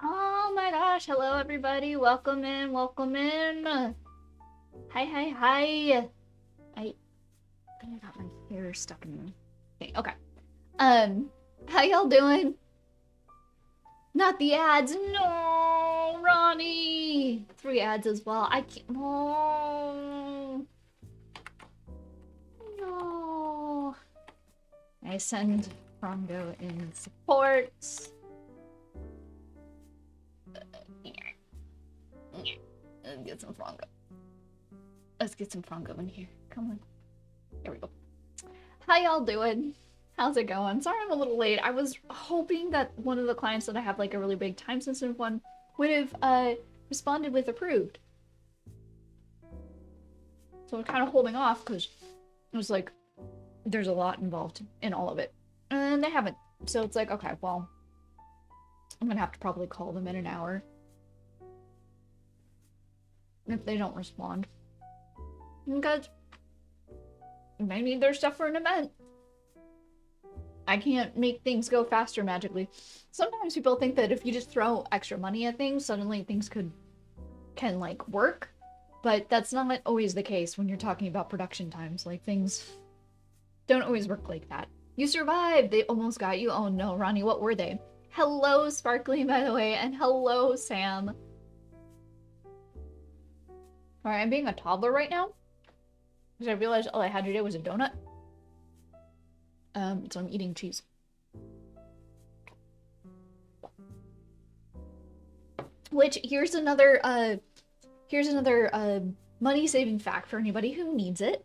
Oh my gosh, hello everybody. Welcome in, welcome in. Hi, hi, hi. I think I got my hair stuck in the thing. Okay. Um, how y'all doing? Not the ads. No, Ronnie. 3 ads as well. I can't. No. No. I send Frongo in support. Let's get some Frongo. Let's get some Frongo in here. Come on. There we go. How y'all doing? How's it going? Sorry I'm a little late. I was hoping that one of the clients that I have like a really big time sensitive one would have responded with approved. So I'm kind of holding off because it was like there's a lot involved in all of it. And they haven't. So it's like, okay, well, I'm gonna have to probably call them in an hour if they don't respond. Because maybe there's stuff for an event. I can't make things go faster magically. Sometimes people think that if you just throw extra money at things, suddenly things can like work. But that's not always the case when you're talking about production times. Like things don't always work like that. You survived! They almost got you. Oh no, Ronnie, what were they? Hello, Sparkly, by the way, and hello, Sam. Alright, I'm being a toddler right now. Because I realized all I had today was a donut. So I'm eating cheese. Which here's another money-saving fact for anybody who needs it.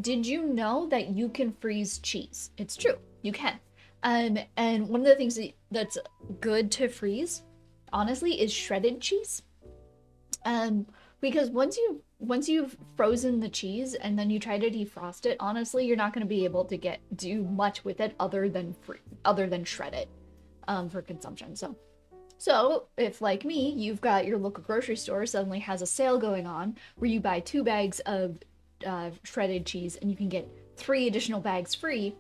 Did you know that you can freeze cheese? It's true, you can. And one of the things that's good to freeze, honestly, is shredded cheese. Because once you've frozen the cheese and then you try to defrost it, honestly, you're not going to be able to do much with it other than shred it for consumption. So if, like me, you've got your local grocery store suddenly has a sale going on where you buy 2 bags of shredded cheese and you can get 3 additional bags free,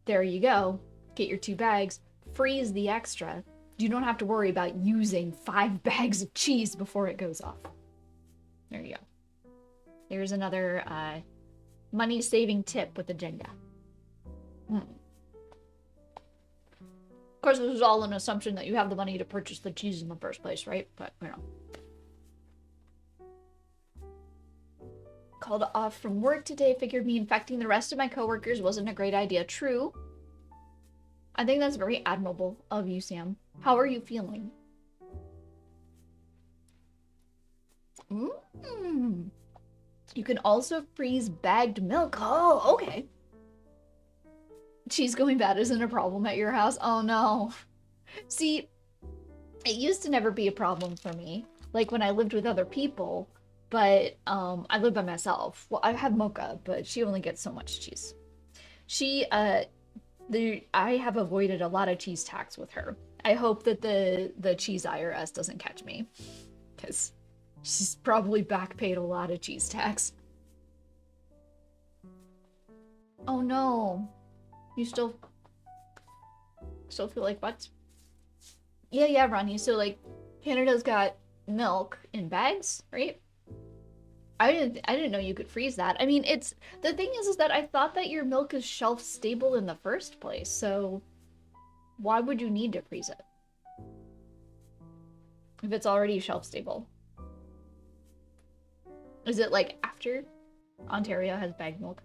there you go. Get your 2 bags, freeze the extra. You don't have to worry about using 5 bags of cheese before it goes off. There you go. There's another money-saving tip with Agenda. Of course, this is all an assumption that you have the money to purchase the cheese in the first place, right? But, you know. Called off from work today. Figured me infecting the rest of my coworkers wasn't a great idea. True. I think that's very admirable of you, Sam. How are you feeling? You can also freeze bagged milk. Oh, okay. Cheese going bad isn't a problem at your house. Oh no. See, it used to never be a problem for me, like when I lived with other people, but I live by myself. Well, I have Mocha, but she only gets so much cheese. I have avoided a lot of cheese tax with her. I hope that the cheese IRS doesn't catch me, because she's probably back paid a lot of cheese tax. Oh no. You still feel like what? Yeah, Ronnie. So like Canada's got milk in bags, right? I didn't know you could freeze that. I mean, it's the thing is that I thought that your milk is shelf stable in the first place. So why would you need to freeze it if it's already shelf stable? Is it like after Ontario has bagged milk?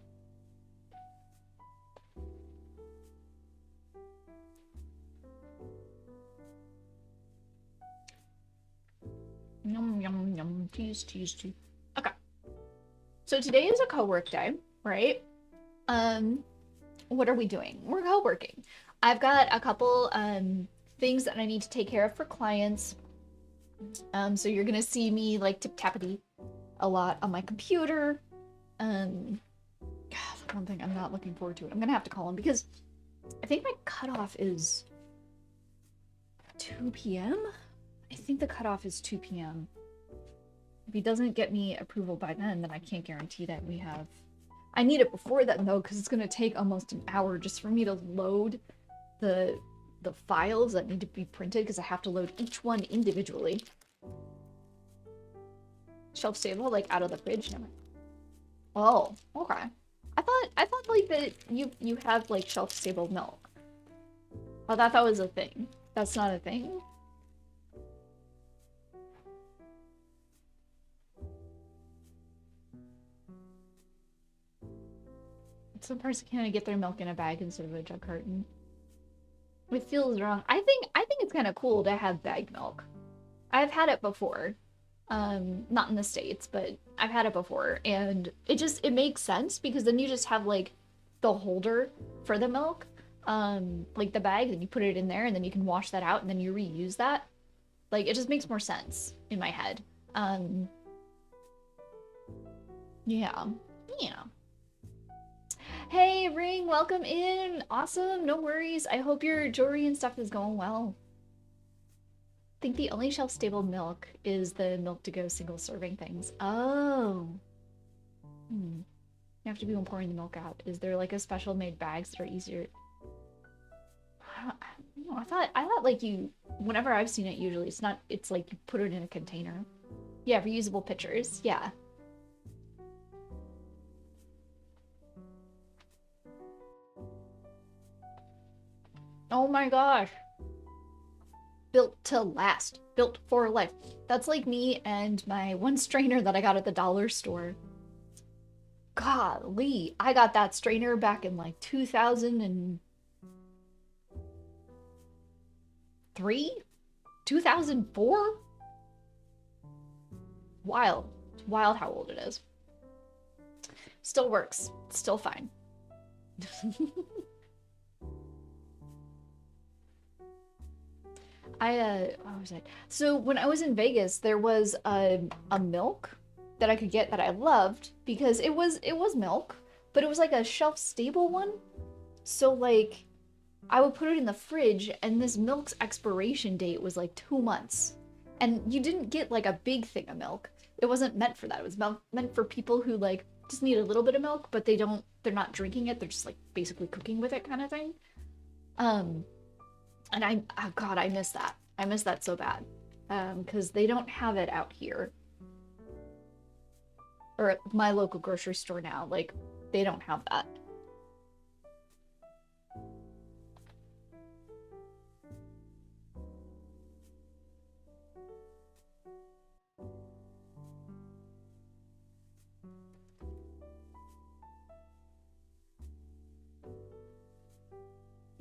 Yum, yum, yum. Cheese, cheese, cheese. Okay. So today is a co-work day, right? What are we doing? We're co-working. I've got a couple things that I need to take care of for clients. So you're gonna see me like tip-tappity a lot on my computer. God, one thing I'm not looking forward to it. I'm gonna have to call him because I think my cutoff is 2 p.m. I think the cutoff is 2 p.m. If he doesn't get me approval by then I can't guarantee that we have... I need it before then, though, because it's going to take almost an hour just for me to load the the files that need to be printed because I have to load each one individually. Shelf stable, like out of the fridge. Never. Oh, okay. I thought like that you have like shelf stable milk. I thought that was a thing. That's not a thing. Some person can't get their milk in a bag instead of a jug carton. It feels wrong. I think it's kind of cool to have bagged milk. I've had it before. Not in the States, but I've had it before, and it makes sense because then you just have like the holder for the milk, like the bag, and you put it in there, and then you can wash that out, and then you reuse that. Like it just makes more sense in my head. Yeah, yeah. Hey, Ring, welcome in. Awesome, no worries. I hope your jewelry and stuff is going well. I think the only shelf-stable milk is the milk-to-go single-serving things. Oh. You have to be when pouring the milk out. Is there like a special made bags that are easier? I don't know. I thought like whenever I've seen it, usually it's like you put it in a container. Yeah, reusable pitchers. Yeah. Oh my gosh. Built to last. Built for life. That's like me and my one strainer that I got at the dollar store. Golly, I got that strainer back in like 2003? 2004? Wild. It's wild how old it is. Still works. Still fine. What was it? So when I was in Vegas, there was a milk that I could get that I loved because it was milk, but it was like a shelf stable one. So like I would put it in the fridge and this milk's expiration date was like 2 months. And you didn't get like a big thing of milk. It wasn't meant for that. It was meant for people who like just need a little bit of milk, but they're not drinking it. They're just like basically cooking with it kind of thing. And oh God, I miss that. I miss that so bad. Because they don't have it out here. Or at my local grocery store now. Like, they don't have that.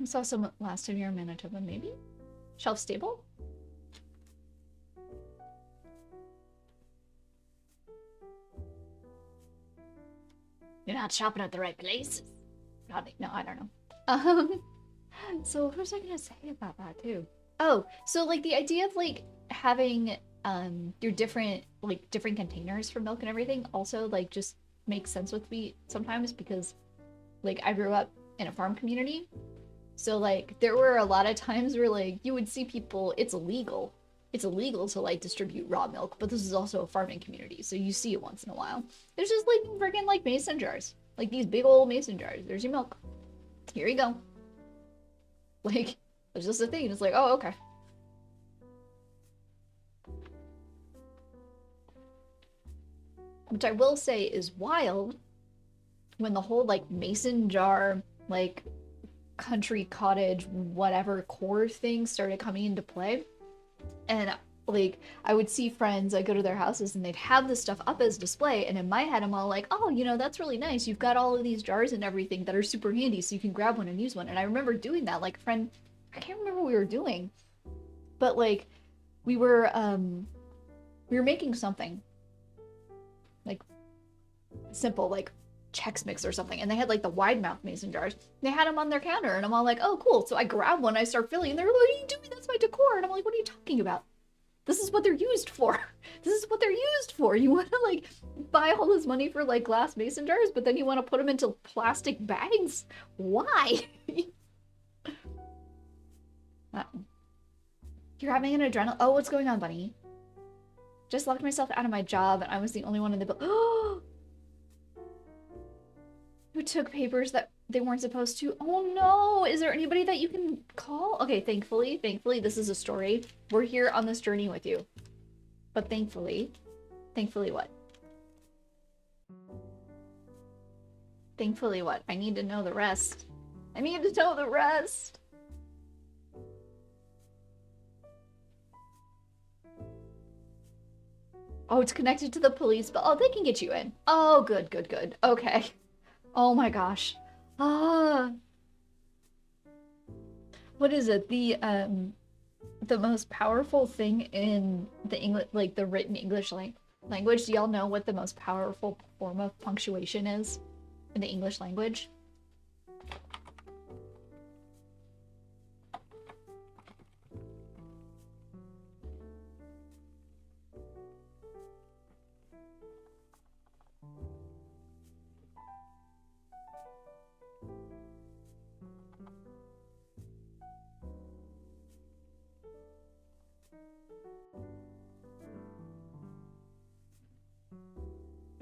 I saw some last year in Manitoba, maybe? Shelf stable? You're not shopping at the right place. No, I don't know. So what was I gonna say about that too? Oh, so like the idea of like having your different containers for milk and everything also like just makes sense with me sometimes because like I grew up in a farm community. So like there were a lot of times where like you would see people, it's illegal. It's illegal to like distribute raw milk, but this is also a farming community, so you see it once in a while. There's just like freaking like mason jars. Like these big old mason jars. There's your milk. Here you go. Like, it's just a thing. It's like, oh, okay. Which I will say is wild when the whole like mason jar, like country cottage, whatever core thing started coming into play. And like I would see friends, I go to their houses and they'd have this stuff up as display, and in my head I'm all like, oh, you know, that's really nice, you've got all of these jars and everything that are super handy so you can grab one and use one. And I remember doing that, like, friend, I can't remember what we were doing, but like we were making something like simple, like Chex Mix or something, and they had like the wide mouth mason jars. They had them on their counter, and I'm all like, oh, cool. So I grab one, I start filling, and they're like, what are you doing? That's my decor. And I'm like, what are you talking about? This is what they're used for. This is what they're used for. You want to like buy all this money for like glass mason jars, but then you want to put them into plastic bags? Why? You're having an adrenaline. Oh, what's going on, bunny? Just locked myself out of my job, and I was the only one in the building. Who took papers that they weren't supposed to? Oh no! Is there anybody that you can call? Okay, thankfully, this is a story. We're here on this journey with you. But thankfully what? Thankfully what? I need to know the rest. I need to know the rest. Oh, it's connected to the police, but oh, they can get you in. Oh, good, good, good. Okay. Oh my gosh. Ah. What is it? The most powerful thing in the English, like the written English language. Do y'all know what the most powerful form of punctuation is in the English language?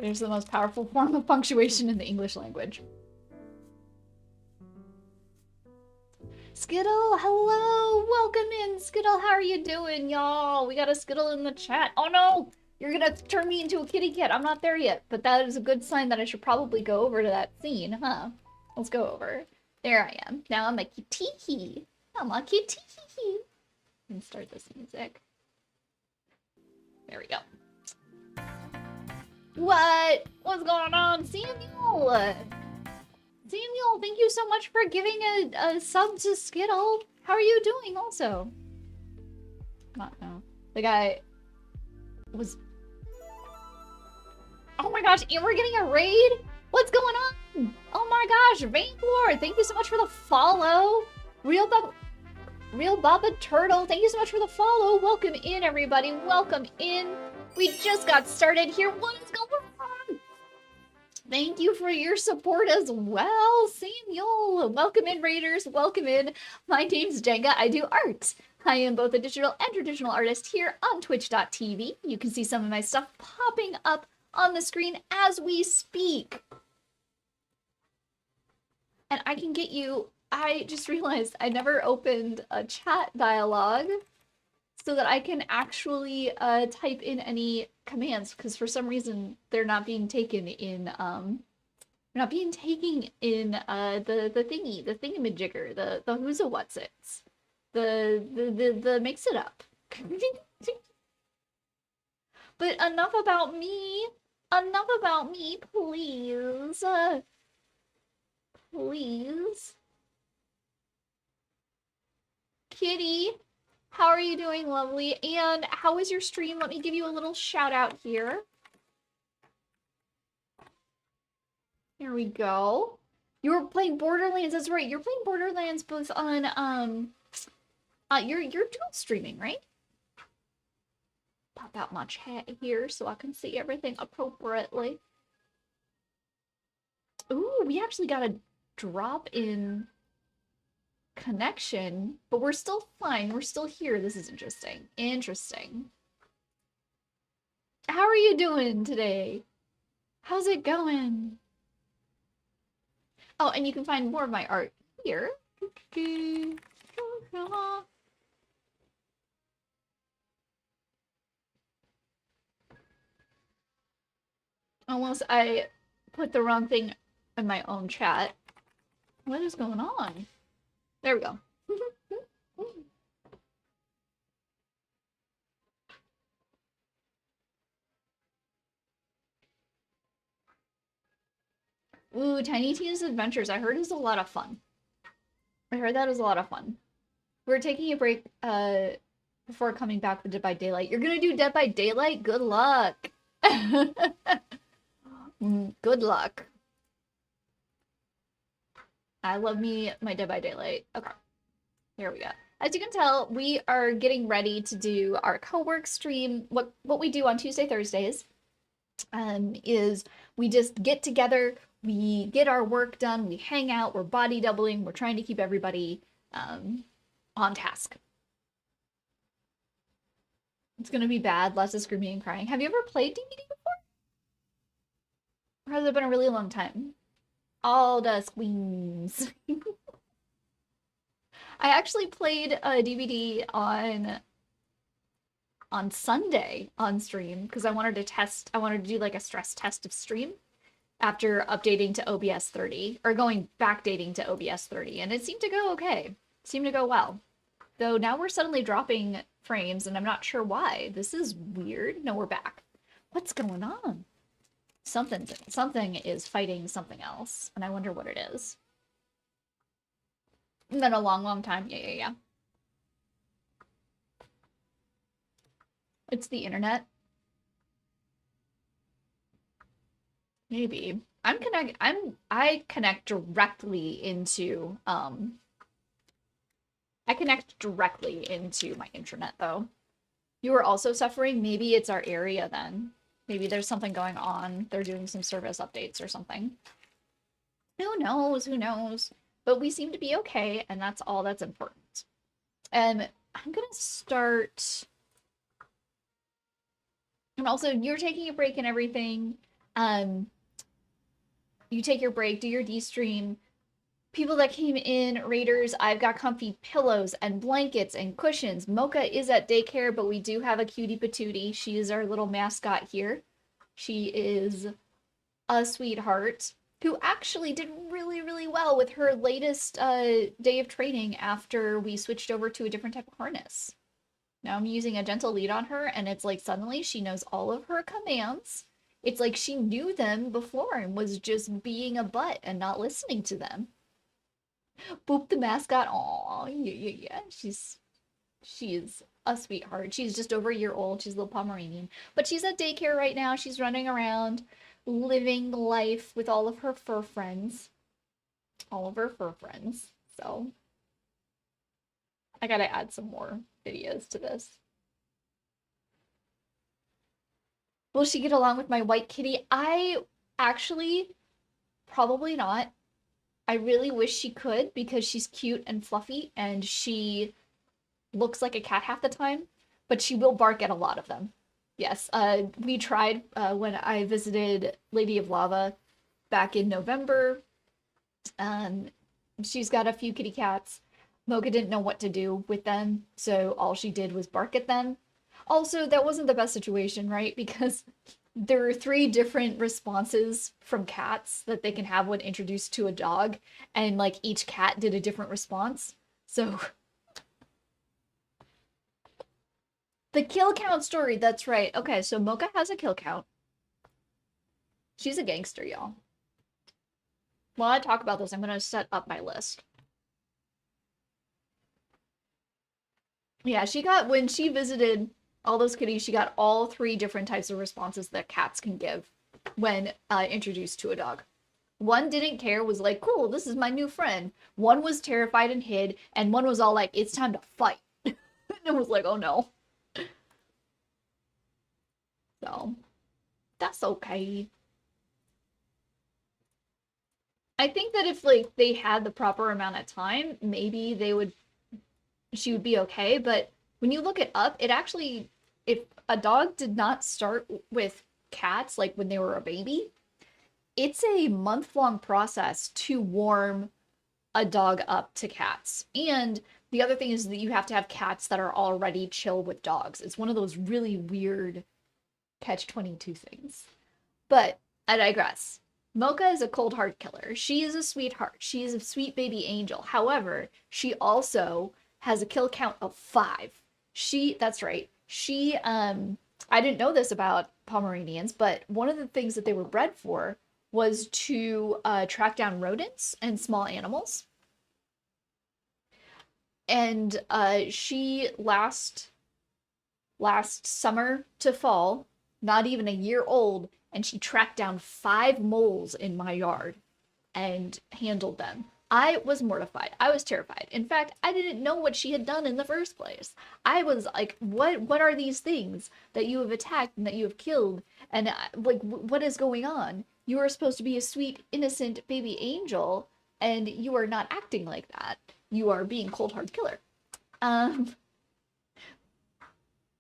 There's the most powerful form of punctuation in the English language. Skittle, hello! Welcome in, Skittle. How are you doing, y'all? We got a Skittle in the chat. Oh no! You're gonna turn me into a kitty cat. I'm not there yet, but that is a good sign that I should probably go over to that scene, huh? Let's go over. There I am. Now I'm a kitty. I'm a kitty. And start this music. There we go. What? What's going on, Samuel? Samuel, thank you so much for giving a sub to Skittle. How are you doing also? Not no. The guy was... Oh my gosh, and we're getting a raid? What's going on? Oh my gosh, Vainglord, thank you so much for the follow. Real Baba Turtle, thank you so much for the follow. Welcome in, everybody. Welcome in. We just got started here. What is going on? Thank you for your support as well, Samuel. Welcome in, Raiders. Welcome in. My name's Jenga. I do art. I am both a digital and traditional artist here on Twitch.tv. You can see some of my stuff popping up on the screen as we speak. And I can get you... I just realized I never opened a chat dialogue so that I can actually type in any commands, because for some reason they're not being taken in the thingy, the thingamajigger, the who's a what's its, the mix it up. But enough about me, please. Please. Kitty, how are you doing, lovely? And how was your stream? Let me give you a little shout out here. Here we go. You were playing Borderlands, that's right. You're playing Borderlands both on, you're dual streaming, right? Pop out my chat here so I can see everything appropriately. Ooh, we actually got a drop in connection, but we're still fine. We're still here. This is interesting. Interesting. How are you doing today? How's it going? Oh, and you can find more of my art here. Almost, I put the wrong thing in my own chat. What is going on? There we go. Ooh, Tiny Tina's Adventures. I heard is a lot of fun. I heard that is a lot of fun. We're taking a break before coming back with Dead by Daylight. You're gonna do Dead by Daylight? Good luck. Good luck. I love me my Dead by Daylight. Okay. Here we go. As you can tell, we are getting ready to do our co-work stream. What we do on Tuesday, Thursdays is we just get together, we get our work done, we hang out, we're body doubling, we're trying to keep everybody on task. It's gonna be bad, lots of screaming and crying. Have you ever played DBD before? Or has it been a really long time? All the screams. I actually played a DVD on Sunday on stream because I wanted to do like a stress test of stream after updating to OBS 30 or going backdating to OBS 30, and it seemed to go okay. It seemed to go well. Though now we're suddenly dropping frames and I'm not sure why. This is weird. No, we're back. What's going on? Something is fighting something else, and I wonder what it is. And then a long time. Yeah. It's the internet. Maybe. I connect directly into I connect directly into my internet though. You are also suffering? Maybe it's our area then. Maybe there's something going on. They're doing some service updates or something. Who knows? Who knows? But we seem to be okay, and that's all that's important. And I'm gonna start. And also, you're taking a break and everything. You take your break, do your D-stream. People that came in, Raiders, I've got comfy pillows and blankets and cushions. Mocha is at daycare, but we do have a cutie patootie. She is our little mascot here. She is a sweetheart who actually did really, really well with her latest day of training after we switched over to a different type of harness. Now I'm using a gentle lead on her, and it's like suddenly she knows all of her commands. It's like she knew them before and was just being a butt and not listening to them. Boop the mascot. Aw, yeah. She is a sweetheart. She's just over a year old. She's a little Pomeranian. But she's at daycare right now. She's running around, living life with all of her fur friends. All of her fur friends. So I gotta add some more videos to this. Will she get along with my white kitty? I actually probably not. I really wish she could because she's cute and fluffy and she looks like a cat half the time, but she will bark at a lot of them. Yes, we tried when I visited Lady of Lava back in November. Um, she's got a few kitty cats. Mocha didn't know what to do with them, so all she did was bark at them. Also, that wasn't the best situation, right? Because there are three different responses from cats that they can have when introduced to a dog, and like each cat did a different response. So the kill count story, that's right. Okay, so Mocha has a kill count. She's a gangster, y'all. While I talk about this, I'm gonna set up my list. Yeah, she got, when she visited all those kitties, she got all three different types of responses that cats can give when introduced to a dog. One didn't care, was like, cool, this is my new friend. One was terrified and hid, and one was all like, it's time to fight. And it was like, oh no. So, that's okay. I think that if like they had the proper amount of time, maybe she would be okay, but when you look it up, it actually, if a dog did not start with cats like when they were a baby, it's a month-long process to warm a dog up to cats. And the other thing is that you have to have cats that are already chill with dogs. It's one of those really weird catch-22 things. But I digress. Mocha is a cold heart killer. She is a sweetheart. She is a sweet baby angel. However, she also has a kill count of 5. That's right. I didn't know this about Pomeranians, but one of the things that they were bred for was to track down rodents and small animals. And she last summer to fall, not even a year old, and she tracked down 5 moles in my yard and handled them. I was mortified. I was terrified. In fact, I didn't know what she had done in the first place. I was like, what are these things that you have attacked and that you have killed? And like, what is going on? You are supposed to be a sweet, innocent baby angel, and you are not acting like that. You are being cold hard killer. Um,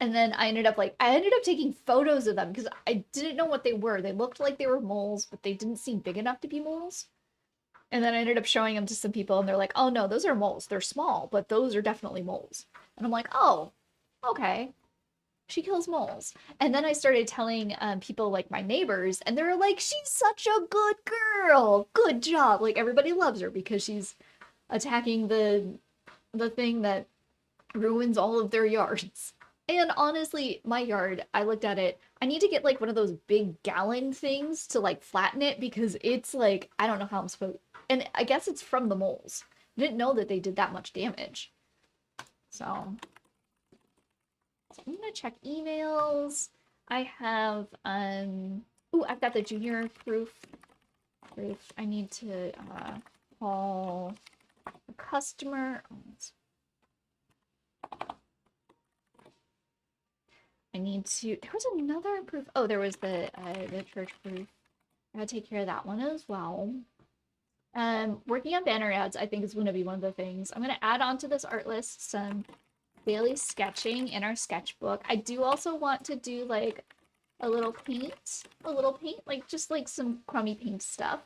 and then I ended up taking photos of them because I didn't know what they were. They looked like they were moles, but they didn't seem big enough to be moles. And then I ended up showing them to some people, and they're like, oh no, those are moles. They're small, but those are definitely moles. And I'm like, oh, okay. She kills moles. And then I started telling people like my neighbors, and they're like, she's such a good girl. Good job. Like everybody loves her because she's attacking the thing that ruins all of their yards. And honestly, my yard, I looked at it. I need to get like one of those big gallon things to like flatten it because it's like, I don't know how I'm supposed. And I guess it's from the moles. I didn't know that they did that much damage. So I'm gonna check emails. I have ooh, I've got the junior proof. I need to call a customer. I need to. There was another proof. Oh, there was the church proof. I gotta take care of that one as well. Working on banner ads, I think is going to be one of the things. I'm going to add onto this art list some daily sketching in our sketchbook. I do also want to do like a little paint, like just like some crummy paint stuff.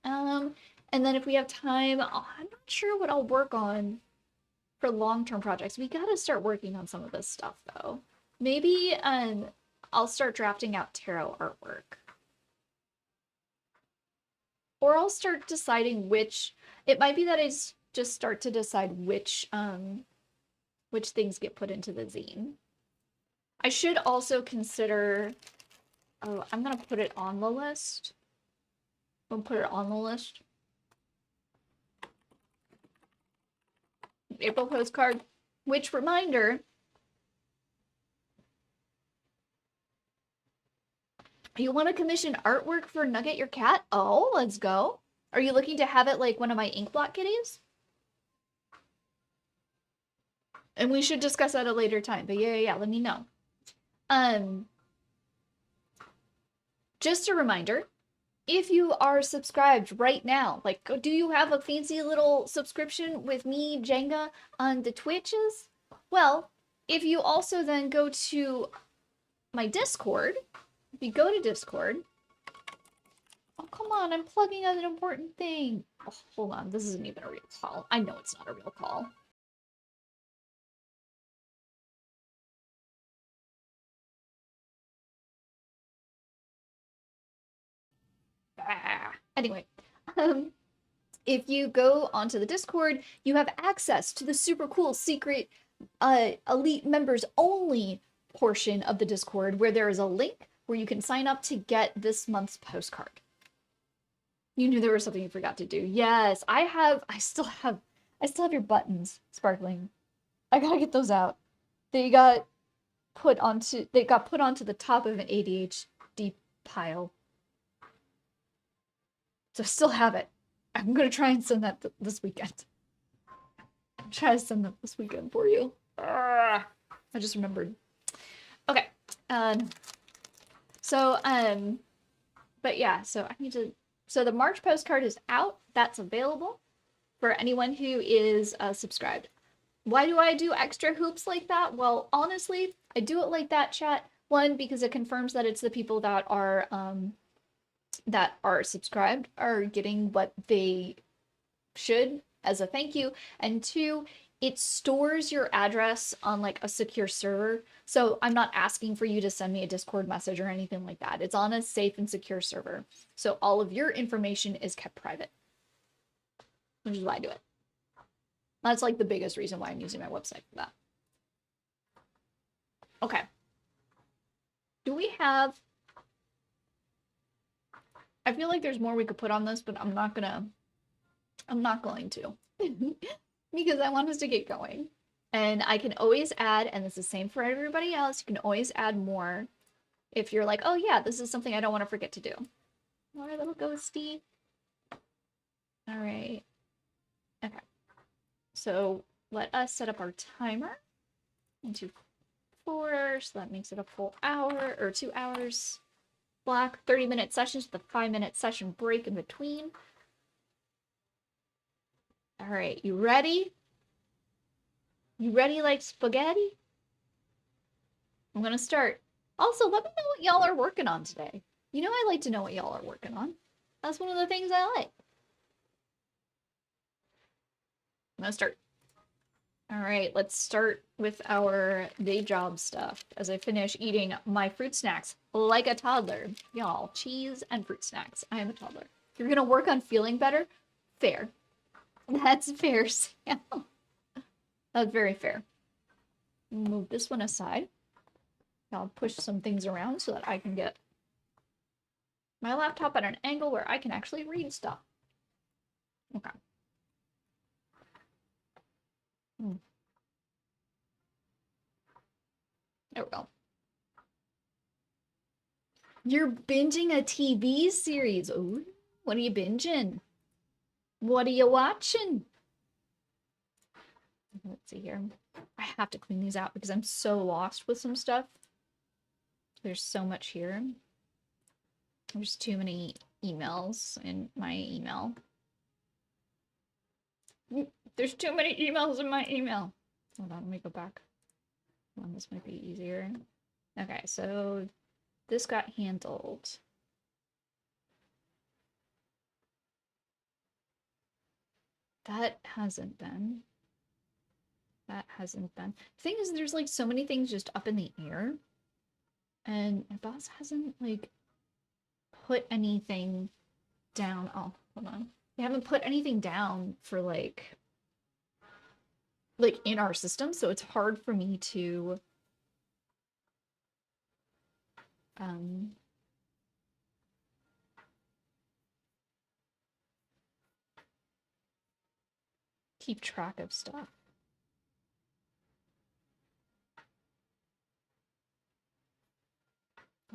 And then if we have time, I'm not sure what I'll work on for long-term projects. We got to start working on some of this stuff though. Maybe I'll start drafting out tarot artwork. Or I'll start deciding which, it might be that I just start to decide which things get put into the zine. I should also consider, oh, I'm gonna put it on the list. I'm gonna put it on the list. April postcard, which reminder, you want to commission artwork for Nugget your cat? Oh, let's go. Are you looking to have it like one of my ink blot kitties? And we should discuss at a later time. But yeah, let me know. Just a reminder, if you are subscribed right now, like, do you have a fancy little subscription with me, Jenga, on the Twitches? Well, if you also then go to my Discord, if you go to Discord, oh, come on, I'm plugging an important thing. Oh, hold on, this isn't even a real call. I know it's not a real call. Anyway, if you go onto the Discord, you have access to the super cool secret elite members only portion of the Discord where there is a link where you can sign up to get this month's postcard. You knew there was something you forgot to do. Yes, I still have your buttons, Sparkling. I gotta get those out. They got put onto the top of an ADHD pile. So I still have it. I'm gonna try and send that this weekend. I'm trying to send that this weekend for you. I just remembered. Okay. But yeah, so I need to. So the March postcard is out. That's available for anyone who is subscribed. Why do I do extra hoops like that? Well, honestly, I do it like that, chat. One, because it confirms that it's the people that are subscribed are getting what they should as a thank you. And two, it stores your address on like a secure server. So I'm not asking for you to send me a Discord message or anything like that. It's on a safe and secure server. So all of your information is kept private, which is why I do it. That's like the biggest reason why I'm using my website for that. Okay. Do we have... I feel like there's more we could put on this, but I'm not going to. Because I want us to get going. And I can always add, and this is the same for everybody else, you can always add more if you're like, oh yeah, this is something I don't want to forget to do. All right, little ghosty. All right. Okay. So let us set up our timer into 4, so that makes it a full hour, or 2 hours. Block 30-minute sessions with a 5-minute session break in between. All right, you ready? You ready like spaghetti? I'm gonna start. Also, let me know what y'all are working on today. You know I like to know what y'all are working on. That's one of the things I like. gonna start. All right, let's start with our day job stuff as I finish eating my fruit snacks like a toddler. Y'all, cheese and fruit snacks. I am a toddler. You're gonna work on feeling better? Fair. That's fair, Sam. That's very fair. Move this one aside. I'll push some things around so that I can get my laptop at an angle where I can actually read stuff. Okay. There we go. You're binging a TV series. Ooh, what are you binging? What are you watching? Let's see here. I have to clean these out because I'm so lost with some stuff. There's so much here. There's too many emails in my email. There's too many emails in my email. Hold on, let me go back. Well, this might be easier. Okay, so this got handled. That hasn't been. That hasn't been. The thing is, there's like so many things just up in the air. And my boss hasn't like put anything down. Oh, hold on. They haven't put anything down for like in our system, so it's hard for me to keep track of stuff.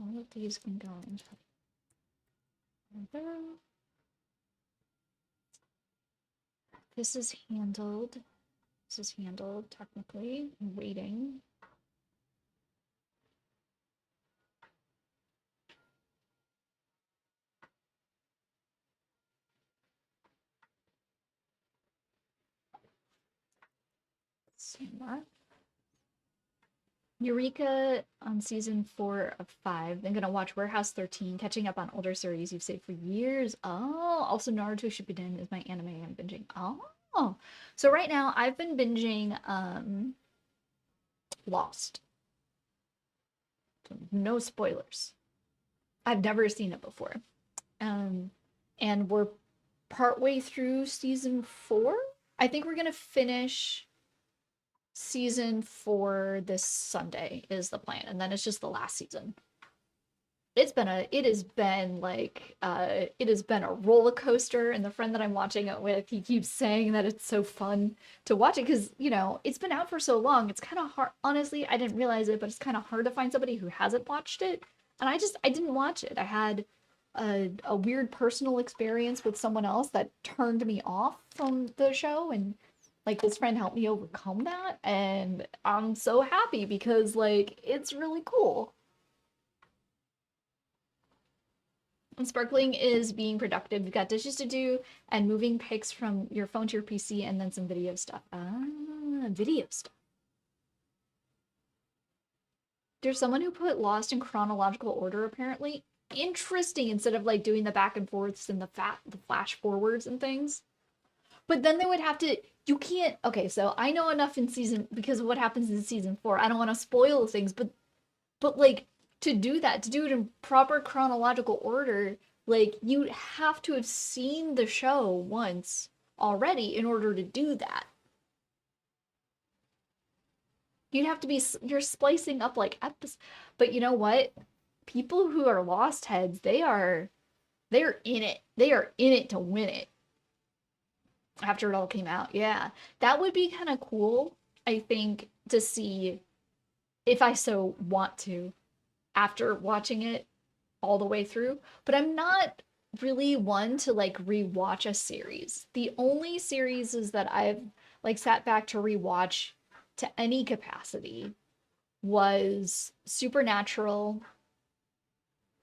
All of these can go into there. This is handled. This is handled technically. I'm waiting. See that. Eureka on season 4 of 5. Then gonna watch Warehouse 13, catching up on older series you've saved for years. Oh, also Naruto Shippuden is my anime I'm binging. Oh, so right now I've been binging Lost. So no spoilers. I've never seen it before. And we're partway through season 4. I think we're gonna finish season 4 this Sunday is the plan, and then it's just the last season. It has been a roller coaster, and the friend that I'm watching it with, he keeps saying that it's so fun to watch it because, you know, it's been out for so long. It's kind of hard. Honestly, I didn't realize it, but it's kind of hard to find somebody who hasn't watched it. And I didn't watch it. I had a weird personal experience with someone else that turned me off from the show, and like this friend helped me overcome that, and I'm so happy because like it's really cool. And Sparkling is being productive. You've got dishes to do and moving pics from your phone to your PC and then some video stuff. Ah, video stuff. There's someone who put Lost in chronological order apparently. Interesting, instead of like doing the back and forths and the flash forwards and things. But then they would have to, you can't, okay, so I know enough in season, because of what happens in season 4. I don't want to spoil things, but like, to do that, to do it in proper chronological order, like, you'd have to have seen the show once already in order to do that. You'd have to be, you're splicing up, like, episodes. But you know what? People who are Lost heads, they're in it. They are in it to win it. After it all came out, yeah. That would be kind of cool, I think, to see if I so want to after watching it all the way through. But I'm not really one to like rewatch a series. The only series is that I've like sat back to rewatch to any capacity was Supernatural,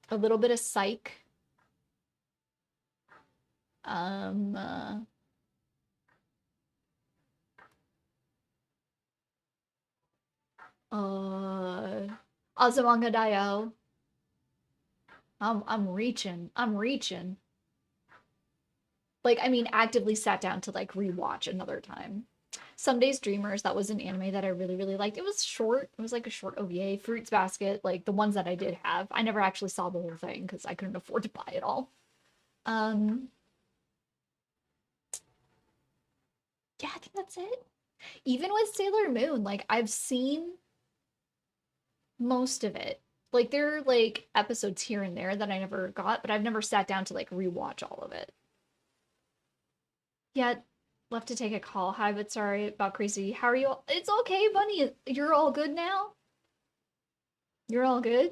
a little bit of Psych, Azumanga Daioh. I'm reaching. I'm reaching. Like, I mean, actively sat down to like rewatch another time. Some Days Dreamers, that was an anime that I really, really liked. It was short. It was like a short OVA. Fruits Basket, like the ones that I did have. I never actually saw the whole thing because I couldn't afford to buy it all. Um, yeah, I think that's it. Even with Sailor Moon, like I've seen most of it. Like there are like episodes here and there that I never got, but I've never sat down to like rewatch all of it. Yeah, left to take a call. Hi, but sorry about crazy. How are you all? It's okay, Bunny. You're all good now? You're all good?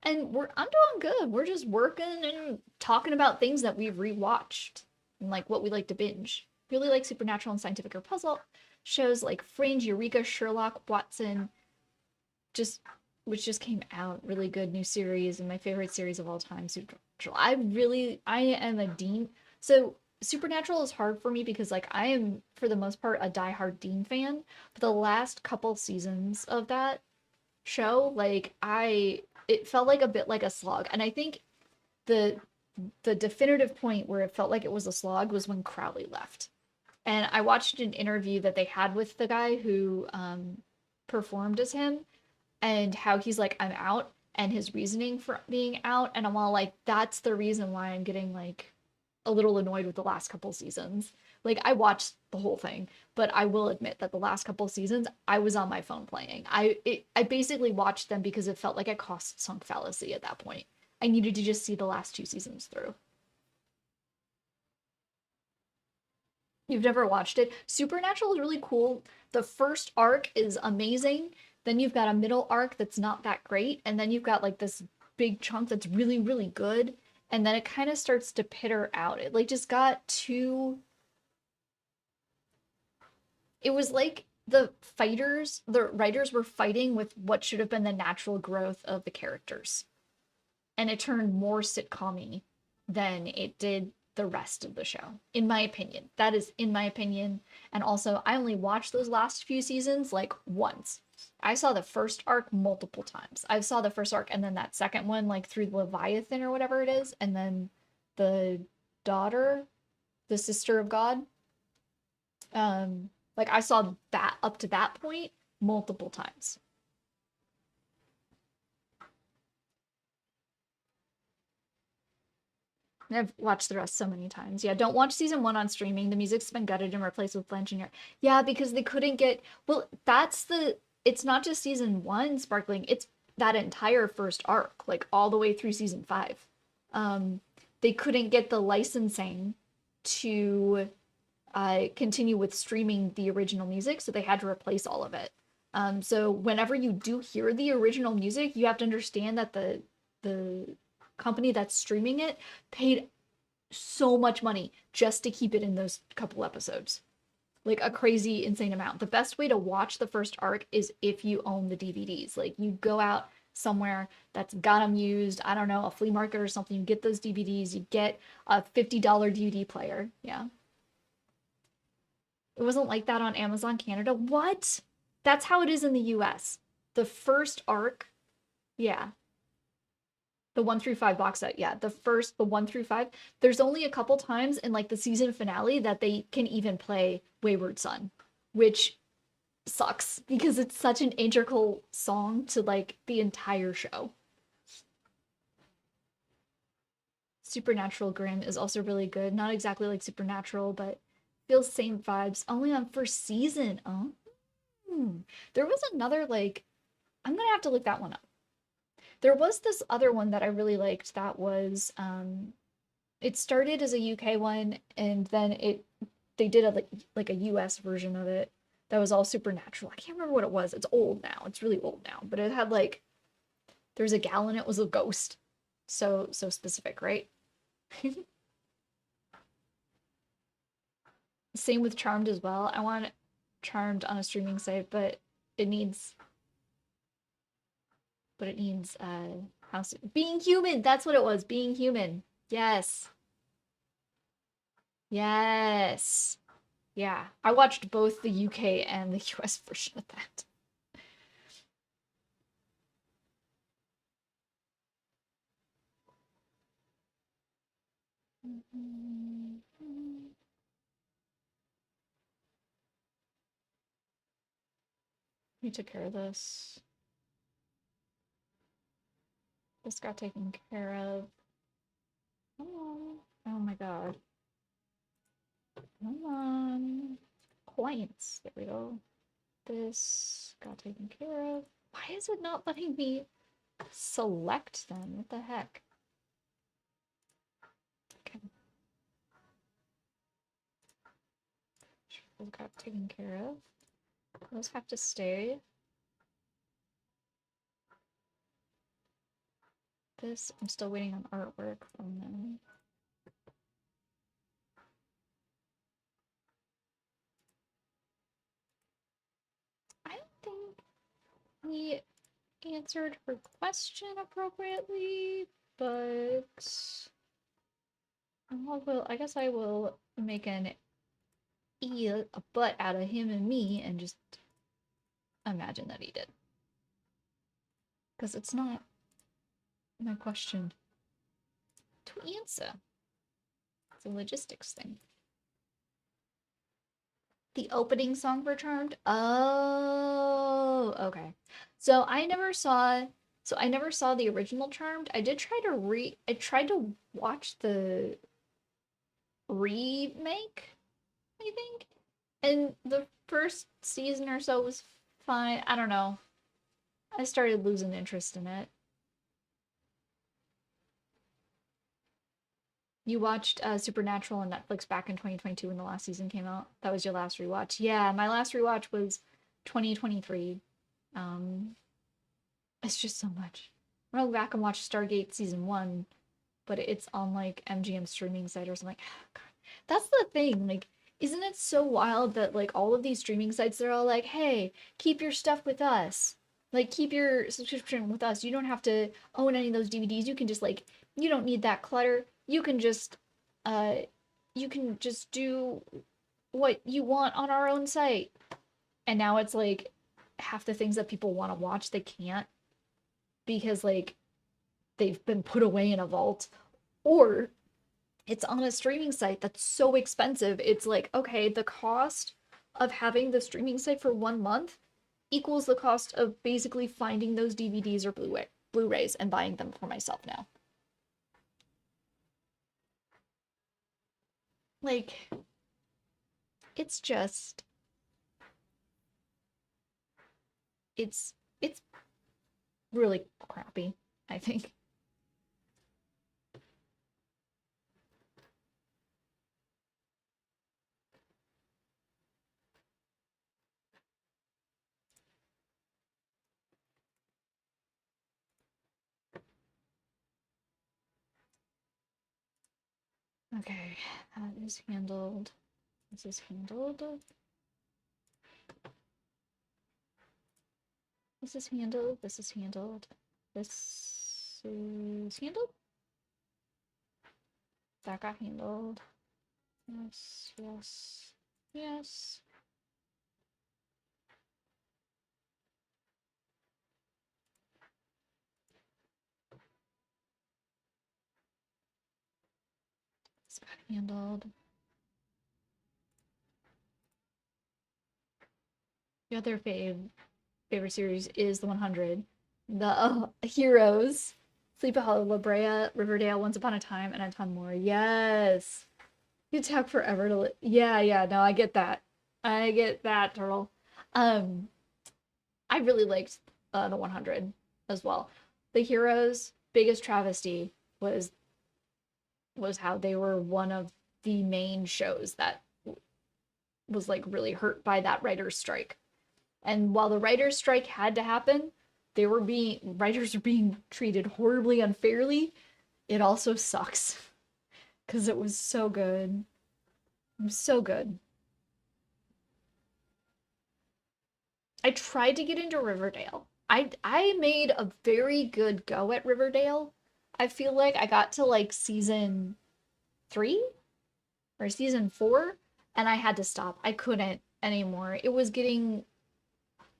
And I'm doing good. We're just working and talking about things that we've rewatched and like what we like to binge. Really like supernatural and scientific or puzzle shows like Fringe, Eureka, Sherlock, Watson, just which just came out. Really good new series and my favorite series of all time, Supernatural. I am a Dean. So Supernatural is hard for me because like I am for the most part a diehard Dean fan, but the last couple seasons of that show, like it felt like a bit like a slog. And I think the the definitive point where it felt like it was a slog was when Crowley left. And I watched an interview that they had with the guy who performed as him, and how he's like, I'm out, and his reasoning for being out. And I'm all like, that's the reason why I'm getting like a little annoyed with the last couple seasons. Like I watched the whole thing, but I will admit that the last couple seasons I was on my phone playing. I basically watched them because it felt like a cost sunk fallacy at that point. I needed to just see the last two seasons through. You've never watched it. Supernatural is really cool. The first arc is amazing. Then you've got a middle arc that's not that great, and then you've got like this big chunk that's really, really good. And then it kind of starts to pitter out. It like just got too. It was like the writers were fighting with what should have been the natural growth of the characters. And it turned more sitcom-y than it did the rest of the show, in my opinion. That is in my opinion. And also, I only watched those last few seasons like once. I saw the first arc multiple times. I saw the first arc and then that second one, like through Leviathan or whatever it is, and then the daughter, the sister of God. Like I saw that up to that point multiple times. I've watched the rest so many times. Yeah, don't watch season one on streaming. The music's been gutted and replaced with Blanche and Your. Yeah, because they couldn't get. Well, that's the. It's not just season one sparkling. It's that entire first arc, like all the way through season five. Um, they couldn't get the licensing to continue with streaming the original music, so they had to replace all of it. So whenever you do hear the original music, you have to understand that the company that's streaming it paid so much money just to keep it in those couple episodes. Like a crazy, insane amount. The best way to watch the first arc is if you own the DVDs. Like you go out somewhere that's got them used, I don't know, a flea market or something, you get those DVDs, you get a $50 DVD player. Yeah. It wasn't like that on Amazon Canada. What? That's how it is in the US. The first arc, yeah, the 1 through 5 box set, yeah, the 1 through 5, there's only a couple times in like the season finale that they can even play Wayward Son, which sucks because it's such an integral song to like the entire show. Supernatural Grimm is also really good. Not exactly like Supernatural, but feels same vibes. Only on first season. Oh. There was another like I'm gonna have to look that one up. There was this other one that I really liked that was it started as a UK one and then it they did a like a US version of it that was all supernatural. I can't remember what it was. It's old now. It's really old now, but it had like there's a gal in it was a ghost. So specific, right? Same with Charmed as well. I want Charmed on a streaming site, it needs it needs house being human. That's what it was. Being human. Yes. Yes. Yeah. I watched both the UK and the US version of that. We took care of this. This got taken care of. Come on. Oh my god. Come on. Points. There we go. This got taken care of. Why is it not letting me select them? What the heck? Okay. Those got taken care of. Those have to stay. This, I'm still waiting on artwork from them. I don't think we answered her question appropriately, but I guess I will make a butt out of him and me and just imagine that he did. Because it's not my question to answer. It's a logistics thing. The opening song for Charmed? Oh, okay. So I never saw the original Charmed. I tried to watch the remake, I think. And the first season or so was fine. I don't know. I started losing interest in it. You watched Supernatural on Netflix back in 2022 when the last season came out. That was your last rewatch. Yeah, my last rewatch was 2023. It's just so much. I'm gonna go back and watch Stargate season 1, but it's on like MGM streaming site or something. Oh, God. That's the thing. Like, isn't it so wild that like all of these streaming sites, they're all like, hey, keep your stuff with us. Like, keep your subscription with us. You don't have to own any of those DVDs. You can just like, you don't need that clutter. You can just do what you want on our own site. And now it's like half the things that people want to watch, they can't because like they've been put away in a vault, or it's on a streaming site that's so expensive. It's like, okay, the cost of having the streaming site for 1 month equals the cost of basically finding those DVDs or Blu-rays and buying them for myself now. Like, it's just it's really crappy, I think. Okay, that is handled. This is handled. This is handled. This is handled. This is handled. That got handled. Yes, yes, yes. This got handled. The other favorite series is the 100. The Heroes, Sleepy Hollow, La Brea, Riverdale, Once Upon a Time, and a ton more. Yes. You talk forever to yeah, yeah, no, I get that. I get that, Turtle. Um, I really liked the 100 as well. The Heroes' biggest travesty was how they were one of the main shows that was like really hurt by that writer's strike. And while the writer's strike had to happen, writers are being treated horribly unfairly. It also sucks because it was so good. It was so good. I tried to get into Riverdale. I made a very good go at Riverdale. I feel like I got to like season 3 or season 4 and I had to stop. I couldn't anymore. It was getting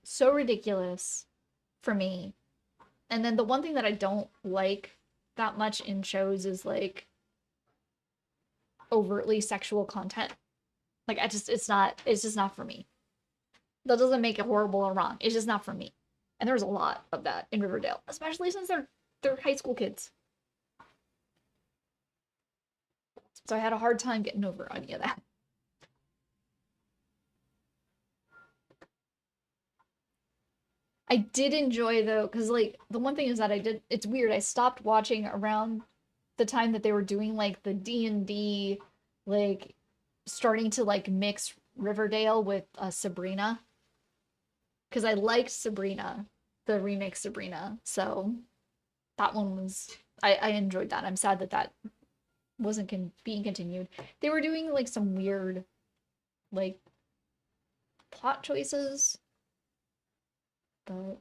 so ridiculous for me. And then the one thing that I don't like that much in shows is like overtly sexual content. Like it's just not for me. That doesn't make it horrible or wrong. It's just not for me. And there's a lot of that in Riverdale, especially since they're high school kids. So I had a hard time getting over any of that. I did enjoy though, because like the one thing is that it's weird. I stopped watching around the time that they were doing like the D&D, like starting to like mix Riverdale with Sabrina. Because I liked Sabrina, the remake Sabrina. So that one was I enjoyed that. I'm sad that that wasn't being continued. They were doing like some weird like plot choices, but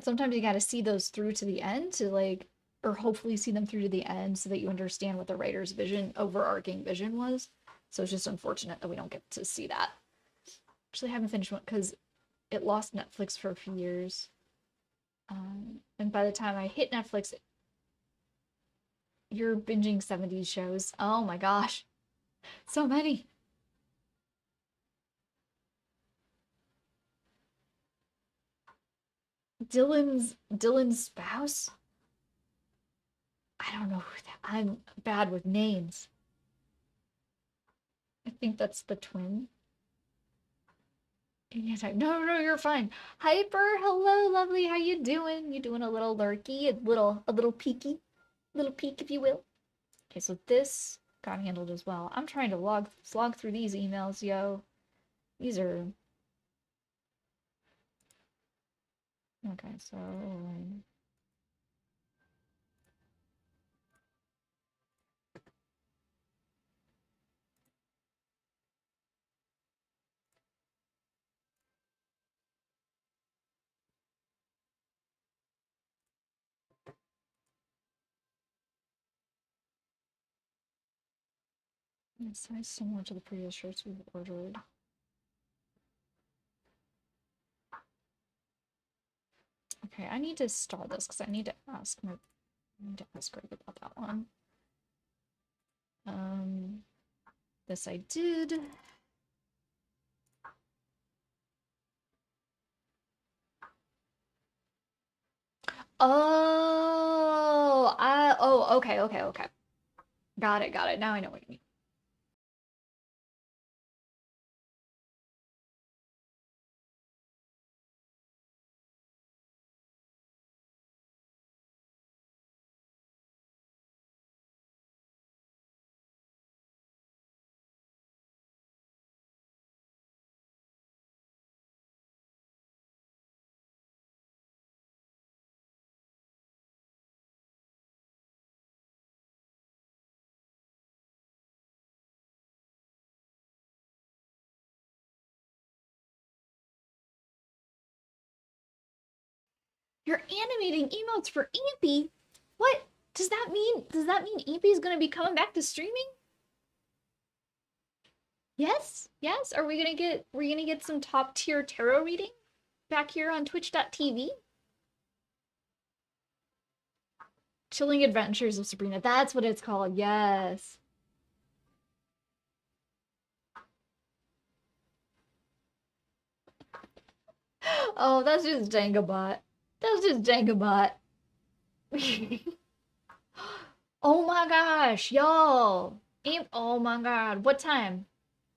sometimes you got to see those through to the end to like or hopefully see them through to the end so that you understand what the writer's vision, overarching vision was. So it's just unfortunate that we don't get to see that. Actually, I haven't finished one because it lost Netflix for a few years. And by the time I hit Netflix, you're binging 70s shows. Oh my gosh. So many. Dylan's spouse? I don't know who that. I'm bad with names. I think that's the twin. No, you're fine. Hyper, hello, lovely. How you doing? You doing a little lurky, a little peeky, little peek, if you will. Okay, so this got handled as well. I'm trying to slog through these emails, yo. These are okay. So size similar to the previous shirts we've ordered. Okay, I need to start this because I need to ask Greg about that one. This I did. Okay. Got it. Now I know what you mean. You're animating emotes for Ampy? What? Does that mean Ampy's gonna be coming back to streaming? Yes? Yes? Are we gonna get some top tier tarot reading back here on twitch.tv? Chilling Adventures of Sabrina. That's what it's called. Yes. Oh, that's just Dangabot. That's just Dangabot. Oh my gosh, y'all. Oh my god. What time?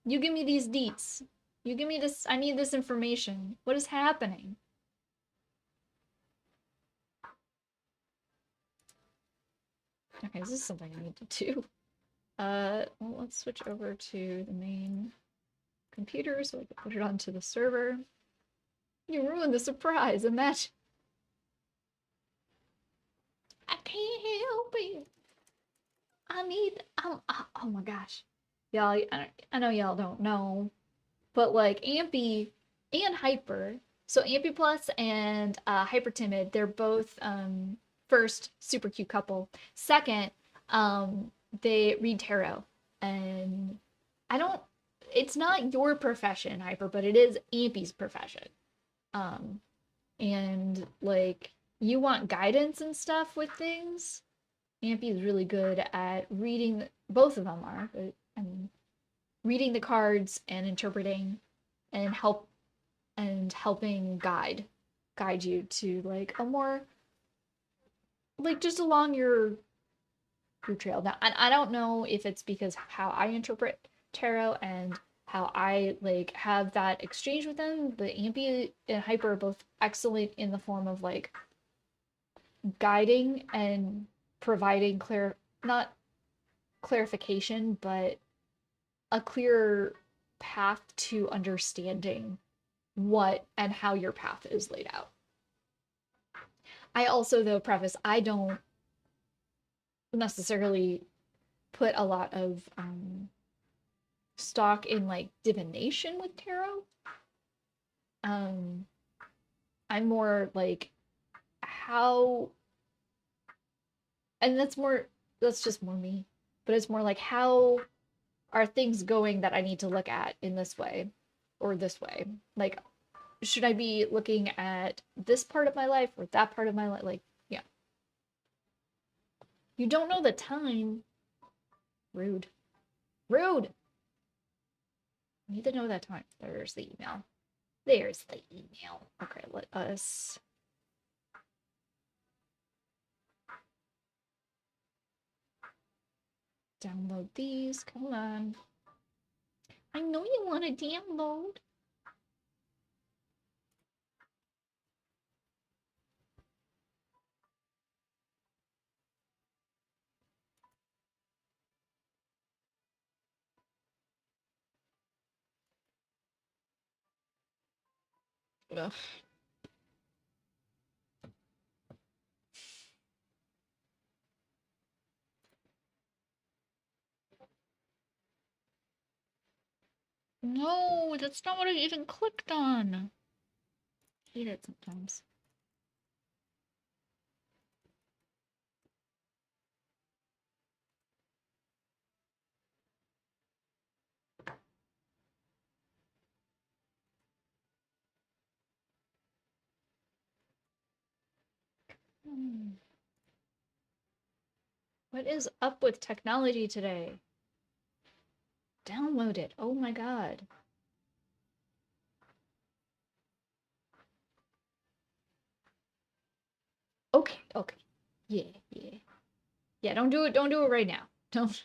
You give me these deets. You give me this. I need this information. What is happening? Okay, this is something I need to do. Well, let's switch over to the main computer so I can put it onto the server. You ruined the surprise. Imagine. I can't help it. Oh my gosh. Y'all, I know y'all don't know, but like Ampy and Hyper, so Ampy Plus and Hyper Timid, they're both first super cute couple. Second, they read tarot, and I don't. It's not your profession, Hyper, but it is Ampy's profession. Um, and like you want guidance and stuff with things. Ampy is really good at reading. Both of them are, but I mean, reading the cards and interpreting and helping guide you to like a more like just along your trail. Now, and I don't know if it's because how I interpret tarot and how I like have that exchange with them. The Ampy and Hyper are both excellent in the form of like guiding and providing not clarification, but a clearer path to understanding what and how your path is laid out. I also, though, preface, I don't necessarily put a lot of stock in like divination with tarot. I'm more like how, and that's just more me, but it's more like how are things going that I need to look at in this way or this way? Like, should I be looking at this part of my life or that part of my life? Like, yeah. You don't know the time. Rude. Rude! I need to know that time. There's the email. There's the email. Okay, let us... download these. Come on. I know you want to download. Ugh. No, that's not what I even clicked on. I hate it sometimes. What is up with technology today? Download it. Oh my god. Okay, okay. Yeah, yeah. Yeah, don't do it right now. Don't.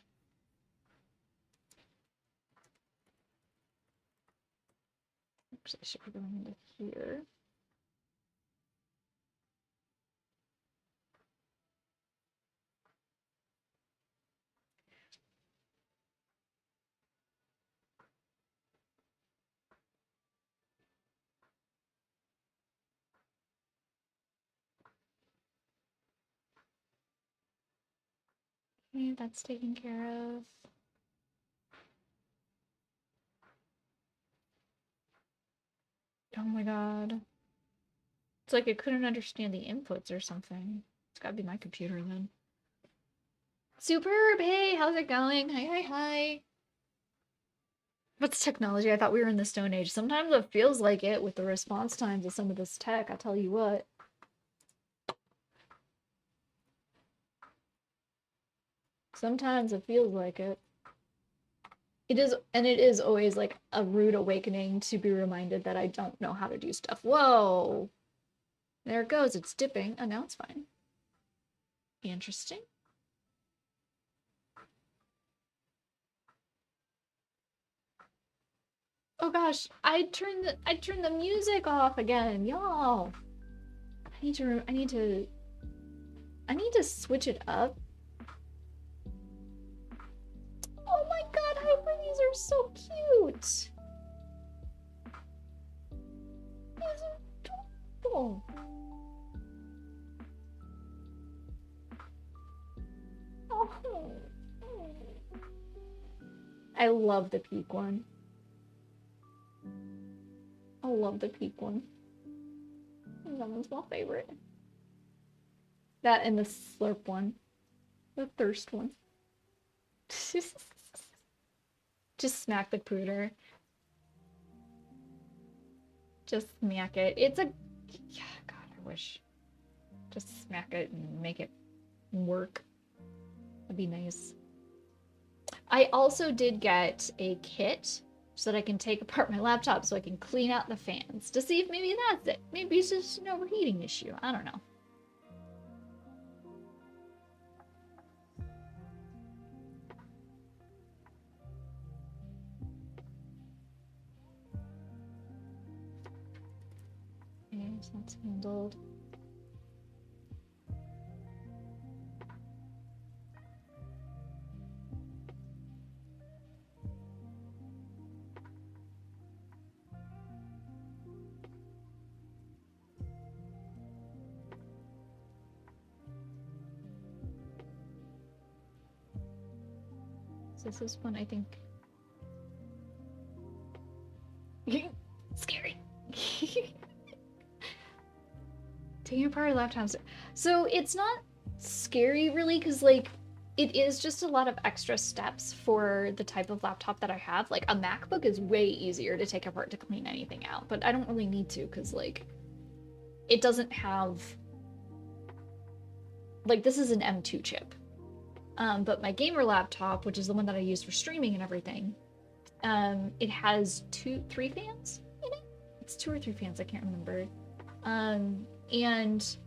Actually, I should be going into here. Okay, that's taken care of. Oh my god. It's like I couldn't understand the inputs or something. It's gotta be my computer then. Superb! Hey, how's it going? Hi, hi, hi. What's technology? I thought we were in the Stone Age. Sometimes it feels like it with the response times of some of this tech, I tell you what. Sometimes it feels like it. It is, and it is always like a rude awakening to be reminded that I don't know how to do stuff. Whoa! There it goes, it's dipping. Oh, now it's fine. Interesting. Oh gosh, I turned the music off again, y'all. I need to switch it up. Oh my god, Hyper, these are so cute. These are adorable. Oh. I love the peak one. I love the peak one. That one's my favorite. That and the slurp one. The thirst one. Just smack the pooter. Just smack it. It's a... Yeah, God, I wish. Just smack it and make it work. That'd be nice. I also did get a kit so that I can take apart my laptop so I can clean out the fans to see if maybe that's it. Maybe it's just an overheating issue. I don't know. Okay, so that's handled. So this is one I think. Scary. Taking apart laptops. So it's not scary really, because like it is just a lot of extra steps for the type of laptop that I have. Like a MacBook is way easier to take apart to clean anything out, but I don't really need to because like it doesn't have like this is an M2 chip. But my gamer laptop, which is the one that I use for streaming and everything, it has three fans in it. It's 2 or 3 fans, I can't remember. And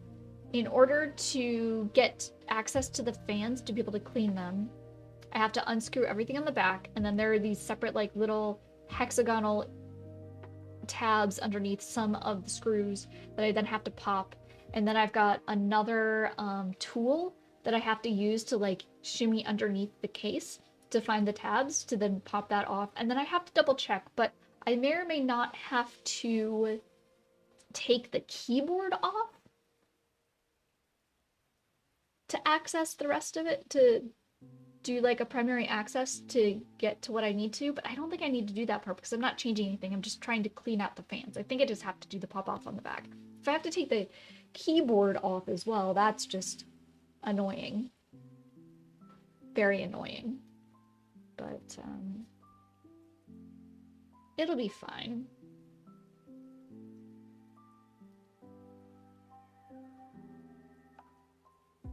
in order to get access to the fans to be able to clean them, I have to unscrew everything on the back, and then there are these separate like little hexagonal tabs underneath some of the screws that I then have to pop. And then I've got another tool that I have to use to like shimmy underneath the case to find the tabs to then pop that off. And then I have to double check, but I may or may not have to take the keyboard off to access the rest of it, to do like a primary access to get to what I need to, but I don't think I need to do that part because I'm not changing anything. I'm just trying to clean out the fans. I think I just have to do the pop off on the back. If I have to take the keyboard off as well, that's just annoying. Very annoying. But it'll be fine.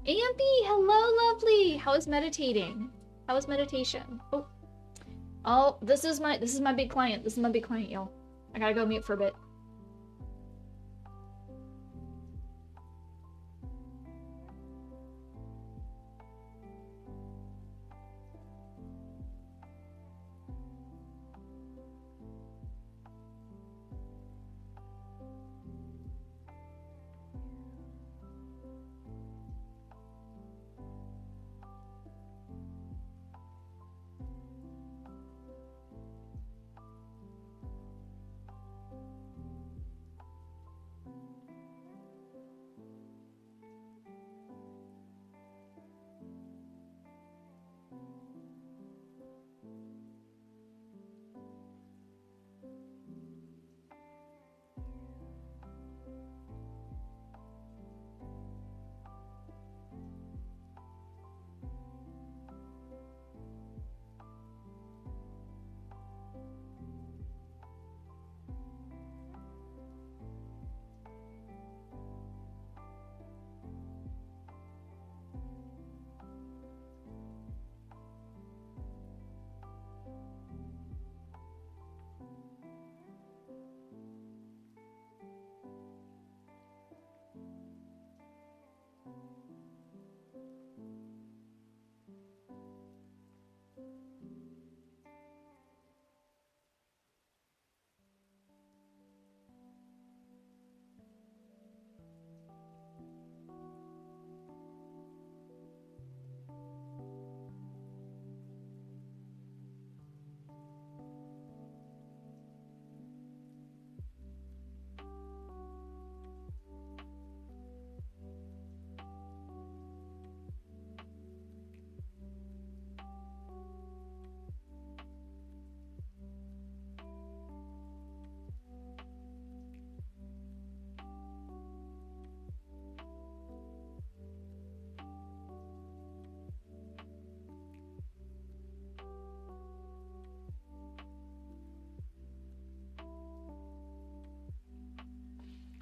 Ampy, hello, lovely. How is meditating? How is meditation? Oh, this is my big client. This is my big client, y'all. I gotta go mute for a bit.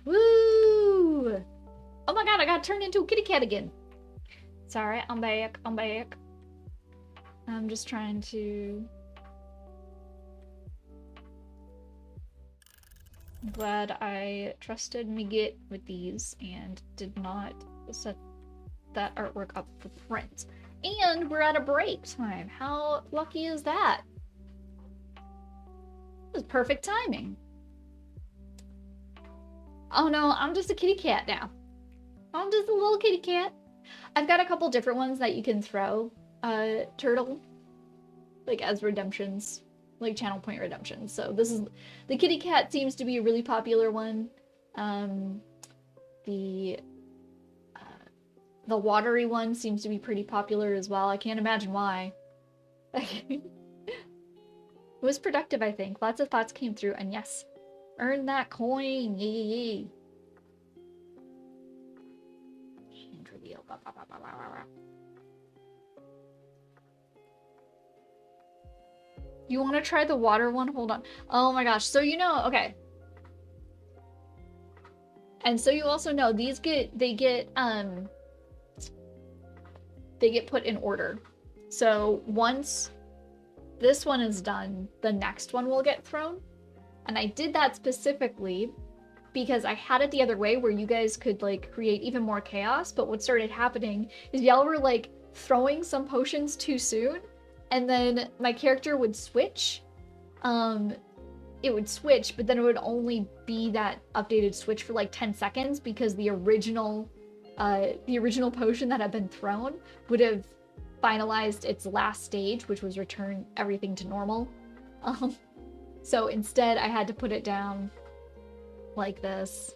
Woo! Oh my god, I got turned into a kitty cat again. Sorry, I'm back. I'm just trying to... I'm glad I trusted Migit with these and did not set that artwork up for print. And we're at a break time. How lucky is that? This is perfect timing. Oh no, I'm just a kitty cat now. I'm just a little kitty cat. I've got a couple different ones that you can throw, Turtle, like as redemptions, like channel point redemptions. So this is, the kitty cat seems to be a really popular one. The watery one seems to be pretty popular as well. I can't imagine why. It was productive, I think. Lots of thoughts came through, and yes, earn that coin. Yay. Hand reveal. You want to try the water one? Hold on. Oh my gosh. So you know, okay. And so you also know these they get put in order. So once this one is done, the next one will get thrown. And I did that specifically because I had it the other way where you guys could like create even more chaos. But what started happening is y'all were like throwing some potions too soon. And then my character would switch. It would switch, but then it would only be that updated switch for like 10 seconds because the original potion that had been thrown would have finalized its last stage, which was return everything to normal. So instead I had to put it down like this.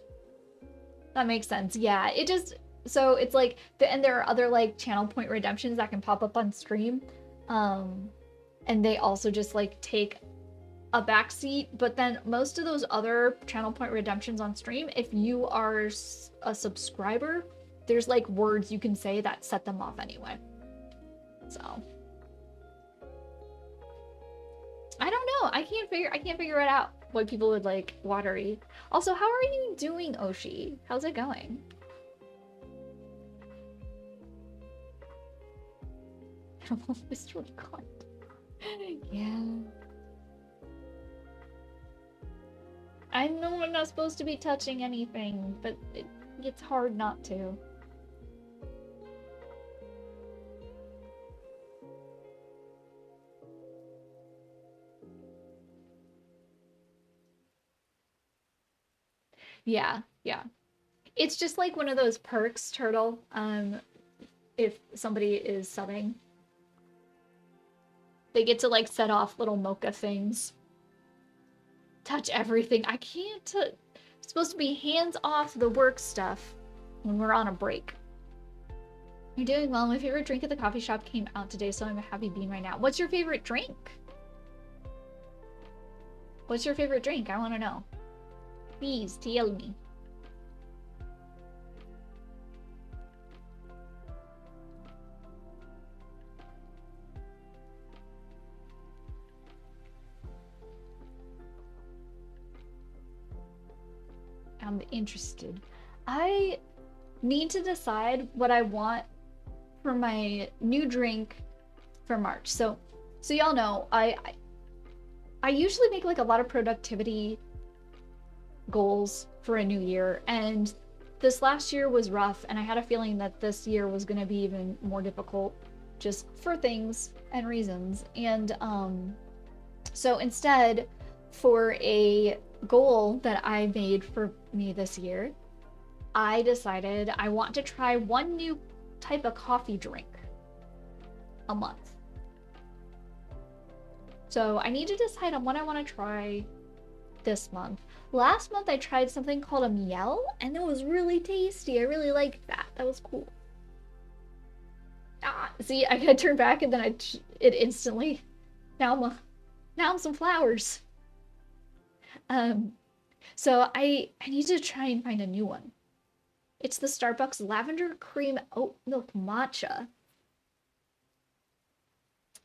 That makes sense. Yeah, it just, so it's like, and there are other like channel point redemptions that can pop up on stream. And they also just like take a backseat, but then most of those other channel point redemptions on stream, if you are a subscriber, there's like words you can say that set them off anyway. So I don't know. I can't figure it out what people would like watery. Also, how are you doing, Oshi? How's it going? Mr. Recorded. Yeah. I know I'm not supposed to be touching anything, but it's hard not to. Yeah, yeah. It's just like one of those perks, Turtle, if somebody is subbing. They get to like set off little mocha things. Touch everything. I can't. It's supposed to be hands off the work stuff when we're on a break. You're doing well. My favorite drink at the coffee shop came out today, so I'm a happy bean right now. What's your favorite drink? What's your favorite drink? I want to know. Please tell me. I'm interested. I need to decide what I want for my new drink for March. So y'all know, I usually make like a lot of productivity goals for a new year, and this last year was rough, and I had a feeling that this year was going to be even more difficult just for things and reasons. And so instead, for a goal that I made for me this year, I decided I want to try one new type of coffee drink a month. So I need to decide on what I want to try this month. Last month I tried something called a miel, and it was really tasty. I really liked that. That was cool. See, I gotta turn back and then it instantly. Now I'm some flowers. So I need to try and find a new one. It's the Starbucks Lavender Cream Oat Milk Matcha.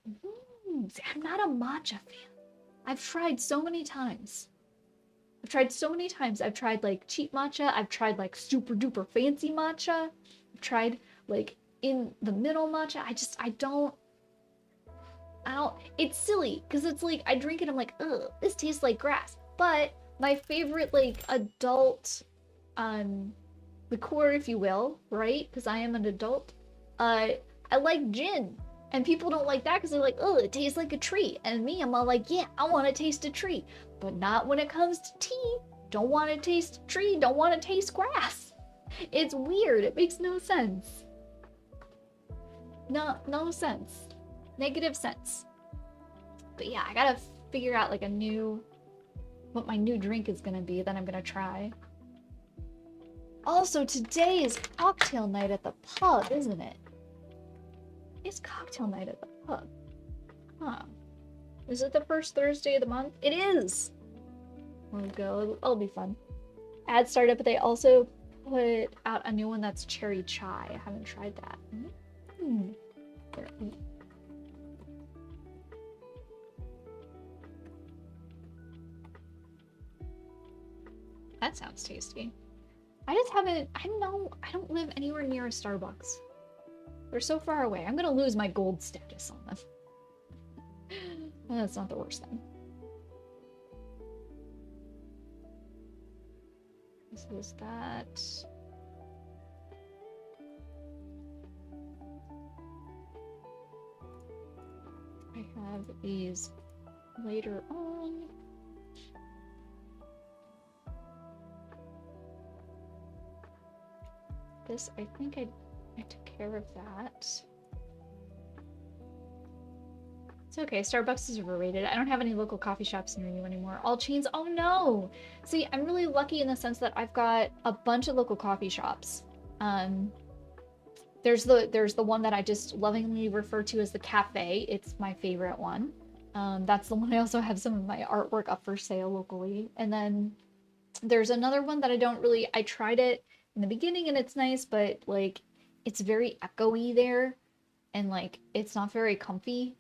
See, I'm not a matcha fan. I've tried so many times. I've tried like cheap matcha. I've tried like super duper fancy matcha. I've tried like in the middle matcha. I don't. I don't, it's silly because it's like I drink it, I'm like, ugh, this tastes like grass. But my favorite like adult liqueur, if you will, right? Because I am an adult. I like gin. And people don't like that because they're like, oh, it tastes like a tree. And me, I'm all like, yeah, I want to taste a tree. But not when it comes to tea. Don't want to taste tree, don't want to taste grass. It's weird. It makes no sense. No sense. Negative sense. But yeah, I gotta figure out like what my new drink is gonna be that I'm gonna try. Also, today is cocktail night at the pub, isn't it? It's cocktail night at the pub. Huh. Is it the first Thursday of the month? It is! We'll go. It'll be fun. Ad started, but they also put out a new one that's cherry chai. I haven't tried that. That sounds tasty. I just haven't, I don't live anywhere near a Starbucks. They're so far away. I'm gonna lose my gold status on them. That's not the worst thing. This is that. I have these later on. This, I think I took care of that. It's okay, Starbucks is overrated. I don't have any local coffee shops near you anymore. All chains, oh no! See, I'm really lucky in the sense that I've got a bunch of local coffee shops. There's the one that I just lovingly refer to as the cafe. It's my favorite one. That's the one I also have some of my artwork up for sale locally. And then there's another one that I tried it in the beginning and it's nice, but like it's very echoey there and like it's not very comfy.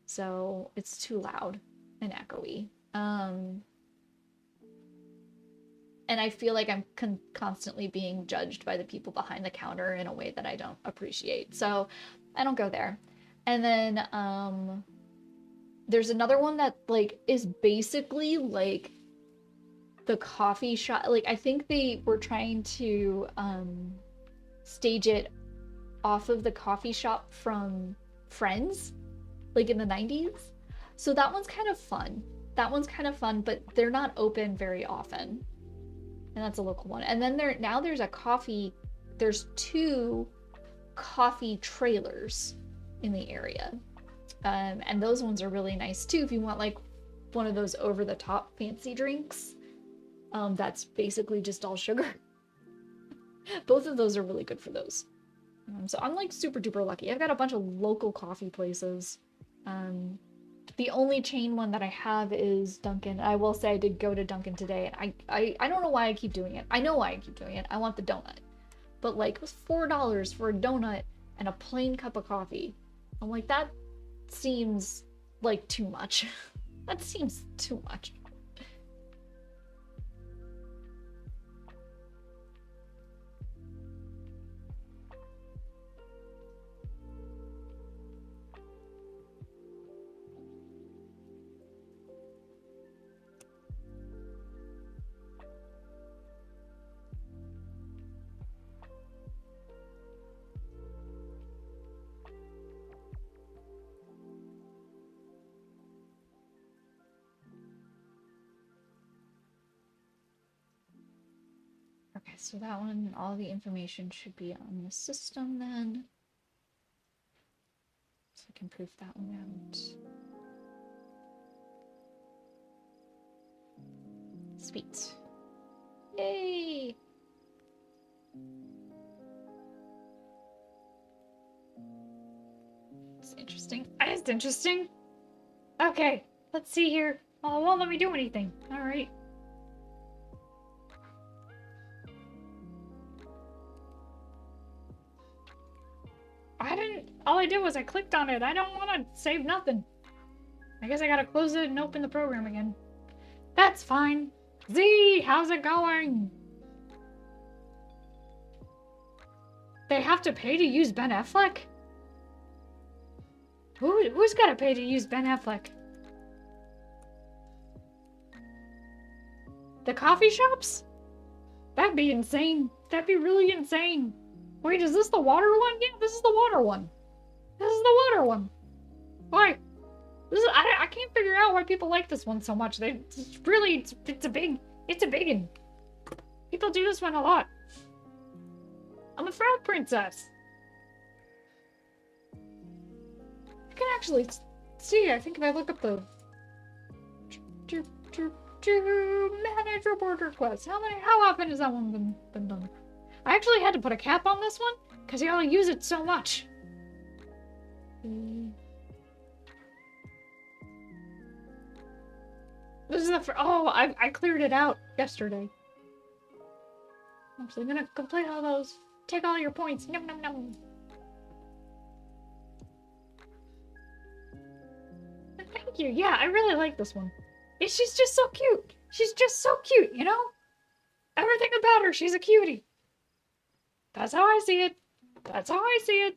So it's too loud and echoey. And I feel like I'm constantly being judged by the people behind the counter in a way that I don't appreciate. So I don't go there. And then there's another one that like is basically like the coffee shop. Like I think they were trying to stage it off of the coffee shop from Friends, like in the 90s. So that one's kind of fun. But they're not open very often. And that's a local one. And then there's two coffee trailers in the area. And those ones are really nice too if you want like one of those over the top fancy drinks. That's basically just all sugar. Both of those are really good for those. So I'm like super duper lucky. I've got a bunch of local coffee places. The only chain one that I have is Dunkin'. I will say I did go to Dunkin' today, and I don't know why I keep doing it. I know why I keep doing it. I want the donut. But like it was $4 for a donut and a plain cup of coffee. I'm like, that seems like too much. That seems too much. Okay, so that one, all the information should be on the system then. So I can proof that one out. Sweet. Yay! It's interesting. It's interesting. Okay, let's see here. Oh, it won't let me do anything. All right. All I did was I clicked on it. I don't want to save nothing. I guess I gotta close it and open the program again. That's fine. Z, how's it going? They have to pay to use Ben Affleck? Who's gotta pay to use Ben Affleck? The coffee shops? That'd be insane. That'd be really insane. Wait, is this the water one? Yeah, this is the water one. This is the water one. Why? I can't figure out why people like this one so much. It's a big one. People do this one a lot. I'm a frog princess. I can actually see. I think if I look up the manage report requests, how often has that one been done? I actually had to put a cap on this one because y'all use it so much. This is I cleared it out yesterday. I'm actually gonna complete all those. Take all your points. Num num num. Thank you. Yeah, I really like this one. She's just so cute. She's just so cute, you know? Everything about her, she's a cutie. That's how I see it. That's how I see it.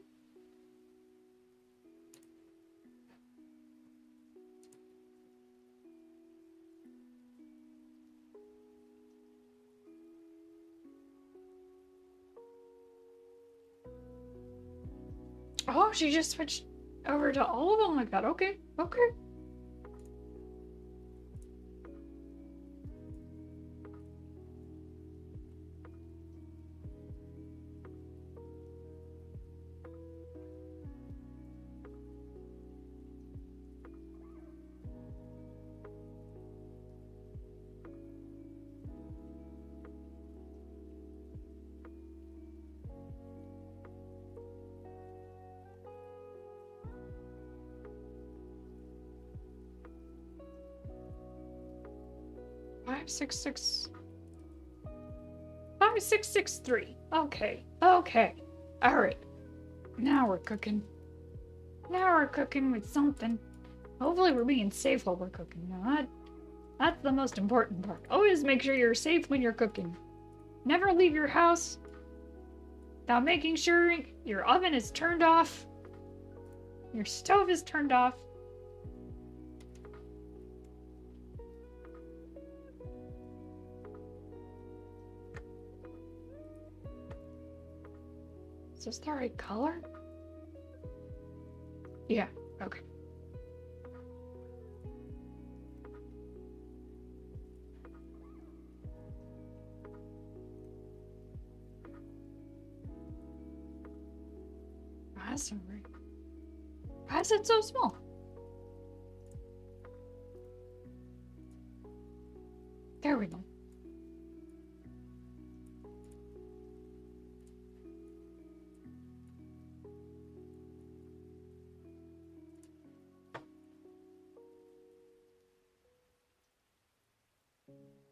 Oh, she just switched over to all of them like that. Okay, okay. Five, 6, 6, 3. Okay. Okay. Alright. Now we're cooking. Now we're cooking with something. Hopefully we're being safe while we're cooking. Now that's the most important part. Always make sure you're safe when you're cooking. Never leave your house without making sure your oven is turned off. Your stove is turned off. Is this the right color? Yeah, okay. That's not right. Why is it so small? There we go.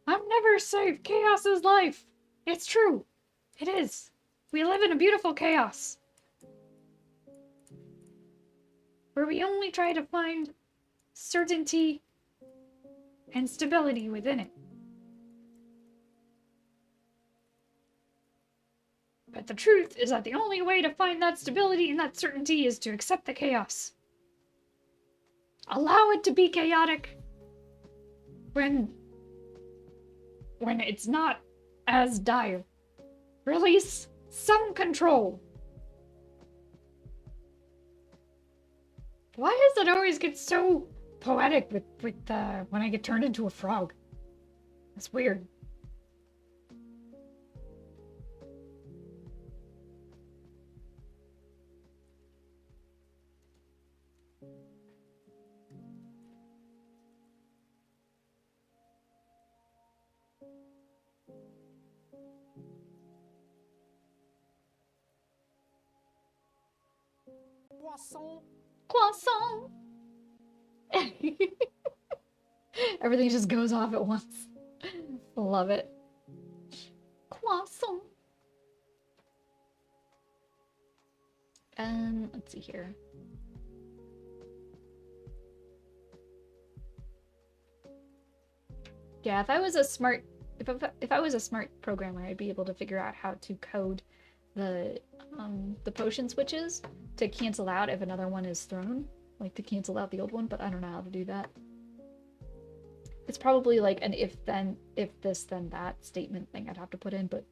I'm never safe. Chaos is life. It's true. It is. We live in a beautiful chaos. Where we only try to find certainty and stability within it. But the truth is that the only way to find that stability and that certainty is to accept the chaos. Allow it to be chaotic when it's not as dire. Release some control. Why does it always get so poetic with when I get turned into a frog? That's weird. Croissant. Croissant! Everything just goes off at once. Love it. Croissant. Let's see here. Yeah, if I was a smart programmer, I'd be able to figure out how to code the potion switches to cancel out if another one is thrown. like to cancel out the old one, but I don't know how to do that. It's probably like an if then, if this then that statement thing I'd have to put in, but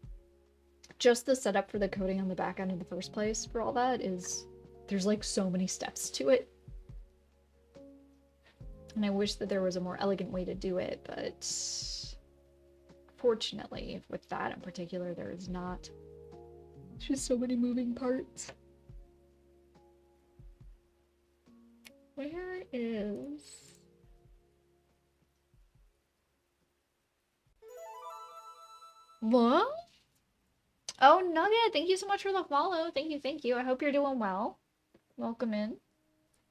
just the setup for the coding on the back end in the first place for all that is, there's like so many steps to it. And I wish that there was a more elegant way to do it, but fortunately, with that in particular, there is not. There's just so many moving parts. Where is... What? Oh, Nugget, thank you so much for the follow. Thank you, thank you. I hope you're doing well. Welcome in.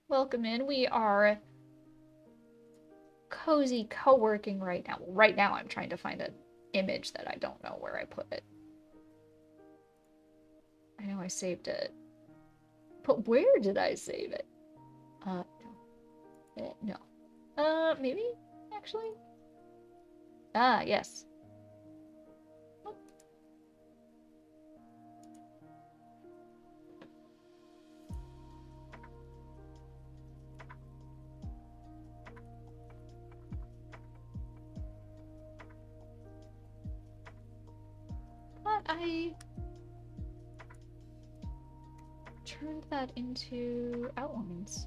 Welcome in. We are cozy co-working right now. Well, right now I'm trying to find an image that I don't know where I put it. I know I saved it. But where did I save it? No. No. Maybe? Actually? Ah, yes. But I turned that into outlines.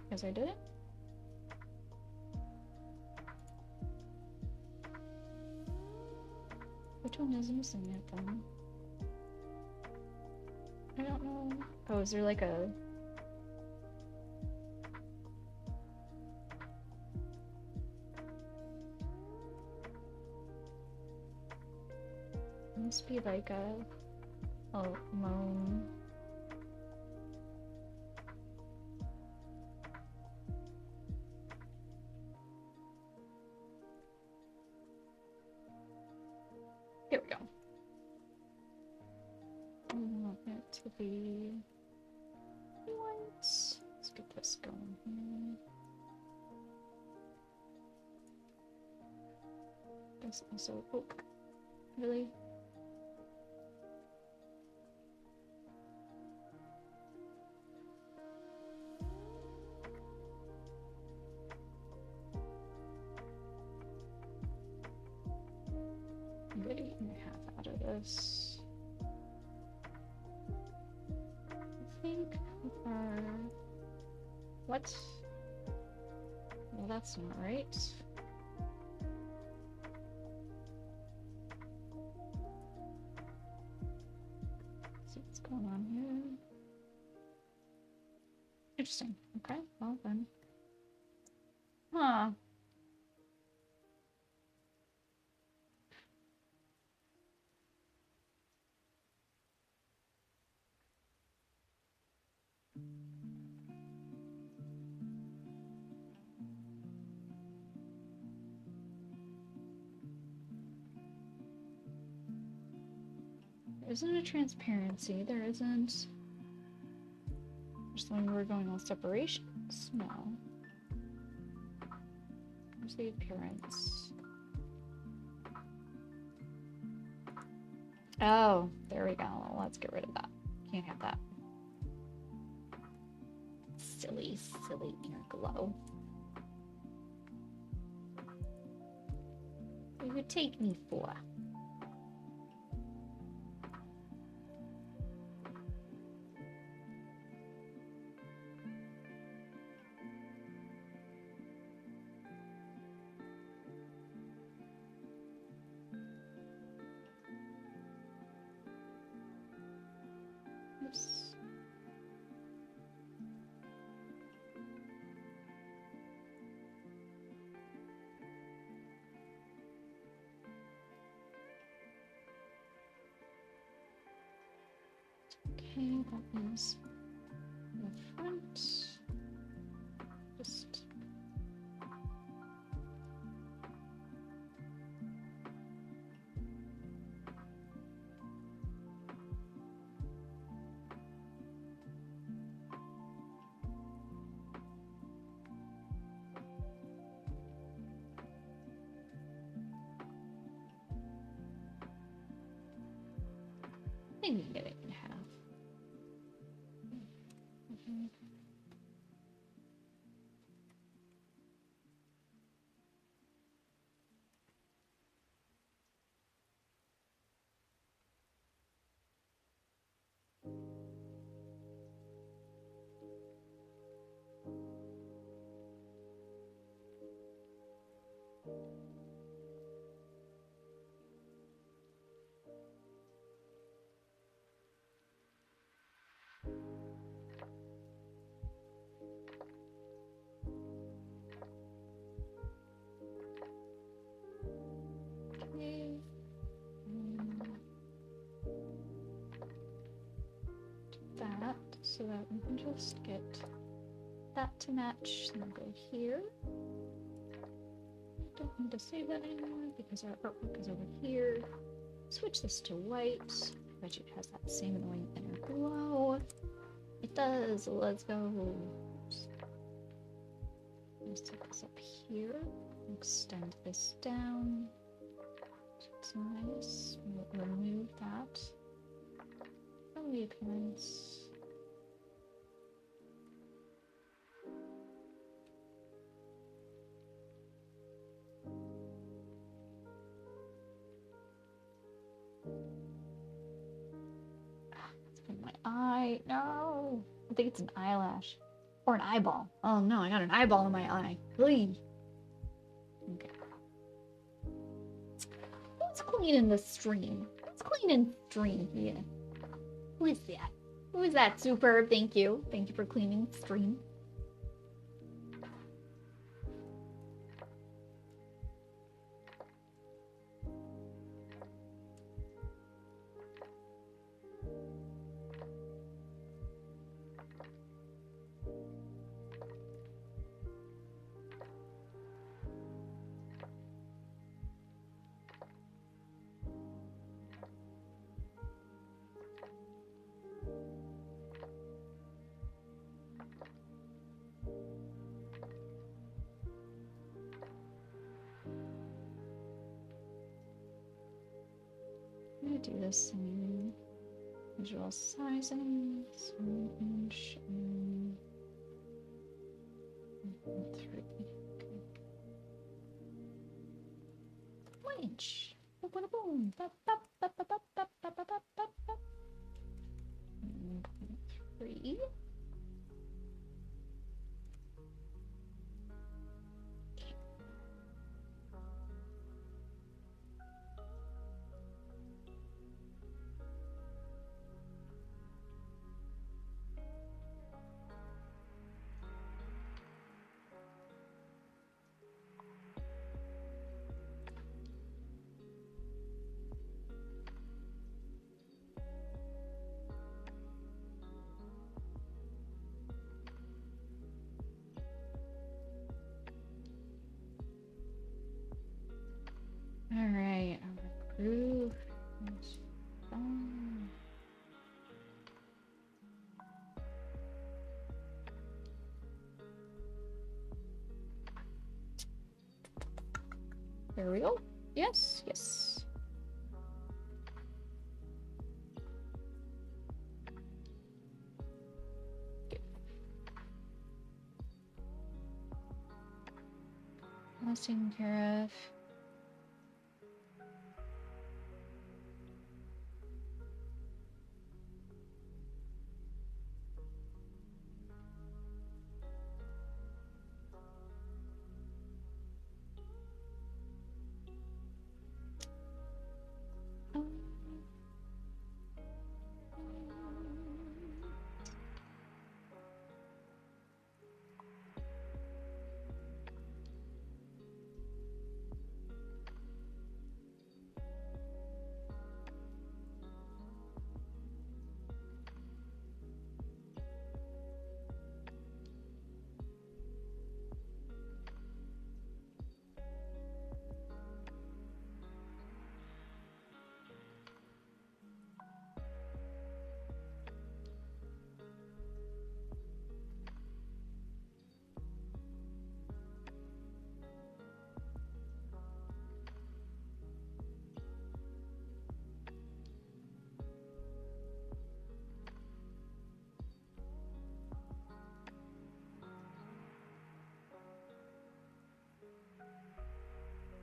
Because I did it? Which one is missing it then? I don't know. Oh, is there like a... It must be like a loan. Here we go. I want it to be white. Let's get this going here. This also, oh, really? I'm getting half out of this. I think our... What? Well, that's not right. See what's going on here. Interesting. Okay, well then. Huh. There isn't a transparency. There isn't. Just when we were going on separations. No. Where's the appearance? Oh, there we go. Well, let's get rid of that. Can't have that. Silly, silly inner glow. What would you take me for? Oops. Okay, that is the front. Just I think we can get it in half. so that we can just get that to match. And then go here. Don't need to save that anymore because our artwork is over here. Switch this to white. Bet you it has that same annoying inner glow. It does. Let's go. Let's take this up here. Extend this down. It's nice. We'll remove that from the appearance. It's in my eye. No. I think it's an eyelash. Or an eyeball. Oh no, I got an eyeball in my eye. Please. Okay. Who's cleaning the stream? Who's cleaning stream here? Who is that? Who is that? Superb. Thank you. Thank you for cleaning the stream. I'm gonna do this in visual sizing, 1 inch and 3. Okay. 1 inch. Boom, boom, boom. Bop, bop, bop, bop, bop, bop, bop, bop, bop, bop, bop. 1.3. All right, our groove is done. There we go. Yes, yes. Good. That's taken care of.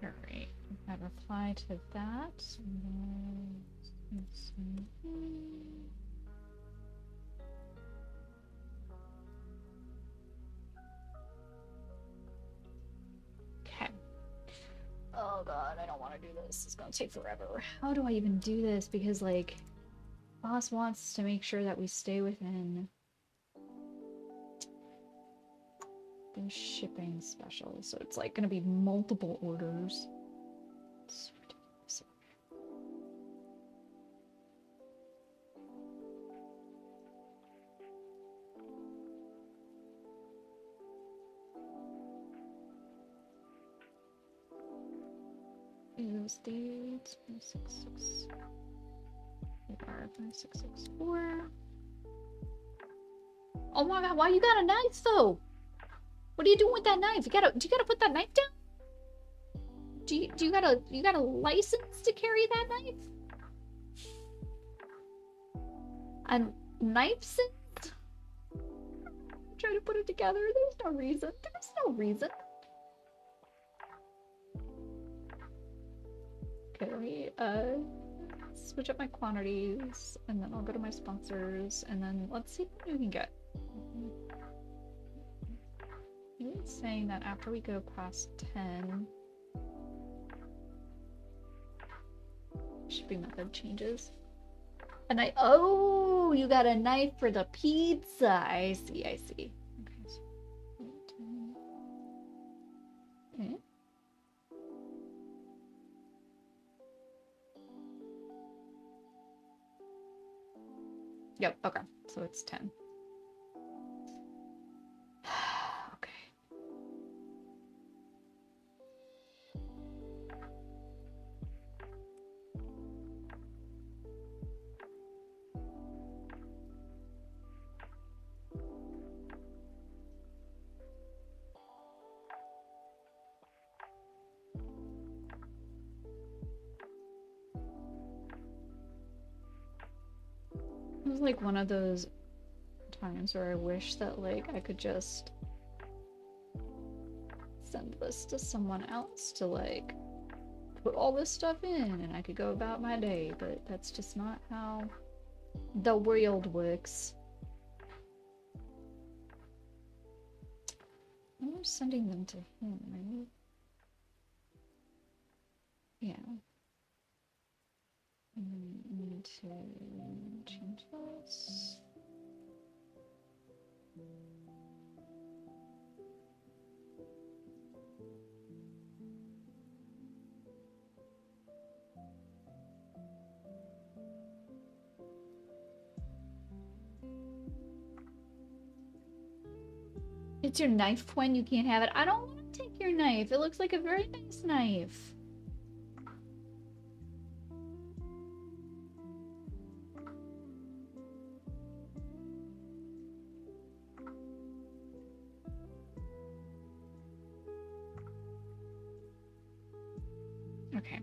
All right, I reply to that. Okay. Oh god, I don't want to do this. It's gonna take forever. How do I even do this? Because like, boss wants to make sure that we stay within the shipping special, so it's like gonna be multiple orders. It's ridiculous. Use the 666. 5664. Oh my god, why you got a knife though? What are you doing with that knife? Do you gotta put that knife down? Do you got a license to carry that knife? And knife sense? Try to put it together. There's no reason. There's no reason. Okay, let me switch up my quantities, and then I'll go to my sponsors, and then let's see what we can get. It's saying that after we go past 10, shipping method changes. And oh, you got a knife for the pizza. I see. Okay, so 10. Okay. Yep, okay. So it's 10. Okay. It was like one of those times where I wish that like I could just send this to someone else to like put all this stuff in and I could go about my day, but that's just not how the world works. I'm sending them to him, right? Yeah. I need to change this. It's your knife when you can't have it. I don't want to take your knife. It looks like a very nice knife. Okay.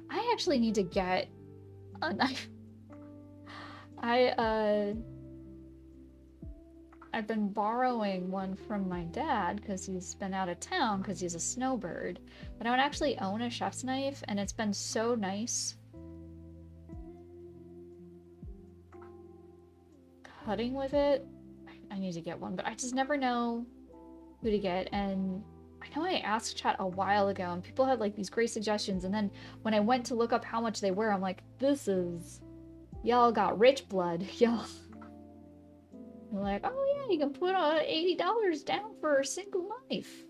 I actually need to get a knife. I've been borrowing one from my dad because he's been out of town because he's a snowbird. But I would actually own a chef's knife and it's been so nice cutting with it. I need to get one, but I just never know who to get. And I know I asked chat a while ago and people had like these great suggestions. And then when I went to look up how much they were, I'm like, y'all got rich blood. Y'all. They're like, oh yeah, you can put $80 down for a single knife.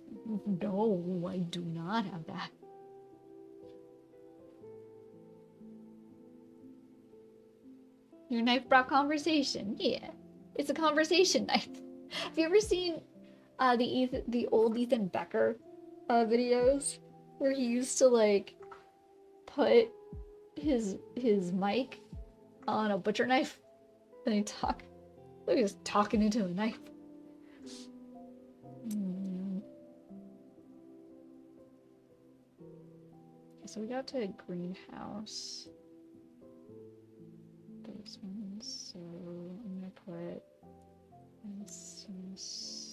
No, I do not have that. Your knife brought conversation. Yeah, it's a conversation knife. Have you ever seen the old Ethan Becker videos where he used to like put his mic on a butcher knife and he talk? Look, he's talking into a knife. Okay, so we got to greenhouse. Those ones. So I'm gonna put instance.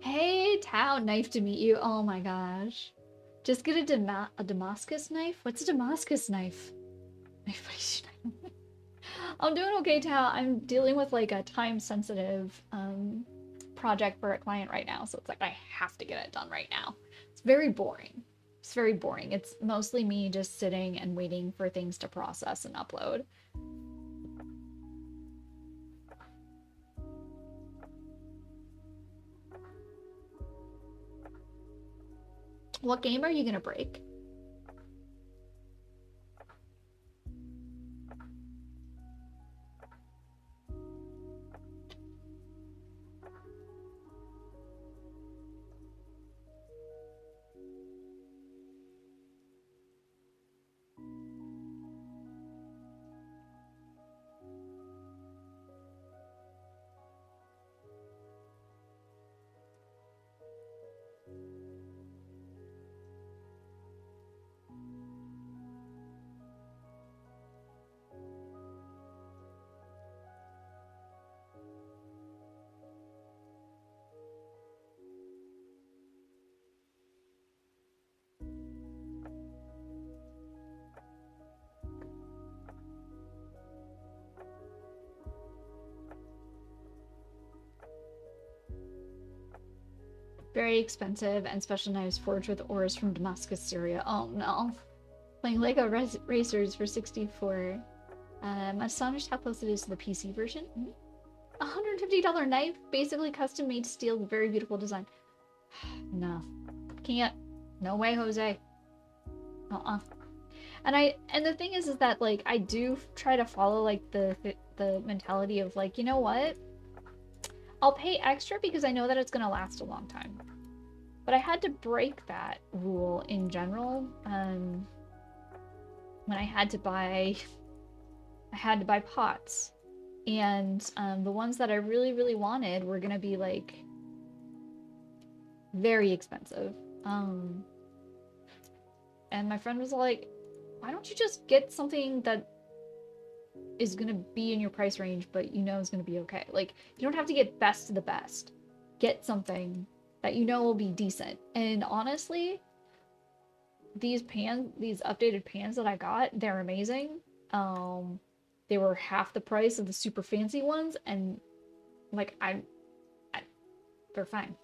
Hey, Tao, nice to meet you. Oh my gosh. Just get a Damascus knife? What's a Damascus knife? I'm doing okay, Tao. I'm dealing with like a time-sensitive project for a client right now, so it's like I have to get it done right now. It's very boring. It's very boring. It's mostly me just sitting and waiting for things to process and upload. What game are you gonna break? Very expensive and special knives forged with ores from Damascus, Syria. Oh no. Playing Lego Racers for 64. I'm astonished how close it is to the PC version. $150 knife, basically custom made steel, very beautiful design. No. Can't. No way, Jose. And the thing is that like I do try to follow like the mentality of like, you know what? I'll pay extra because I know that it's gonna last a long time. But I had to break that rule in general when I had to buy pots, and the ones that I really really wanted were gonna be like very expensive. And my friend was like, "Why don't you just get something that is gonna be in your price range, but you know is gonna be okay? Like you don't have to get best of the best. Get something that you know will be decent." And honestly, these updated pans that I got, they're amazing. They were half the price of the super fancy ones, and like they're fine.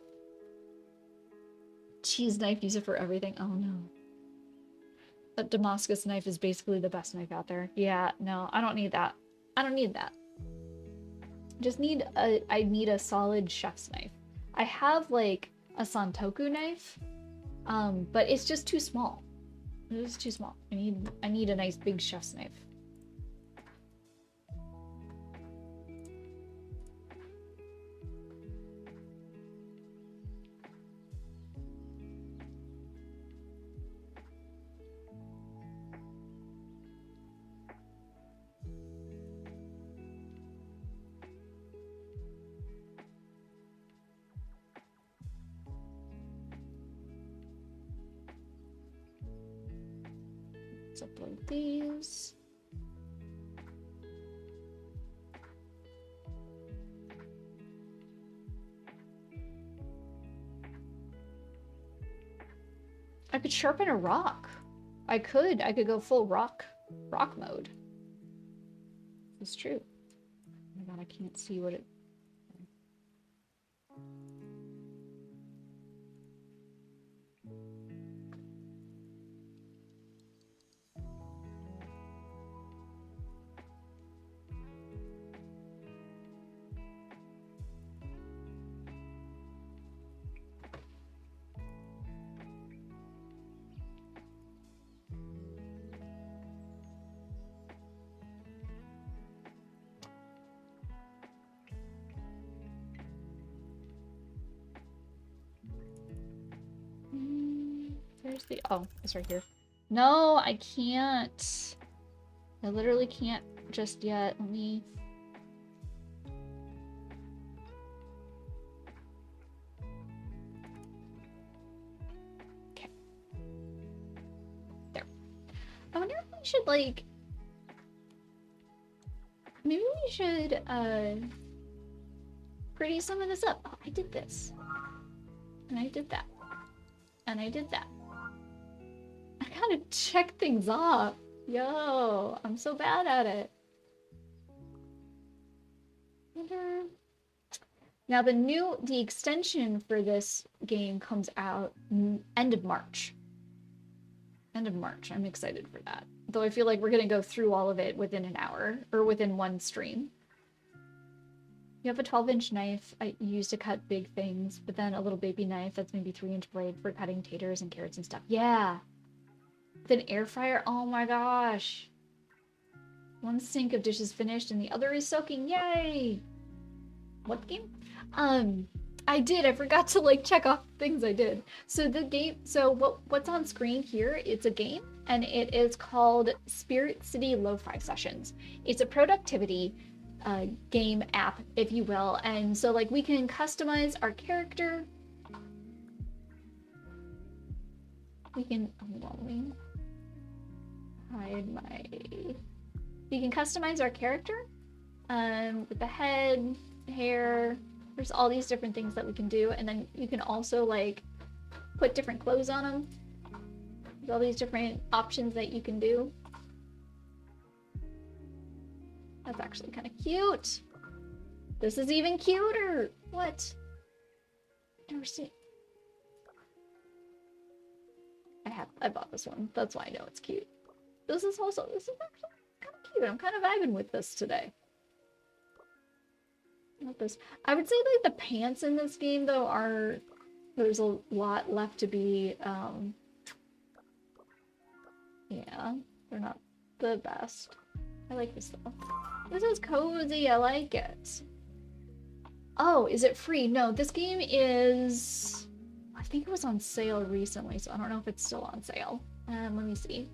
Cheese knife, use it for everything. Oh no. That Damascus knife is basically the best knife out there. Yeah, no, I don't need that. I don't need that. I need a solid chef's knife. I have like a Santoku knife, but it's just too small. It is too small. I need a nice big chef's knife. Let's upload these. I could sharpen a rock. I could go full rock mode. It's true. Oh my god, I can't see what it. Where's the... Oh, it's right here. No, I can't. I literally can't just yet. Let me... Okay. There. I wonder if we should, like... Maybe we should, pretty some of this up. Oh, I did this. And I did that. And I did that. I gotta check things off. Yo, I'm so bad at it. Now the extension for this game comes out end of March. End of March. I'm excited for that. Though I feel like we're gonna go through all of it within an hour, or within one stream. You have a 12-inch knife I use to cut big things, but then a little baby knife that's maybe 3-inch blade for cutting taters and carrots and stuff. Yeah! With an air fryer? Oh my gosh! One sink of dishes finished and the other is soaking. Yay! What game? I forgot to like check off things I did. So the game, so what's on screen here, it's a game and it is called Spirit City Lo-Fi Sessions. It's a productivity game app, if you will. And so like we can customize our character. We can, hide my, we can customize our character with the head, hair. There's all these different things that we can do, and then you can also like put different clothes on them. There's all these different options that you can do. That's actually kind of cute. This is even cuter. What? Never seen. I bought this one. That's why I know it's cute. This is actually kind of cute. I'm kind of vibing with this today. Not this. I would say like the pants in this game though are, there's a lot left to be yeah, they're not the best. I like this though. This is cozy, I like it. Oh, is it free? No, this game is, I think it was on sale recently, so I don't know if it's still on sale. Let me see.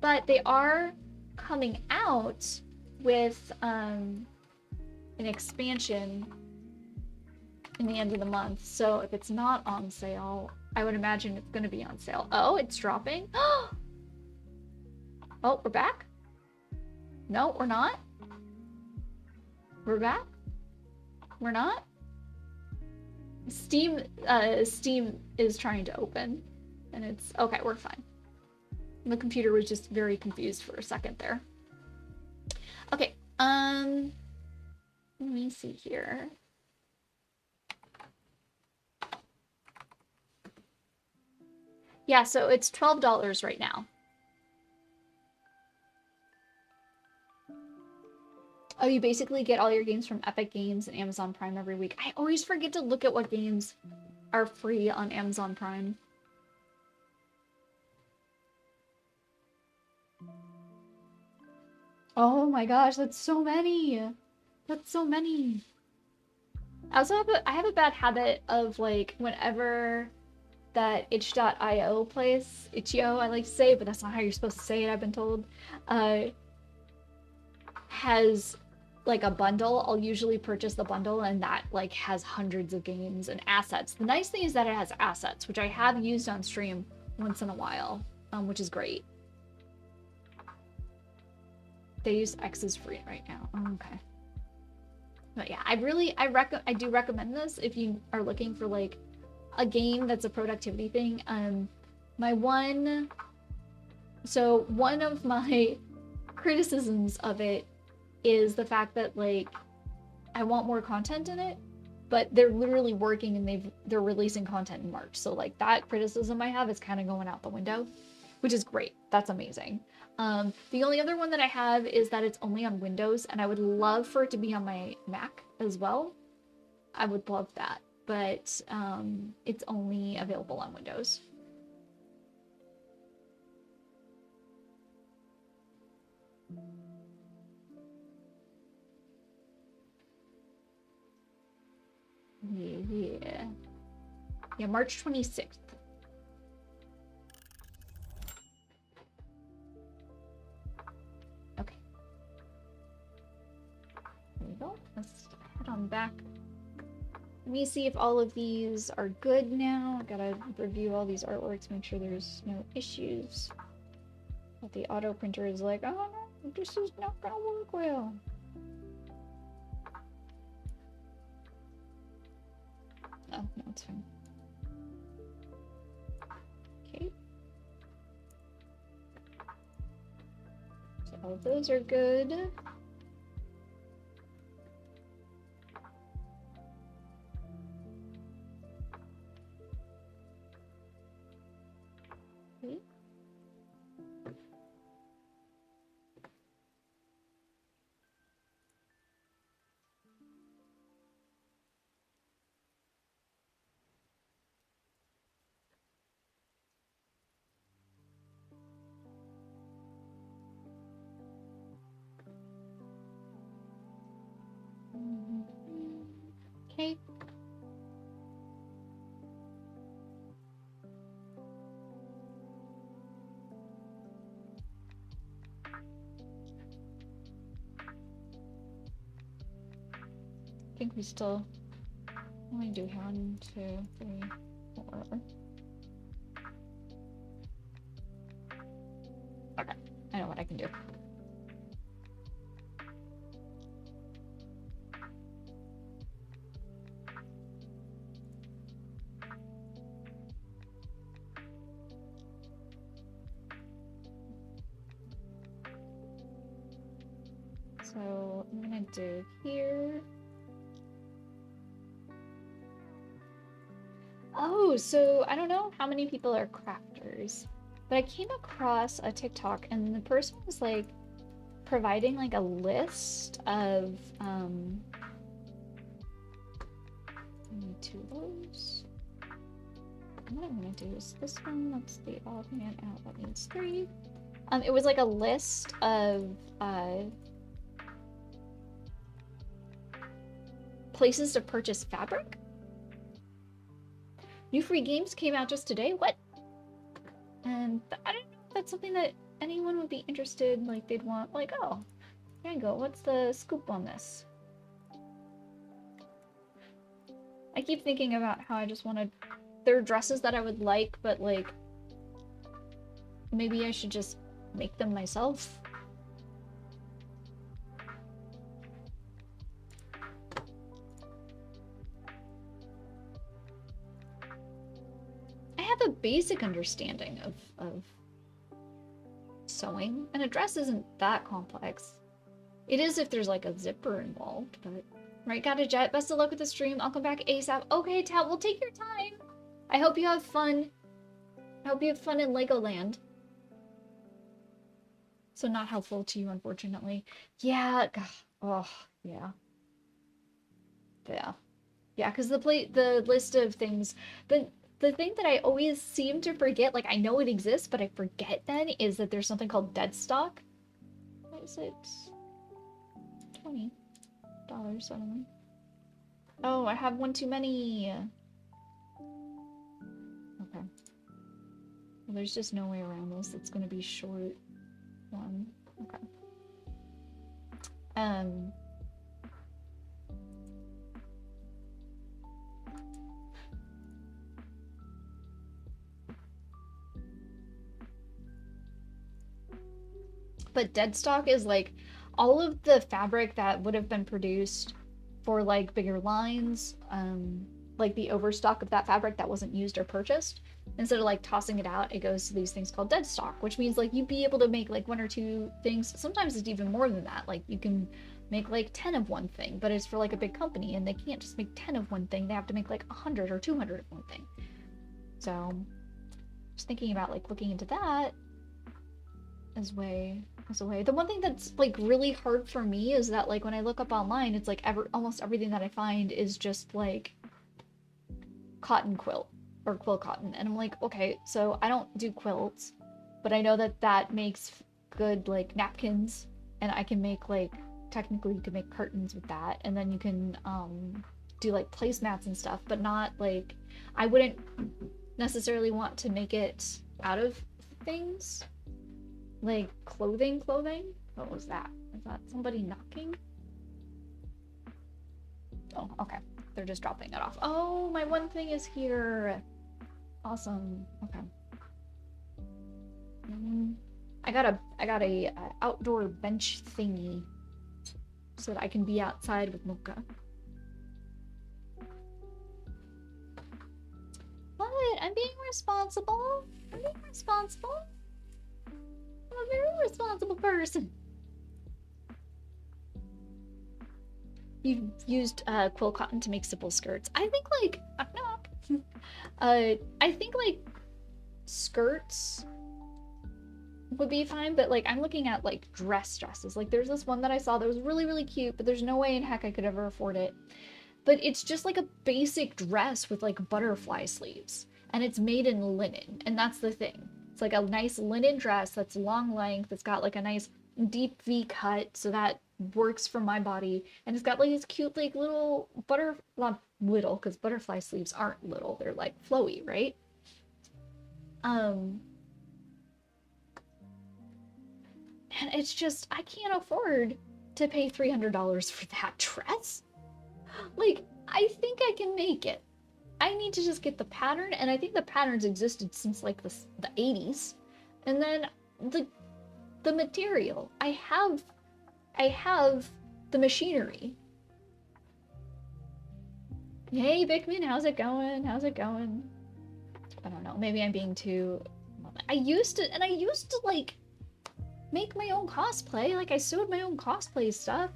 But they are coming out with an expansion in the end of the month. So if it's not on sale, I would imagine it's going to be on sale. Oh, it's dropping. Oh, we're back? No, we're not. We're back? We're not? Steam is trying to open and it's okay, we're fine. The computer was just very confused for a second there. Okay, let me see here. Yeah, so it's $12 right now. Oh, you basically get all your games from Epic Games and Amazon Prime every week. I always forget to look at what games are free on Amazon Prime. Oh my gosh, that's so many. That's so many. I also have a bad habit of like whenever that itch.io place, itch.io I like to say, but that's not how you're supposed to say it, I've been told, has like a bundle, I'll usually purchase the bundle and that like has hundreds of games and assets. The nice thing is that it has assets, which I have used on stream once in a while, which is great. They use X is free right now. Oh, okay. But yeah, I do recommend this if you are looking for like a game that's a productivity thing. One of my criticisms of it is the fact that like I want more content in it, but they're literally working and they're releasing content in March. So like that criticism I have is kind of going out the window, which is great. That's amazing. The only other one that I have is that it's only on Windows, and I would love for it to be on my Mac as well. I would love that, but it's only available on Windows. Yeah, March 26th. Okay. There we go. Let's head on back. Let me see if all of these are good now. I gotta review all these artworks, make sure there's no issues. But the auto printer is like, oh no, this is not gonna work well. Oh, no, it's fine. Okay. So all of those are good. Okay. Okay. I think we still only do 1, 2, 3, 4. Okay, I know what I can do. So I'm gonna do here. Oh, so I don't know how many people are crafters, but I came across a TikTok and the person was like providing like a list of I need 2 of those. What I'm gonna do is this one, that's the odd man out, that means 3. It was like a list of places to purchase fabric. New free games came out just today. What? And I don't know if that's something that anyone would be interested. Like they'd want, like, oh, there you go. What's the scoop on this? I keep thinking about how I just wanted. There are dresses that I would like, but like maybe I should just make them myself. I have a basic understanding of sewing, and a dress isn't that complex. It is if there's like a zipper involved, but right, got a jet. Best of luck with the stream. I'll come back ASAP. Okay, Tab, we'll take your time. I hope you have fun. I hope you have fun in Legoland. So not helpful to you, unfortunately. Yeah. Oh, yeah. Yeah. Yeah, because the list of things, the thing that I always seem to forget, like I know it exists, but I forget then, is that there's something called dead stock. What is it? $20 suddenly. Oh, I have one too many. Okay. Well, there's just no way around this. It's gonna be short one. Okay. But dead stock is like all of the fabric that would have been produced for like bigger lines, like the overstock of that fabric that wasn't used or purchased. Instead of like tossing it out, it goes to these things called dead stock, which means like you'd be able to make like 1 or 2 things. Sometimes it's even more than that. Like you can make like 10 of one thing, but it's for like a big company and they can't just make 10 of one thing. They have to make like 100 or 200 of one thing. So just thinking about like looking into that as a way. The one thing that's like really hard for me is that like when I look up online, it's like almost everything that I find is just like cotton quilt or quilt cotton, and I'm like, okay, so I don't do quilts, but I know that that makes good like napkins, and I can make like technically you can make curtains with that, and then you can do like placemats and stuff, but not like I wouldn't necessarily want to make it out of things like clothing. What was that? Is that somebody knocking? Oh, okay. They're just dropping it off. Oh, my one thing is here. Awesome. Okay. I got a outdoor bench thingy so that I can be outside with Mocha. What? I'm being responsible. I'm a very responsible person. You've used quilt cotton to make simple skirts. I think like I think like skirts would be fine, but like I'm looking at like dresses. Like there's this one that I saw that was really, really cute, but there's no way in heck I could ever afford it. But it's just like a basic dress with like butterfly sleeves, and it's made in linen, and that's the thing. It's like a nice linen dress that's long length. It's got like a nice deep V cut so that works for my body, and it's got like these cute like little not little, because butterfly sleeves aren't little, they're like flowy, right? Um, and it's just I can't afford to pay $300 for that dress. Like, I think I can make it. I need to just get the pattern, and I think the patterns existed since like the 80s. And then the the material. I have the machinery. Hey Bickman, how's it going? How's it going? I don't know. Maybe I'm being too I used to like make my own cosplay. Like I sewed my own cosplay stuff,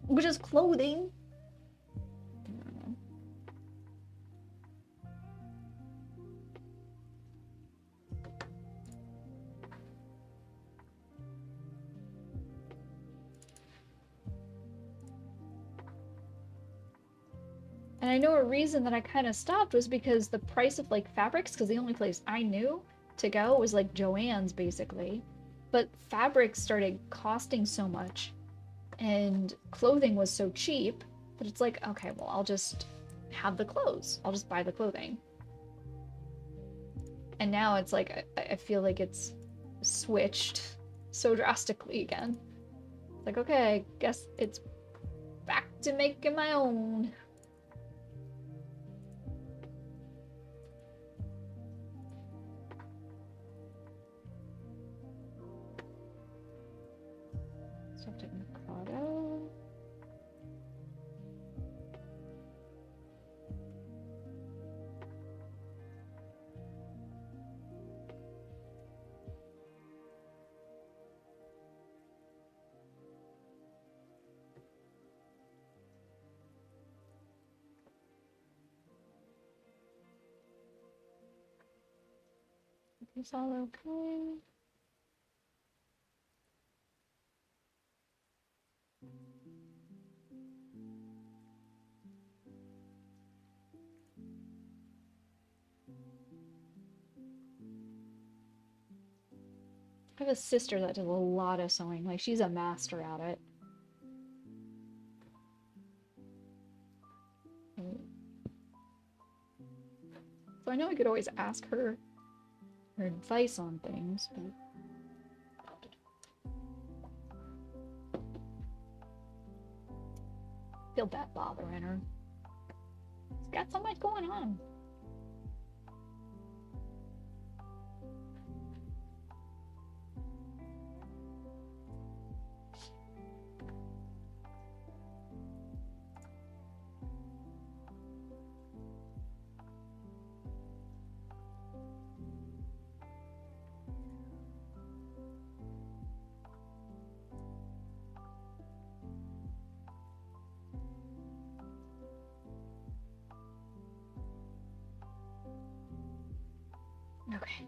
which is clothing. And I know a reason that I kind of stopped was because the price of like fabrics, because the only place I knew to go was like Joann's basically. But fabrics started costing so much and clothing was so cheap that it's like, okay, well, I'll just have the clothes. I'll just buy the clothing. And now it's like, I feel like it's switched so drastically again. It's like, okay, I guess it's back to making my own. Subject Mikado. It's all okay. I have a sister that does a lot of sewing. Like, she's a master at it. So I know I could always ask her advice on things, but I feel bad bothering her. She's got so much going on. Okay.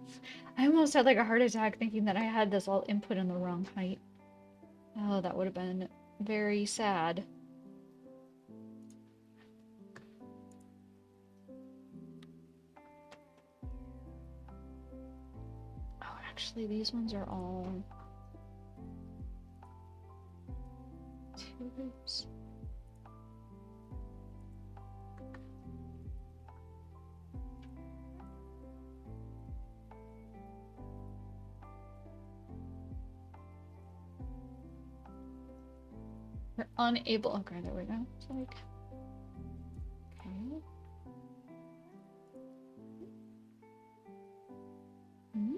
I almost had like a heart attack thinking that I had this all input in the wrong height. Oh, that would have been very sad. Oh, actually, these ones are all tubes. We're unable. Okay, there we go. It's like, okay. Hmm?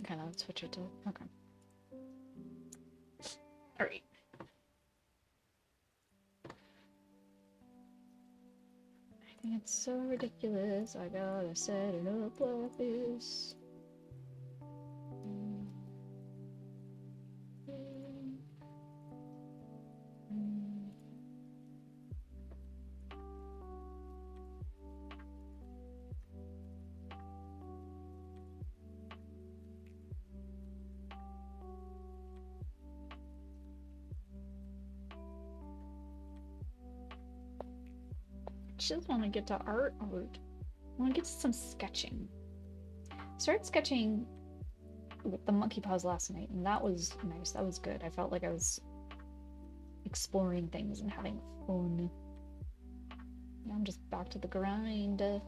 Okay, now let's switch it to. Okay. All right. I think it's so ridiculous. I gotta set it up like this. Just want to get to art. I want to get to some sketching. Start sketching with the monkey paws last night, and that was nice. That was good. I felt like I was exploring things and having fun. Now I'm just back to the grind. Okay.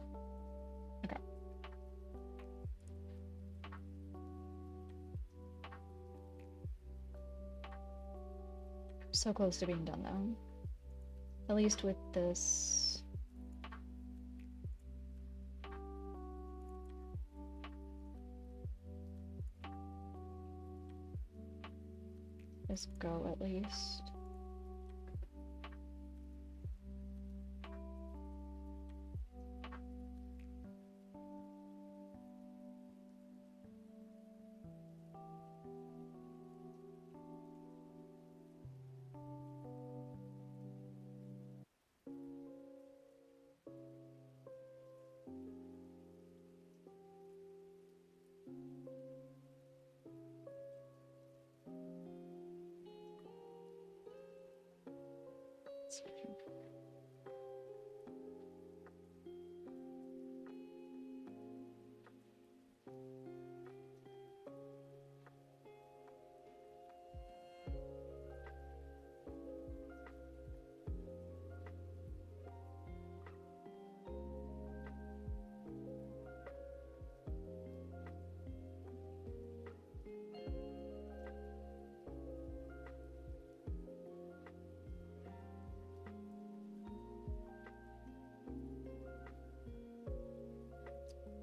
So close to being done though. At least with this. This go at least.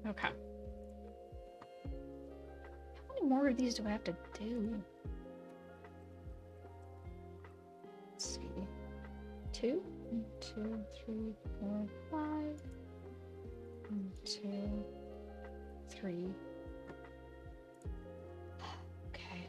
Okay. How many more of these do I have to do? Let's see. 2, 1, 2, 3, 4, 5. 1, 2, 3. Okay.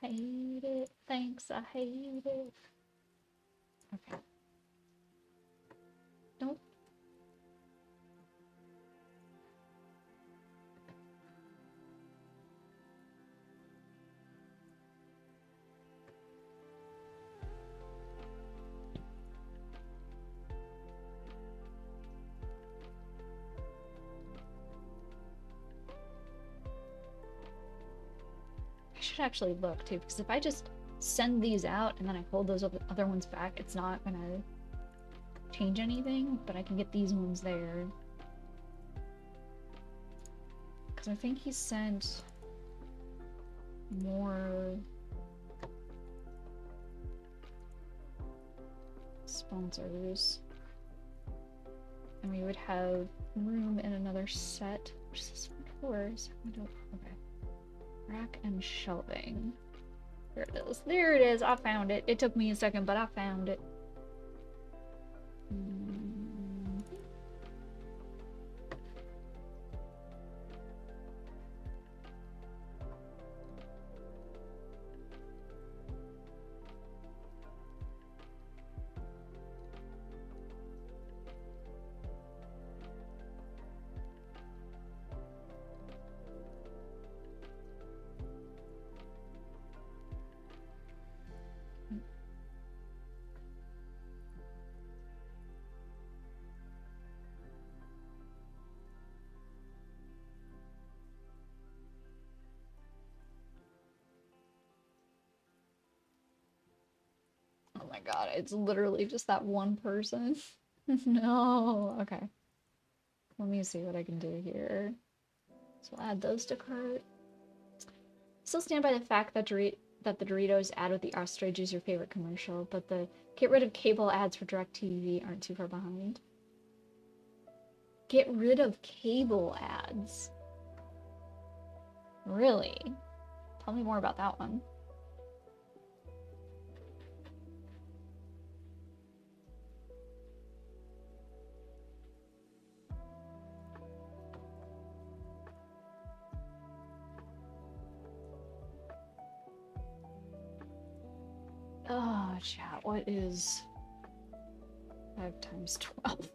I hate it. Thanks, I hate it. Okay. Nope. I should actually look too, because if I just send these out and then I hold those other ones back, it's not gonna change anything, but I can get these ones there. Because I think he sent more sponsors. And we would have room in another set. Which is this one for? Okay. Rack and shelving. There it is. There it is. I found it. It took me a second, but I found it. Oh my god, it's literally just that one person. No. Okay. Let me see what I can do here. So I'll add those to cart. Still stand by the fact that that the Doritos ad with the ostrich is your favorite commercial, but the get rid of cable ads for DirecTV aren't too far behind. Get rid of cable ads. Really? Tell me more about that one. Oh, chat, what is 5 times 12?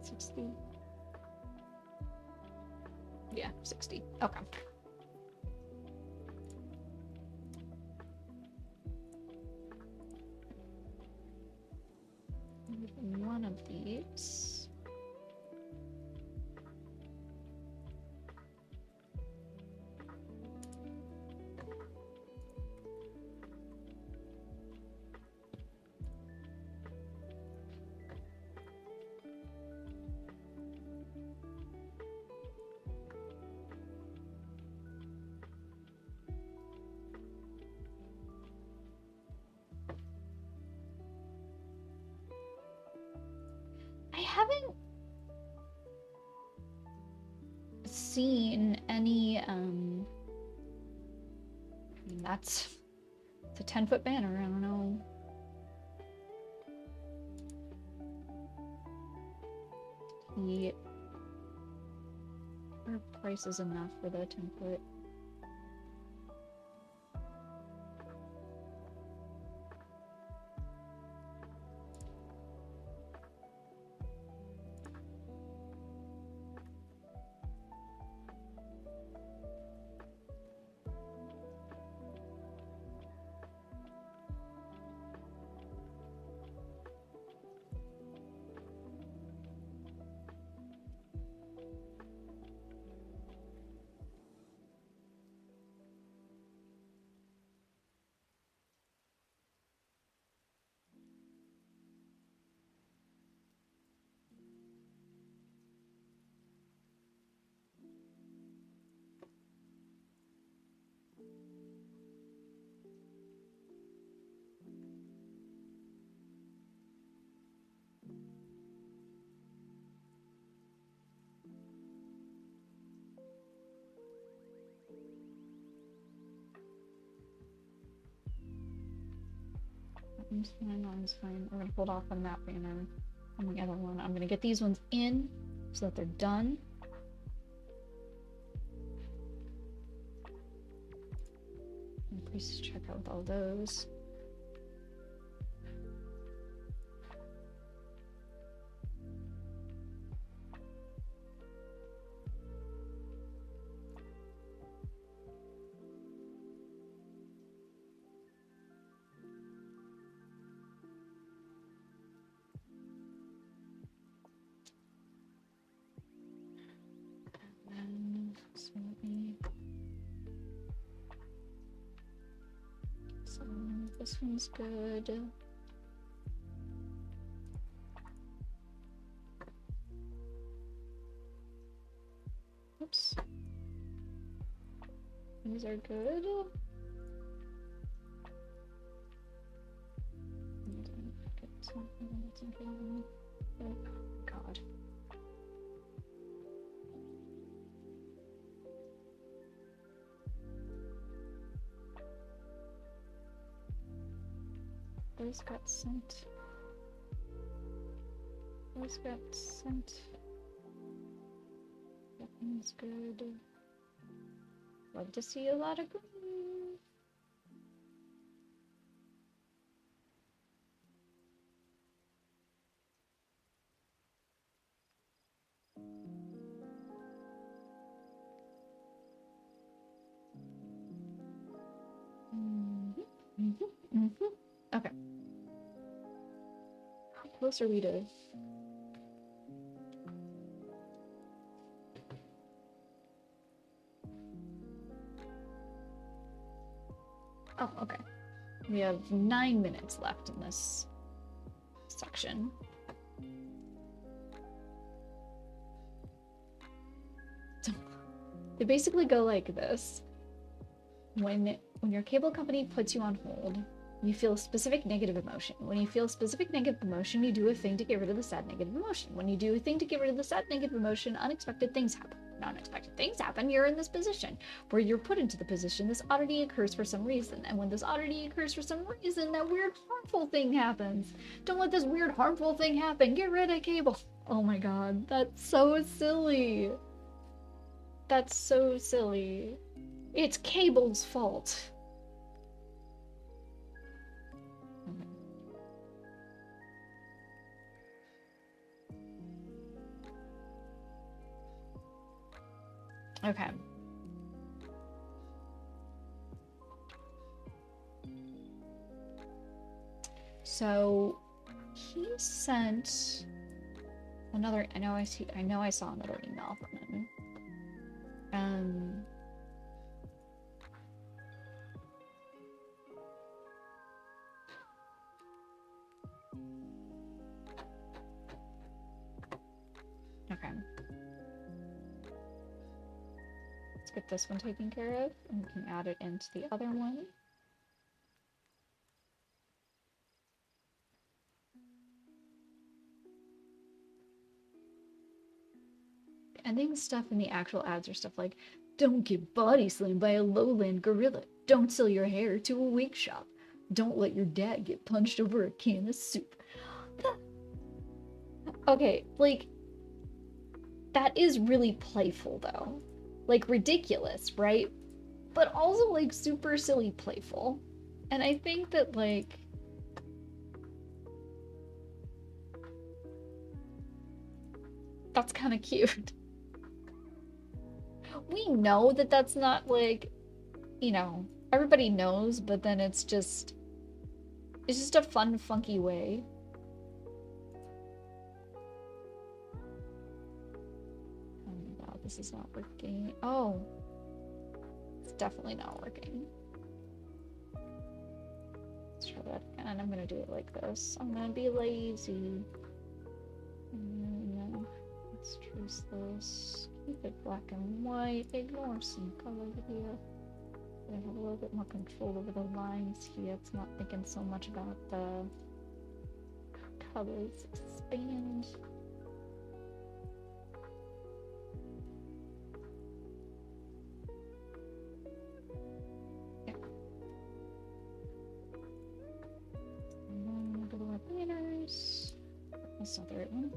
60? Yeah, 60. Okay. One of these. I haven't seen any, I mean, it's a 10-foot banner, I don't know. Our price is enough for the 10-foot. One's fine, one's fine. We're gonna hold off on that banner on the other one. I'm gonna get these ones in so that they're done. And please check out with all those. So let me. So this one's good. Oops. These are good. Oh God. Those got sent. Those got sent. That one's good. Love to see a lot of green. Okay. How close are we to? Oh, okay. We have 9 minutes left in this section. They basically go like this. When your cable company puts you on hold, you feel a specific negative emotion. When you feel a specific negative emotion, you do a thing to get rid of the sad negative emotion. When you do a thing to get rid of the sad negative emotion, unexpected things happen. When unexpected things happen, you're in this position. Where you're put into the position, this oddity occurs for some reason. And when this oddity occurs for some reason, that weird harmful thing happens. Don't let this weird harmful thing happen. Get rid of cable. Oh my god, that's so silly. That's so silly. It's Cable's fault. Okay. So he sent another. I know I saw another email from him. Okay. Let's get this one taken care of, and we can add it into the other one. Ending stuff in the actual ads are stuff like, don't get body slammed by a lowland gorilla. Don't sell your hair to a wig shop. Don't let your dad get punched over a can of soup. Okay, like, that is really playful though. Like, ridiculous, right? But also, like, super silly playful. And I think that, like, that's kind of cute. We know that that's not, like, you know, everybody knows, but then it's just a fun, funky way. Oh my god, this is not working. Oh. It's definitely not working. Let's try that again. I'm gonna do it like this. I'm gonna be lazy. No. Let's choose this. Keep it black and white. Ignore some color here. I have a little bit more control over the lines here. It's not thinking so much about the colors. Expand. Yeah. And then go to our banners. That's not the right one.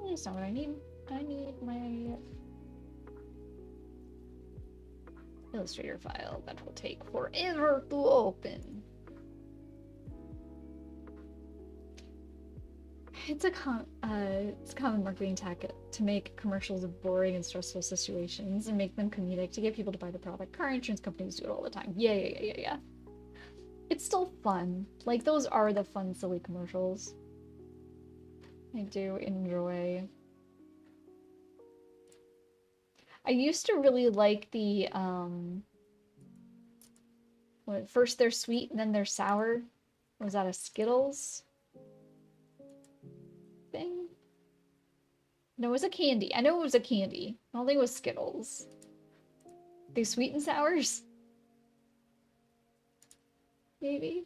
That's not what I need. I need my Illustrator file that will take forever to open. It's a common marketing tactic to make commercials of boring and stressful situations and make them comedic to get people to buy the product. Car insurance companies do it all the time. Yeah. It's still fun. Like, those are the fun, silly commercials. I do enjoy. I used to really like the, first they're sweet and then they're sour. Was that a Skittles thing? No, it was a candy. I know it was a candy. I don't think it was Skittles. They sweet and sours? Maybe?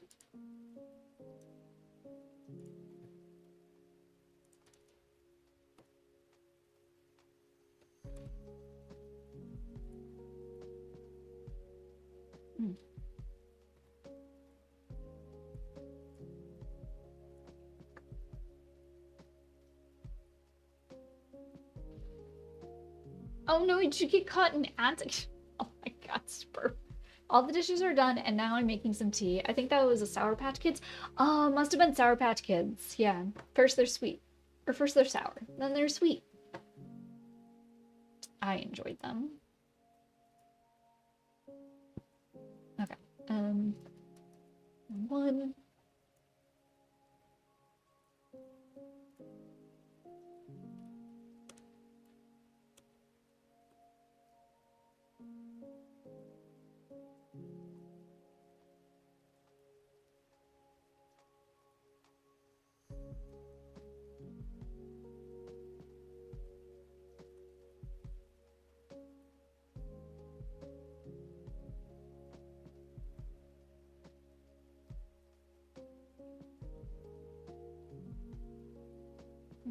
Oh no, did you get caught in ads? Oh my god, Spur. All the dishes are done, and now I'm making some tea. I think that was a Sour Patch Kids. Oh, must have been Sour Patch Kids. Yeah. First they're sweet. Or first they're sour. Then they're sweet. I enjoyed them. Okay. One.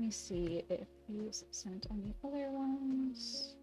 me see if he's sent any other ones.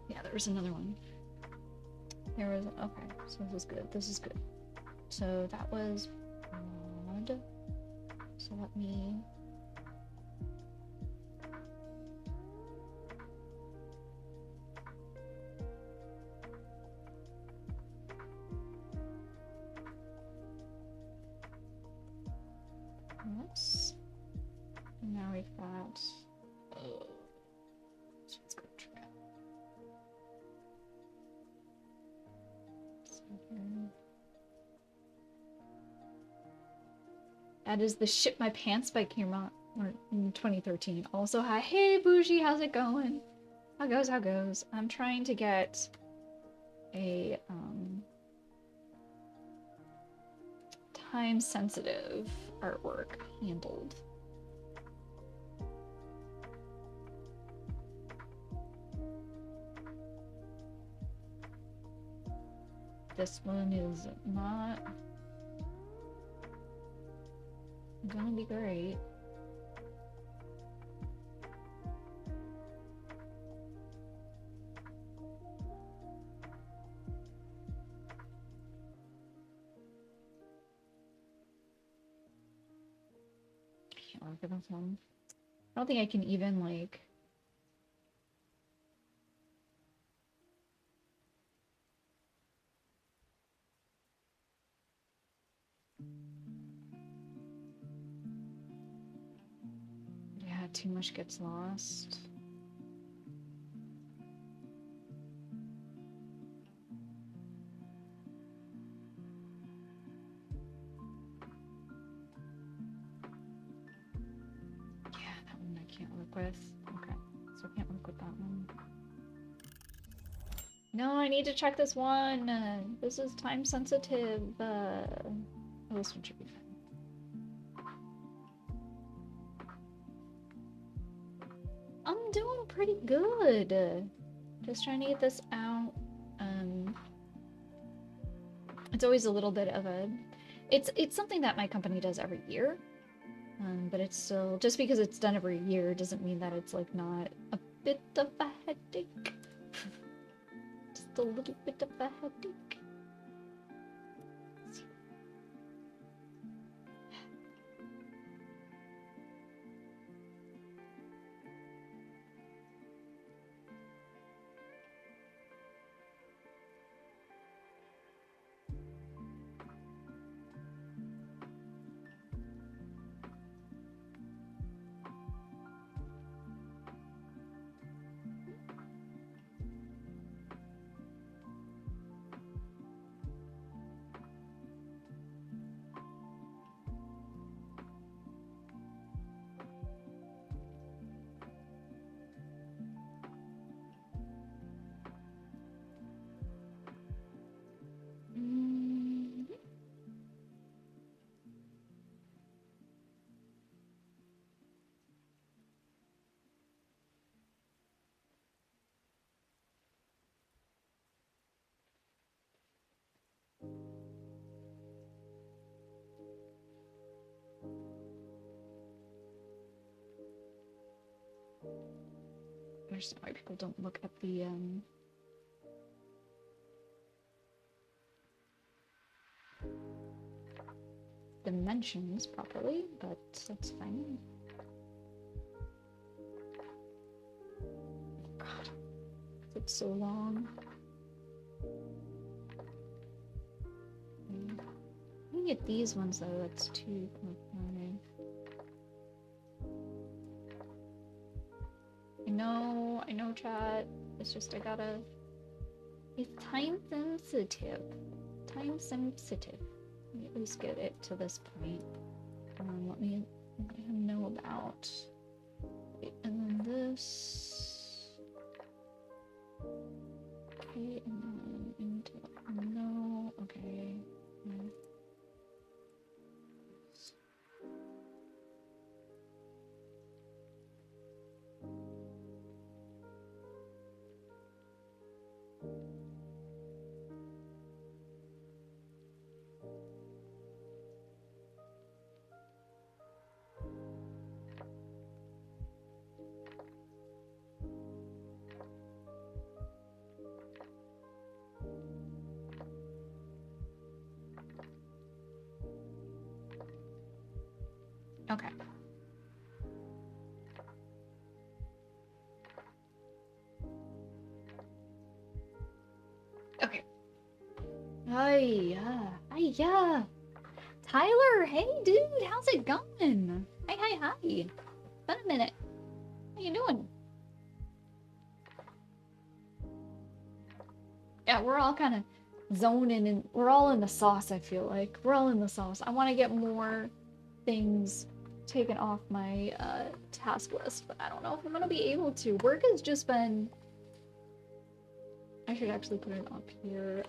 Yeah, there was another one. There was, okay, so this is good. This is good. So that was odd. So let me. This. And now we've got. Oh. So let's go try. That is the Shit My Pants by Kirmont in 2013. Also, hi, hey Bougie, how's it going? How goes, how goes? I'm trying to get a time-sensitive artwork handled. This one is not gonna be great. Can't look at this one. I don't think I can even like. Yeah, too much gets lost. Yeah, that one I can't work with. Okay, so I can't work with that one. No, I need to check this one. This is time sensitive. Oh, this one should be fine. I'm doing pretty good. Just trying to get this out. It's always a little bit of a. It's something that my company does every year. But it's still, just because it's done every year doesn't mean that it's like not a bit of a headache. Just a little bit of a headache. understand why people don't look at the dimensions properly, but that's fine. God, it's so long. Let me get these ones though. That's 2.9. I know, chat. It's just I gotta. It's time sensitive. Time sensitive. Let me at least get it to this point. Let me let him know about. Wait, and then this. Okay, and then into no. Okay. Yeah. Okay. Okay. Hiya. Tyler, hey dude, how's it going? Hi. Been a minute. How you doing? Yeah, we're all kind of zoning and we're all in the sauce, I feel like. We're all in the sauce. I want to get more things taken off my task list, but I don't know if I'm gonna be able to. Work has just been... I should actually put it up here.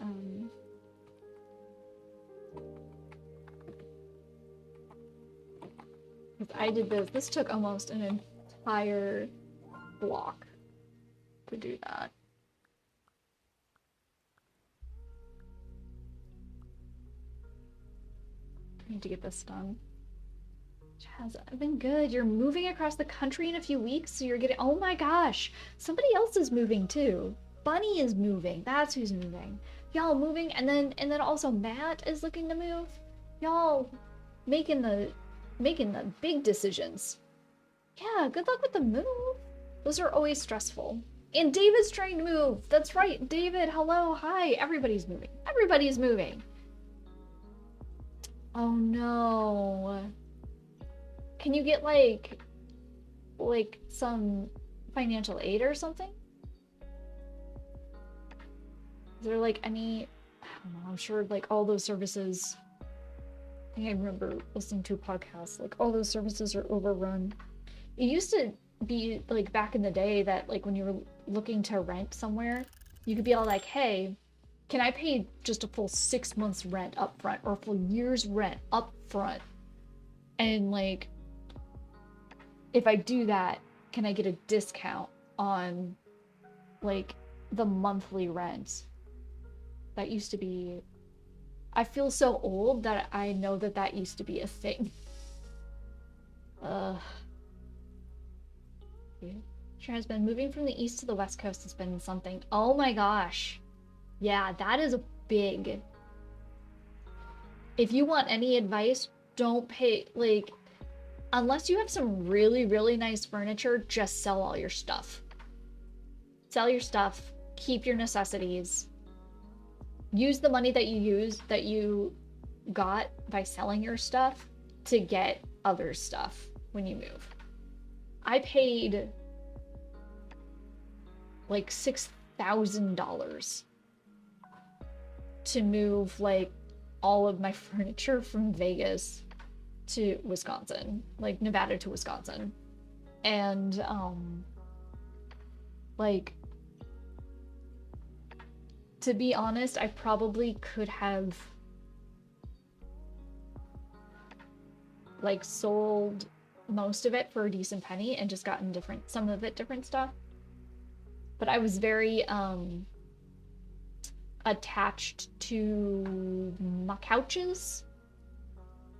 Because I did this. This took almost an entire block to do that. I need to get this done. Chaz, I've been good. You're moving across the country in a few weeks, so you're getting... Oh my gosh! Somebody else is moving too. Bunny is moving. That's who's moving. Y'all moving, and then also Matt is looking to move. Y'all making the big decisions. Yeah, good luck with the move. Those are always stressful. And David's trying to move. That's right, David. Hello, hi. Everybody's moving. Everybody's moving. Oh no. Can you get like some financial aid or something? Is there like any, I don't know, I'm sure like all those services, I think I remember listening to a podcast, like all those services are overrun. It used to be like back in the day that like when you were looking to rent somewhere, you could be all like, hey, can I pay just a full 6 months rent up front or a full year's rent up front? And like, if I do that, can I get a discount on like the monthly rent? That used to be... I feel so old that I know that that used to be a thing. Sure has been moving from the east to the west coast has been something. Oh my gosh. Yeah, that is a big... If you want any advice, don't pay, like... Unless you have some really, really nice furniture, just sell all your stuff. Sell your stuff, keep your necessities. Use the money that you got by selling your stuff to get other stuff when you move. I paid like $6,000 to move like all of my furniture from Vegas to Wisconsin, like Nevada to Wisconsin. And like, to be honest, I probably could have like sold most of it for a decent penny and just gotten some of it different stuff. But I was very attached to my couches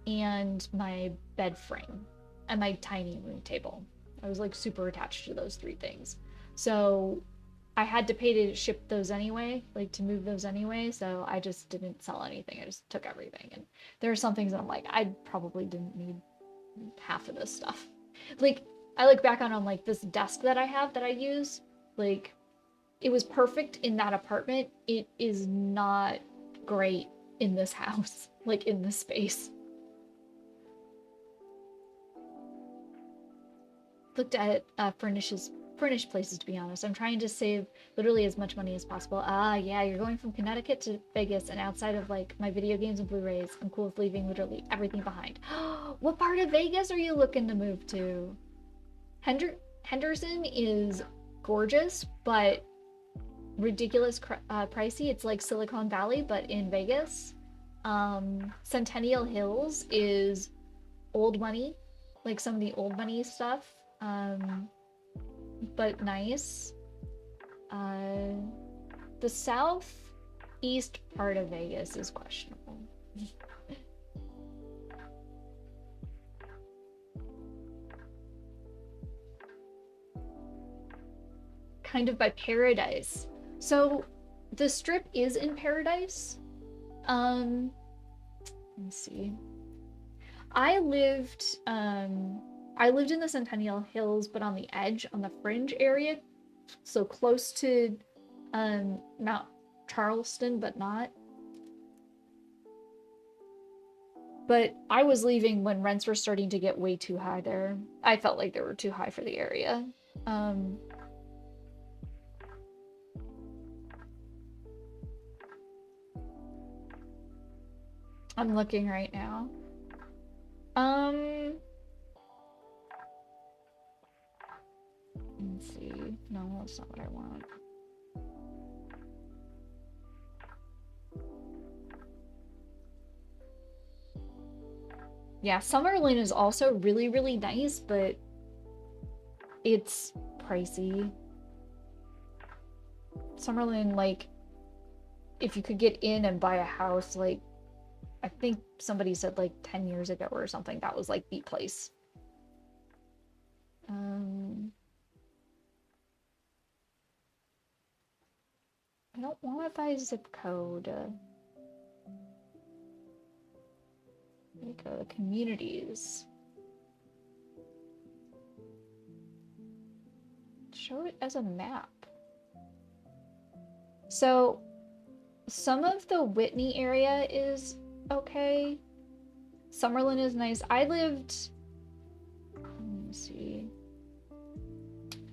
and my bed frame and my tiny room table. I was like super attached to those three things. So I had to pay to ship those anyway, like to move those anyway. So I just didn't sell anything. I just took everything. And there are some things that I'm like, I probably didn't need half of this stuff. Like I look back on like this desk that I have that I use, like it was perfect in that apartment. It is not great in this house, like in this space. Looked at furnished places, to be honest. I'm trying to save literally as much money as possible. Ah, yeah, you're going from Connecticut to Vegas, and outside of like my video games and Blu-rays, I'm cool with leaving literally everything behind. What part of Vegas are you looking to move to? Henderson is gorgeous, but ridiculous pricey. It's like Silicon Valley, but in Vegas. Centennial Hills is old money, like some of the old money stuff, but nice. The southeast part of Vegas is questionable. Kind of by Paradise. So the strip is in Paradise. Let's see. I lived in the Centennial Hills, but on the edge, on the fringe area, so close to Mount Charleston, but not. But I was leaving when rents were starting to get way too high there. I felt like they were too high for the area. I'm looking right now. Let's see. No, that's not what I want. Yeah, Summerlin is also really, really nice, but it's pricey. Summerlin, like, if you could get in and buy a house, like, I think somebody said like 10 years ago or something, that was like the place. I don't want to buy zip code. There we go, communities. Show it as a map. So, some of the Whitney area is okay. Summerlin is nice. I lived, let me see,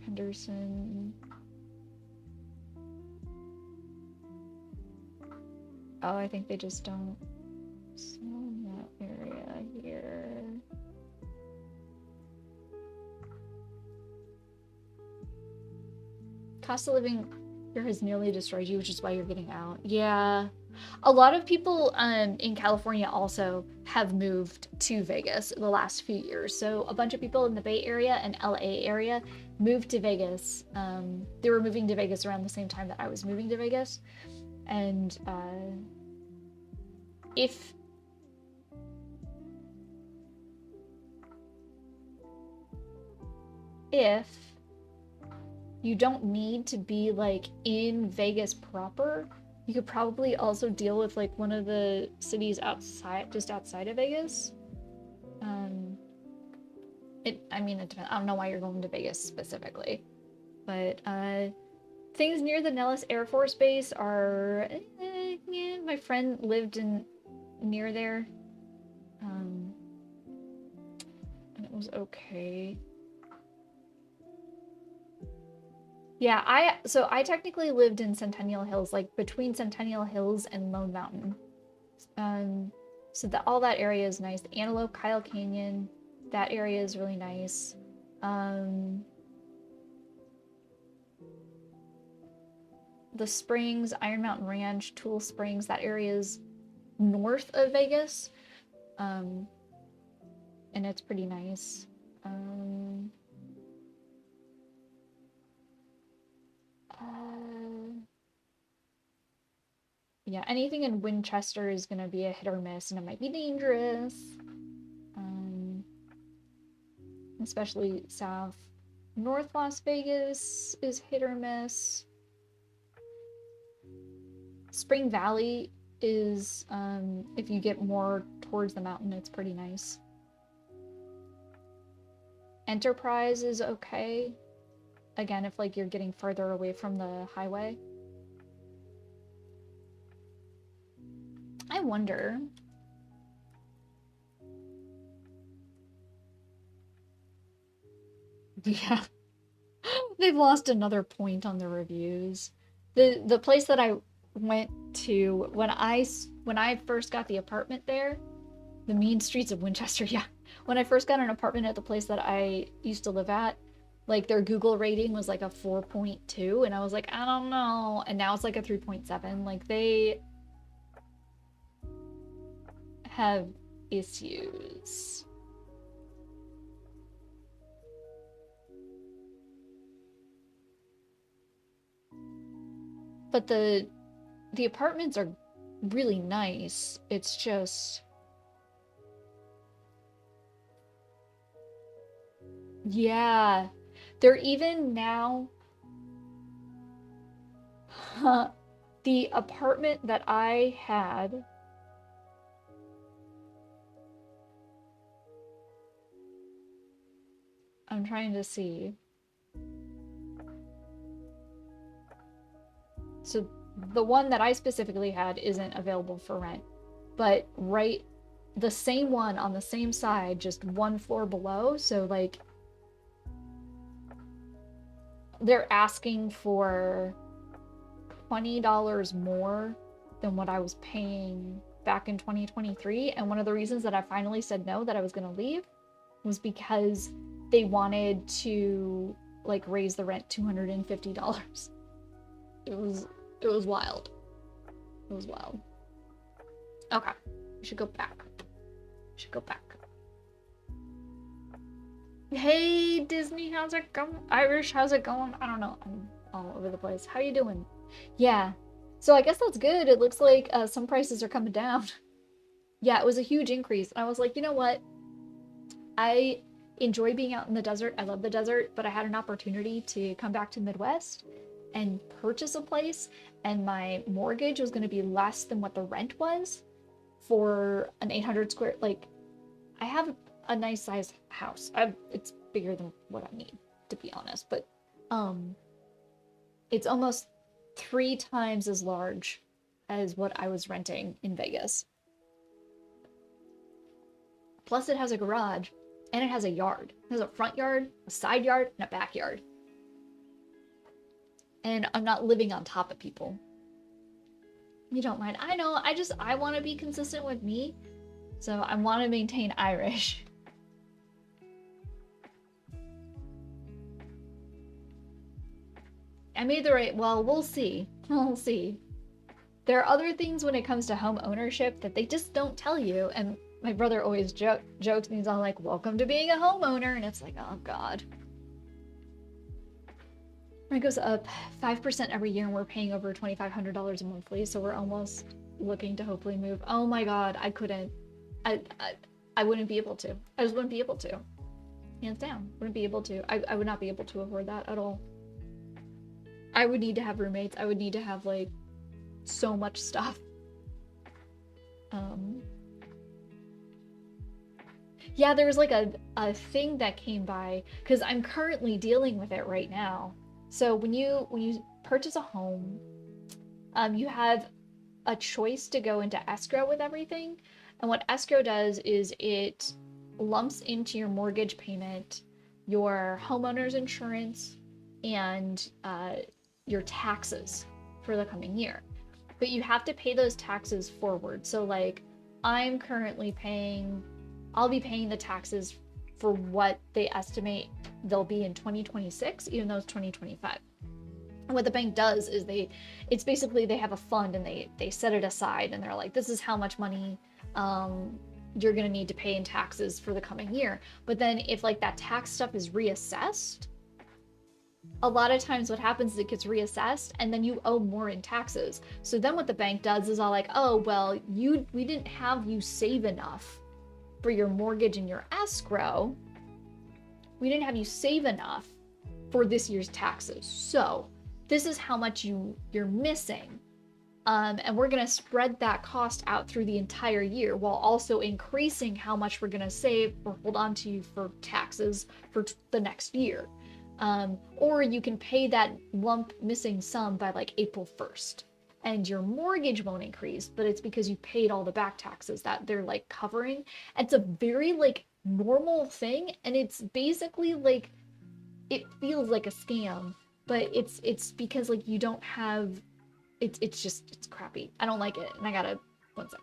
Henderson. Oh, I think they just don't sell that area here. Cost of living here has nearly destroyed you, which is why you're getting out. Yeah. A lot of people in California also have moved to Vegas in the last few years. So a bunch of people in the Bay Area and LA area moved to Vegas. They were moving to Vegas around the same time that I was moving to Vegas. And if you don't need to be like in Vegas proper, you could probably also deal with like one of the cities outside, just outside of Vegas. I mean, it depends. I don't know why you're going to Vegas specifically, but things near the Nellis Air Force Base are, yeah, my friend lived near there, and it was okay. Yeah, I technically lived in Centennial Hills, like between Centennial Hills and Lone Mountain. So that all that area is nice. The Antelope, Kyle Canyon, that area is really nice. The Springs, Iron Mountain Ranch, Tool Springs, that area is north of Vegas. And it's pretty nice. Yeah, anything in Winchester is gonna be a hit or miss, and it might be dangerous. Especially south. North Las Vegas is hit or miss. Spring Valley is, if you get more towards the mountain, it's pretty nice. Enterprise is okay. Again, if like you're getting further away from the highway. I wonder. Yeah. They've lost another point on the reviews. The place that I went to when I first got the apartment there, the mean streets of Winchester, yeah. When I first got an apartment at the place that I used to live at, like their Google rating was like a 4.2 and I was like, I don't know. And now it's like a 3.7. Like they have issues. But the apartments are really nice. It's just yeah. They're even now the apartment that I had I'm trying to see. So the one that I specifically had isn't available for rent. But right the same one on the same side, just one floor below, so like they're asking for $20 more than what I was paying back in 2023. And one of the reasons that I finally said no, that I was going to leave, was because they wanted to like raise the rent $250. It was wild. It was wild. Okay, we should go back. We should go back. Hey Disney, how's it going? Irish, how's it going? I don't know. I'm all over the place. How you doing? Yeah. So I guess that's good. It looks like some prices are coming down. Yeah, it was a huge increase. And I was like, you know what? I enjoy being out in the desert. I love the desert, but I had an opportunity to come back to the Midwest and purchase a place, and my mortgage was going to be less than what the rent was for an 800 square. Like, I have a nice size house. It's bigger than what I need, to be honest, but it's almost 3 times as large as what I was renting in Vegas. Plus, it has a garage and it has a yard. It has a front yard, a side yard, and a backyard. And I'm not living on top of people. You don't mind. I know, I want to be consistent with me. So I want to maintain Irish. I made the right, well, we'll see. We'll see. There are other things when it comes to home ownership that they just don't tell you. And my brother always jokes and he's all like, welcome to being a homeowner. And it's like, oh God. Rent goes up 5% every year and we're paying over $2,500 a monthly. So we're almost looking to hopefully move. Oh my God, I couldn't. I wouldn't be able to. I just wouldn't be able to. Hands down. Wouldn't be able to. I would not be able to afford that at all. I would need to have roommates. I would need to have like so much stuff. Yeah, there was like a thing that came by because I'm currently dealing with it right now. So when you purchase a home, you have a choice to go into escrow with everything. And what escrow does is it lumps into your mortgage payment, your homeowner's insurance, and your taxes for the coming year. But you have to pay those taxes forward. So like I'm currently I'll be paying the taxes for what they estimate they'll be in 2026, even though it's 2025. And what the bank does is it's basically they have a fund and they set it aside and they're like, this is how much money you're gonna need to pay in taxes for the coming year. But then if like that tax stuff is reassessed, a lot of times what happens is it gets reassessed and then you owe more in taxes. So then what the bank does is all like, oh, well, we didn't have you save enough for your mortgage and your escrow. We didn't have you save enough for this year's taxes. So this is how much you're missing. And we're going to spread that cost out through the entire year while also increasing how much we're going to save or hold on to for taxes for the next year. Or you can pay that lump missing sum by like April 1st. And your mortgage won't increase, but it's because you paid all the back taxes that they're like covering. It's a very like normal thing, and it's basically like it feels like a scam, but it's because like you don't have it's crappy. I don't like it, and I gotta one sec.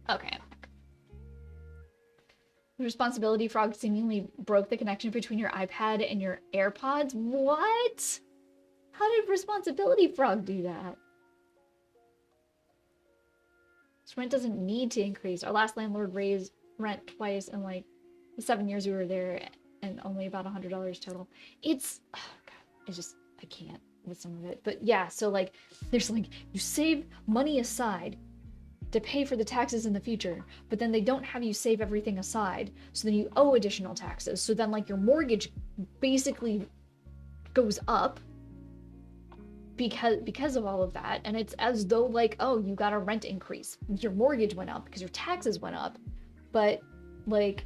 Okay. Responsibility Frog seemingly broke the connection between your iPad and your AirPods. What? How did Responsibility Frog do that? This rent doesn't need to increase. Our last landlord raised rent twice in like the 7 years we were there, and only about $100 total. It's, oh God, it's just, I can't with some of it. But yeah, so like, there's like, you save money aside to pay for the taxes in the future, but then they don't have you save everything aside, so then you owe additional taxes. So then like your mortgage basically goes up because of all of that, and it's as though like, oh, you got a rent increase, your mortgage went up because your taxes went up, but like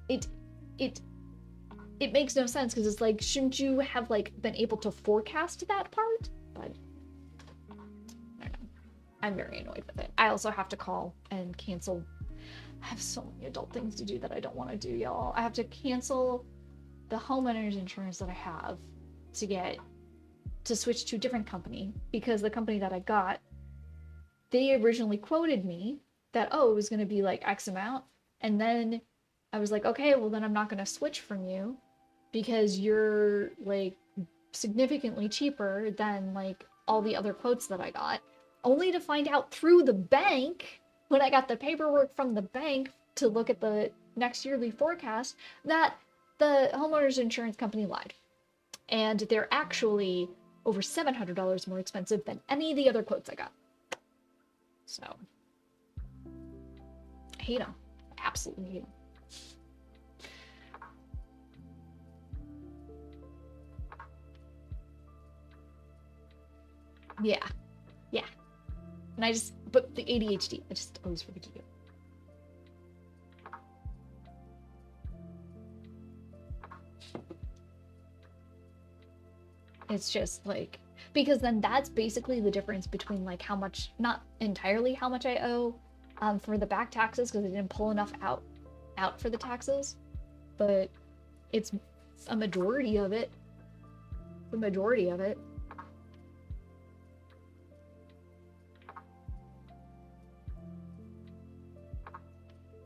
it makes no sense, because it's like, shouldn't you have like been able to forecast that part? But I don't know. I'm very annoyed with it. I also have to call and cancel. I have so many adult things to do that I don't want to do, y'all. I have to cancel the homeowner's insurance that I have to switch to a different company, because the company that I got, they originally quoted me that, oh, it was going to be like X amount. And then I was like, okay, well then I'm not going to switch from you because you're like significantly cheaper than like all the other quotes that I got, only to find out through the bank, when I got the paperwork from the bank to look at the next yearly forecast, that the homeowner's insurance company lied. And they're actually over $700 more expensive than any of the other quotes I got. So, I hate them. Absolutely hate them. Yeah. Yeah. And but the ADHD, I just always forget to do it. It's just like, because then that's basically the difference between like how much, not entirely how much I owe for the back taxes, because I didn't pull enough out for the taxes, but it's a majority of it. The majority of it.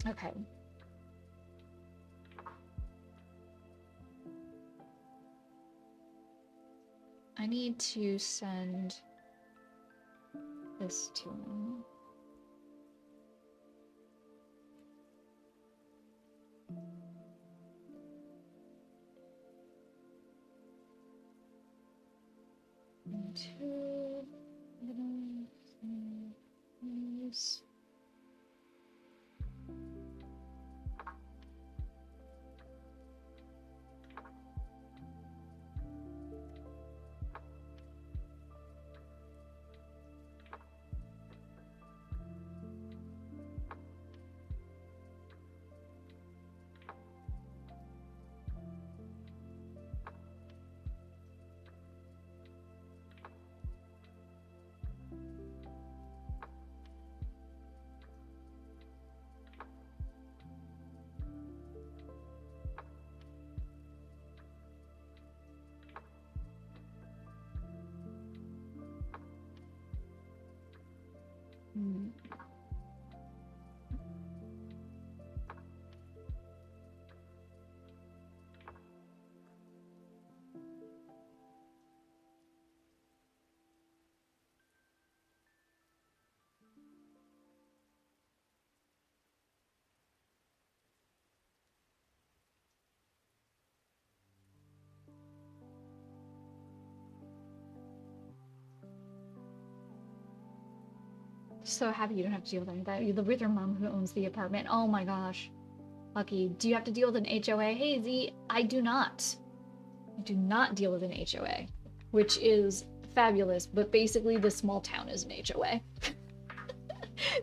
Okay. I need to send this to him. Two things. So happy you don't have to deal with any of that. You live with your mom who owns the apartment. Oh my gosh. Lucky. Do you have to deal with an HOA? Hey Z, I do not. I do not deal with an HOA, which is fabulous, but basically this small town is an HOA.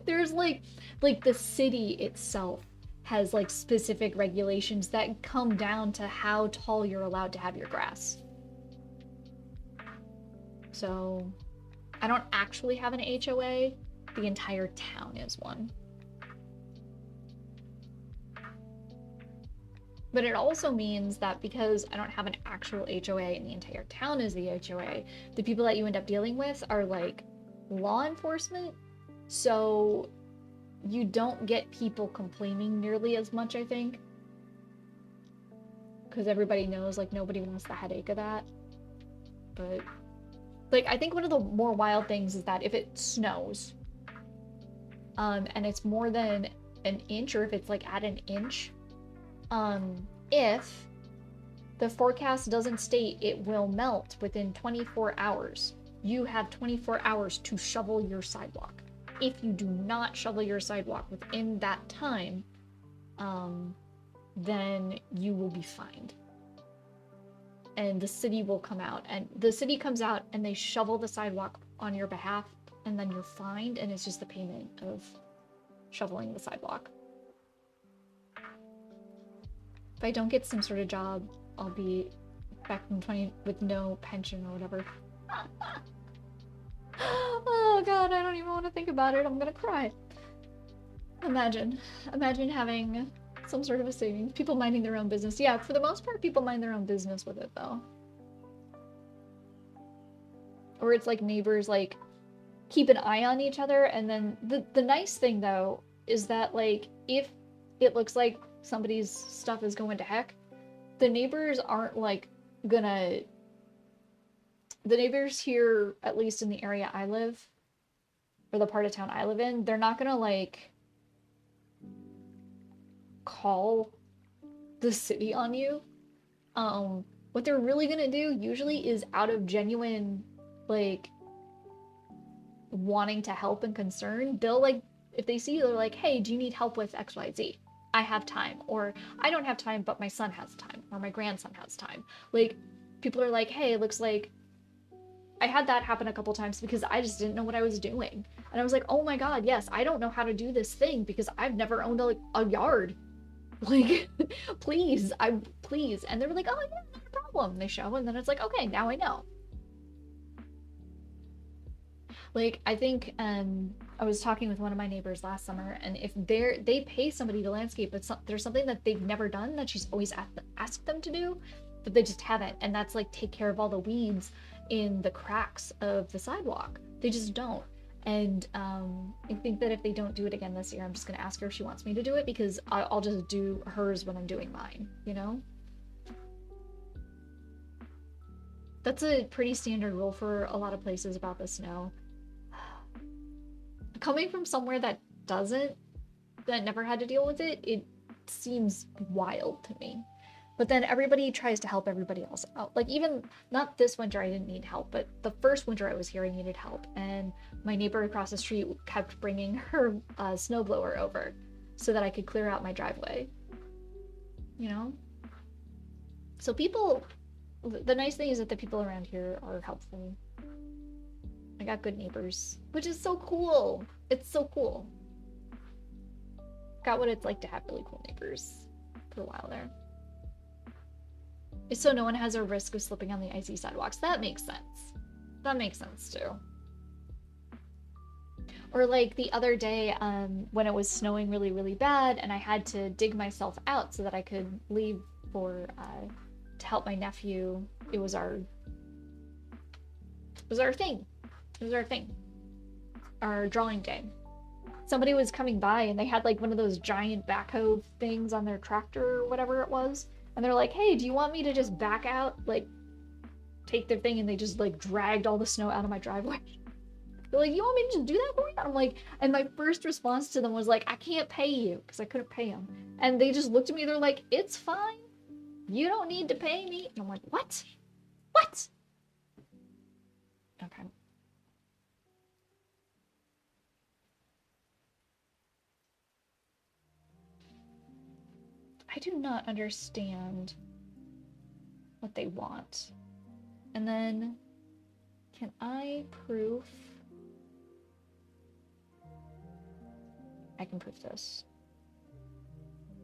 There's like the city itself has like specific regulations that come down to how tall you're allowed to have your grass. So I don't actually have an HOA. The entire town is one. But it also means that because I don't have an actual HOA and the entire town is the HOA, the people that you end up dealing with are like law enforcement. So you don't get people complaining nearly as much, I think. Because everybody knows, like, nobody wants the headache of that. But, like, I think one of the more wild things is that if it snows, and it's more than an inch, or if it's like at an inch, if the forecast doesn't state it will melt within 24 hours, you have 24 hours to shovel your sidewalk. If you do not shovel your sidewalk within that time, then you will be fined. And the city will come out, and the city comes out and they shovel the sidewalk on your behalf, and then you're fined, and it's just the payment of shoveling the sidewalk. If I don't get some sort of job, I'll be back in 20 with no pension or whatever. Oh god, I don't even want to think about it. I'm gonna cry. Imagine having some sort of a savings. People minding their own business. Yeah, for the most part, people mind their own business with it, though. Or it's like neighbors, like, keep an eye on each other, and then the nice thing, though, is that, like, if it looks like somebody's stuff is going to heck, the neighbors aren't, like, gonna... The neighbors here, at least in the area I live, or the part of town I live in, they're not gonna, like, call the city on you. What they're really gonna do usually is out of genuine, like, wanting to help and concern, they'll, like, if they see you, they're like, hey, do you need help with XYZ? I have time. Or I don't have time, but my son has time. Or my grandson has time. Like, people are like, hey, it looks like... I had that happen a couple times because I just didn't know what I was doing. And I was like, oh my god, yes, I don't know how to do this thing because I've never owned a yard. Like, please. And they were like, oh yeah, no problem. They show, and then it's like, okay, now I know. Like, I think I was talking with one of my neighbors last summer, and if they pay somebody to landscape, but there's something that they've never done that she's always asked them to do, but they just haven't, and that's like take care of all the weeds in the cracks of the sidewalk. They just don't. And I think that if they don't do it again this year, I'm just gonna ask her if she wants me to do it, because I'll just do hers when I'm doing mine, you know? That's a pretty standard rule for a lot of places about the snow. Coming from somewhere that never had to deal with it, it seems wild to me. But then everybody tries to help everybody else out. Like, even, not this winter I didn't need help, but the first winter I was here I needed help. And my neighbor across the street kept bringing her snowblower over so that I could clear out my driveway. You know? So people, the nice thing is that the people around here are helpful. I got good neighbors, which is so cool. It's so cool. Got what it's like to have really cool neighbors for a while there. So no one has a risk of slipping on the icy sidewalks. That makes sense. That makes sense too. Or like the other day, when it was snowing really, really bad, and I had to dig myself out so that I could leave for to help my nephew. It was our thing. It was our thing. Our drawing day. somebody was coming by and they had like one of those giant backhoe things on their tractor or whatever it was. And they're like, hey, do you want me to just back out? Like, take their thing, and they just like dragged all the snow out of my driveway. They're like, you want me to just do that for you? I'm like, and my first response to them was like, I can't pay you, because I couldn't pay them. And they just looked at me, they're like, it's fine. You don't need to pay me. And I'm like, what? What? Okay. I do not understand what they want. And then, can I proof? I can proof this.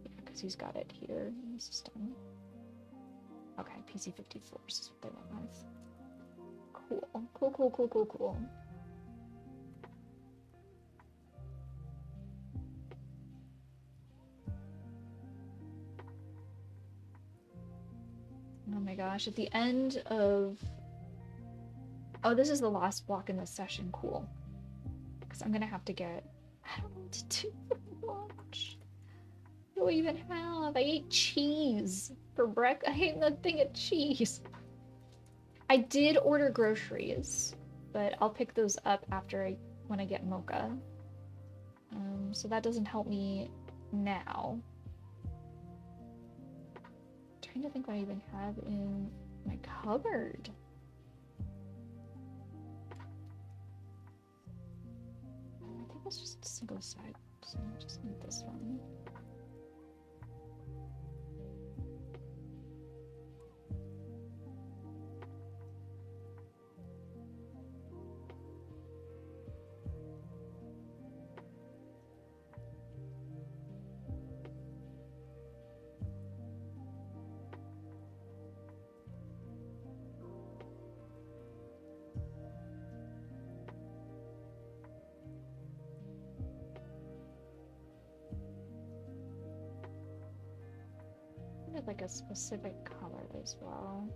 Yeah, because he's got it here in the system. Okay, PC54 is what they went with. Cool. Cool, cool, cool, cool, cool. Oh my gosh, at the end of... Oh, this is the last block in this session. Cool. Because I'm gonna have to get... I don't know what to do for lunch. What do I even have? I ate cheese for breakfast. I ate that thing of cheese. I did order groceries, but I'll pick those up when I get mocha. So that doesn't help me now. I'm trying to think what I even have in my cupboard. I think it's just a single side, so I just need this one. Like a specific color as well.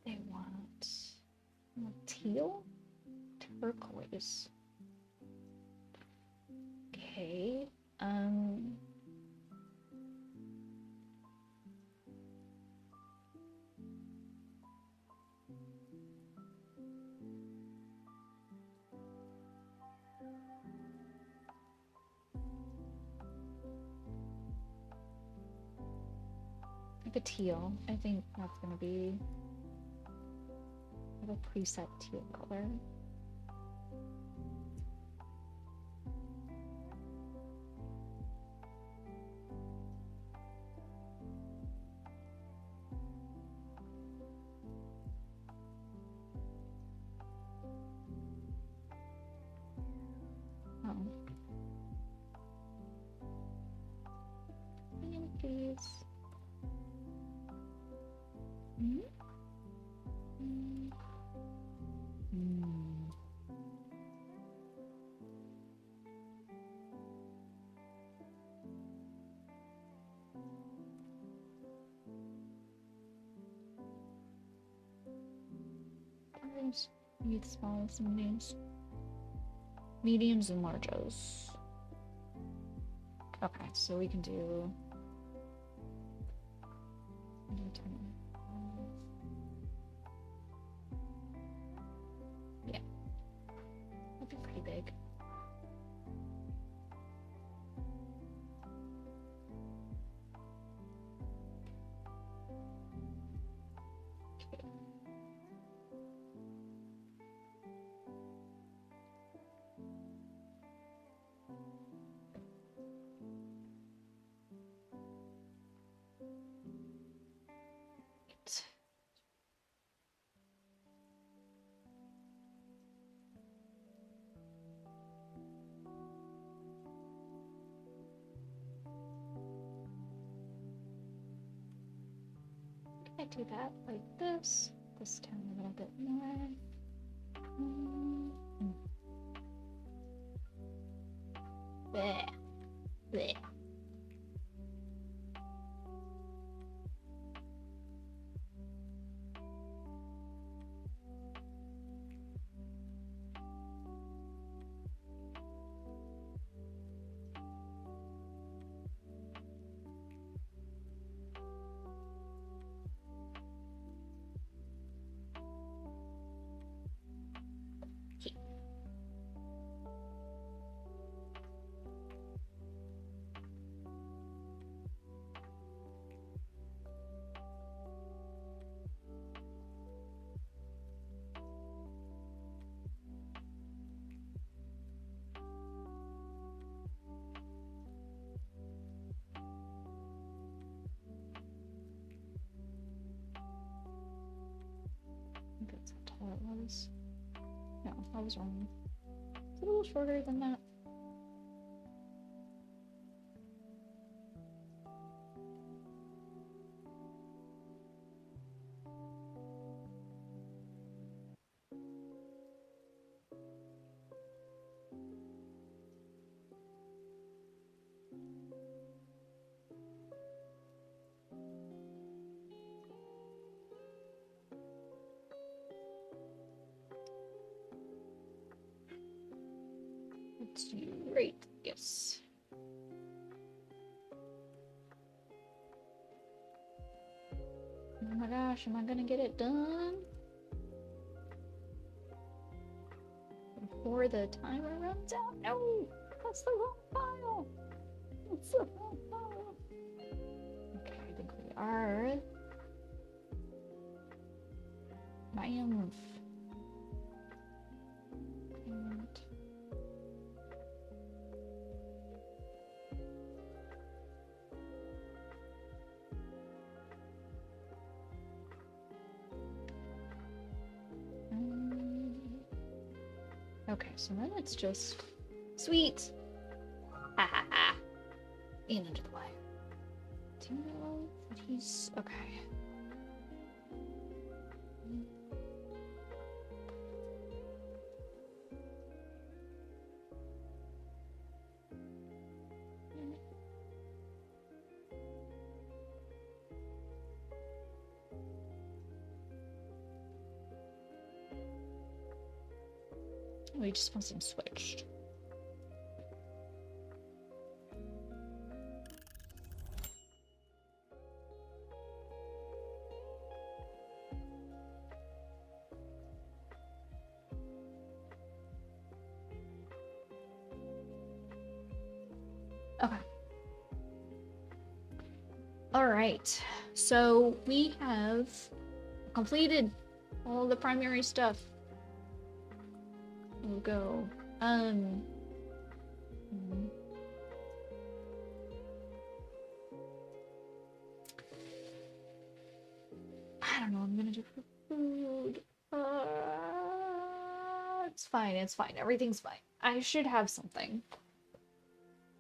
They want teal? Turquoise. Okay. Like a teal. I think that's gonna be a preset teal color. Oh. Please. Mm? Mm. Mm. There's need smalls and mediums and larges. Okay, so we can do. Yeah, that'd be pretty big. I do that like this. This down a little bit more. Mm. Bleh. Bleh. I think that's how tall it was. No, I was wrong. It's a little shorter than that. Let's do right. Yes. Oh my gosh, am I gonna get it done before the timer runs out? No! That's the wrong file! That's the wrong file! Okay, I think we are. Triumph. And okay, so then it's just sweet. Ha ha ha. In under the wire. 2 40s. Okay. We just want them switched. Okay. All right. So we have completed all the primary stuff. We'll go. I don't know. I'm gonna do food. It's fine. It's fine. Everything's fine. I should have something.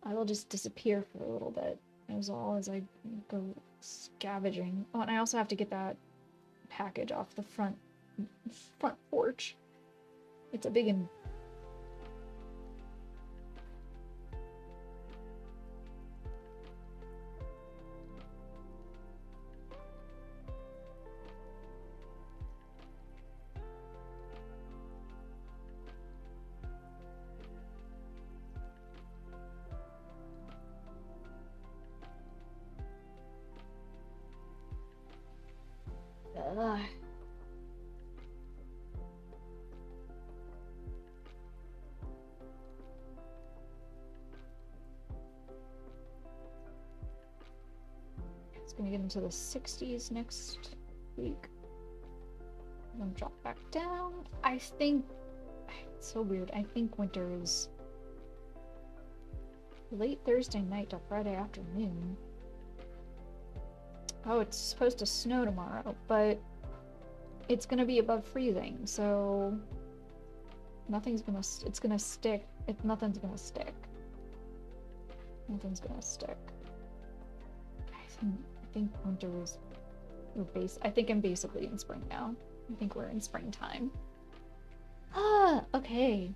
I will just disappear for a little bit as I go scavenging. Oh, and I also have to get that package off the front porch. It's a big one. Ugh. It's gonna get into the 60s next week. Then drop back down. I think it's so weird. I think winter is late Thursday night to Friday afternoon. Oh, it's supposed to snow tomorrow, but it's gonna be above freezing, so nothing's gonna. It's gonna stick. Nothing's gonna stick. Nothing's gonna stick. I think winter is I think I'm basically in spring now. I think we're in springtime. Ah, okay.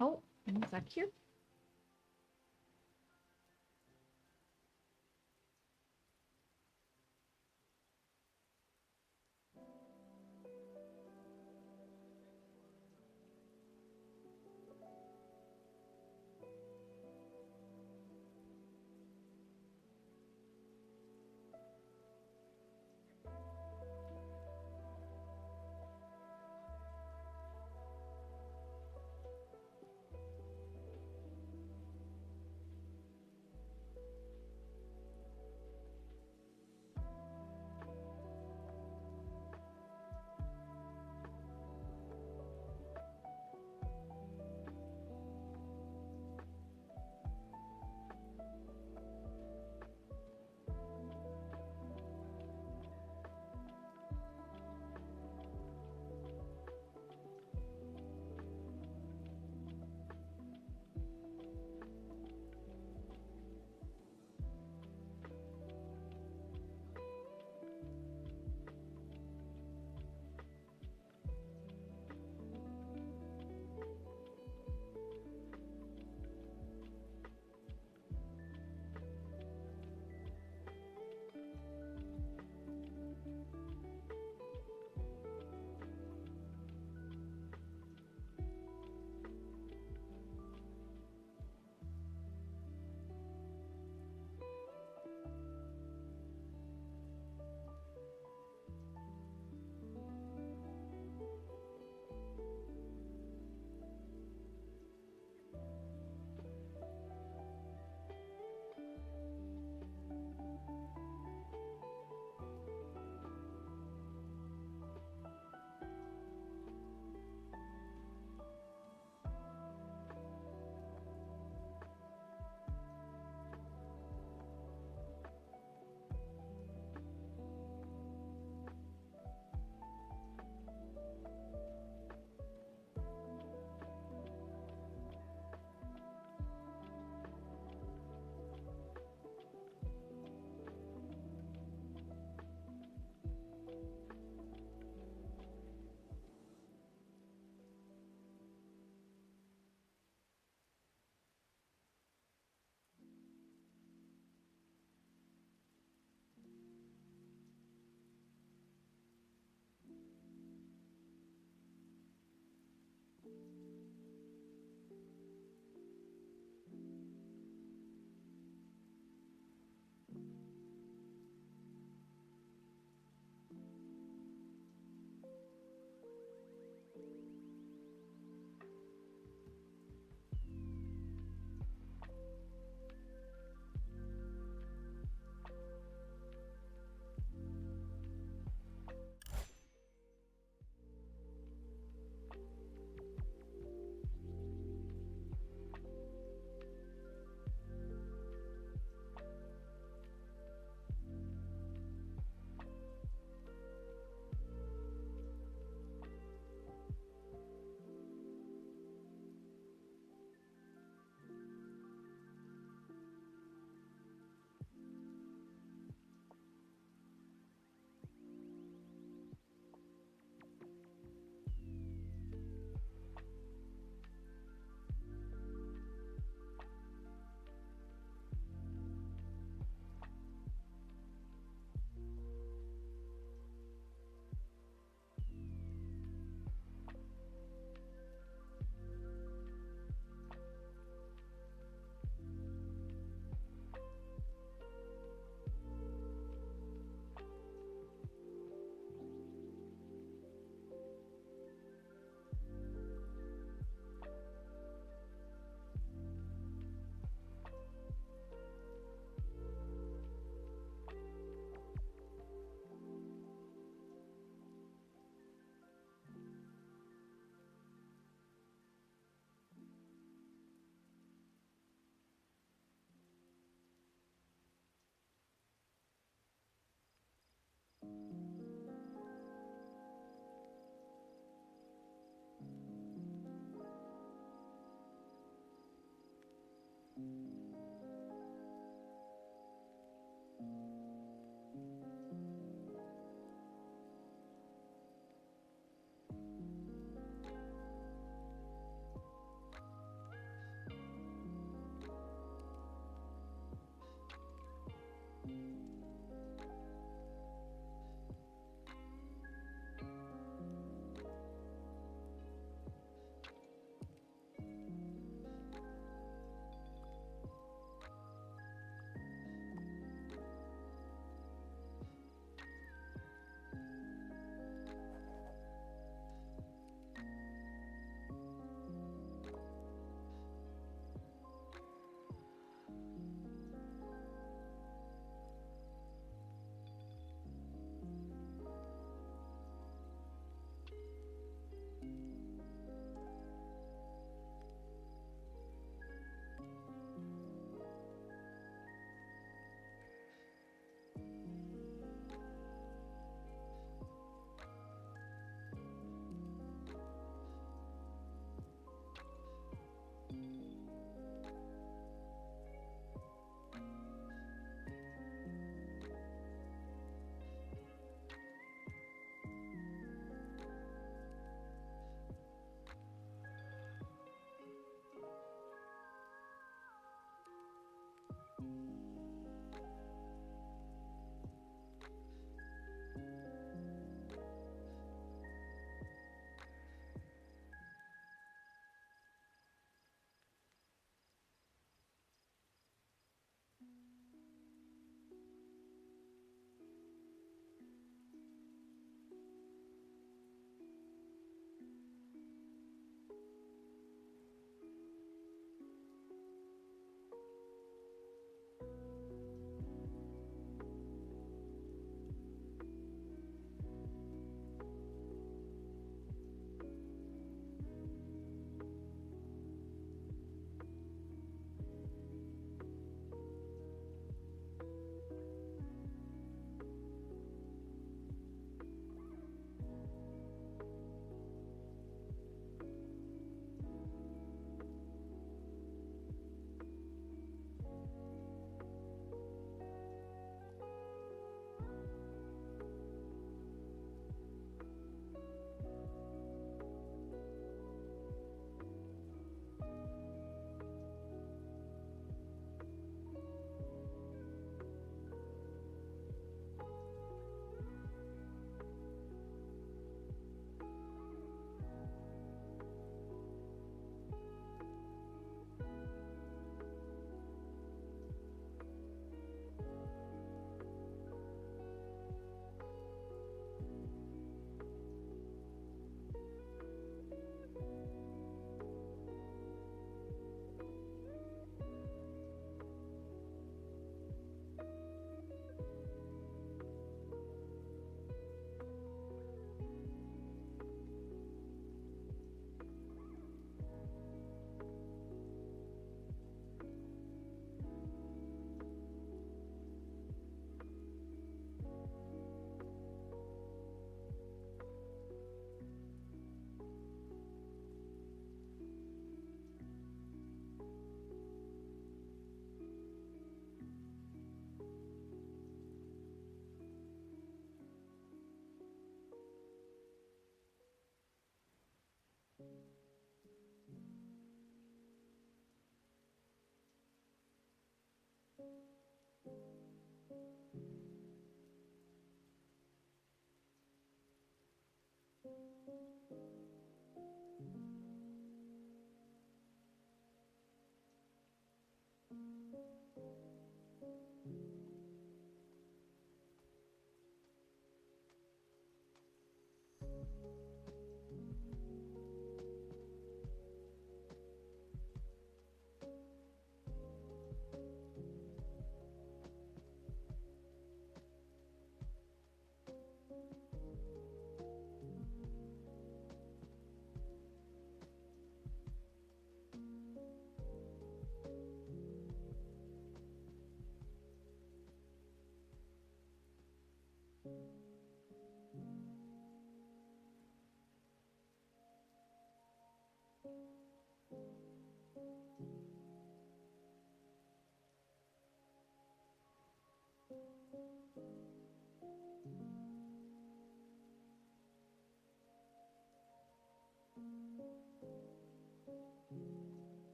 Oh, is that here?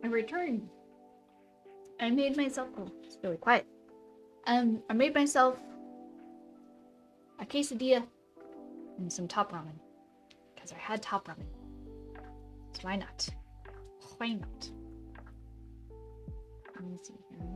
I returned. I made myself. Oh, it's really quiet. I made myself a quesadilla and some top ramen because I had top ramen. So why not? Why not? Let me see here.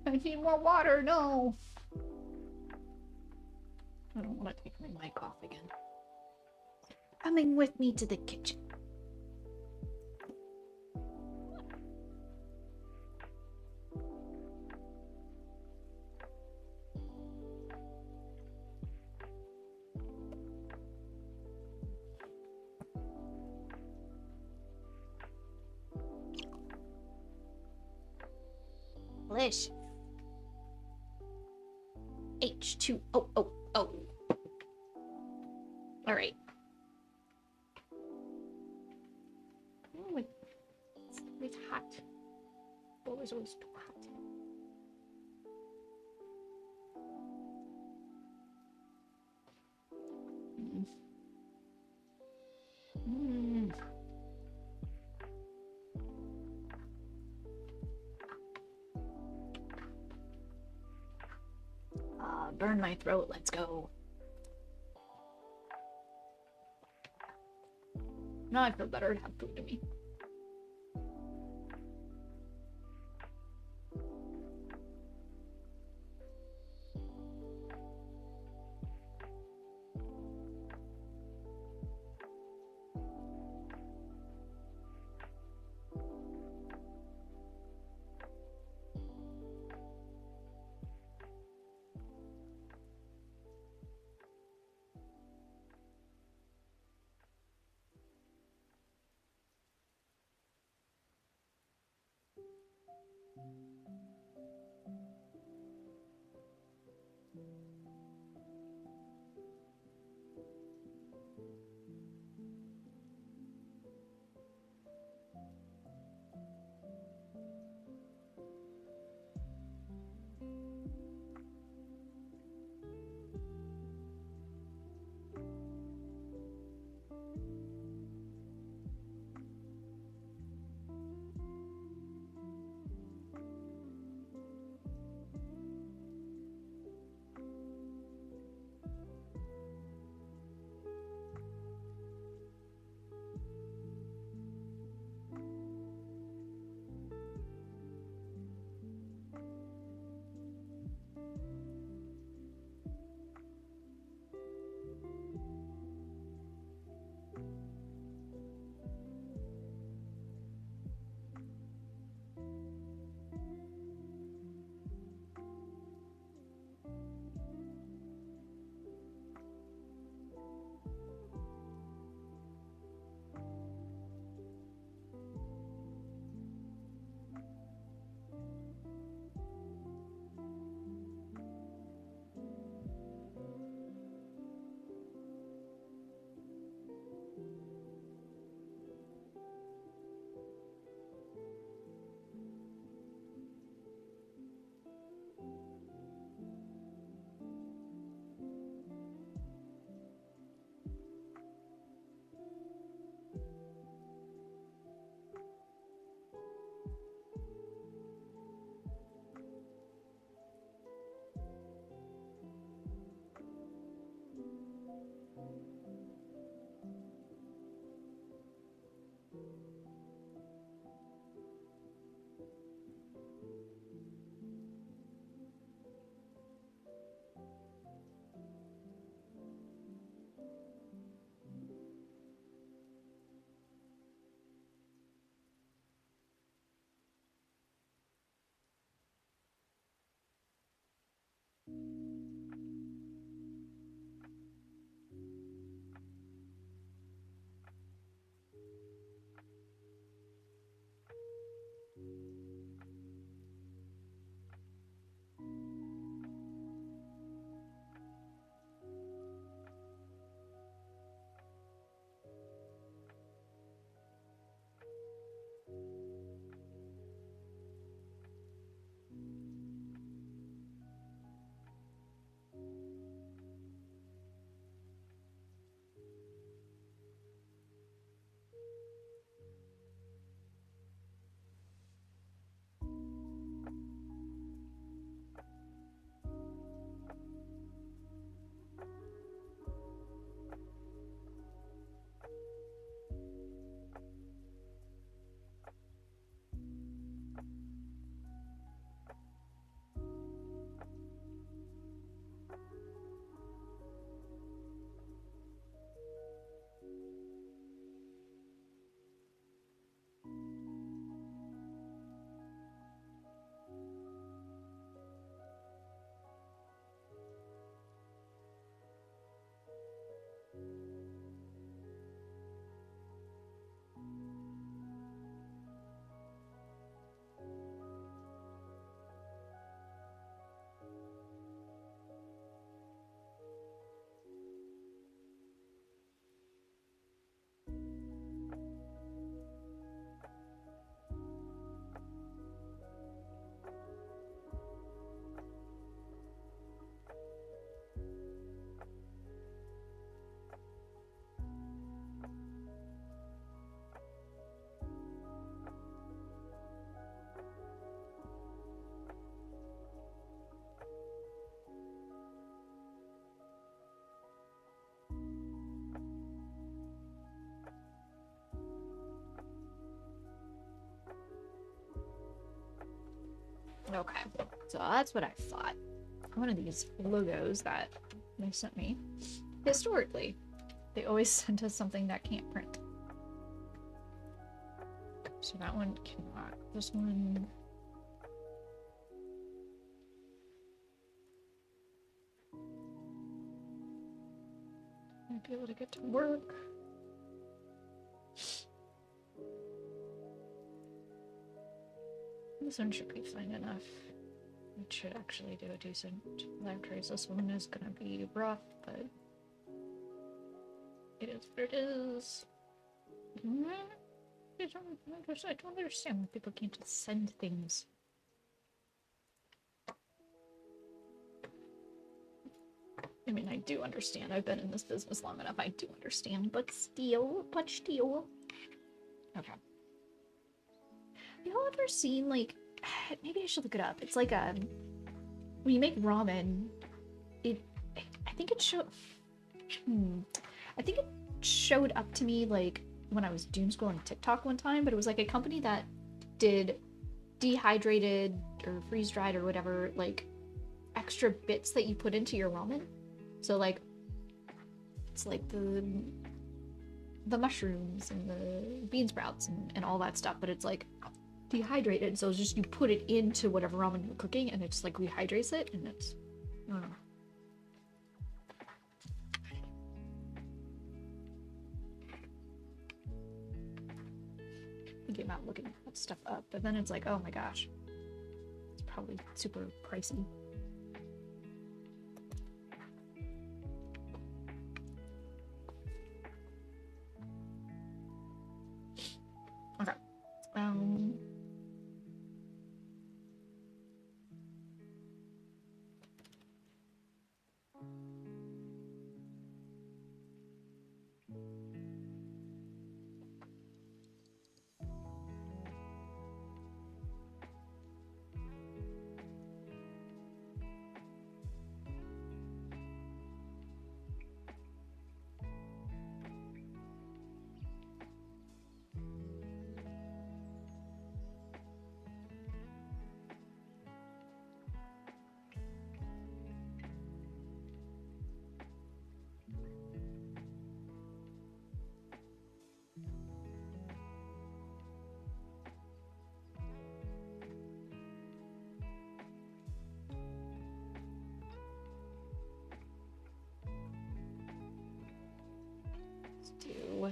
I need more water. No. I don't want to take my mic off again. Coming with me to the kitchen. Delicious. H2O. Oh. All right. Oh, it's hot. Bowl is always too hot. Mm. Burn my throat. Let's go. Now I feel better to have food to me. Okay, so that's what I thought. One of these logos that they sent me. Historically, they always send us something that can't print. So that one cannot. This one. Might be able to get to work. This one should be fine enough. It should actually do a decent lab trace. This one is gonna be rough, but it is what it is. I don't understand why people can't just send things. I mean, I do understand. I've been in this business long enough. I do understand, but still. Okay. Have y'all ever seen, like, maybe I should look it up. It's like, when you make ramen, I think it I think it showed up to me, like, when I was doom scrolling TikTok one time, but it was like a company that did dehydrated or freeze-dried or whatever, like, extra bits that you put into your ramen. So, like, it's like the mushrooms and the bean sprouts and all that stuff, but it's like dehydrated, so it's just you put it into whatever ramen you're cooking and it just like rehydrates it, and it's, I don't know. Thinking about looking that stuff up, but then it's like, oh my gosh, it's probably super pricey. Okay. Do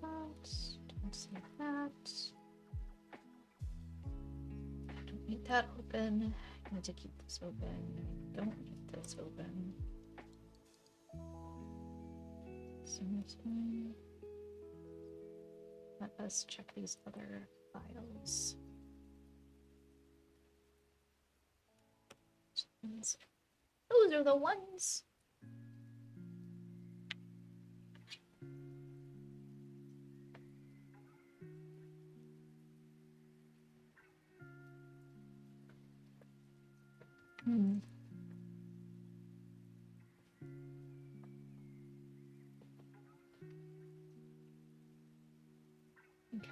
that. Don't see that. I don't need that open. I need to keep this open. I don't need this open. So let us check these other files. Those are the ones. Okay.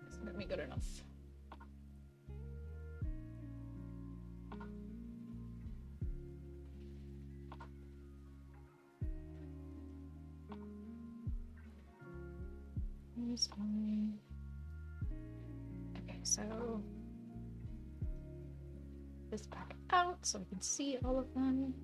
Isn't gonna be good enough. Here's my... Okay, so this back out so I can see all of them.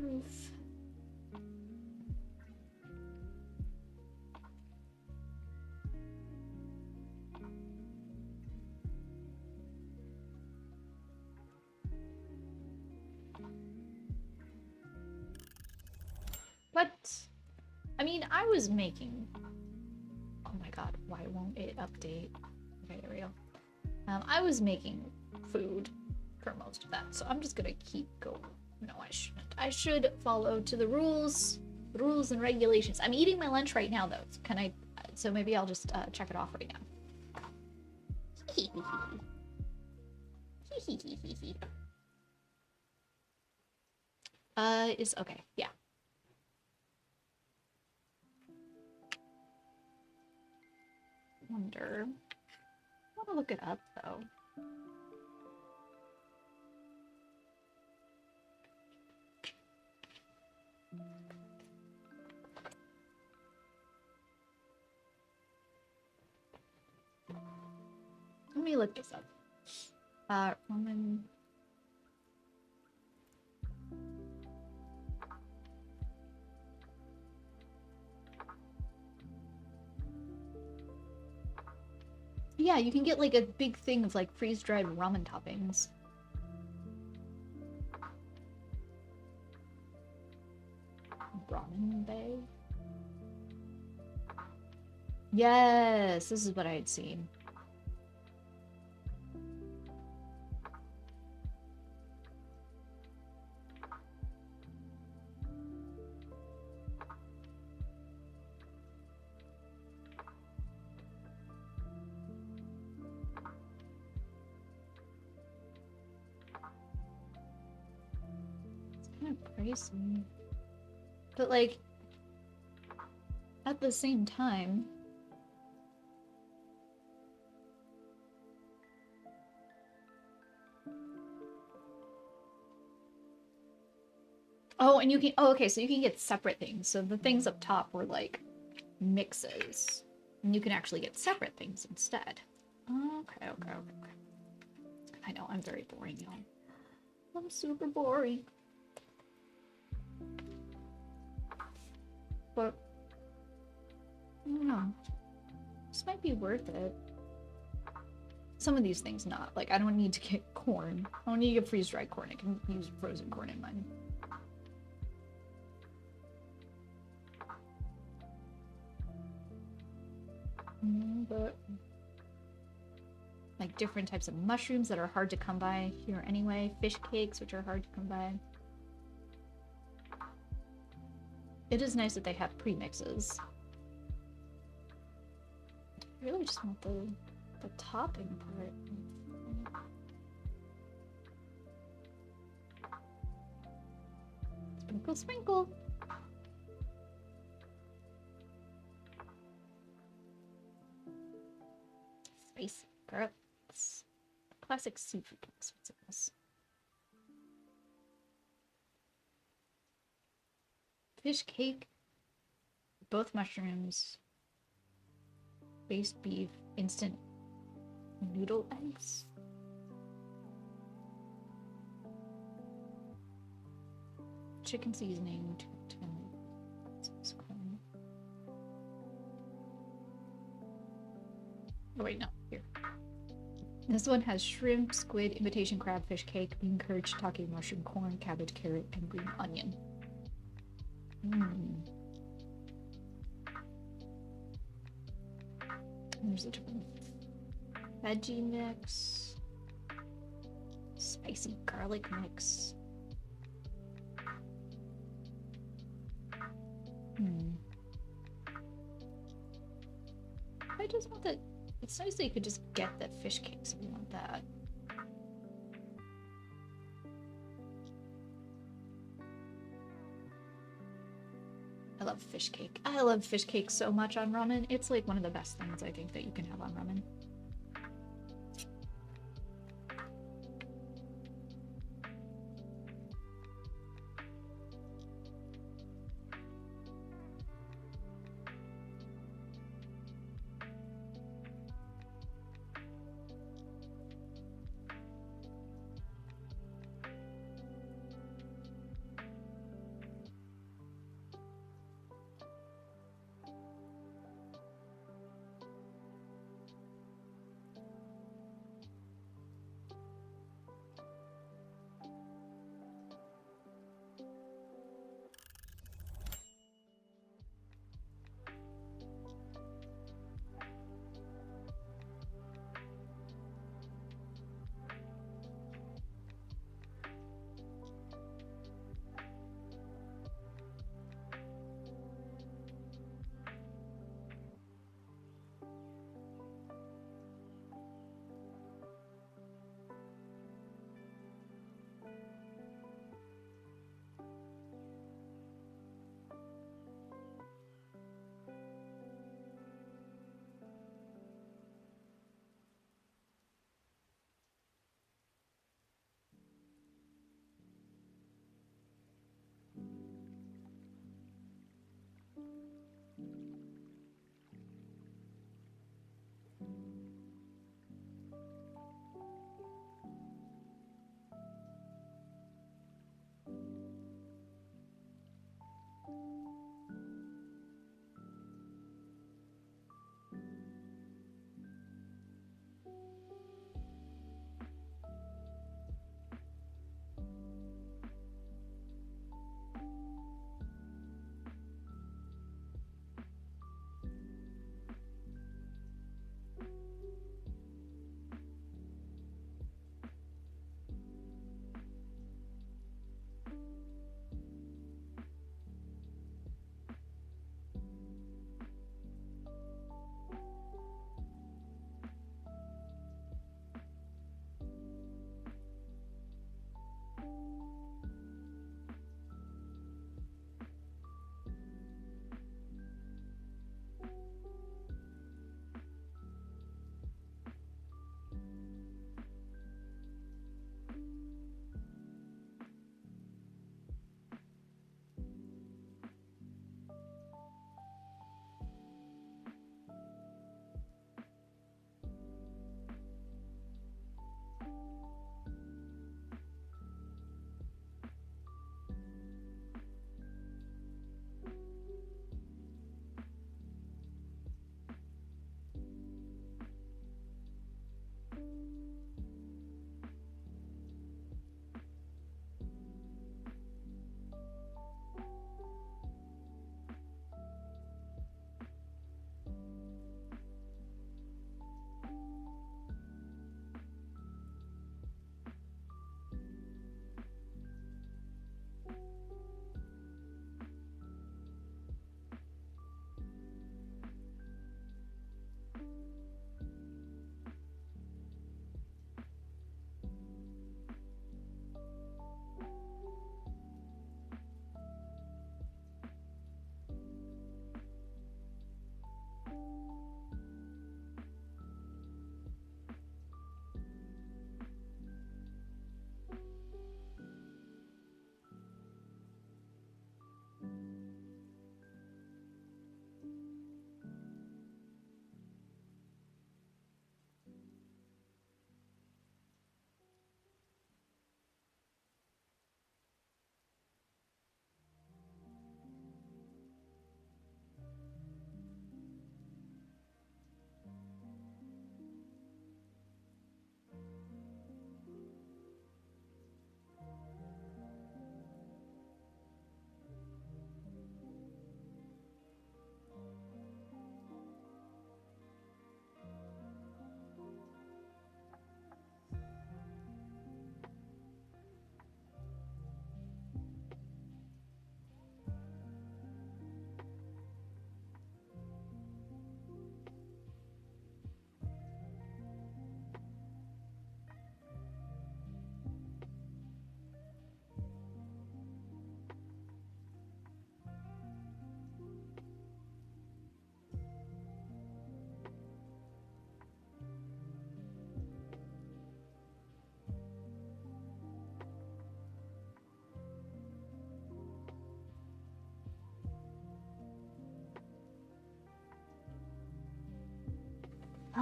proof. But, I mean, I was making... Oh my god, why won't it update? Okay, there we go. I was making food for most of that, so I'm just gonna keep going. No, I shouldn't. I should follow to the rules and regulations. I'm eating my lunch right now, though. Can I... So maybe I'll just check it off right now. Is... Okay, yeah. Wonder... I want to look it up, though. Let me look this up. Roman... Yeah, you can get like a big thing of like freeze-dried ramen toppings. Ramen Bay? Yes, this is what I had seen. Kind of pricey. But like, at the same time, oh, and you can, oh, okay, so you can get separate things. So the things up top were like mixes, and you can actually get separate things instead. Okay. I know, I'm very boring, y'all. I'm super boring. But, I don't know. This might be worth it. Some of these things not. Like, I don't need to get corn. I don't need to get freeze-dried corn. I can use frozen corn in mine. But... like, different types of mushrooms that are hard to come by here anyway. Fish cakes, which are hard to come by. It is nice that they have premixes. I really just want the topping part. Sprinkle, sprinkle. Spicy garlics. Classic seafood mix. What's this? Fish cake. Both mushrooms. Based beef. Instant noodle eggs. Chicken seasoning. Oh wait, no. Here. This one has shrimp, squid, imitation crab, fish cake, bean curd, shiitake, mushroom, corn, cabbage, carrot, and green onion. There's a different veggie mix, spicy garlic mix. I just want that. It's nice that you could just get the fish cakes if you want that. I love fish cake. I love fish cake so much on ramen. It's like one of the best things I think that you can have on ramen.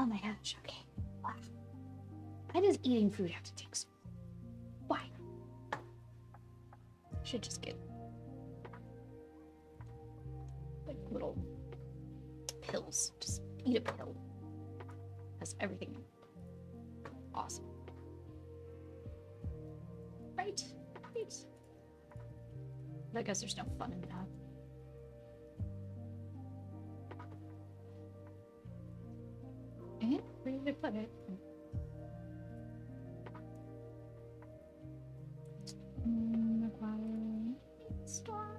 Oh my gosh, okay. Wow. Why does eating food have to take so long? Why? Should just get like little pills. Just eat a pill. Has everything awesome. Right? Right. But I guess there's no fun in that. And where did I put it? Acquire store.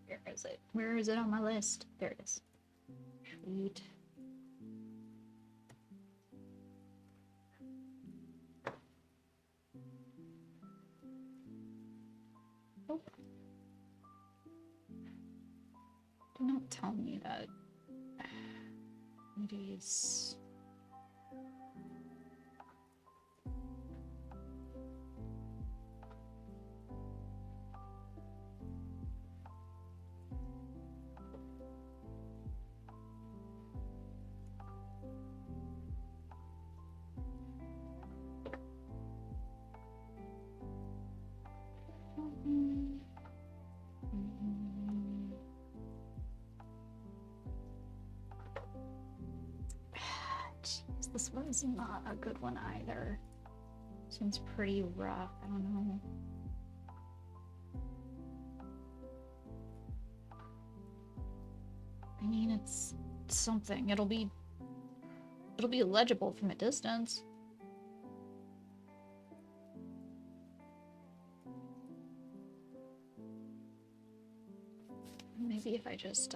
Where is it? Where is it on my list? There it is. Sweet. Oh. Do not tell me that it is. Jeez, this one's not a good one either. This one's pretty rough. I don't know. I mean, it's something. It'll be legible from a distance. Maybe if I just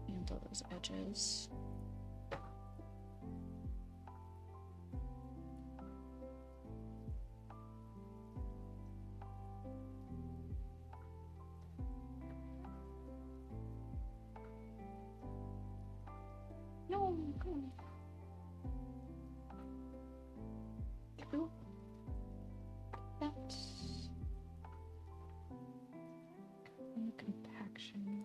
handle those edges. No, come on. Through that. And compaction.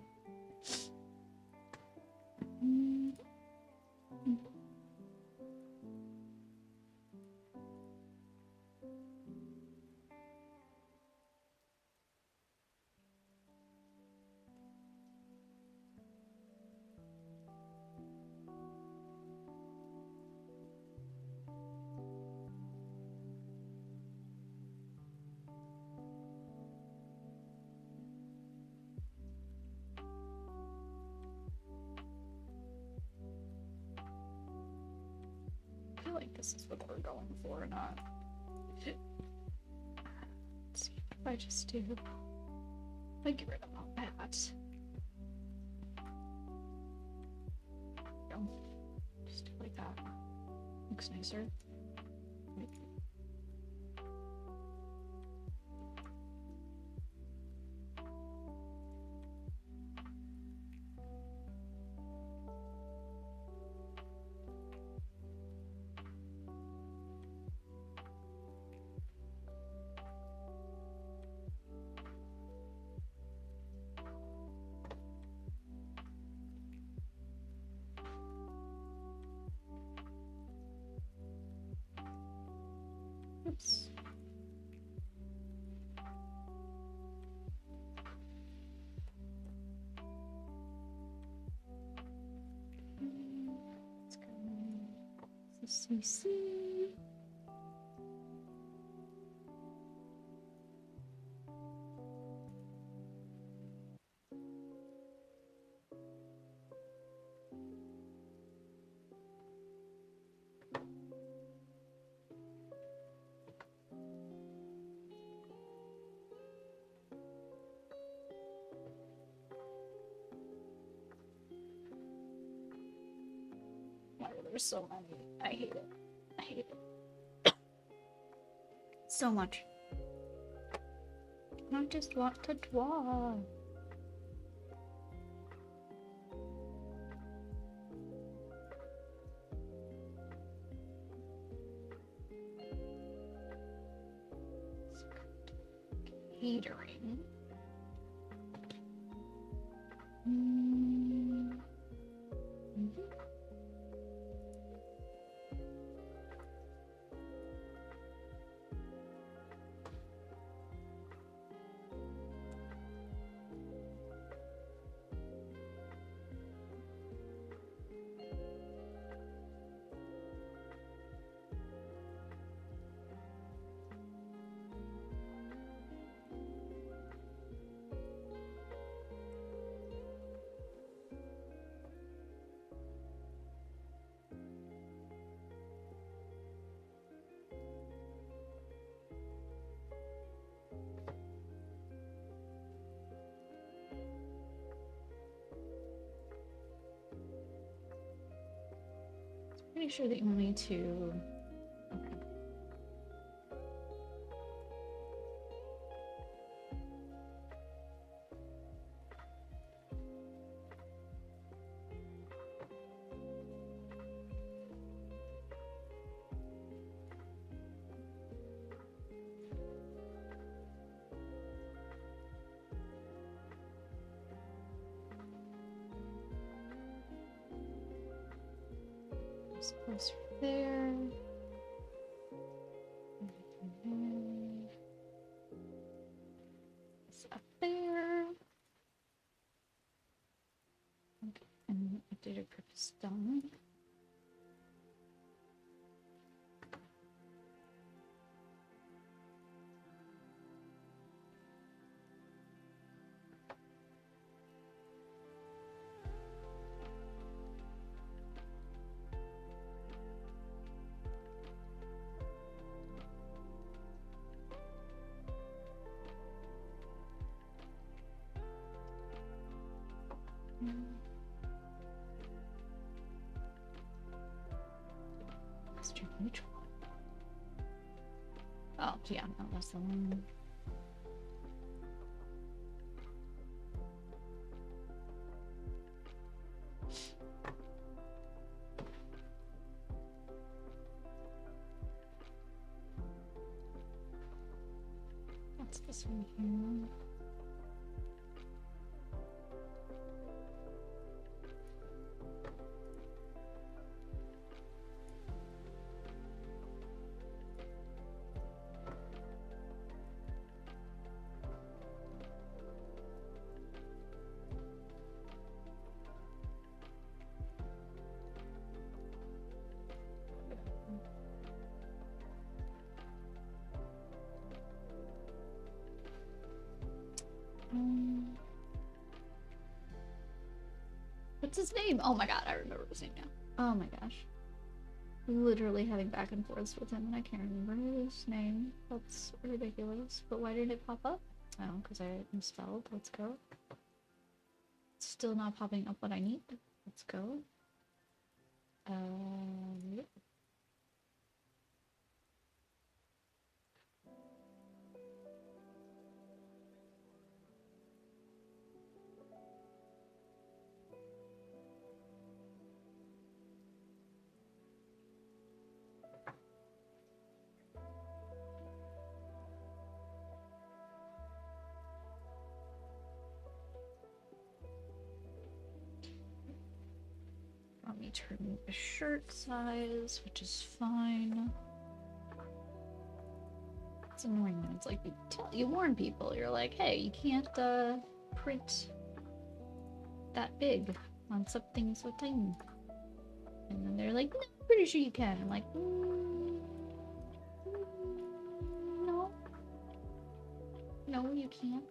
I feel like this is what we're going for or not. Let's see if I just do. I get rid of all that. Go. Just do it like that. Looks nicer. Oops. Let's go. CC. There's so many. I hate it. I hate it. So much. I just want to dwarf. Catering. Pretty sure the only two. Okay. This place right there. It's up there. Okay, and updated purpose done. Master neutral. Oh, yeah, no, that's the one. What's this one here? What's his name? Oh my god, I remember his name now. Oh my gosh. Literally having back and forths with him and I can't remember his name. That's ridiculous. But why did it pop up? Oh, because I misspelled. Let's go. It's still not popping up what I need. Let's go. Yep. Want me to remove the shirt size, which is fine. It's annoying when it's like you warn people. You're like, hey, you can't print that big on something so tiny. And then they're like, no, I'm pretty sure you can. I'm like, no. No, you can't.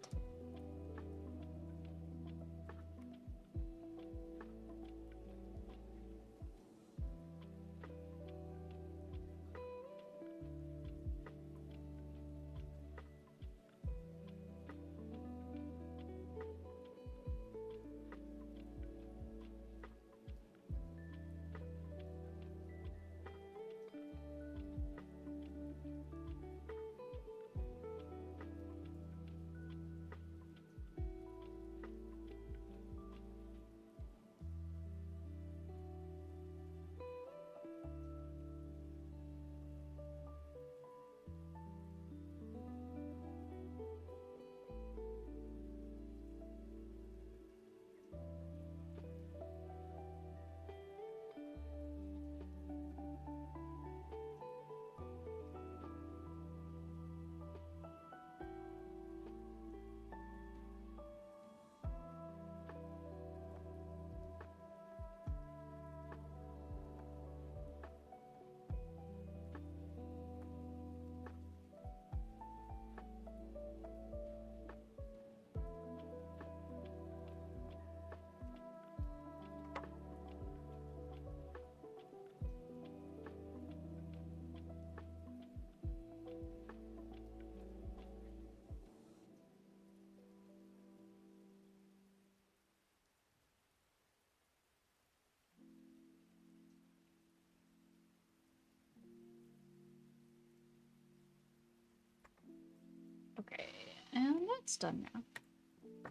Okay, and that's done now.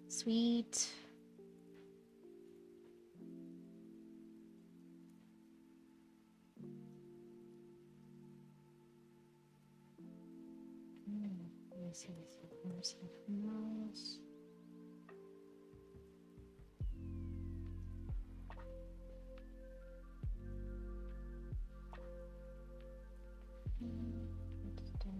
Sweet. Let me see something else. That's done.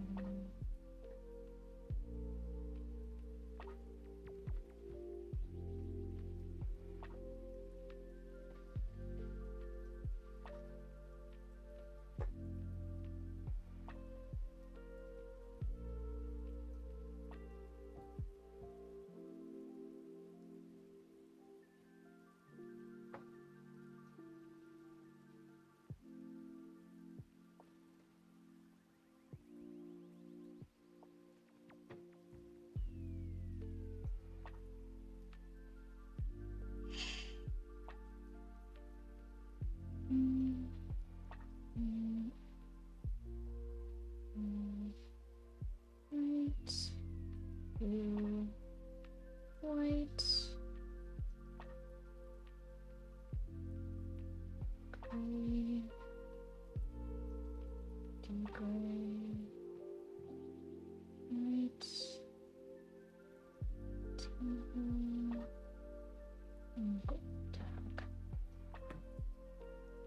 Right. Blue. White. Gray. Gray. White. Teal. And gold tag.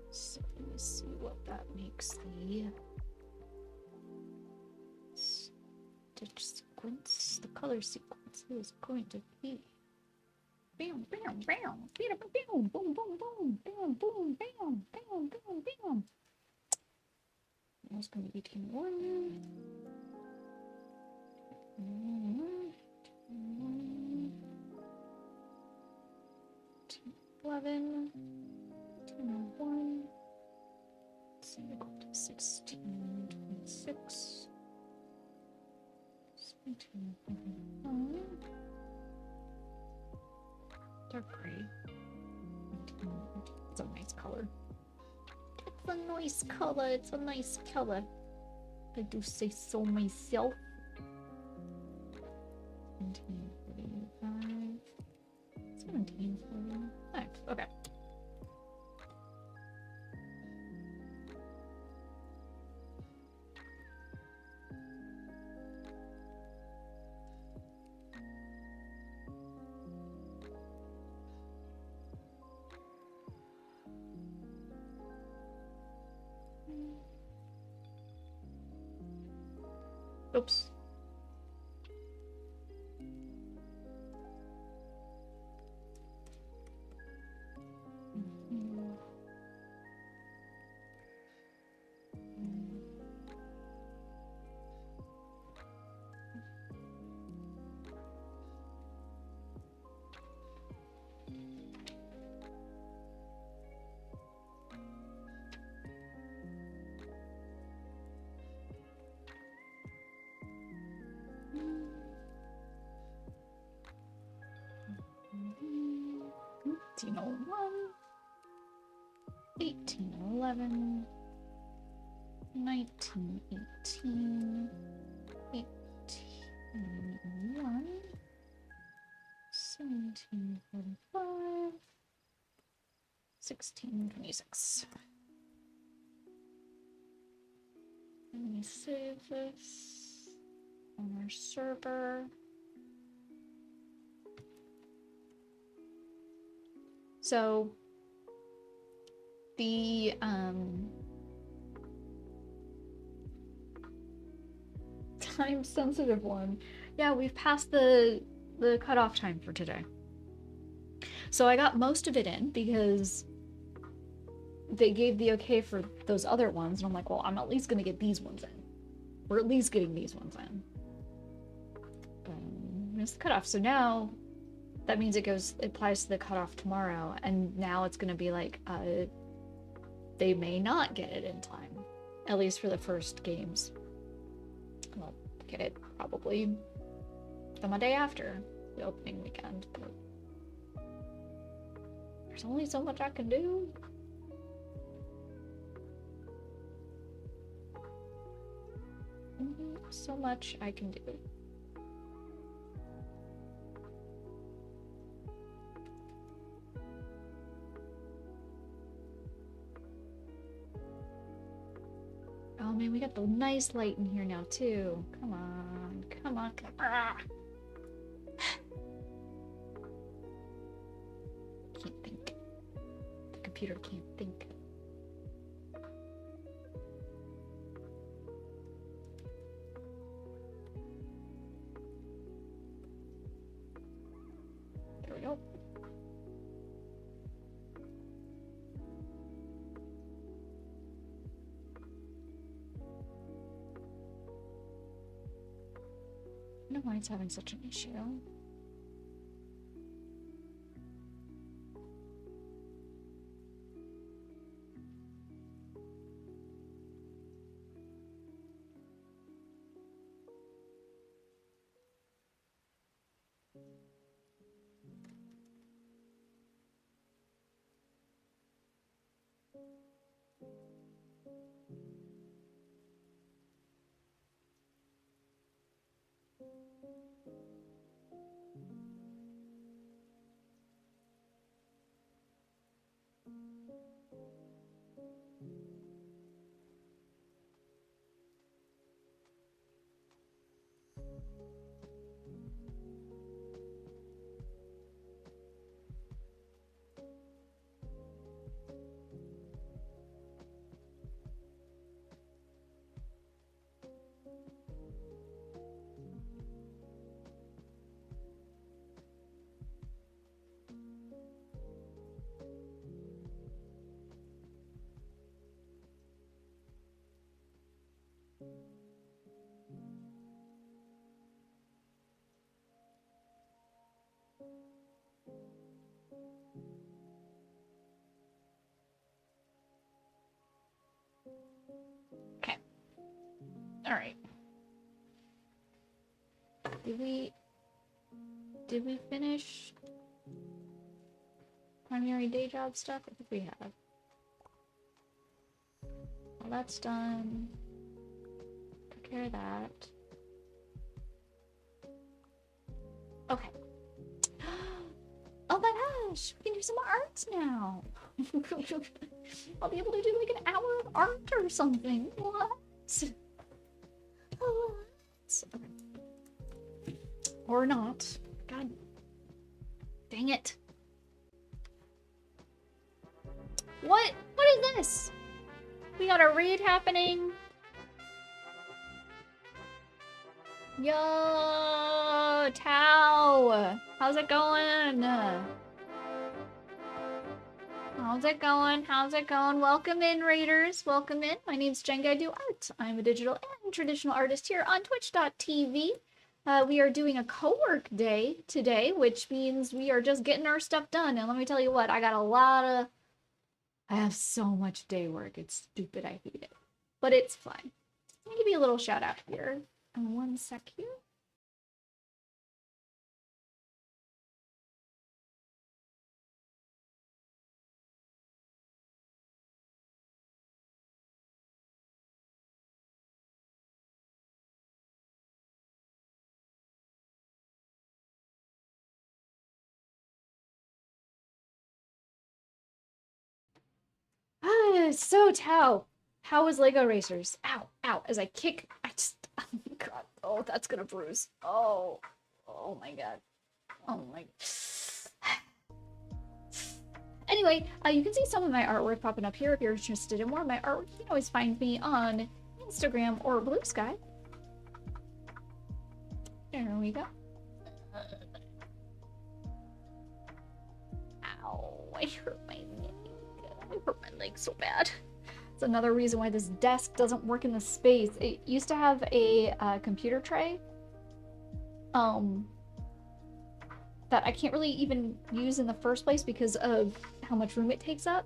So let me see what that makes the stitch sequence. The color sequence is going to be bam, bam, bam, bam, bam, boom, boom, boom, bam, boom, bam, bam, bam, bam. That's going to be team 1. 11, 1, equal to 16, 26, 17, dark gray. It's a nice color. It's a nice color. It's a nice color. I do say so myself. 1745. 1745. Okay. Oops. $18.01, $18.11, $19.18, $18.01, $17.45, $16.26. Let me save this on our server. So the time sensitive one. Yeah, we've passed the cutoff time for today. So I got most of it in because they gave the okay for those other ones, and I'm like, well, I'm at least gonna get these ones in. We're at least getting these ones in. It's the cutoff. So now that means it applies to the cutoff tomorrow, and now it's gonna be like they may not get it in time, at least for the first games. I'll get it probably the Monday after the opening weekend, but there's only so much I can do. So much I can do. got the nice light in here now too. Come on, come on, come on. Ah. Can't think. The computer can't think. There we go. I don't know why it's having such an issue. Okay. All right. Did we finish primary day job stuff? I think we have. Well, that's done. Took care of that. Okay. Oh my gosh, we can do some art now. I'll be able to do like an hour of art or something. What? What? Okay. Or not. God dang it. What is this? We got a raid happening. Yo, Tao. How's it going? How's it going? How's it going? Welcome in, Raiders. Welcome in. My name's Jenga. I do art. I'm a digital and traditional artist here on twitch.tv. We are doing a co-work day today, which means we are just getting our stuff done. And let me tell you what, I have so much day work. It's stupid. I hate it. But it's fine. Let me give you a little shout out here. One sec here. So Tao, how was Lego Racers? Ow, ow, as I kick, I just, oh god, oh, that's gonna bruise. Oh my god, oh my. Anyway, you can see some of my artwork popping up here if you're interested in more of my artwork. You can always find me on Instagram or Blue Sky. There we go. Ow, I hurt my leg. I hurt my leg so bad. It's another reason why this desk doesn't work in the space. It used to have a computer tray that I can't really even use in the first place because of how much room it takes up.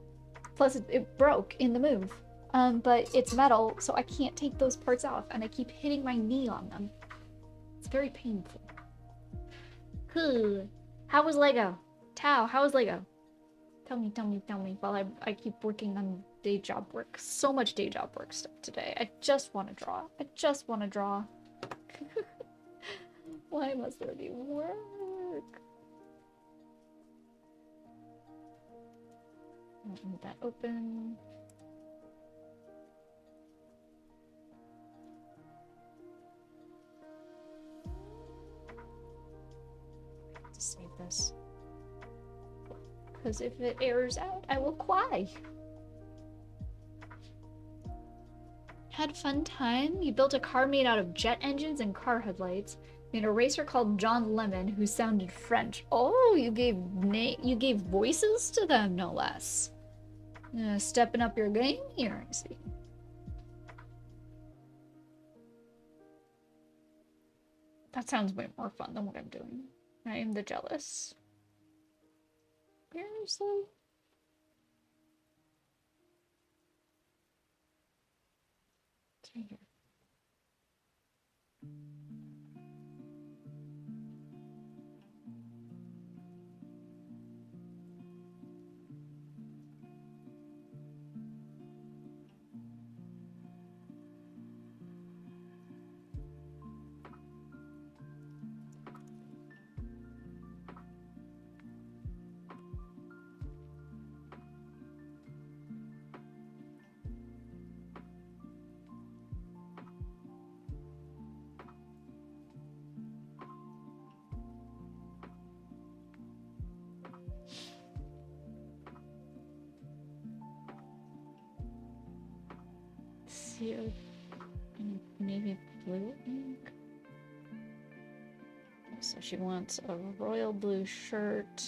Plus it broke in the move. But it's metal, so I can't take those parts off, and I keep hitting my knee on them. It's very painful. Cool. How was Lego? Tao, how was Lego? Tell me while I keep working on day job work. So much day job work stuff today. I just want to draw. I just want to draw. Why must there be work? I'll leave that open. save this. Because if it errors out, I will cry. Had fun time? You built a car made out of jet engines and car headlights. Made a racer called John Lemon who sounded French. Oh, you gave voices to them, no less. Stepping up your game here, I see. That sounds way more fun than what I'm doing. I am the jealous. Seriously? It's right here. See, navy blue ink. So she wants a royal blue shirt.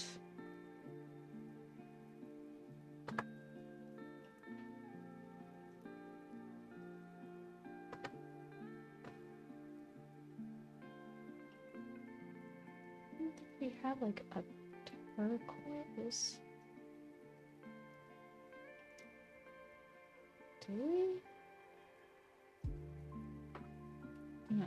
I don't think we have like a turquoise. Do we? No.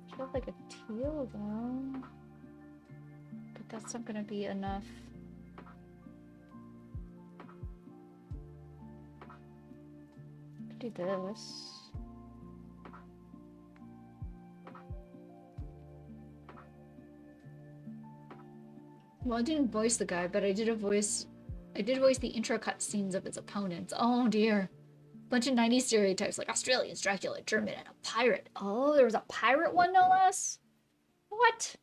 She has like a teal though. But that's not gonna be enough. Could do this. Well, I didn't voice the guy, but I did voice the intro cutscenes of his opponents. Oh dear. Bunch of 90s stereotypes like Australians, Dracula, German, and a pirate. Oh, there was a pirate one, no less? What?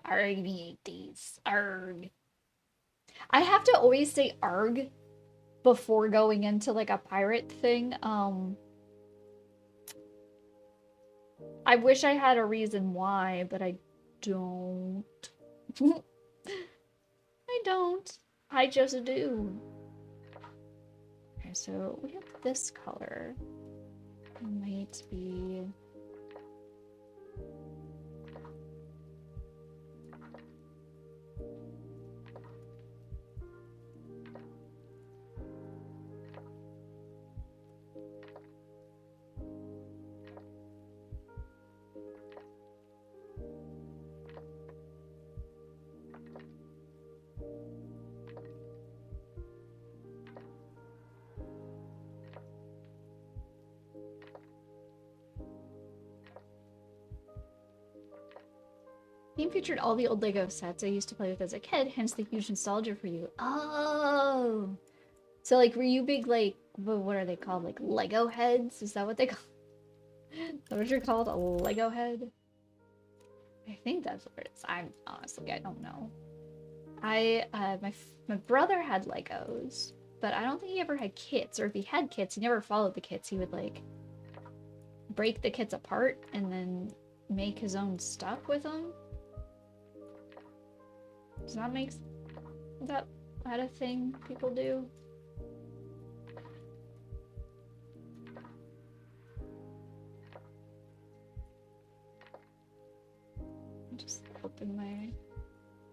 Arg, me these. Arg. I have to always say arg before going into like a pirate thing. I wish I had a reason why, but I don't. I don't. I just do. Okay, so we have this color. It might be... Game featured all the old Lego sets I used to play with as a kid, hence the huge nostalgia for you. Oh! So, like, were you big, like, what are they called? Like, Lego heads? Is that what they call? Is that what you're called? A Lego head? I think that's what it is. I'm honestly, I don't know. My brother had Legos, but I don't think he ever had kits, or if he had kits, he never followed the kits. He would, like, break the kits apart and then make his own stuff with them. Does that make that a thing people do? Just open my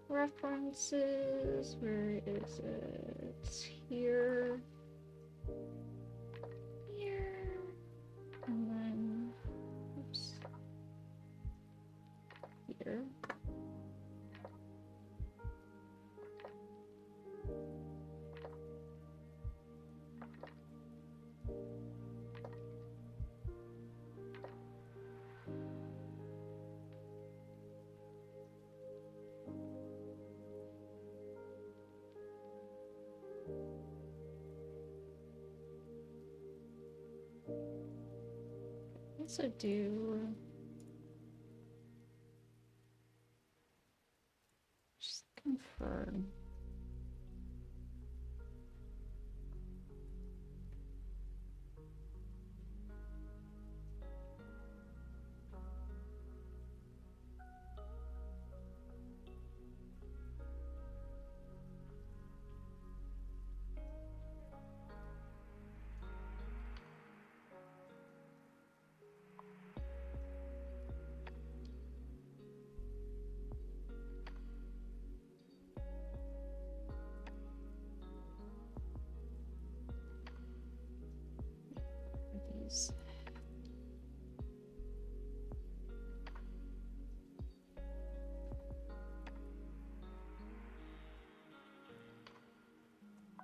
references. Where is it? Here. Here. And then, oops. Here. Also do... Just confirm. These.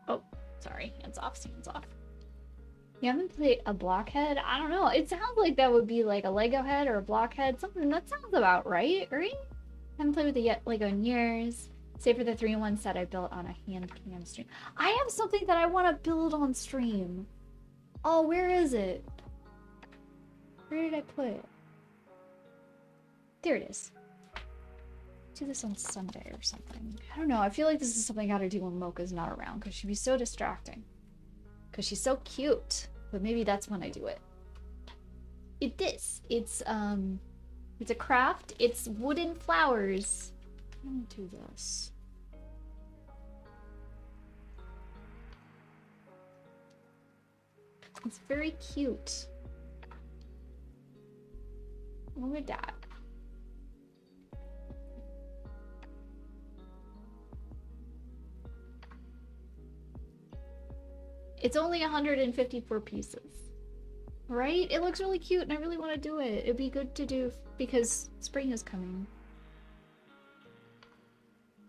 Oh, sorry. Hands off, hands off. You haven't played a blockhead? I don't know. It sounds like that would be like a Lego head or a blockhead. Something that sounds about right, right? Haven't played with a Lego in years. Save for the 3-in-1 set I built on a hand cam stream. I have something that I want to build on stream. Oh, where is it? Where did I put it? There it is. Do this on Sunday or something. I don't know. I feel like this is something I gotta do when Mocha's not around because she'd be so distracting. Because she's so cute. But maybe that's when I do it. It's a craft. It's wooden flowers. I'm gonna do this. It's very cute. Look at that. It's only 154 pieces. Right? It looks really cute and I really want to do it. It'd be good to do because spring is coming.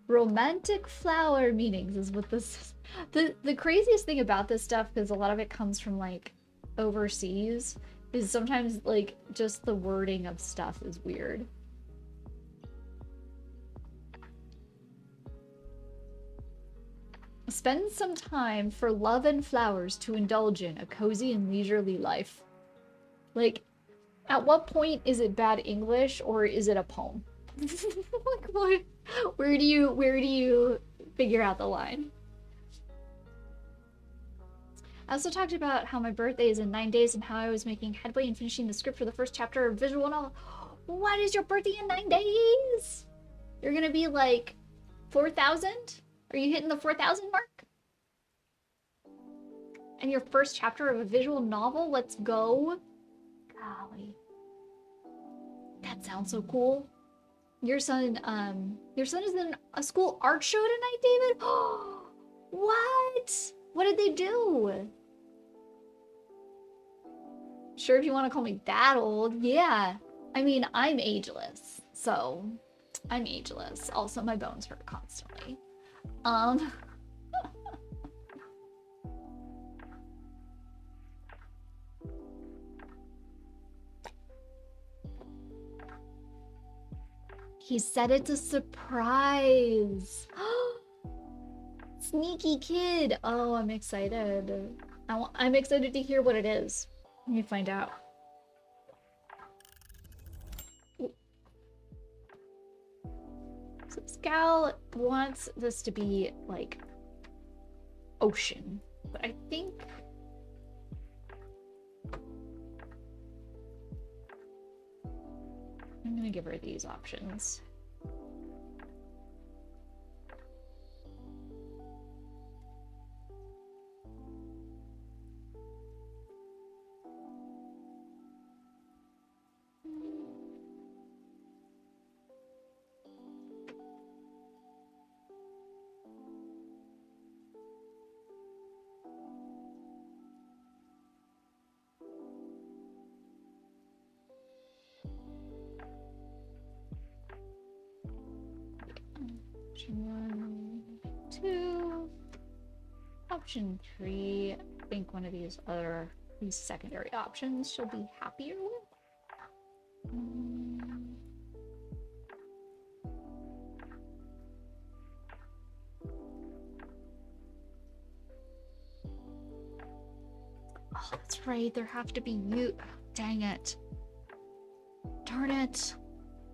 Romantic flower meanings is what this is. The craziest thing about this stuff, because a lot of it comes from like overseas, is sometimes like just the wording of stuff is weird. Spend some time for love and flowers to indulge in a cozy and leisurely life. Like, at what point is it bad English or is it a poem? Like, what? Where do you figure out the line? I also talked about how my birthday is in 9 days and how I was making headway in finishing the script for the first chapter of visual novel. What is your birthday in 9 days? You're gonna be like 4,000? Are you hitting the 4,000 mark? And your first chapter of a visual novel? Let's go. Golly. That sounds so cool. Your son is in a school art show tonight, David? What? What did they do? Sure, if you want to call me that old. Yeah. I mean, I'm ageless. So, I'm ageless. Also, my bones hurt constantly. He said it's a surprise. Sneaky kid. Oh, I'm excited. I'm excited to hear what it is. Let me find out. So Scal wants this to be like ocean, but I think I'm gonna give her these options. Option 1, 2. Option 3. I think one of these secondary options she'll be happier with. Oh, that's right. There have to be you. Dang it. Darn it.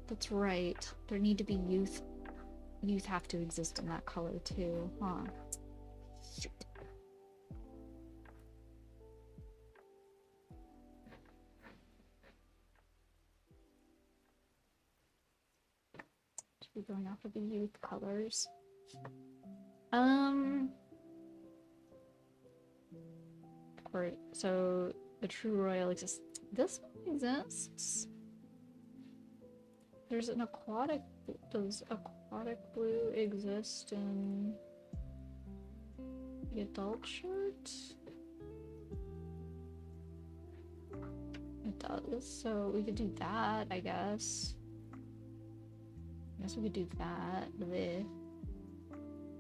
That's right. There need to be youth. Youth have to exist in that color too, huh? Shoot. Should be going off of the youth colors. Right, so the True Royal exists. This one exists. There's an aquatic. Does aquatic blue exist in the adult shirt? It does, so we could do that, I guess. I guess we could do that. Bleh.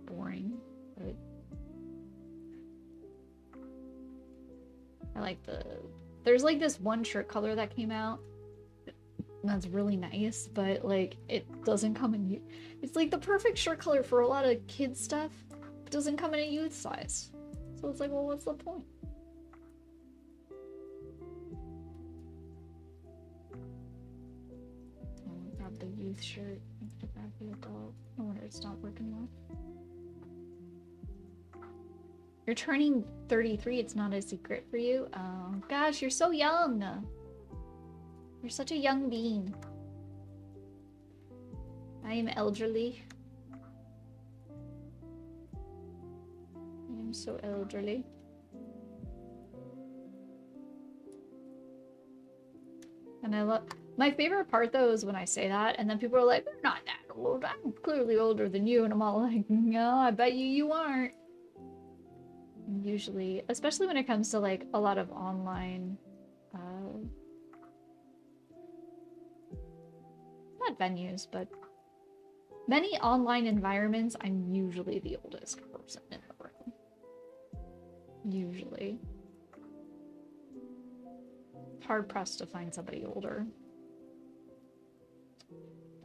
Boring, but I like the... There's like this one shirt color that came out that's really nice, but like it doesn't come in... It's like the perfect shirt color for a lot of kids stuff. It doesn't come in a youth size. So it's like, well, what's the point? I'll grab the youth shirt and grab the adult. No wonder it's not working well. You're turning 33, it's not a secret for you. Oh gosh, you're so young. You're such a young being. I am elderly. I am so elderly. And I love... My favorite part though is when I say that and then people are like, "You're not that old. I'm clearly older than you." And I'm all like, "No, I bet you aren't." Usually, especially when it comes to like a lot of online not venues, but many online environments, I'm usually the oldest person in the room. Usually. Hard pressed to find somebody older.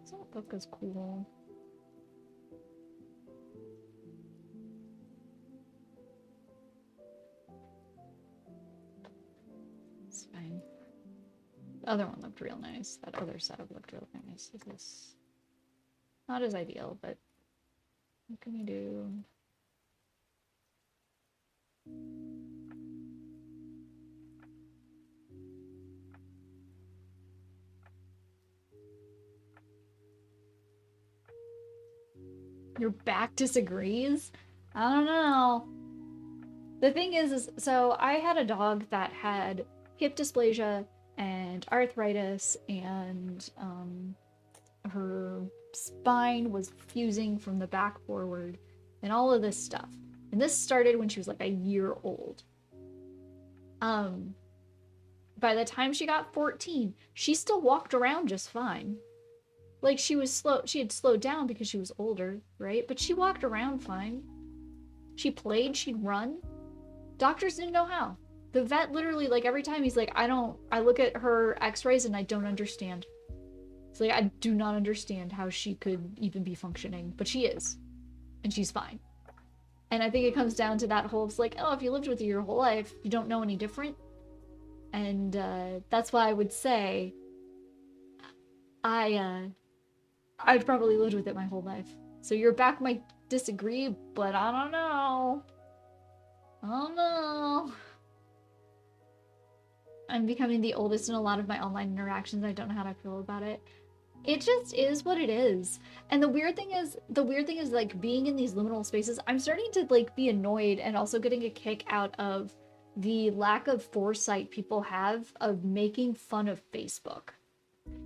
This whole book is cool. It's fine. The other one looked real nice. That other setup looked real nice. This is not as ideal, but what can we do? Your back disagrees? I don't know. The thing is so I had a dog that had hip dysplasia and arthritis, and her spine was fusing from the back forward and all of this stuff. And this started when she was like a year old. By the time she got 14, she still walked around just fine. Like she had slowed down because she was older, right? But she walked around fine. She played, she'd run. Doctors didn't know how. The vet literally, like, every time he's like, I look at her x-rays and I don't understand. It's like, I do not understand how she could even be functioning, but she is. And she's fine. And I think it comes down to that whole, it's like, oh, if you lived with her your whole life, you don't know any different. And that's why I would say I've probably lived with it my whole life. So your back might disagree, but I don't know. I don't know. I'm becoming the oldest in a lot of my online interactions. I don't know how to feel about it. It just is what it is. And the weird thing is like being in these liminal spaces, I'm starting to like be annoyed and also getting a kick out of the lack of foresight people have of making fun of Facebook.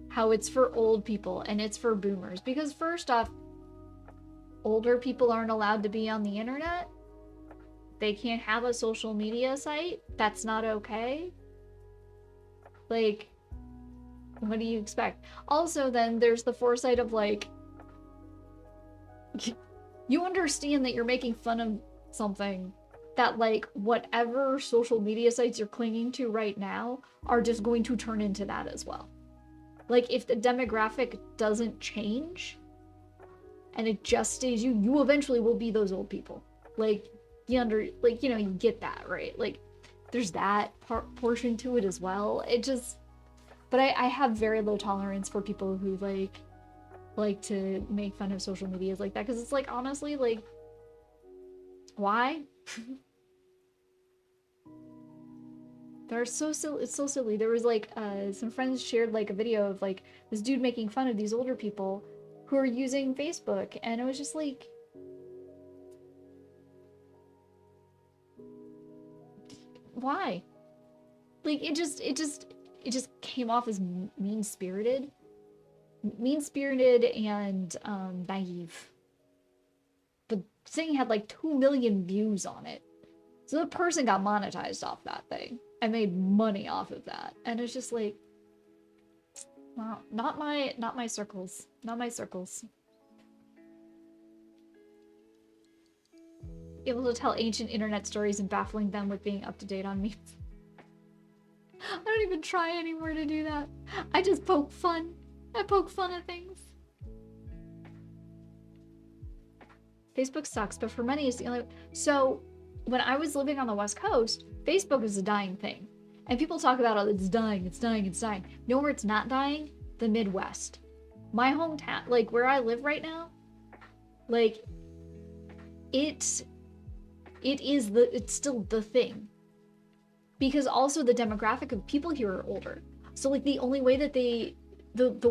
How it's for old people and it's for boomers. Because first off, older people aren't allowed to be on the internet. They can't have a social media site. That's not okay. Like, what do you expect? Also, then there's the foresight of like, you understand that you're making fun of something that like whatever social media sites you're clinging to right now are just going to turn into that as well. Like if the demographic doesn't change and it just stays you eventually will be those old people. Like you get that, right? Like there's that portion to it as well. It just, But I have very low tolerance for people who like to make fun of social medias like that, because it's like, honestly, like, why? They're so silly. It's so silly. There was like some friends shared like a video of like this dude making fun of these older people who are using Facebook, and it was just like, why? Like it just came off as mean-spirited and naive. The thing had like 2 million views on it. So the person got monetized off that thing. I made money off of that. And it's just like, wow, not my circles. Not my circles. Able to tell ancient internet stories and baffling them with being up to date on memes. I don't even try anymore to do that. I just poke fun. I poke fun at things. Facebook sucks, but for many it's the only. So when I was living on the West Coast, Facebook was a dying thing. And people talk about, oh, it's dying, it's dying, it's dying. You know where it's not dying? The Midwest. My hometown, like where I live right now, like it's still the thing. Because also the demographic of people here are older. So like the only way that the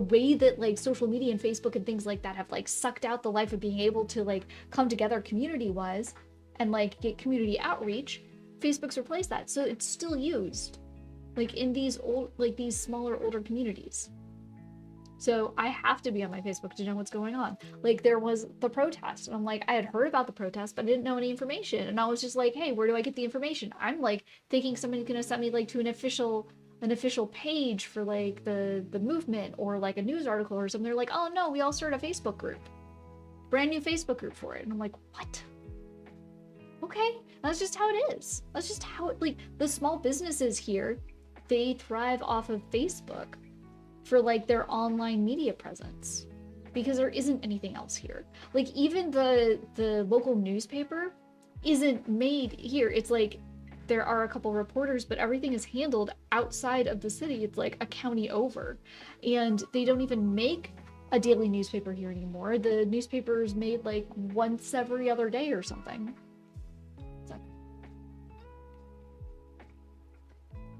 way that like social media and Facebook and things like that have like sucked out the life of being able to like come together community-wise and like get community outreach, Facebook's replaced that. So it's still used like in these these smaller older communities. So I have to be on my Facebook to know what's going on. Like there was the protest and I'm like, I had heard about the protest but I didn't know any information, and I was just like, hey, where do I get the information? I'm like thinking somebody's gonna send me like to an official page for like the movement or like a news article or something. They're like, oh no, we all started a Facebook group, brand new Facebook group for it. And I'm like, what? Okay, that's just how it is. That's just how it, like the small businesses here, they thrive off of Facebook for like their online media presence because there isn't anything else here. Like even the local newspaper isn't made here. It's like there are a couple reporters, but everything is handled outside of the city. It's like a county over, and they don't even make a daily newspaper here anymore. The newspaper is made like once every other day or something.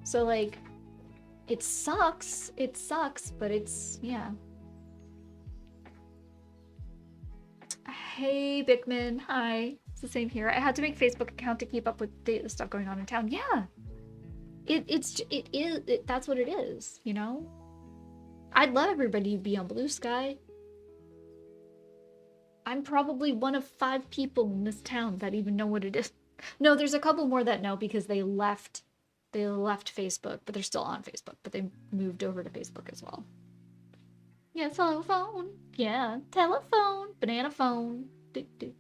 So like it sucks, but it's, yeah. Hey Bickman, hi. It's the same here. I had to make Facebook account to keep up with the stuff going on in town. Yeah. That's what it is, you know? I'd love everybody to be on Blue Sky. I'm probably one of 5 people in this town that even know what it is. No, there's a couple more that know because they left Facebook, but they're still on Facebook, but they moved over to Facebook as well. Yeah, telephone. Yeah, telephone. Banana phone. Do, do.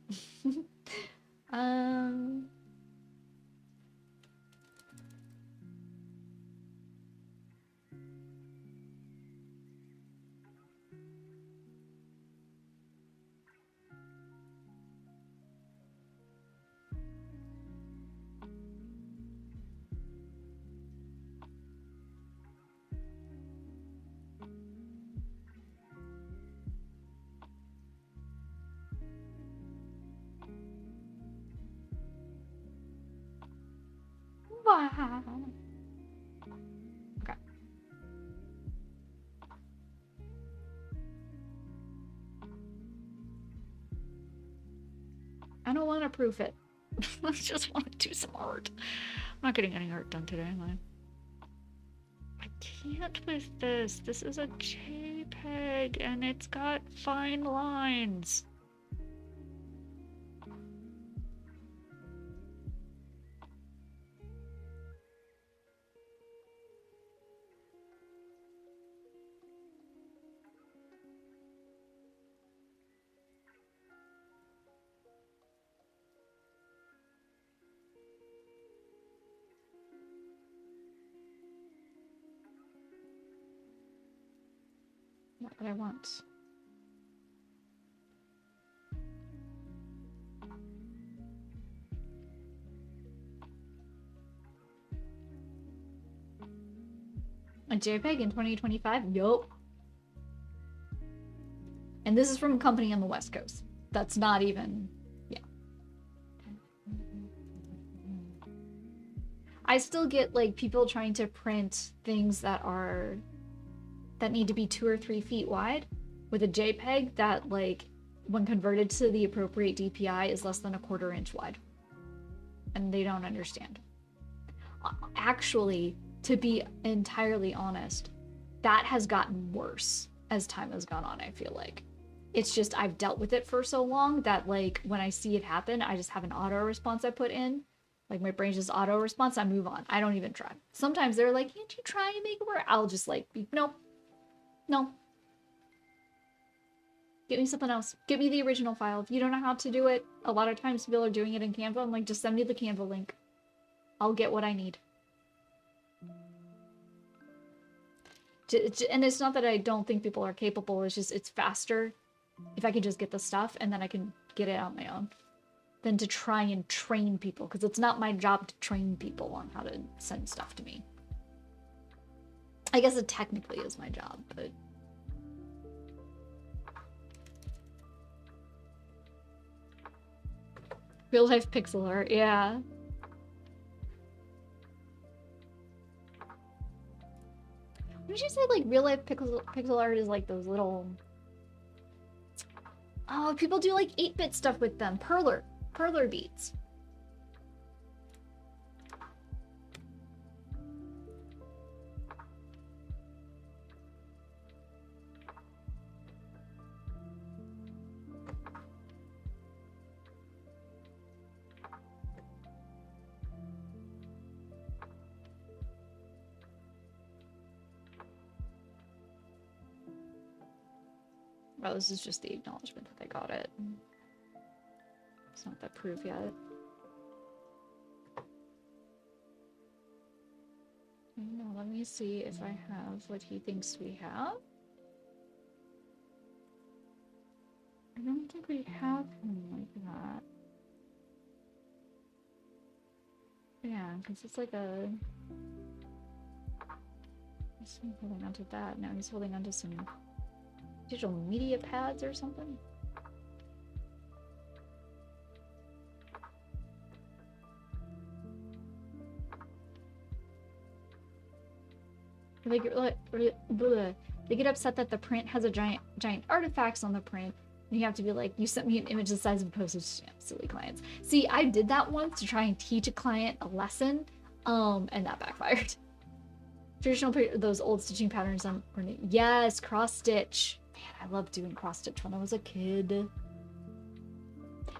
Wow. Okay. I don't want to proof it. I just want to do some art. I'm not getting any art done today, am I? I can't with this. This is a JPEG and it's got fine lines. Not what I want. A JPEG in 2025? Yup. And this is from a company on the West Coast. That's not even... Yeah. I still get, like, people trying to print things that need to be 2 or 3 feet wide with a JPEG that, like, when converted to the appropriate DPI is less than a 1/4 inch wide. And they don't understand. Actually, to be entirely honest, that has gotten worse as time has gone on, I feel like. It's just I've dealt with it for so long that, like, when I see it happen, I just have an auto response I put in. Like, my brain just auto response, I move on. I don't even try. Sometimes they're like, can't you try and make it work? I'll just like, nope. No. Get me something else. Get me the original file. If you don't know how to do it, a lot of times people are doing it in Canva. I'm like, just send me the Canva link. I'll get what I need. And it's not that I don't think people are capable, it's just, it's faster if I can just get the stuff and then I can get it on my own than to try and train people, because it's not my job to train people on how to send stuff to me. I guess it technically is my job, but... Real life pixel art, yeah. Did you say, like, real life pixel art is like those little... Oh, people do, like, 8-bit stuff with them. Perler beads. Oh, this is just the acknowledgement that they got it. It's not that proof yet. No, let me see if I have what he thinks we have. I don't think we have him like that. Yeah, because it's like a... He's holding onto that. Now he's holding onto some digital media pads or something. They get upset that the print has a giant artifacts on the print, and you have to be like, you sent me an image the size of a postage stamp, silly clients. See, I did that once to try and teach a client a lesson, and that backfired. Traditional, those old stitching patterns on, yes, cross stitch. Man, I loved doing cross stitch when I was a kid.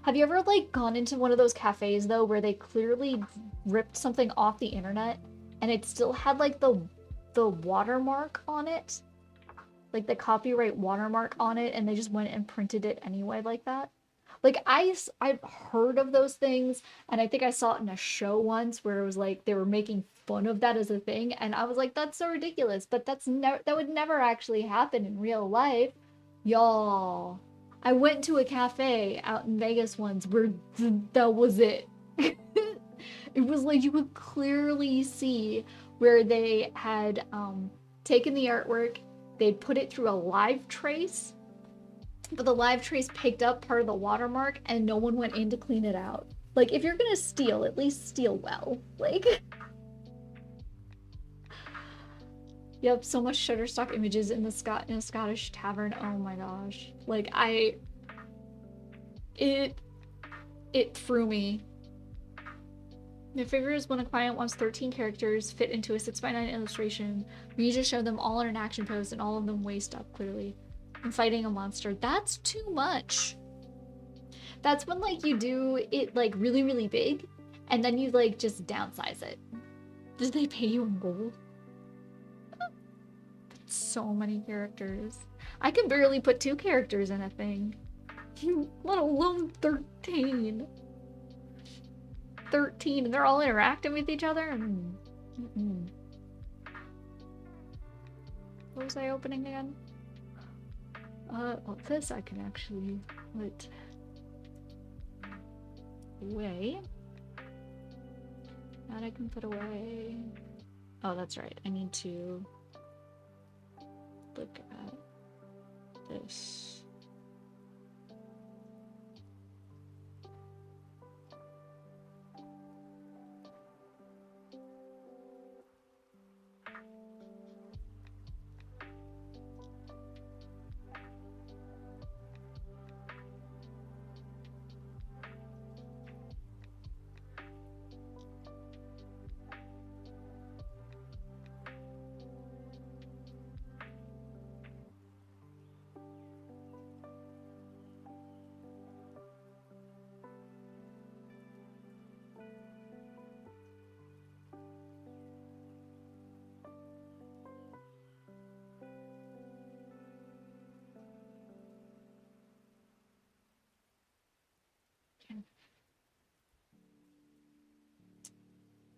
Have you ever, like, gone into one of those cafes, though, where they clearly ripped something off the internet, and it still had, like, the watermark on it? Like, the copyright watermark on it, and they just went and printed it anyway like that? Like, I've heard of those things, and I think I saw it in a show once where it was like they were making fun of that as a thing, and I was like, that's so ridiculous, but that would never actually happen in real life. Y'all. I went to a cafe out in Vegas once where that was it. It was like you could clearly see where they had taken the artwork, they'd put it through a live trace, but the live trace picked up part of the watermark and no one went in to clean it out. Like, if you're gonna steal, at least steal well. Like... Yep, so much Shutterstock images in a Scottish tavern. Oh my gosh. Like, it threw me. My favorite is when a client wants 13 characters fit into a 6x9 illustration. We just show them all in an action pose and all of them waist up, clearly. And fighting a monster. That's too much. That's when, like, you do it, like, really, really big, and then you, like, just downsize it. Did they pay you in gold? So many characters. I can barely put 2 characters in a thing. Let alone 13. 13, and they're all interacting with each other? What was I opening again? Well, this I can actually put away. That I can put away. Oh, that's right. I need to look at this.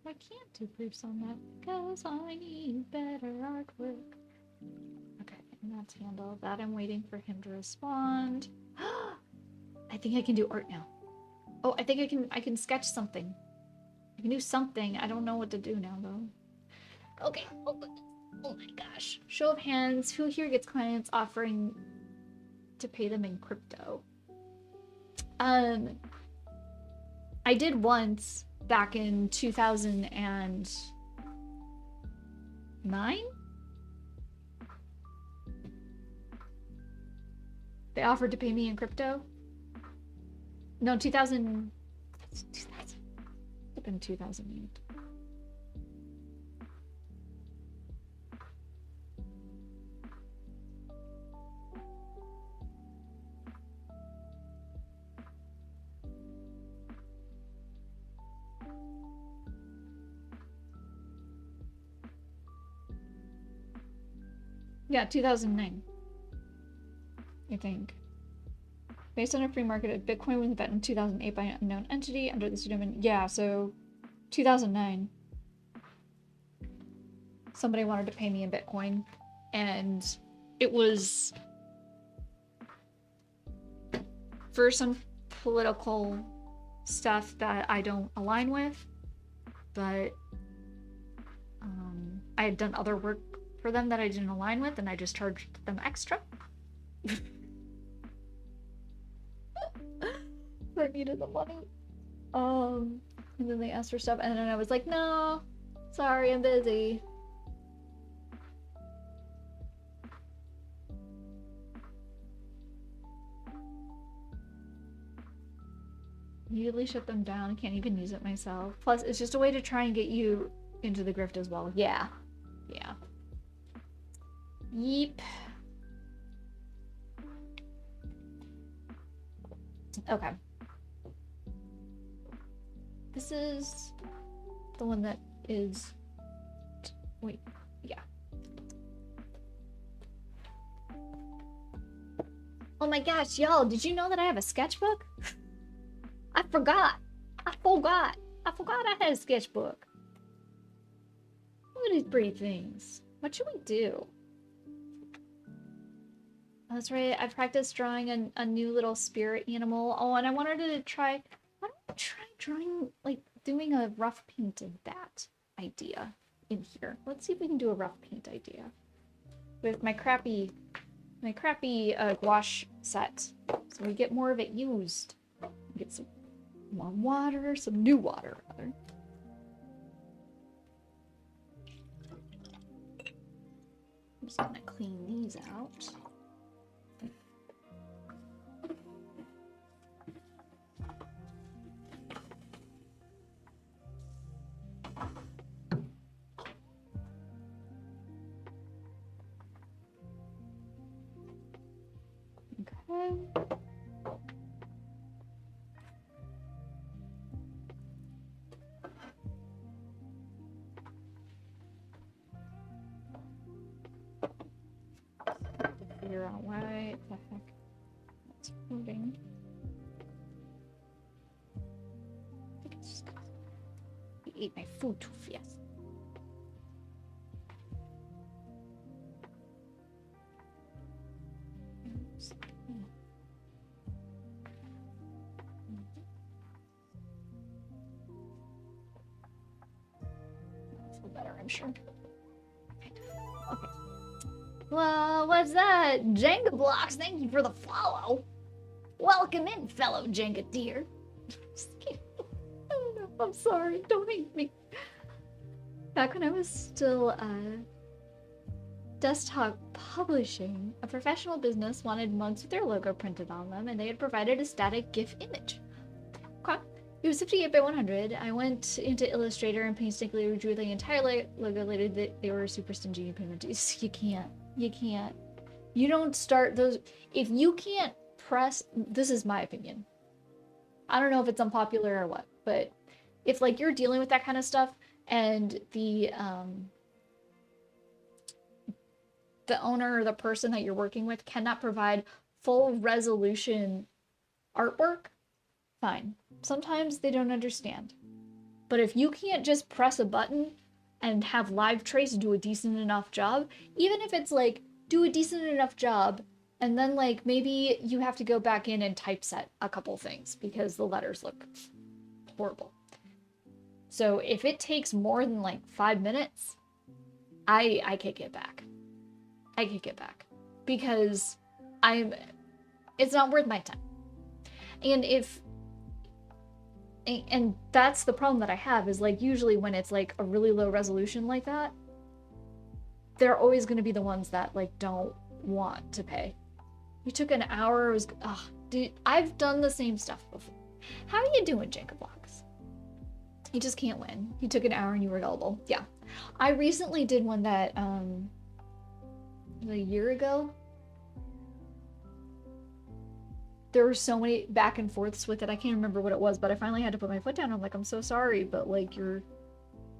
I can't do proofs on that because I need better artwork. Okay, and that's handled. That I'm waiting for him to respond. I think I can do art now. Oh, I think I can sketch something. I can do something. I don't know what to do now though. Okay. Oh my gosh. Show of hands. Who here gets clients offering to pay them in crypto? I did once back in 2009. They offered to pay me in crypto. No, 2000. It's been 2008. Yeah, 2009. I think. Based on a free market, Bitcoin was invented in 2008 by an unknown entity under the pseudonym. Yeah, so 2009. Somebody wanted to pay me in Bitcoin, and it was for some political stuff that I don't align with, but I had done other work for them that I didn't align with, and I just charged them extra. I needed the money. And then they asked for stuff, and then I was like, no, sorry, I'm busy. Immediately shut them down. I can't even use it myself. Plus, it's just a way to try and get you into the grift as well. Yeah. Yeah. Yeep. Okay. This is the one that is... Wait. Yeah. Oh my gosh, y'all, did you know that I have a sketchbook? I forgot. I forgot I had a sketchbook. Look at these pretty things. What should we do? Oh, that's right. I practiced drawing a new little spirit animal. Oh, and I wanted to try... Why don't I try drawing, like, doing a rough paint of that idea in here? Let's see if we can do a rough paint idea. With my crappy gouache set. So we get more of it used. Get some more water, some new water, rather. I'm just gonna clean these out. Okay. Figure out why the heck it's moving. I think it's just 'cause he ate my food too fast. Feel better, I'm sure. Okay. Well, what's that? Jenga blocks, thank you for the follow. Welcome in, fellow Jenga dear. Just kidding. I don't know. I'm sorry. Don't hate me. Back when I was still desktop publishing, a professional business wanted mugs with their logo printed on them, and they had provided a static GIF image. Okay. It was 58 by 100. I went into Illustrator and painstakingly redrew the entire logo later. They were super stingy in payment. You can't. You can't. You don't start those. If you can't press, this is my opinion. I don't know if it's unpopular or what, but if like you're dealing with that kind of stuff and the owner or the person that you're working with cannot provide full resolution artwork, fine. Sometimes they don't understand. But if you can't just press a button and have Live Trace do a decent enough job, even if it's like, do a decent enough job, and then like maybe you have to go back in and typeset a couple things because the letters look horrible. So if it takes more than like 5 minutes, I kick it back. I kick it back because it's not worth my time. And that's the problem that I have is like usually when it's like a really low resolution like that, they're always going to be the ones that like don't want to pay. You took an hour, it was, dude, I've done the same stuff before. How are you doing, Jenga Blocks? You just can't win. You took an hour and you were gullible. Yeah. I recently did one that, a year ago. There were so many back and forths with it. I can't remember what it was, but I finally had to put my foot down. I'm like, I'm so sorry, but like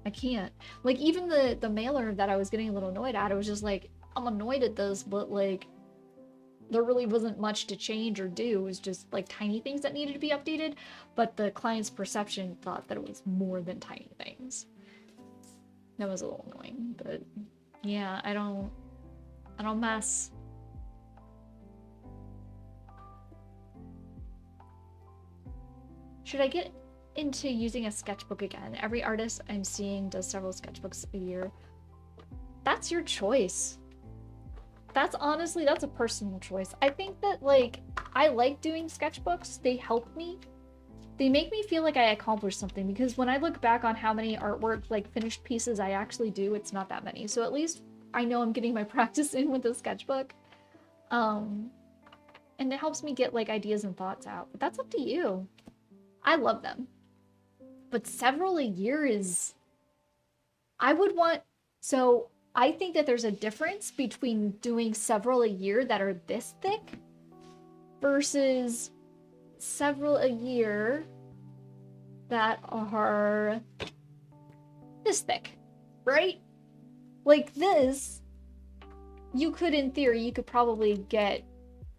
I can't. Like even the mailer that I was getting a little annoyed at, I was just like, I'm annoyed at this, but like there really wasn't much to change or do. It was just like tiny things that needed to be updated, but the client's perception thought that it was more than tiny things. That was a little annoying, but yeah, I don't mess. Should I get into using a sketchbook again? Every artist I'm seeing does several sketchbooks a year. That's your choice. That's a personal choice. I think that like, I like doing sketchbooks. They help me. They make me feel like I accomplished something because when I look back on how many artwork, like finished pieces I actually do, it's not that many. So at least I know I'm getting my practice in with the sketchbook. And it helps me get like ideas and thoughts out. But that's up to you. I love them. But several a year is... So I think that there's a difference between doing several a year that are this thick versus several a year that are this thick, right? Like this, you could, in theory, you could probably get,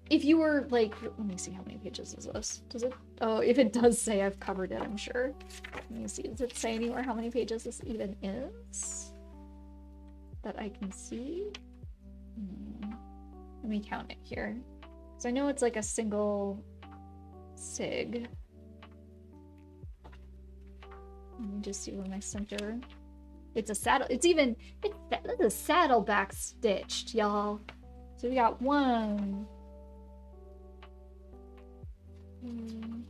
if you were like, let me see how many pages is this? Does it? Oh, if it does say I've covered it, I'm sure. Let me see, does it say anywhere how many pages this even is? That I can see? Let me count it here. So I know it's like a single sig. Let me just see where my center. It's a saddle. It's a saddleback stitched, y'all. So we got 1, 2,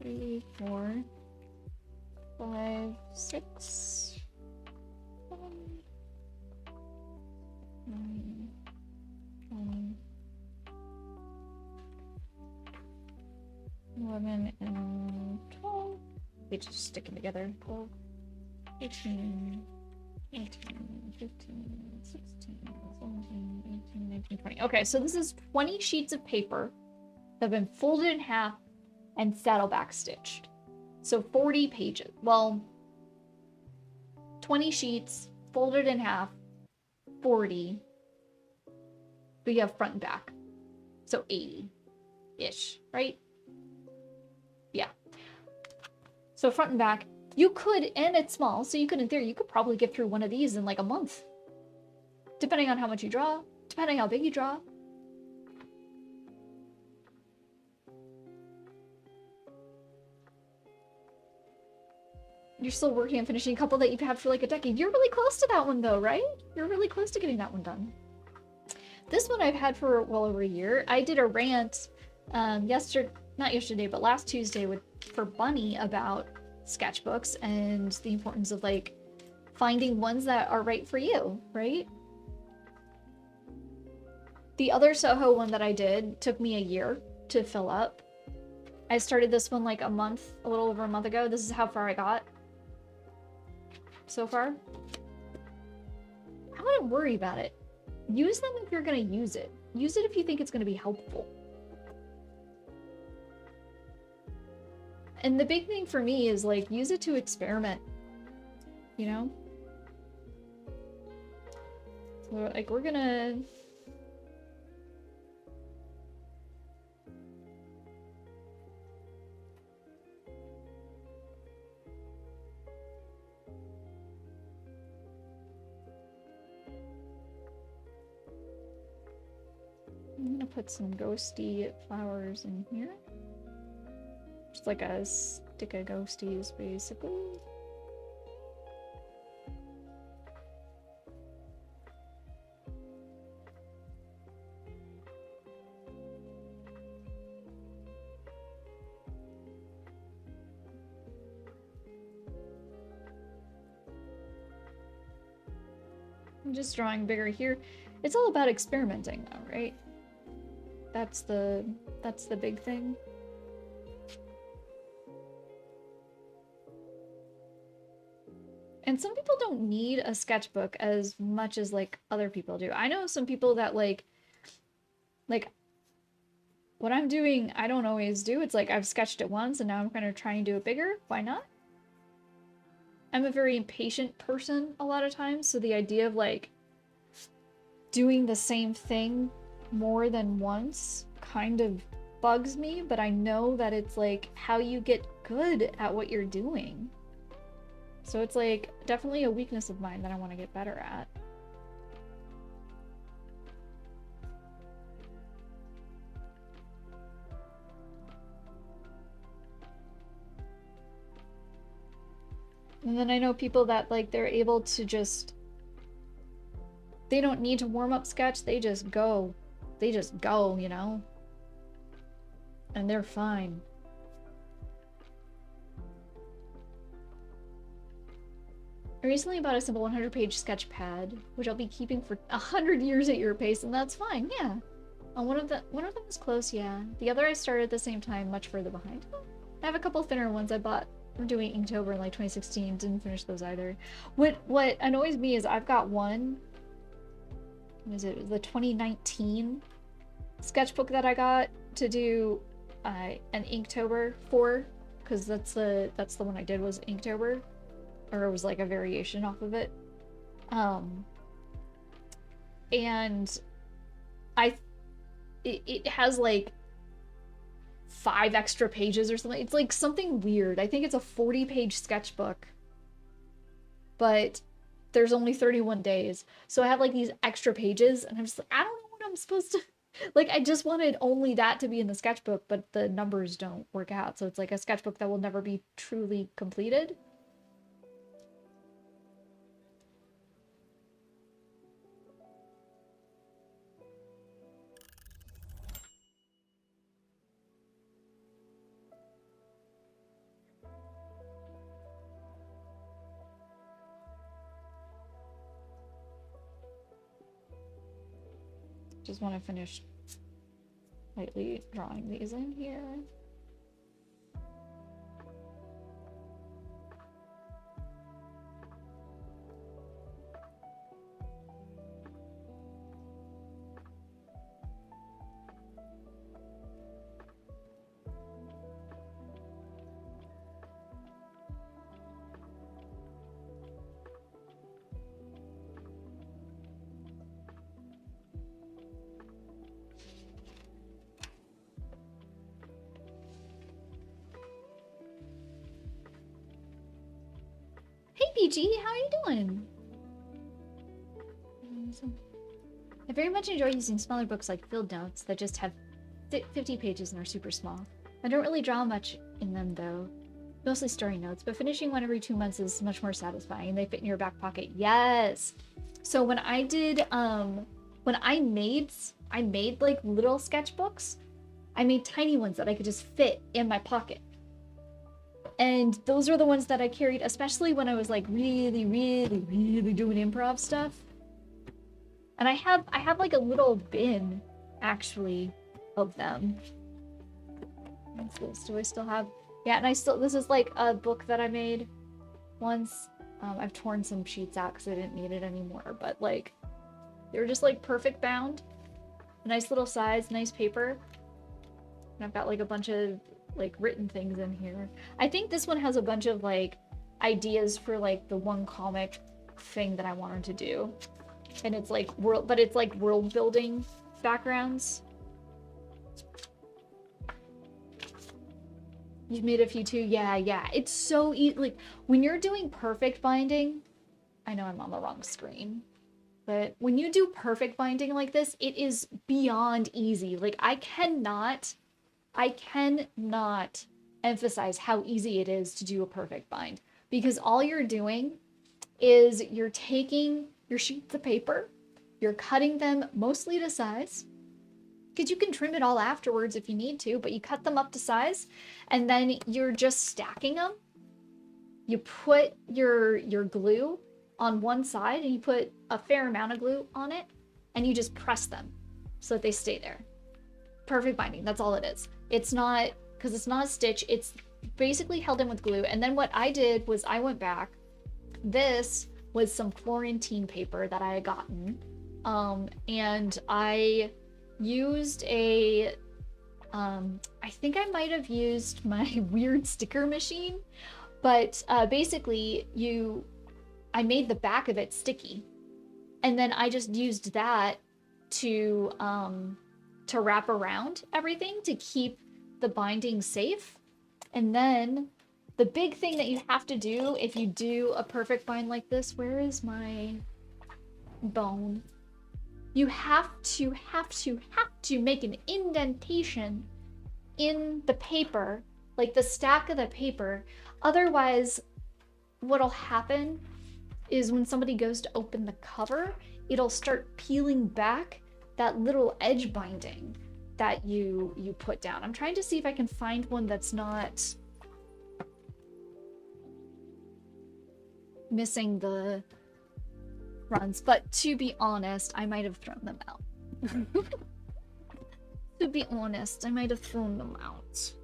3, 4, 5, 6, 7, 9, 10, 11, and 12. They just sticking together. 12, 18, 19, 15, 16, 17, 18, 19, 20. Okay, so this is 20 sheets of paper that have been folded in half and saddleback stitched. So 40 pages. Well, 20 sheets folded in half, 40. But you have front and back. So 80-ish, right? Yeah. So front and back. You could, and it's small, so you could, in theory, you could probably get through one of these in like a month. Depending on how much you draw, depending how big you draw. You're still working on finishing a couple that you've had for like a decade. You're really close to that one though, right? You're really close to getting that one done. This one I've had for well over a year. I did a rant not yesterday, but last Tuesday for Bunny about sketchbooks and the importance of like finding ones that are right for you, right? The other Soho one that I did took me a year to fill up. I started this one like a little over a month ago. This is how far I got so far. I wouldn't worry about it. Use them if you're gonna use it. Use it if you think it's gonna be helpful. And the big thing for me is like, use it to experiment, you know? So like we're gonna... I'm gonna put some ghosty flowers in here. Just like a stick of ghosties, basically. I'm just drawing bigger here. It's all about experimenting though, right? That's the big thing. And some people don't need a sketchbook as much as like other people do. I know some people that like what I'm doing, I don't always do. It's like I've sketched it once and now I'm gonna try and do it bigger. Why not? I'm a very impatient person a lot of times, so the idea of like doing the same thing more than once kind of bugs me, but I know that it's like how you get good at what you're doing. So it's like definitely a weakness of mine that I want to get better at. And then I know people that like they're able to just, they don't need to warm up sketch, they just go, you know? And they're fine. I recently bought a simple 100-page sketch pad, which I'll be keeping for 100 years at your pace, and that's fine, yeah. One of them is close, yeah. The other I started at the same time, much further behind. I have a couple thinner ones I bought from doing Inktober in like 2016, didn't finish those either. What annoys me is I've got one, what is it, the 2019 sketchbook that I got to do an Inktober for, because that's the one I did was Inktober, or it was like a variation off of it. And it has like 5 extra pages or something. It's like something weird. I think it's a 40-page sketchbook, but there's only 31 days. So I have like these extra pages and I'm just like, I don't know what I'm supposed to, like, I just wanted only that to be in the sketchbook, but the numbers don't work out. So it's like a sketchbook that will never be truly completed. Just want to finish lightly drawing these in here. PG, how are you doing? I very much enjoy using smaller books like Field Notes that just have 50 pages and are super small. I don't really draw much in them though, mostly story notes, but finishing one every 2 months is much more satisfying. They fit in your back pocket. Yes! So when I when I made like little sketchbooks, I made tiny ones that I could just fit in my pocket. And those are the ones that I carried, especially when I was like really, really, really doing improv stuff. And I have like a little bin, actually, of them. What's this? Do I still have? Yeah, and this is like a book that I made once. I've torn some sheets out because I didn't need it anymore, but like, they were just like perfect bound. Nice little size, nice paper. And I've got like a bunch of like written things in here. I think this one has a bunch of like ideas for like the one comic thing that I wanted to do. And it's like world building backgrounds. You've made a few too? Yeah. It's so easy. Like when you're doing perfect binding, I know I'm on the wrong screen, but when you do perfect binding like this, it is beyond easy. Like I cannot emphasize how easy it is to do a perfect bind, because all you're doing is you're taking your sheets of paper, you're cutting them mostly to size, because you can trim it all afterwards if you need to, but you cut them up to size, and then you're just stacking them. You put your glue on one side, and you put a fair amount of glue on it, and you just press them so that they stay there. Perfect binding, that's all it is. It's not, because it's not a stitch, it's basically held in with glue. And then what I did was I went back. This was some Florentine paper that I had gotten, and I used a I think I might have used my weird sticker machine, but basically I made the back of it sticky, and then I just used that to wrap around everything to keep the binding safe. And then the big thing that you have to do if you do a perfect bind like this, where is my bone? You have to make an indentation in the paper, like the stack of the paper. Otherwise, what'll happen is when somebody goes to open the cover, it'll start peeling back that little edge binding that you put down. I'm trying to see if I can find one that's not missing the runs, but to be honest, I might have thrown them out. To be honest, I might have thrown them out.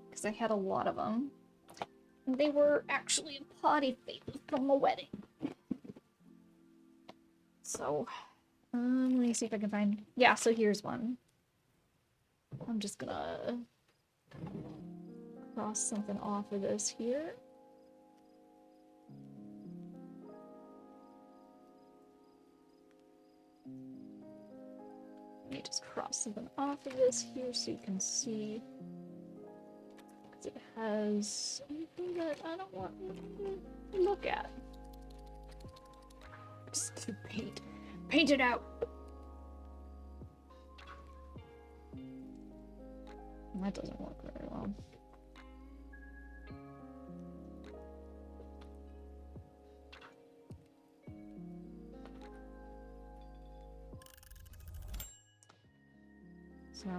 Because I had a lot of them. And they were actually potty favors from a wedding. So, let me see if I can find... Yeah, so here's one. I'm just gonna cross something off of this here. Let me just cross something off of this here so you can see. Because it has something that I don't want to look at. Just to paint. Paint it out! That doesn't work very well. So...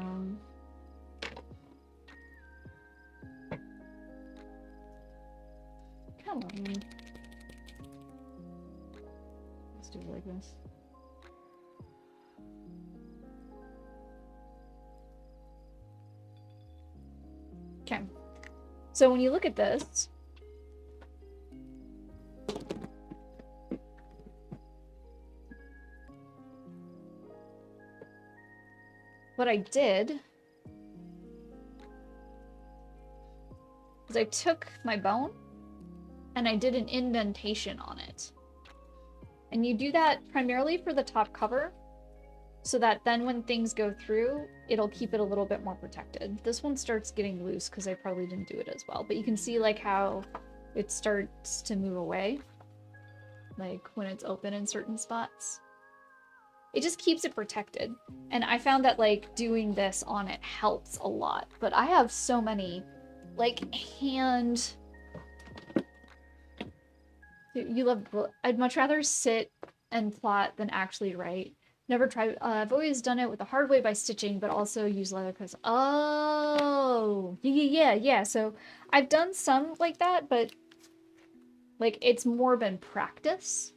Come on. Let's do it like this. Okay. So when you look at this, what I did is I took my bone and I did an indentation on it. And you do that primarily for the top cover, so that then when things go through, it'll keep it a little bit more protected. This one starts getting loose because I probably didn't do it as well, but you can see like how it starts to move away, like when it's open in certain spots. It just keeps it protected. And I found that like doing this on it helps a lot, but I have so many like I'd much rather sit and plot than actually write. Never tried. I've always done it with the hard way by stitching, but also use leather because. Oh, yeah. So I've done some like that, but like it's more been practice.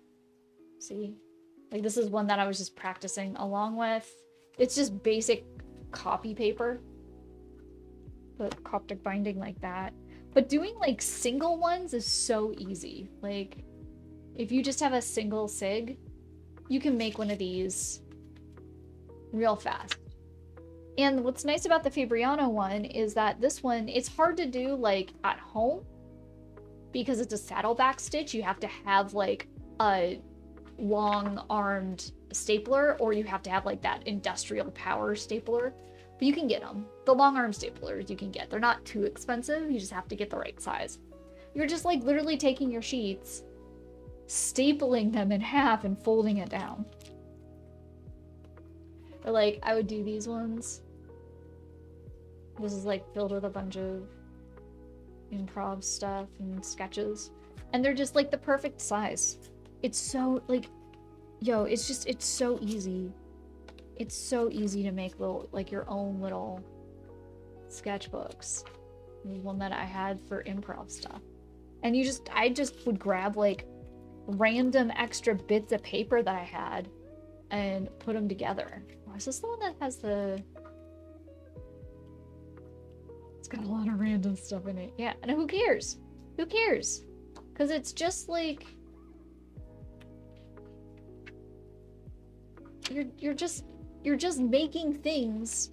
See, like this is one that I was just practicing along with. It's just basic copy paper, but Coptic binding like that. But doing like single ones is so easy. Like if you just have a single sig, you can make one of these real fast. And what's nice about the Fabriano one is that this one, it's hard to do like at home because it's a saddleback stitch. You have to have like a long-armed stapler, or you have to have like that industrial power stapler. But you can get them. The long-arm staplers you can get. They're not too expensive. You just have to get the right size. You're just like literally taking your sheets, stapling them in half and folding it down. Or like I would do these ones. This is like filled with a bunch of improv stuff and sketches. And they're just like the perfect size. It's so like, yo, it's so easy. It's so easy to make little, like your own little sketchbooks. There's one that I had for improv stuff. And I just would grab like random extra bits of paper that I had and put them together. Oh, is this the one that has the... It's got a lot of random stuff in it. Yeah, and who cares? Who cares? Because it's just like... You're just making things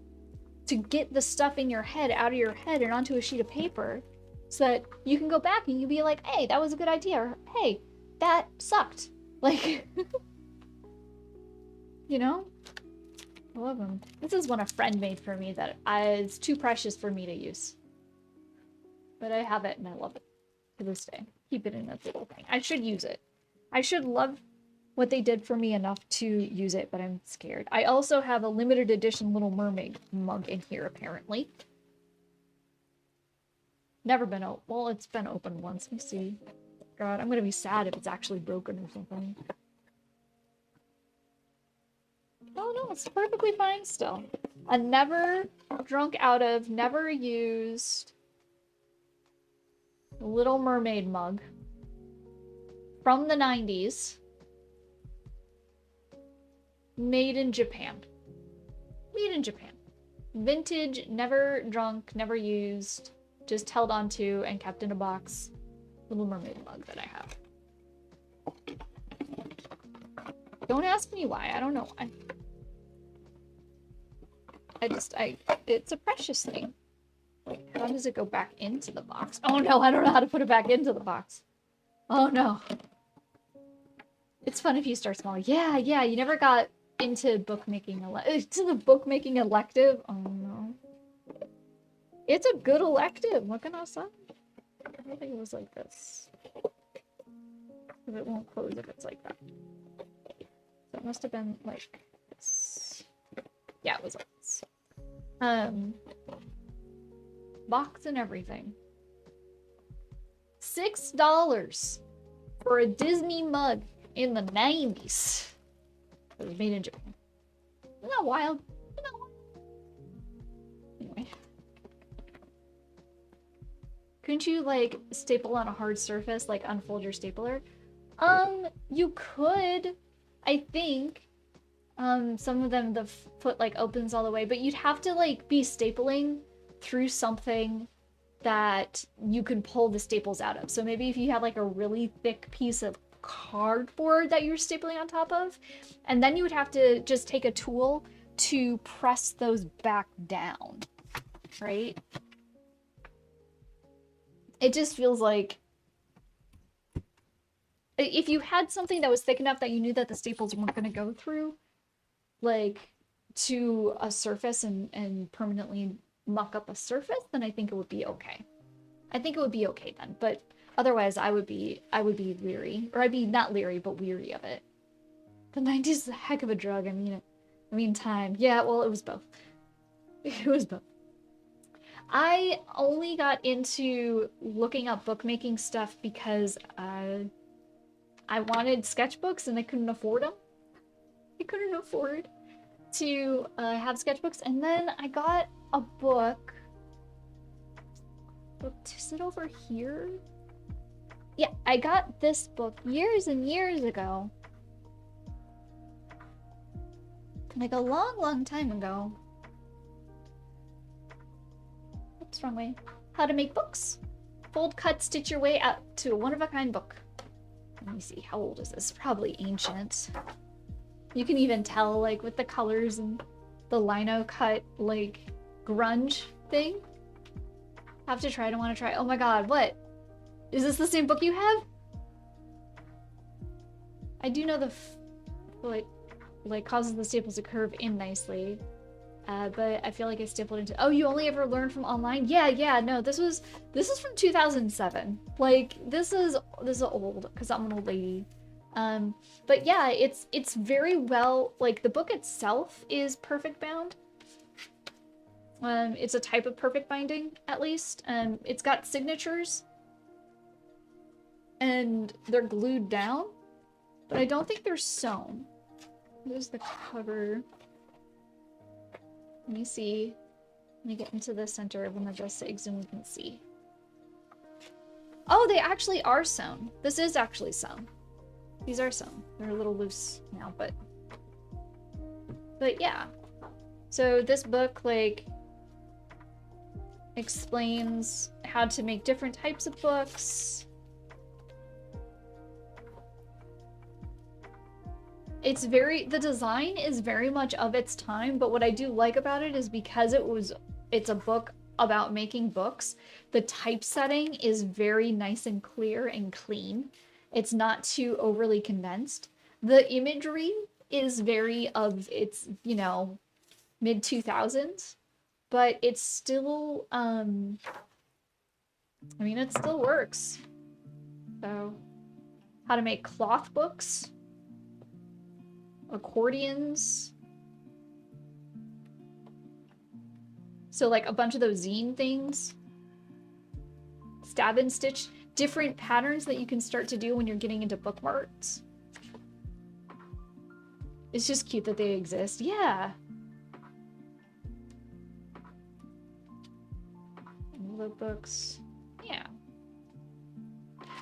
to get the stuff in your head out of your head and onto a sheet of paper so that you can go back and you be like, hey, that was a good idea, or hey, that sucked. Like, you know? I love them. This is one a friend made for me that is too precious for me to use. But I have it and I love it to this day. Keep it in a little thing. I should use it. I should love what they did for me enough to use it, but I'm scared. I also have a limited edition Little Mermaid mug in here, apparently. Never been opened. Well, it's been opened once. Let me see. God, I'm gonna be sad if it's actually broken or something. Oh no, it's perfectly fine still. A never drunk out of, never used Little Mermaid mug from the 90s. Made in Japan. Made in Japan. Vintage, never drunk, never used, just held onto and kept in a box. Little Mermaid mug that I have. Don't ask me why. I don't know why. It's a precious thing. Wait, how does it go back into the box? Oh no, I don't know how to put it back into the box. Oh no. It's fun if you start small. Yeah, you never got into bookmaking elective. Oh no. It's a good elective. What can I say? I don't think it was like this. Because it won't close if it's like that. So it must have been like this. Yeah, it was like this. Box and everything. $6 for a Disney mug in the 90s. It was made in Japan. Isn't that wild? Anyway. Couldn't you, like, staple on a hard surface, like unfold your stapler? You could, I think. Some of them, the foot, like, opens all the way, but you'd have to, like, be stapling through something that you could pull the staples out of. So maybe if you had, like, a really thick piece of cardboard that you're stapling on top of, and then you would have to just take a tool to press those back down, right? It just feels like if you had something that was thick enough that you knew that the staples weren't going to go through, like, to a surface and permanently muck up a surface, then I think it would be okay. I think it would be okay then, but otherwise I would be leery, or I'd be not leery, but weary of it. The 90s is a heck of a drug. I mean time. Yeah, well, it was both. It was both. I only got into looking up bookmaking stuff because I wanted sketchbooks and I couldn't afford them. I couldn't afford to have sketchbooks. And then I got a book. Is it over here? Yeah, I got this book years and years ago. Like a long, long time ago. Oops, wrong way. How to make books. Fold, cut, stitch your way out to a one-of-a-kind book. Let me see, how old is this? Probably ancient. You can even tell, like, with the colors and the lino cut, like, grunge thing. Have to try, I don't want to try. Oh my god, what? Is this the same book you have? I do know the what, like, causes the staples to curve in nicely. But I feel like I stapled into. Oh, you only ever learned from online? Yeah. No, this is from 2007. Like this is old because I'm an old lady. But yeah, it's very well. Like the book itself is perfect bound. It's a type of perfect binding at least. It's got signatures, and they're glued down, but I don't think they're sewn. There's the cover. Let me see. Let me get into the center of one of the sigs and we can see. Oh, they actually are sewn. This is actually sewn. These are sewn. They're a little loose now, but yeah. So this book, like, explains how to make different types of books. The design is very much of its time, but what I do like about it is because it's a book about making books, the typesetting is very nice and clear and clean. It's not too overly condensed. The imagery is very of its, mid 2000s, but it's still, it still works. So, how to make cloth books. Accordions. So like a bunch of those zine things. Stab and stitch. Different patterns that you can start to do when you're getting into bookmarks. It's just cute that they exist. Yeah. Envelope books. Yeah.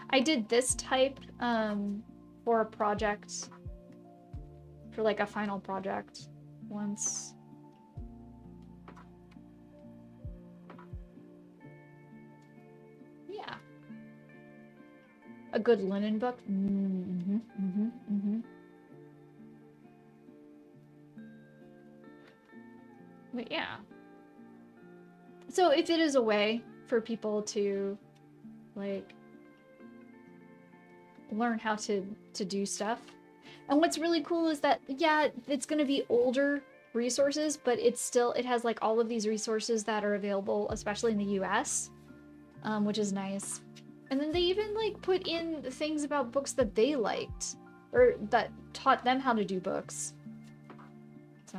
I did this type for a project. For like a final project once. Yeah. A good linen book. But yeah. So if it is a way for people to like learn how to do stuff. And what's really cool is that, yeah, it's going to be older resources, but it has like all of these resources that are available, especially in the US, which is nice. And then they even like put in things about books that they liked or that taught them how to do books. So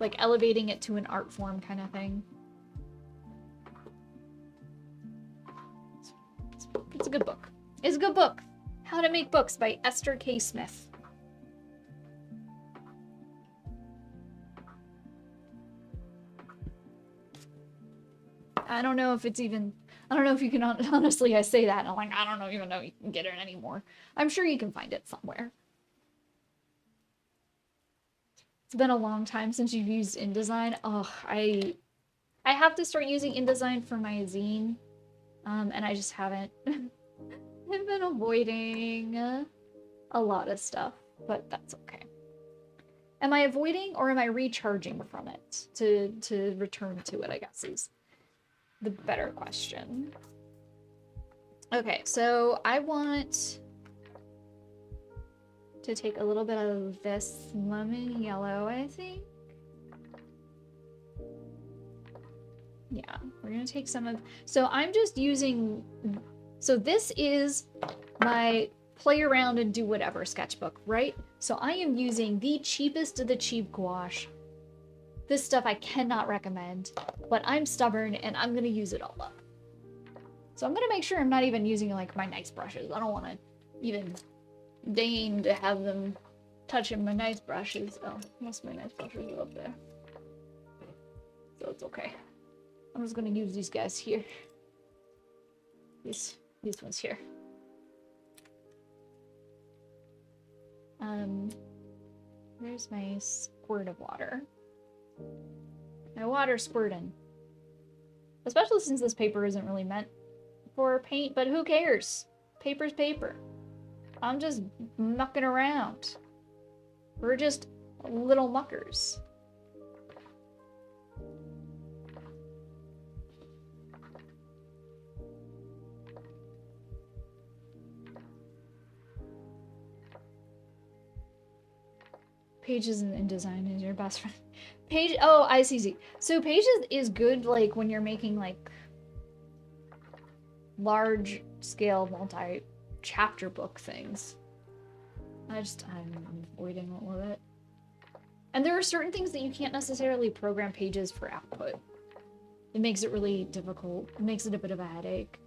like elevating it to an art form kind of thing. It's a good book. It's a good book. How to Make Books by Esther K. Smith. I don't know if you can honestly, I say that and I'm like, I don't even know you can get it anymore. I'm sure you can find it somewhere. It's been a long time since you've used InDesign. Oh, I have to start using InDesign for my zine. And I just haven't. I've been avoiding a lot of stuff, but that's okay. Am I avoiding or am I recharging from it to return to it, I guess is the better question. Okay, so I want to take a little bit of this lemon yellow, I think. Yeah, we're gonna take some of, so I'm just using, so this is my play around and do whatever sketchbook, right? So I am using the cheapest of the cheap gouache. This stuff I cannot recommend, but I'm stubborn and I'm gonna use it all up. So I'm gonna make sure I'm not even using like my nice brushes. I don't wanna even deign to have them touching my nice brushes. Oh, most of my nice brushes are up there. So it's okay. I'm just gonna use these guys here. These ones here. Where's my squirt of water? My water squirting. Especially since this paper isn't really meant for paint, but who cares? Paper's paper. I'm just mucking around. We're just little muckers. Pages in InDesign is your best friend. Page, oh, I see. So Pages is good like when you're making like large scale multi-chapter book things. I'm avoiding all of it. And there are certain things that you can't necessarily program Pages for output. It makes it really difficult. It makes it a bit of a headache.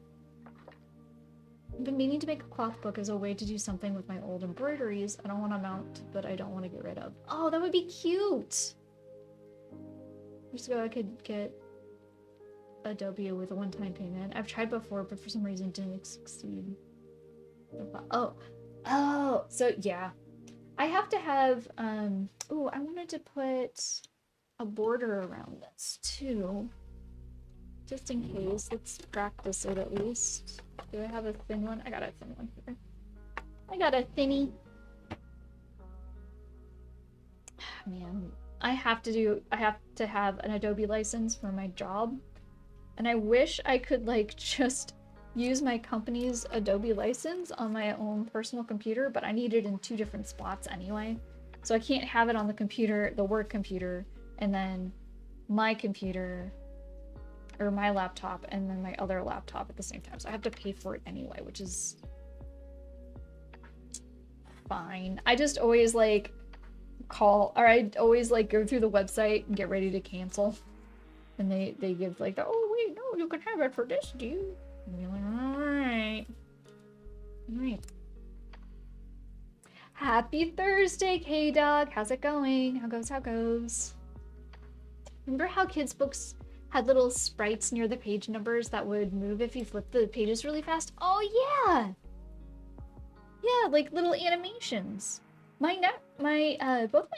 I've been meaning to make a cloth book as a way to do something with my old embroideries. I don't want to mount, but I don't want to get rid of. Oh, that would be cute! Just go, I could get Adobe with a one-time payment. I've tried before, but for some reason didn't succeed. Oh, so yeah. I have to have, ooh, I wanted to put a border around this too. Just in case, let's practice it at least. Do I have a thin one? I got a thin one here. I got a thinny. Man, I have to have an Adobe license for my job. And I wish I could like just use my company's Adobe license on my own personal computer, but I need it in 2 different spots anyway. So I can't have it on the computer, the work computer, and then my computer, or my laptop, and then my other laptop at the same time. So I have to pay for it anyway, which is fine. I just always like I always like go through the website and get ready to cancel. And they give like, oh wait, no, you can have it for this, dude. And you're like, alright. Alright. Happy Thursday, K-Dog. How's it going? How goes? Remember how kids' books had little sprites near the page numbers that would move if you flip the pages really fast? Oh yeah! Yeah, like little animations. Both my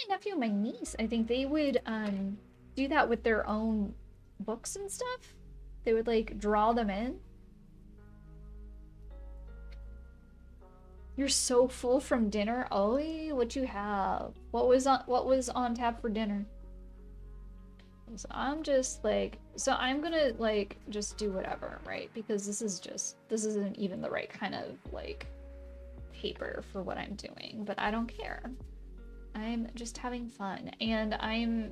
nephew and my niece, I think they would do that with their own books and stuff. They would like draw them in. You're so full from dinner. Oh, what you have? What was on tap for dinner? So I'm just like, so I'm gonna like just do whatever, right? Because this isn't even the right kind of like paper for what I'm doing, but I don't care. I'm just having fun, and I'm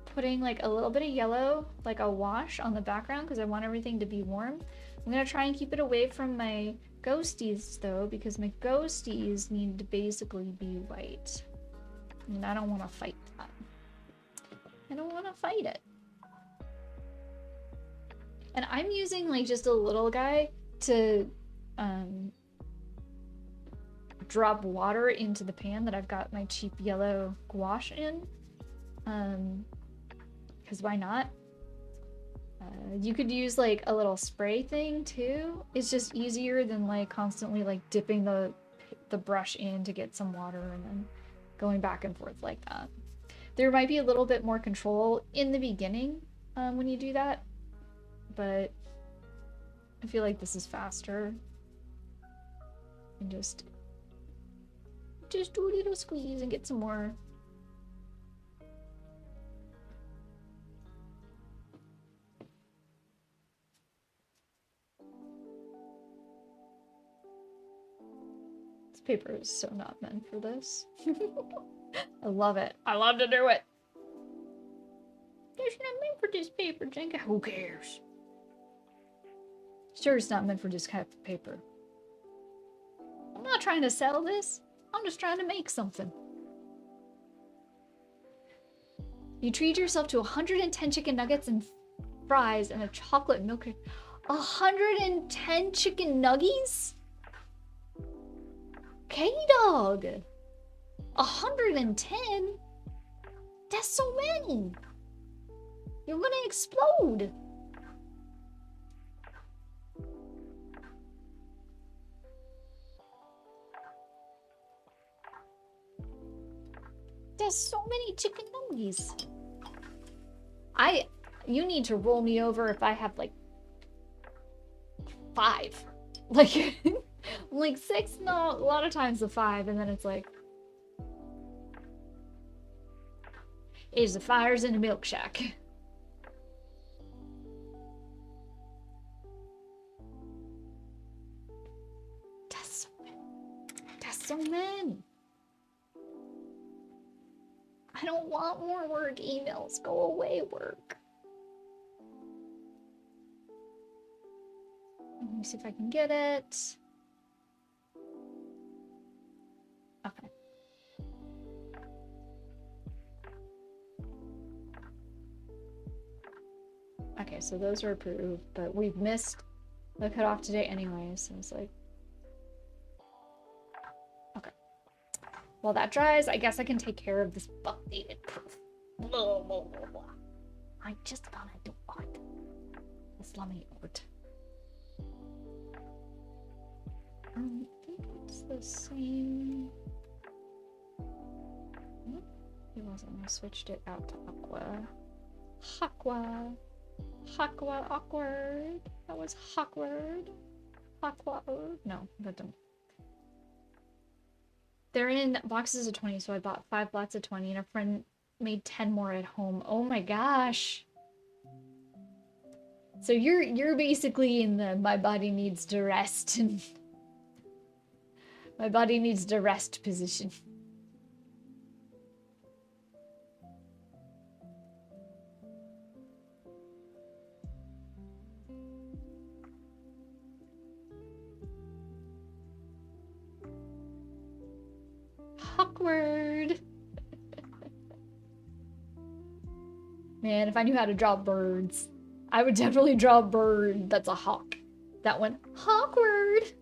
putting like a little bit of yellow, like a wash on the background because I want everything to be warm. I'm gonna try and keep it away from my ghosties though, because my ghosties need to basically be white. And I don't want to fight that. I don't want to fight it. And I'm using like just a little guy to drop water into the pan that I've got my cheap yellow gouache in. Because why not? You could use like a little spray thing too. It's just easier than like constantly like dipping the brush in to get some water and then going back and forth like that. There might be a little bit more control in the beginning when you do that, but I feel like this is faster. And just do a little squeeze and get some more. This paper is so not meant for this. I love it. I love to do it. It's not meant for this paper, Jenga. Who cares? Sure, it's not meant for this kind of paper. I'm not trying to sell this. I'm just trying to make something. You treat yourself to 110 chicken nuggets and fries and a chocolate milk. 110 chicken nuggies? K-Dog! 110? That's so many! You're gonna explode! There's so many chicken nuggies. You need to roll me over if I have like 5. Like, like 6, no, a lot of times the 5, and then it's like, is the fires in a milk shack. That's so many. I don't want more work emails. Go away, work. Let me see if I can get it. Okay. Okay, so those are approved, but we've missed the cutoff today anyway, so it's like... Okay. While that dries, I guess I can take care of this updated proof. Blah, blah, blah, blah. I just gonna do it. Just let me do it. I think it's the same... It wasn't. I switched it out to Aqua. Aqua. Aqua. Awkward. That was awkward. Aqua. No, that didn't. They're in boxes of 20, so I bought 5 lots of 20, and a friend made 10 more at home. Oh my gosh. So you're basically in the my body needs to rest and my body needs to rest position. Awkward. Man, if I knew how to draw birds, I would definitely draw a bird that's a hawk. That one, awkward.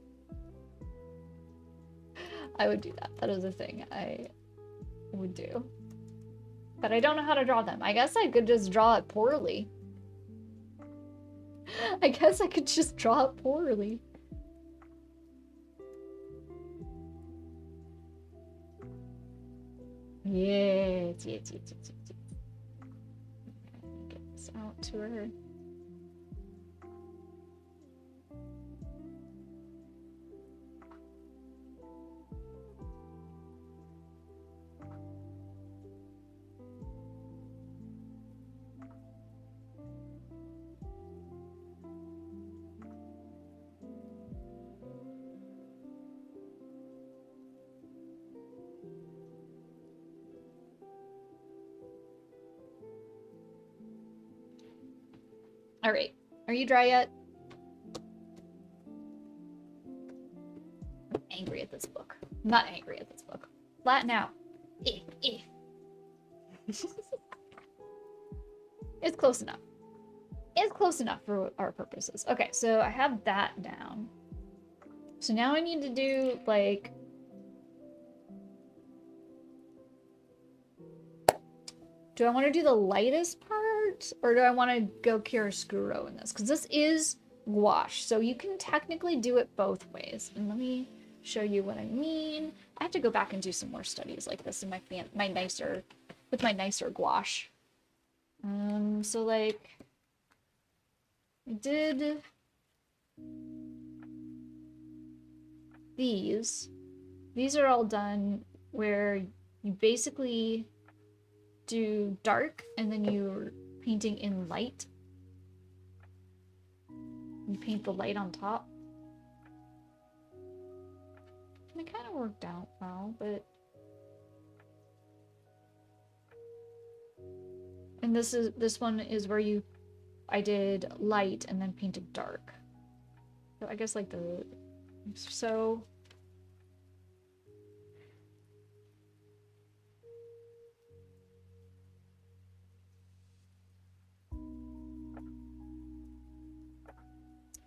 I would do that. That is a thing I would do. But I don't know how to draw them. I guess I could just draw it poorly. I guess I could just draw it poorly. Yes. Get this out to her. All right, are you dry yet? I'm angry at this book. I'm not angry at this book. Flatten out. It's close enough. It's close enough for our purposes. Okay, so I have that down. So now I need to do, like... Do I want to do the lightest part? Or do I want to go chiaroscuro in this? Because this is gouache, so you can technically do it both ways. And let me show you what I mean. I have to go back and do some more studies like this in my nicer gouache. So like I did these. These are all done where you basically do dark and then you're painting in light. You paint the light on top. And it kind of worked out well, but... And this one is where I did light and then painted dark. So I guess like so...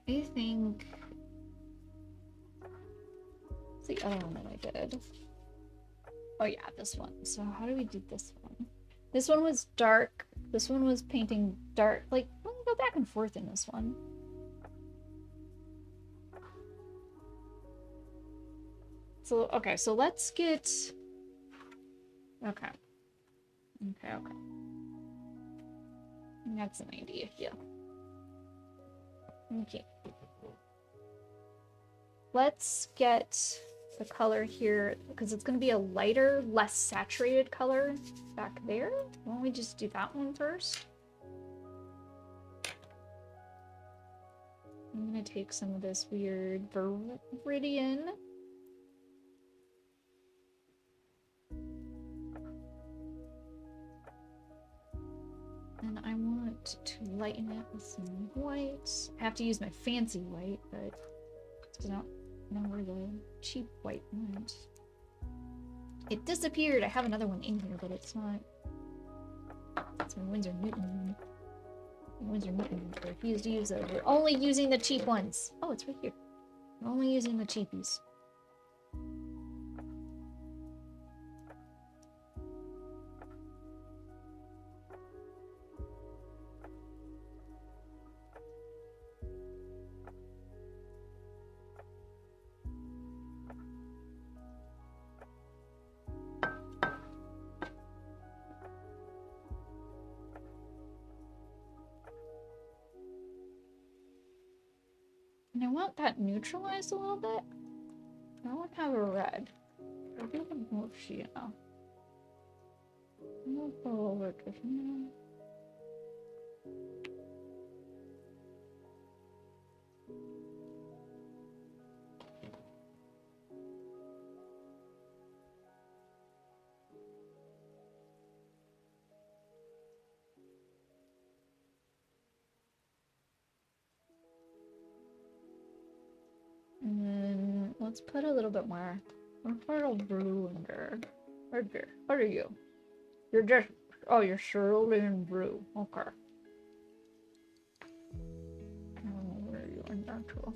I think... See, other one that I did? Oh yeah, this one. So how do we do this one? This one was dark. This one was painting dark. Like, let me go back and forth in this one. So, okay, so let's get... Okay. Okay. That's an idea, yeah. Okay. Let's get the color here, because it's going to be a lighter, less saturated color back there. Why don't we just do that one first? I'm going to take some of this weird Viridian. And I want to lighten it with some white. I have to use my fancy white, but I don't know where the cheap white went. It disappeared. I have another one in here, but it's not. It's my Winsor Newton. Winsor Newton. I refuse to use those. We're only using the cheap ones. Oh, it's right here. We're only using the cheapies. And I want that neutralized a little bit. I want to have a red. I'll do the more sienna. I'm gonna put a little bit of sienna. And then let's put a little bit more. Let's put a blue in there. Right there. What are you? You're just. Oh, you're cerulean blue. Okay. I don't know where you are natural.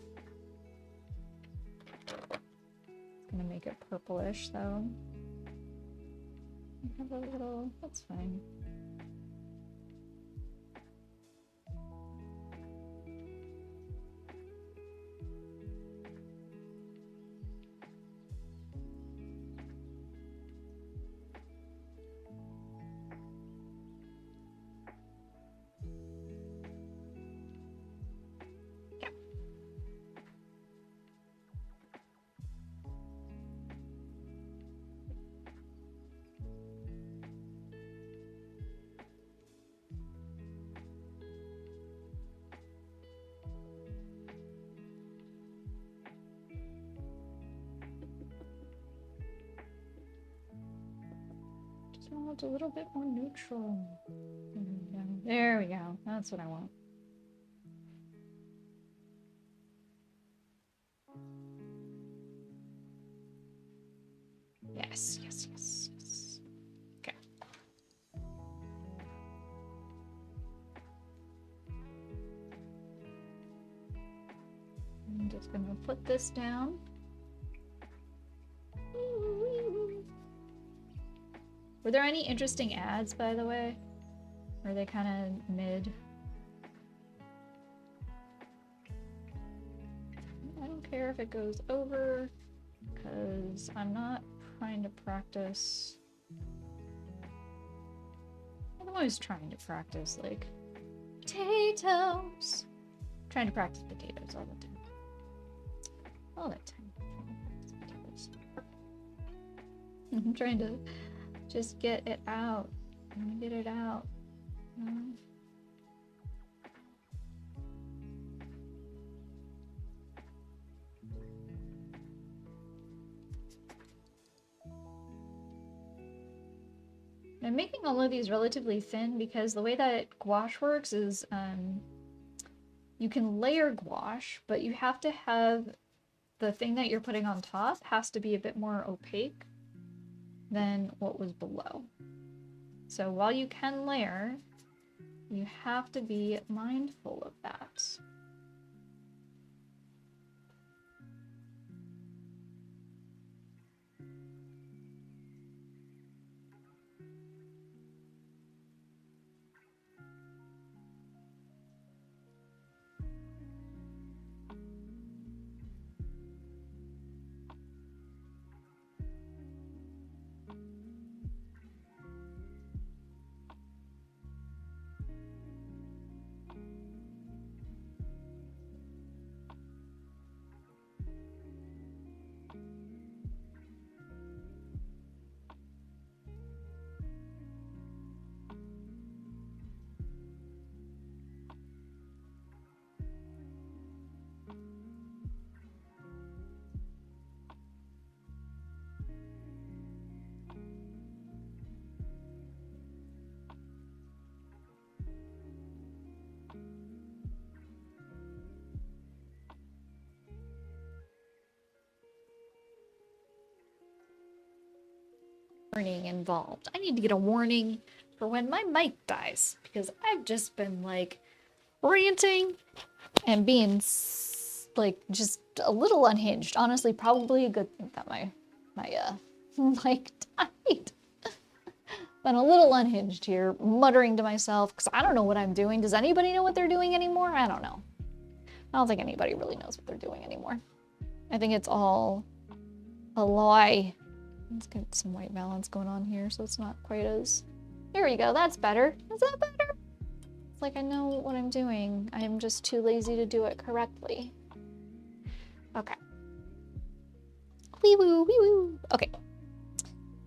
It's gonna make it purplish though. I have a little. That's fine. I want a little bit more neutral. There we go. That's what I want. Yes, yes, yes, yes. Okay. I'm just gonna put this down. Were there any interesting ads, by the way? Or are they kind of mid? I don't care if it goes over, because I'm not trying to practice. I'm always trying to practice, like, potatoes. I'm trying to practice potatoes all the time. All the time. I'm trying to just get it out. I'm gonna get it out. I'm making all of these relatively thin because the way that gouache works is you can layer gouache, but you have to have the thing that you're putting on top has to be a bit more opaque than what was below. So while you can layer, you have to be mindful of that. warning involved. I need to get a warning for when my mic dies, because I've just been like ranting and being like just a little unhinged. Honestly, probably a good thing that my mic died. Been a little unhinged here, muttering to myself because I don't know what I'm doing. Does anybody know what they're doing anymore? I don't know. I don't think anybody really knows what they're doing anymore. I think it's all a lie. Let's get some white balance going on here so it's not quite as... There we go, that's better. Is that better? It's like I know what I'm doing. I am just too lazy to do it correctly. Okay. Wee woo, wee woo. Okay.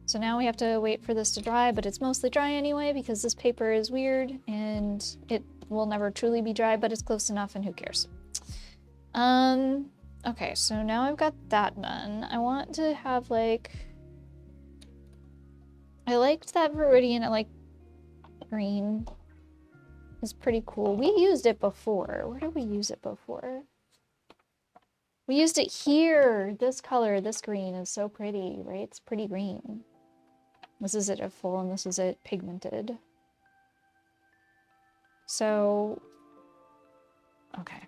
So now we have to wait for this to dry, but it's mostly dry anyway because this paper is weird and it will never truly be dry, but it's close enough and who cares. Okay, so now I've got that done. I want to have like... I liked that Viridian, I like green. It's pretty cool. We used it before. Where did we use it before? We used it here. This color, this green is so pretty, right? It's pretty green. This is it at full and this is it pigmented. So, okay.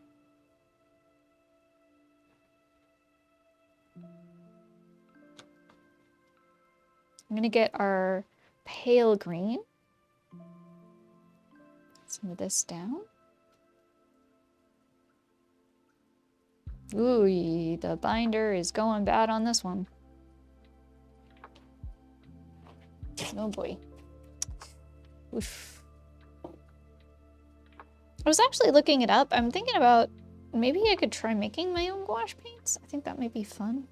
I'm gonna get our pale green. Some of this down. Ooh, the binder is going bad on this one. Oh boy. Oof. I was actually looking it up. I'm thinking about maybe I could try making my own gouache paints. I think that might be fun.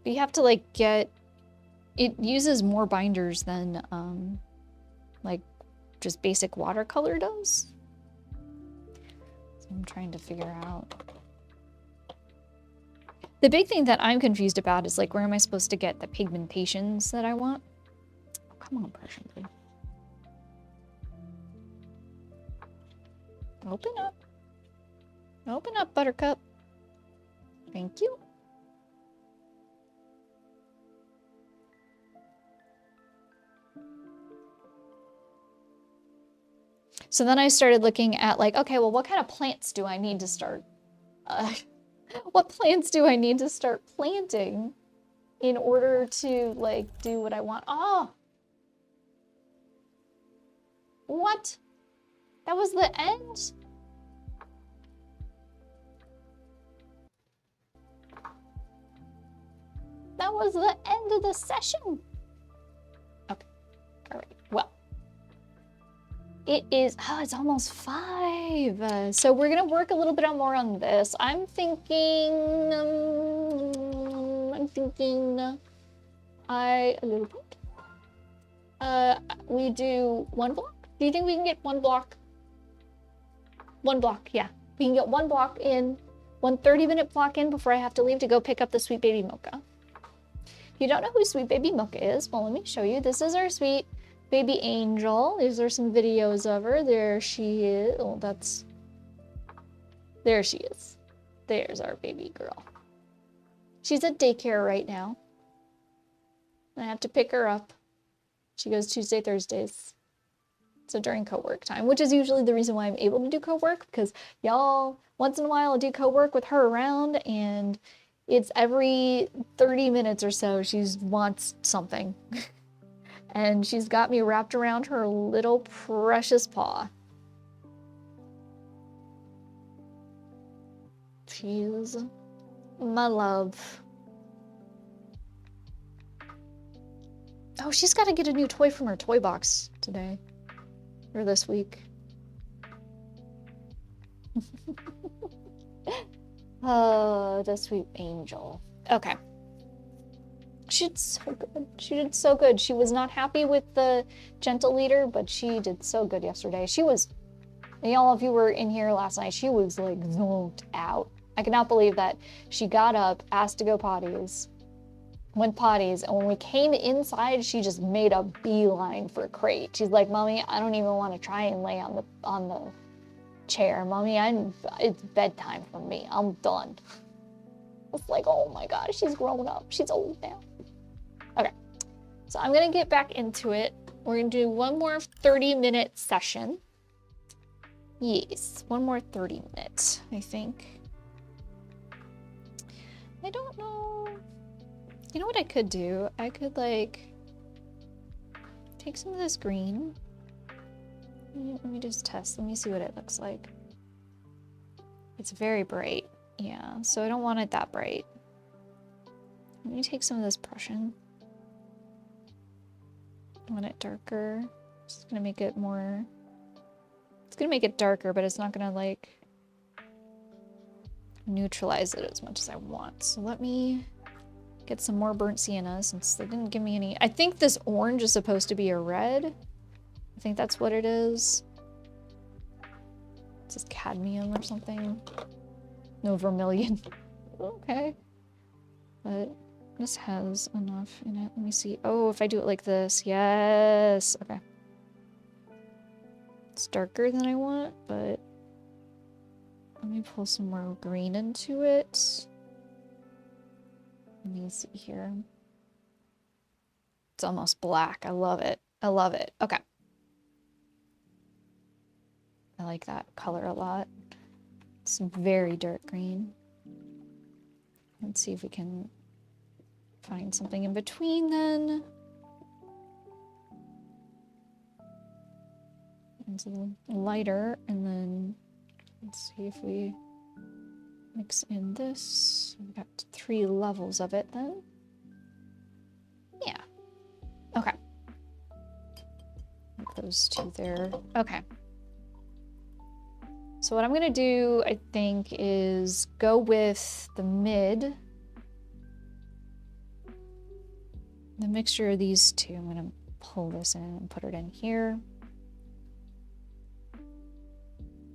But you have to like get... It uses more binders than like just basic watercolor does. So I'm trying to figure out. The big thing that I'm confused about is like where am I supposed to get the pigmentations that I want? Oh, come on, Persian blue. Open up. Open up, Buttercup. Thank you. So then I started looking at like, okay, well, what kind of plants do I need to start? What plants do I need to start planting in order to like do what I want? Oh, what? That was the end? That was the end of the session. Okay, all right, well. It is, oh, it's almost 5. So we're gonna work a little bit more on this. I'm thinking, a little bit. We do 1 block. Do you think we can get 1 block? 1 block, yeah. We can get 1 block in, 1 30-minute block in before I have to leave to go pick up the Sweet Baby Mocha. If you don't know who Sweet Baby Mocha is, well, let me show you. This is our Sweet Baby Angel. These are some videos of her. There she is. Oh, that's... There she is. There's our baby girl. She's at daycare right now. I have to pick her up. She goes Tuesday, Thursdays. So during co-work time, which is usually the reason why I'm able to do co-work, because y'all, once in a while I do co-work with her around, and it's every 30 minutes or so she wants something. And she's got me wrapped around her little precious paw. She's my love. Oh, she's got to get a new toy from her toy box today. Or this week. Oh, the sweet angel. Okay. She did so good. She did so good. She was not happy with the gentle leader, but she did so good yesterday. She was, y'all, if you were in here last night, she was like zonked out. I cannot believe that she got up, asked to go potties, went potties, and when we came inside, she just made a beeline for crate. She's like, Mommy, I don't even want to try and lay on the chair. Mommy, it's bedtime for me. I'm done. It's like, oh my gosh, she's grown up. She's old now. Okay, so I'm gonna get back into it. We're gonna do one more 30-minute session. Yes, one more 30 minutes, I think. I don't know. You know what I could do? I could like take some of this green. Let me just test. Let me see what it looks like. It's very bright. Yeah, so I don't want it that bright. Let me take some of this Prussian. I want it darker. Just gonna make it more... It's gonna make it darker, but it's not gonna like neutralize it as much as I want. So let me get some more burnt sienna since they didn't give me any. I think this orange is supposed to be a red. I think that's what it is. It's just cadmium or something. No, vermilion. Okay. But this has enough in it. Let me see. Oh, if I do it like this. Yes. Okay. It's darker than I want, but let me pull some more green into it. Let me see here. It's almost black. I love it. I love it. Okay. I like that color a lot. It's very dark green. Let's see if we can find something in between then. Into the lighter, and then let's see if we mix in this. We've got 3 levels of it then. Yeah. Okay. Put those 2 there. Okay. So what I'm gonna do, I think, is go with the mid. The mixture of these 2. I'm gonna pull this in and put it in here.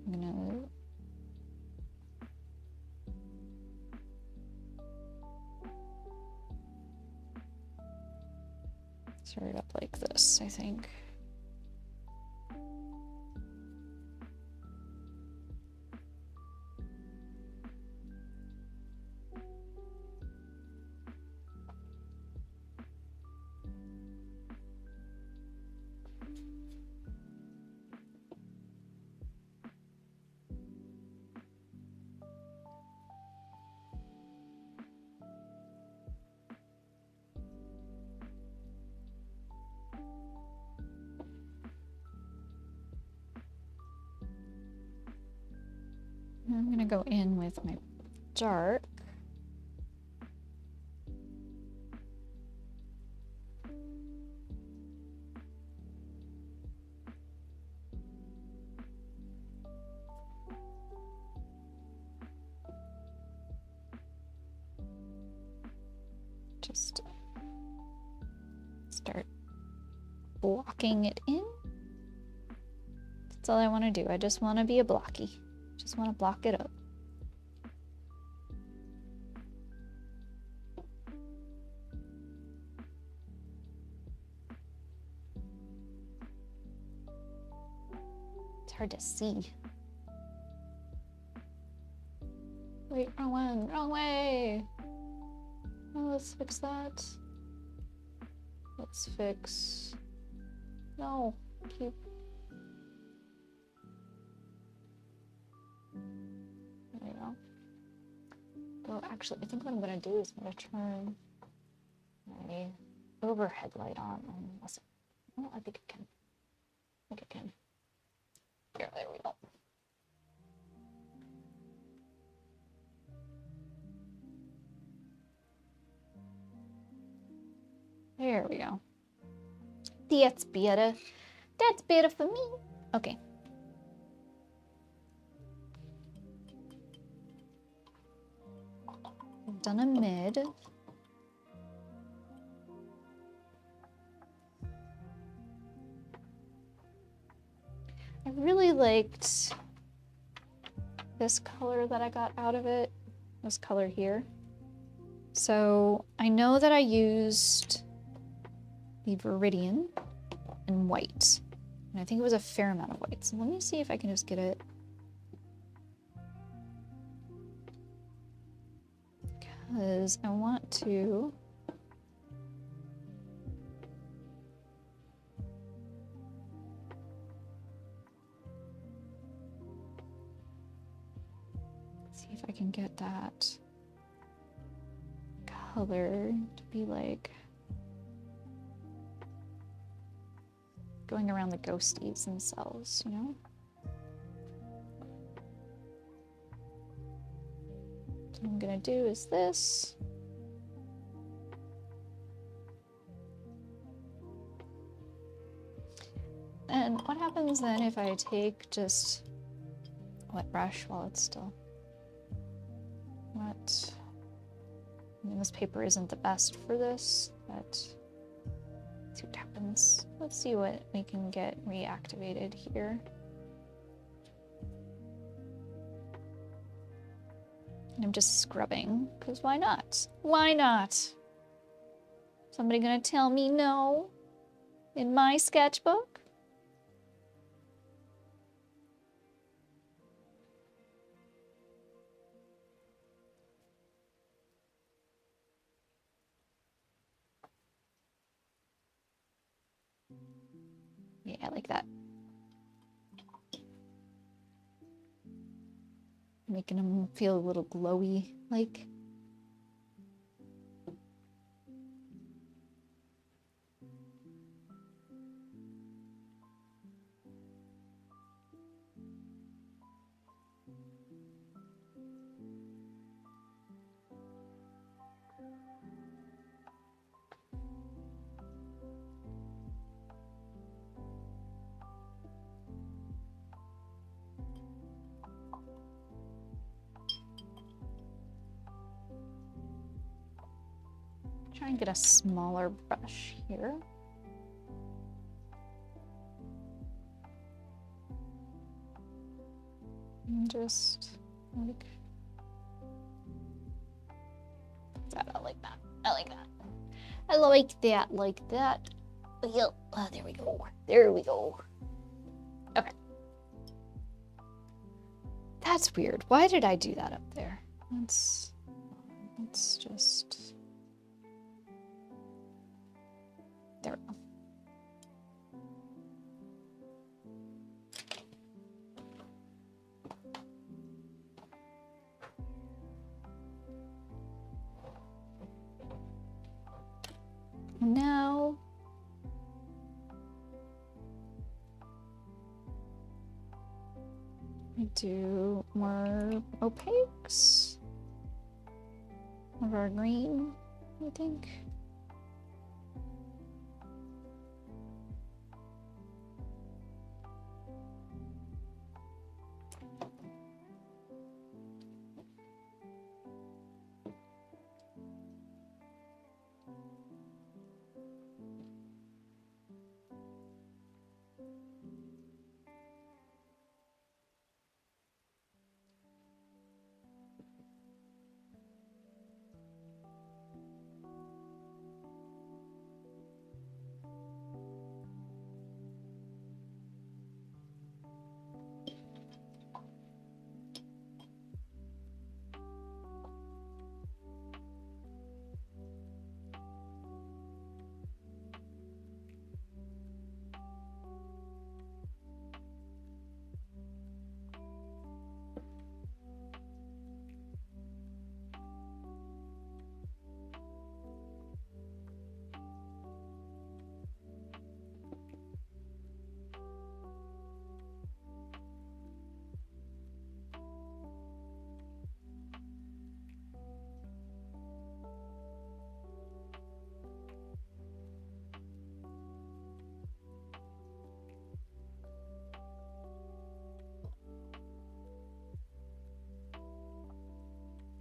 I'm gonna start it up like this, I think. I'm gonna go in with my dark. Just start blocking it in. That's all I want to do. I just want to be a blocky. Just want to block it up. It's hard to see. Wait, wrong one, wrong way. Oh, let's fix that. Let's fix... No, keep... There you go. Well, actually, I think what I'm gonna do is I'm gonna turn my overhead light on. Unless well, I think it can. I think it can. Here, there we go. There we go. That's better. That's better for me. Okay. I've done a mid. I really liked this color that I got out of it. This color here. So I know that I used the Viridian and white. And I think it was a fair amount of white. So let me see if I can just get it because I want to see if I can get that color to be like going around the ghosties themselves, you know? So what I'm gonna do is this. And what happens then if I take just a wet brush while it's still wet? I mean, this paper isn't the best for this, but let's see what happens. Let's see what we can get reactivated here. And I'm just scrubbing, because why not? Why not? Somebody gonna tell me no in my sketchbook? Yeah, I like that. Making them feel a little glowy, like. Try and get a smaller brush here. And just like that. I like that. I like that. I like that, like that. Yep. Oh, there we go. There we go. Okay. That's weird. Why did I do that up there? Let's just... There we go. Now we do more opaques of our green, I think.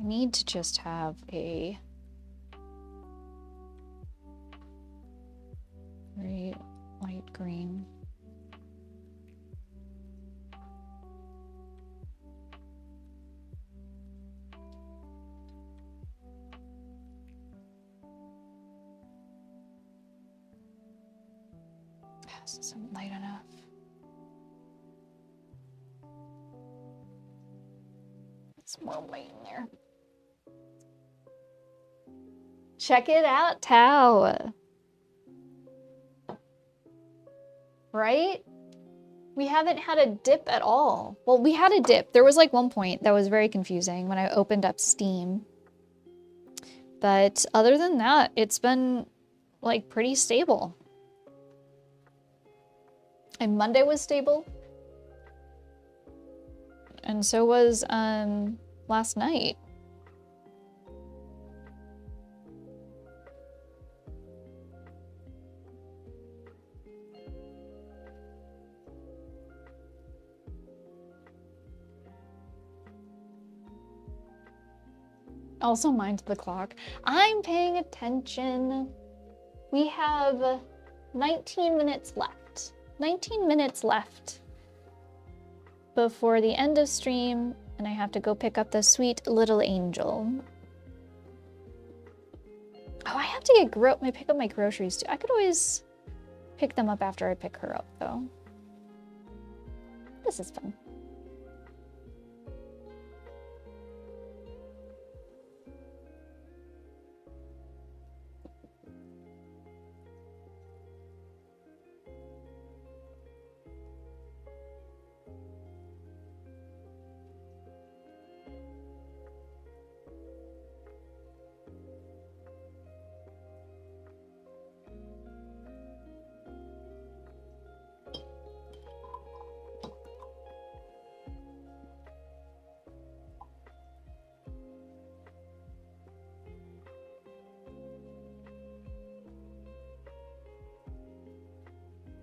I need to just have a very light green. This isn't light enough. It's more white in there. Check it out, Tao. Right? We haven't had a dip at all. Well, we had a dip. There was like one point that was very confusing when I opened up Steam. But other than that, it's been like pretty stable. And Monday was stable. And so was last night. Also mind the clock. I'm paying attention. We have 19 minutes left. 19 minutes left before the end of stream, and I have to go pick up the sweet little angel. Oh, I have to pick up my groceries too. I could always pick them up after I pick her up, though. This is fun.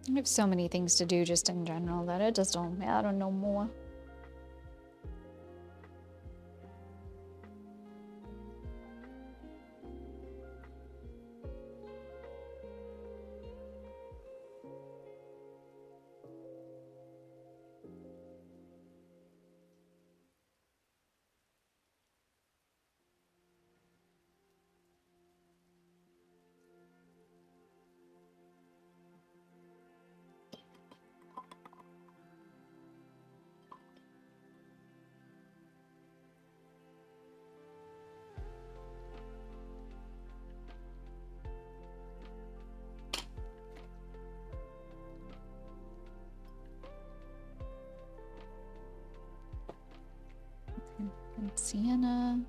I have so many things to do just in general that I don't know more. And Sienna.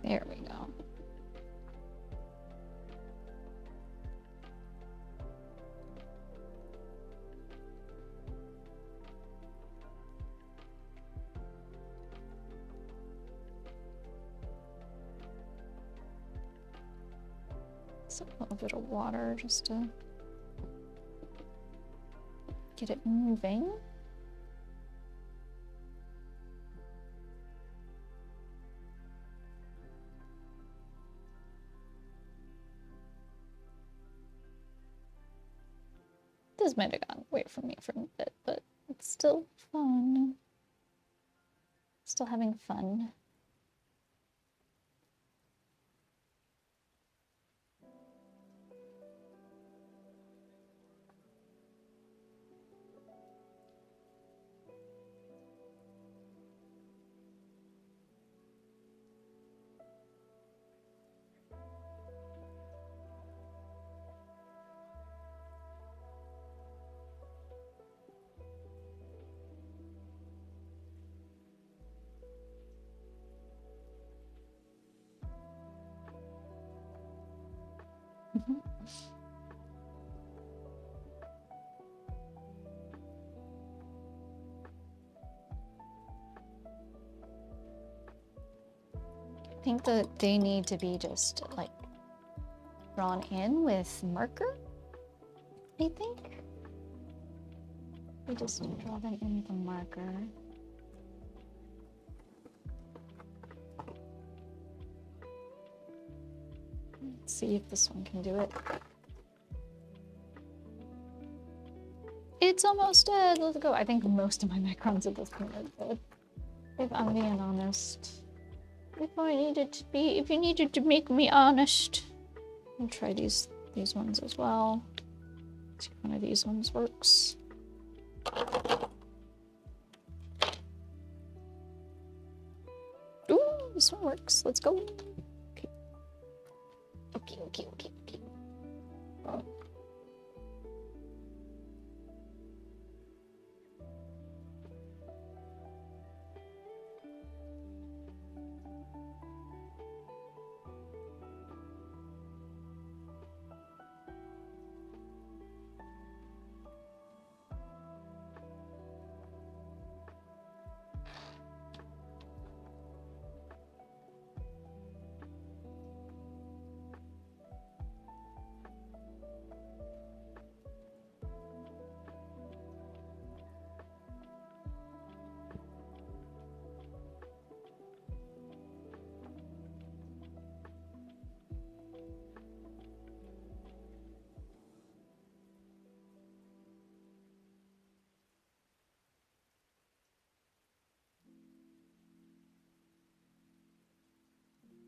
There we go. So a little bit of water just to get it moving. This might have gone away from me for a bit, but it's still fun. Still having fun. I think that they need to be just like drawn in with marker, I think. We just draw them in with a marker. Let's see if this one can do it. It's almost dead. Let's go. I think most of my Necrons at this point are dead. If I'm being honest. If you needed to make me honest. I'll try these ones as well. See if one of these ones works. Ooh, this one works. Let's go. Okay. Okay.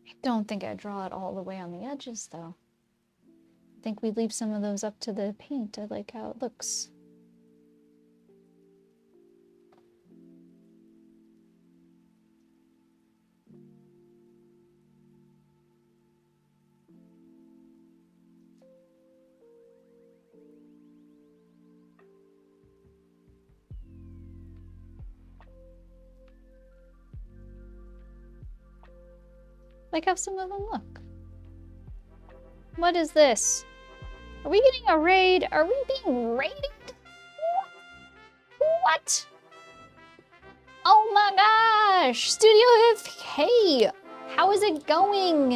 I don't think I draw it all the way on the edges, though. I think we leave some of those up to the paint. I like how it looks. Like how some of them look. What is this? Are we getting a raid? Are we being raided? What? Oh my gosh! Studio FK! How is it going?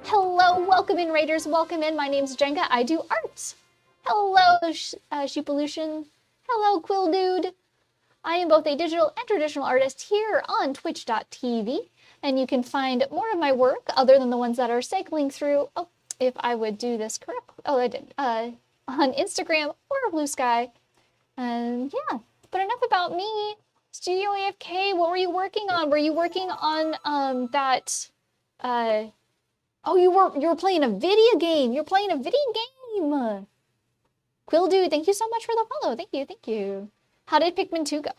Hello, welcome in Raiders, welcome in. My name's Jenga, I do art. Hello, Sheepolution. Hello, Quill Dude. I am both a digital and traditional artist here on twitch.tv. And you can find more of my work other than the ones that are cycling through. Oh, if I would do this correctly. Oh, I did. On Instagram or Blue Sky. And yeah, but enough about me. Studio AFK, what were you working on? Were you working on that? Oh, you were playing a video game. You're playing a video game. Quill Dude, thank you so much for the follow. Thank you. How did Pikmin 2 go?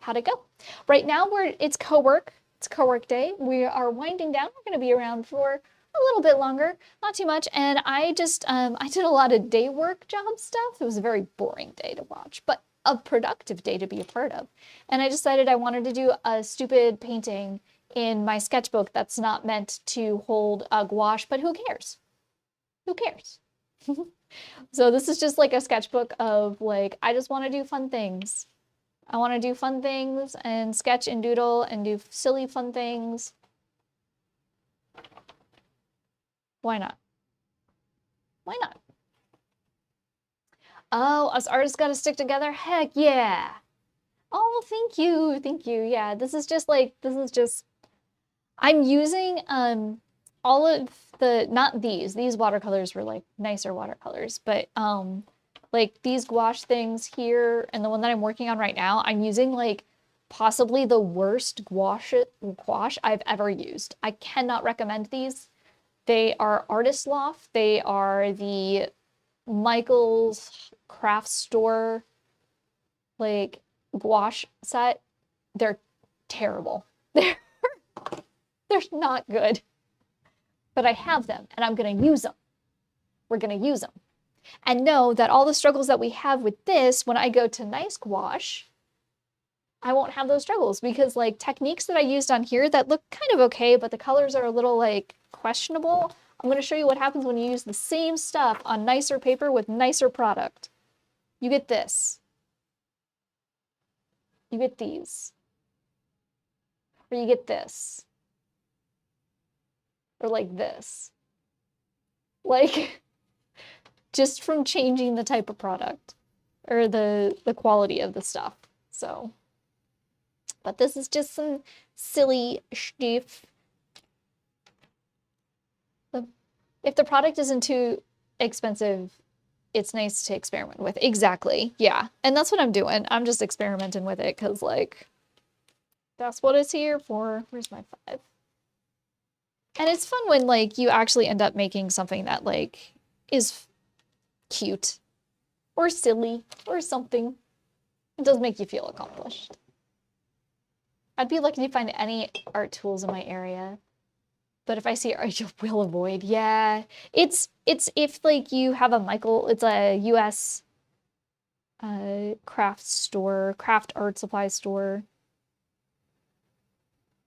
How'd it go? Right now it's co-work. It's co-work day. We are winding down. We're going to be around for a little bit longer, not too much. And I just, I did a lot of day work job stuff. It was a very boring day to watch, but a productive day to be a part of. And I decided I wanted to do a stupid painting in my sketchbook that's not meant to hold a gouache, but who cares? Who cares? So this is just like a sketchbook of like, I just want to do fun things. I want to do fun things and sketch and doodle and do silly fun things. Why not? Why not? Oh, us artists got to stick together? Heck yeah. Oh, thank you. Yeah, this is just, I'm using all of the, not these watercolors were like nicer watercolors, but like these gouache things here and the one that I'm working on right now, I'm using like possibly the worst gouache I've ever used. I cannot recommend these. They are Artist Loft. They are the Michael's craft store like gouache set. They're terrible. They're not good. But I have them and I'm gonna use them. We're gonna use them. And know that all the struggles that we have with this, when I go to nice gouache, I won't have those struggles because like techniques that I used on here that look kind of okay, but the colors are a little like questionable. I'm going to show you what happens when you use the same stuff on nicer paper with nicer product. You get this. You get these. Or you get this. Or like this. Like, just from changing the type of product or the quality of the stuff. So, but this is just some silly stuff. If the product isn't too expensive, it's nice to experiment with. Exactly. Yeah. And that's what I'm doing. I'm just experimenting with it because, like, that's what it's here for. Where's my 5? And it's fun when, like, you actually end up making something that, like, is cute or silly or something. It does make you feel accomplished. I'd be lucky to find any art tools in my area. But if I see art, I will avoid. Yeah. It's if, like, you have it's a US craft art supply store.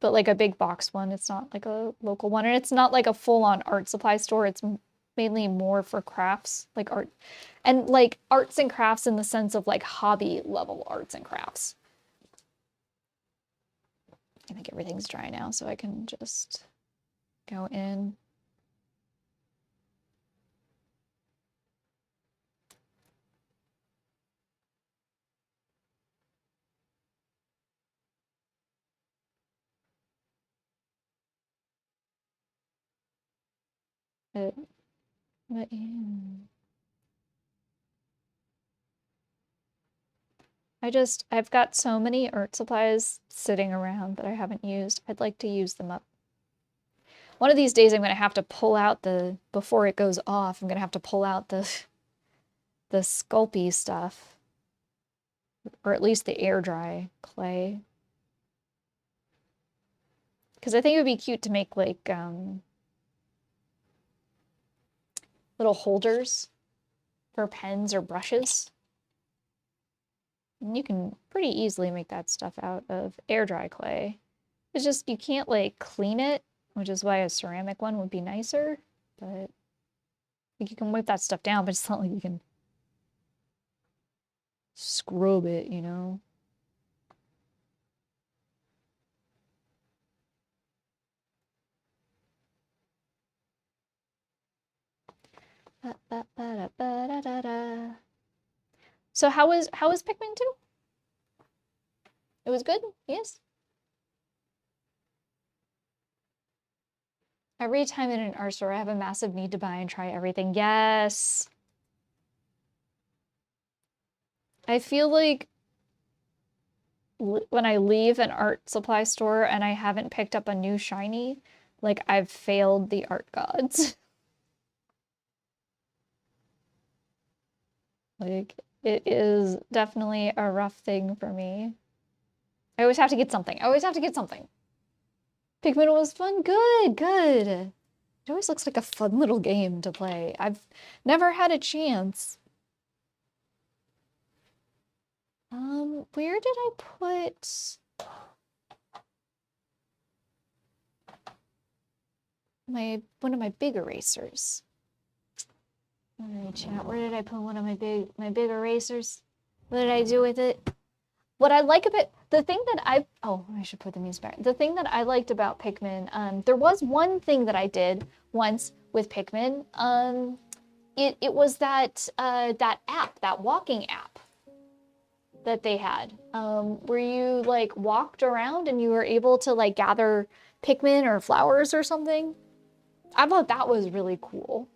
But like a big box one, it's not like a local one. And it's not like a full-on art supply store. It's mainly more for crafts, like art. And like arts and crafts in the sense of like hobby level arts and crafts. I think everything's dry now, so I can just go in. But yeah. I've got so many art supplies sitting around that I haven't used. I'd like to use them up. One of these days I'm going to have to pull out before it goes off, I'm going to have to pull out the Sculpey stuff. Or at least the air dry clay. Because I think it would be cute to make like little holders for pens or brushes. And you can pretty easily make that stuff out of air dry clay. It's just you can't like clean it, which is why a ceramic one would be nicer. But like, you can wipe that stuff down, but it's not like you can scrub it, you know? So how was Pikmin 2? It was good? Yes. Every time in an art store, I have a massive need to buy and try everything. Yes. I feel like when I leave an art supply store and I haven't picked up a new shiny, like I've failed the art gods. Like, it is definitely a rough thing for me. I always have to get something. I always have to get something. Pikmin was fun. Good, good. It always looks like a fun little game to play. I've never had a chance. Where did I put one of my big erasers? All right, chat. Where did I put one of my big erasers? What did I do with it? What I like about the thing that I should put the music back. The thing that I liked about Pikmin, there was one thing that I did once with Pikmin. It was that app, that walking app that they had, where you like walked around and you were able to like gather Pikmin or flowers or something. I thought that was really cool.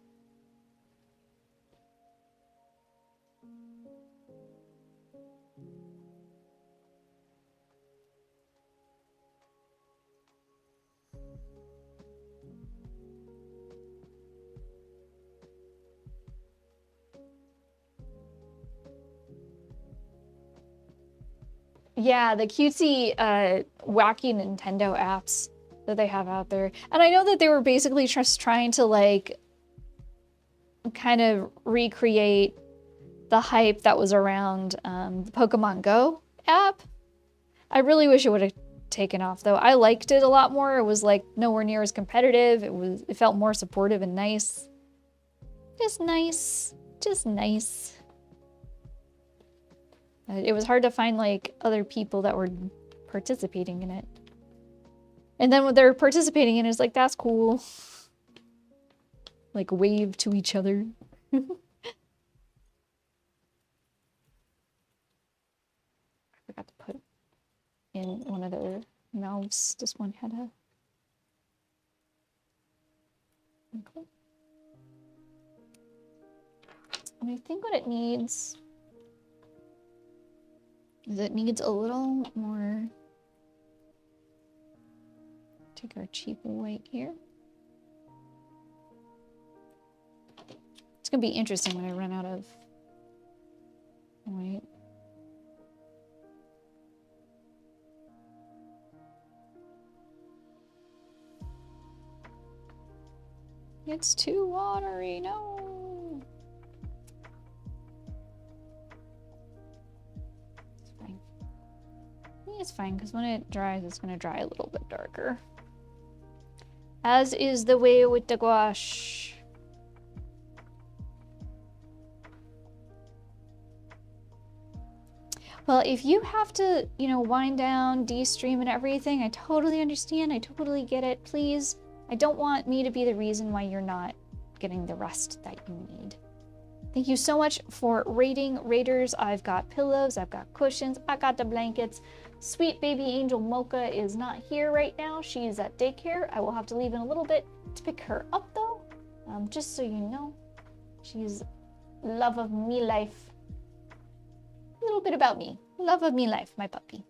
Yeah, the cutesy, wacky Nintendo apps that they have out there. And I know that they were basically just trying to, like, kind of recreate the hype that was around the Pokemon Go app. I really wish it would have taken off, though. I liked it a lot more. It was, like, nowhere near as competitive. It felt more supportive and nice. Just nice. Just nice. It was hard to find, like, other people that were participating in it. And then when they're participating in it, it's like, that's cool. Like, wave to each other. I forgot to put in one of their mouths. This one had a... Okay. And I think what it needs is it needs a little more. Take our cheap white here. It's gonna be interesting when I run out of white. It's too watery, no. It's fine. I think it's fine because when it dries, it's gonna dry a little bit darker. As is the way with the gouache. Well, if you have to, you know, wind down, de-stream and everything, I totally understand. I totally get it. Please, I don't want me to be the reason why you're not getting the rest that you need. Thank you so much for raiding, Raiders. I've got pillows, I've got cushions, I got the blankets. Sweet baby angel Mocha is not here right now. She is at daycare. I will have to leave in a little bit to pick her up though. Just so you know, she's love of me life. A little bit about me. Love of me life, my puppy.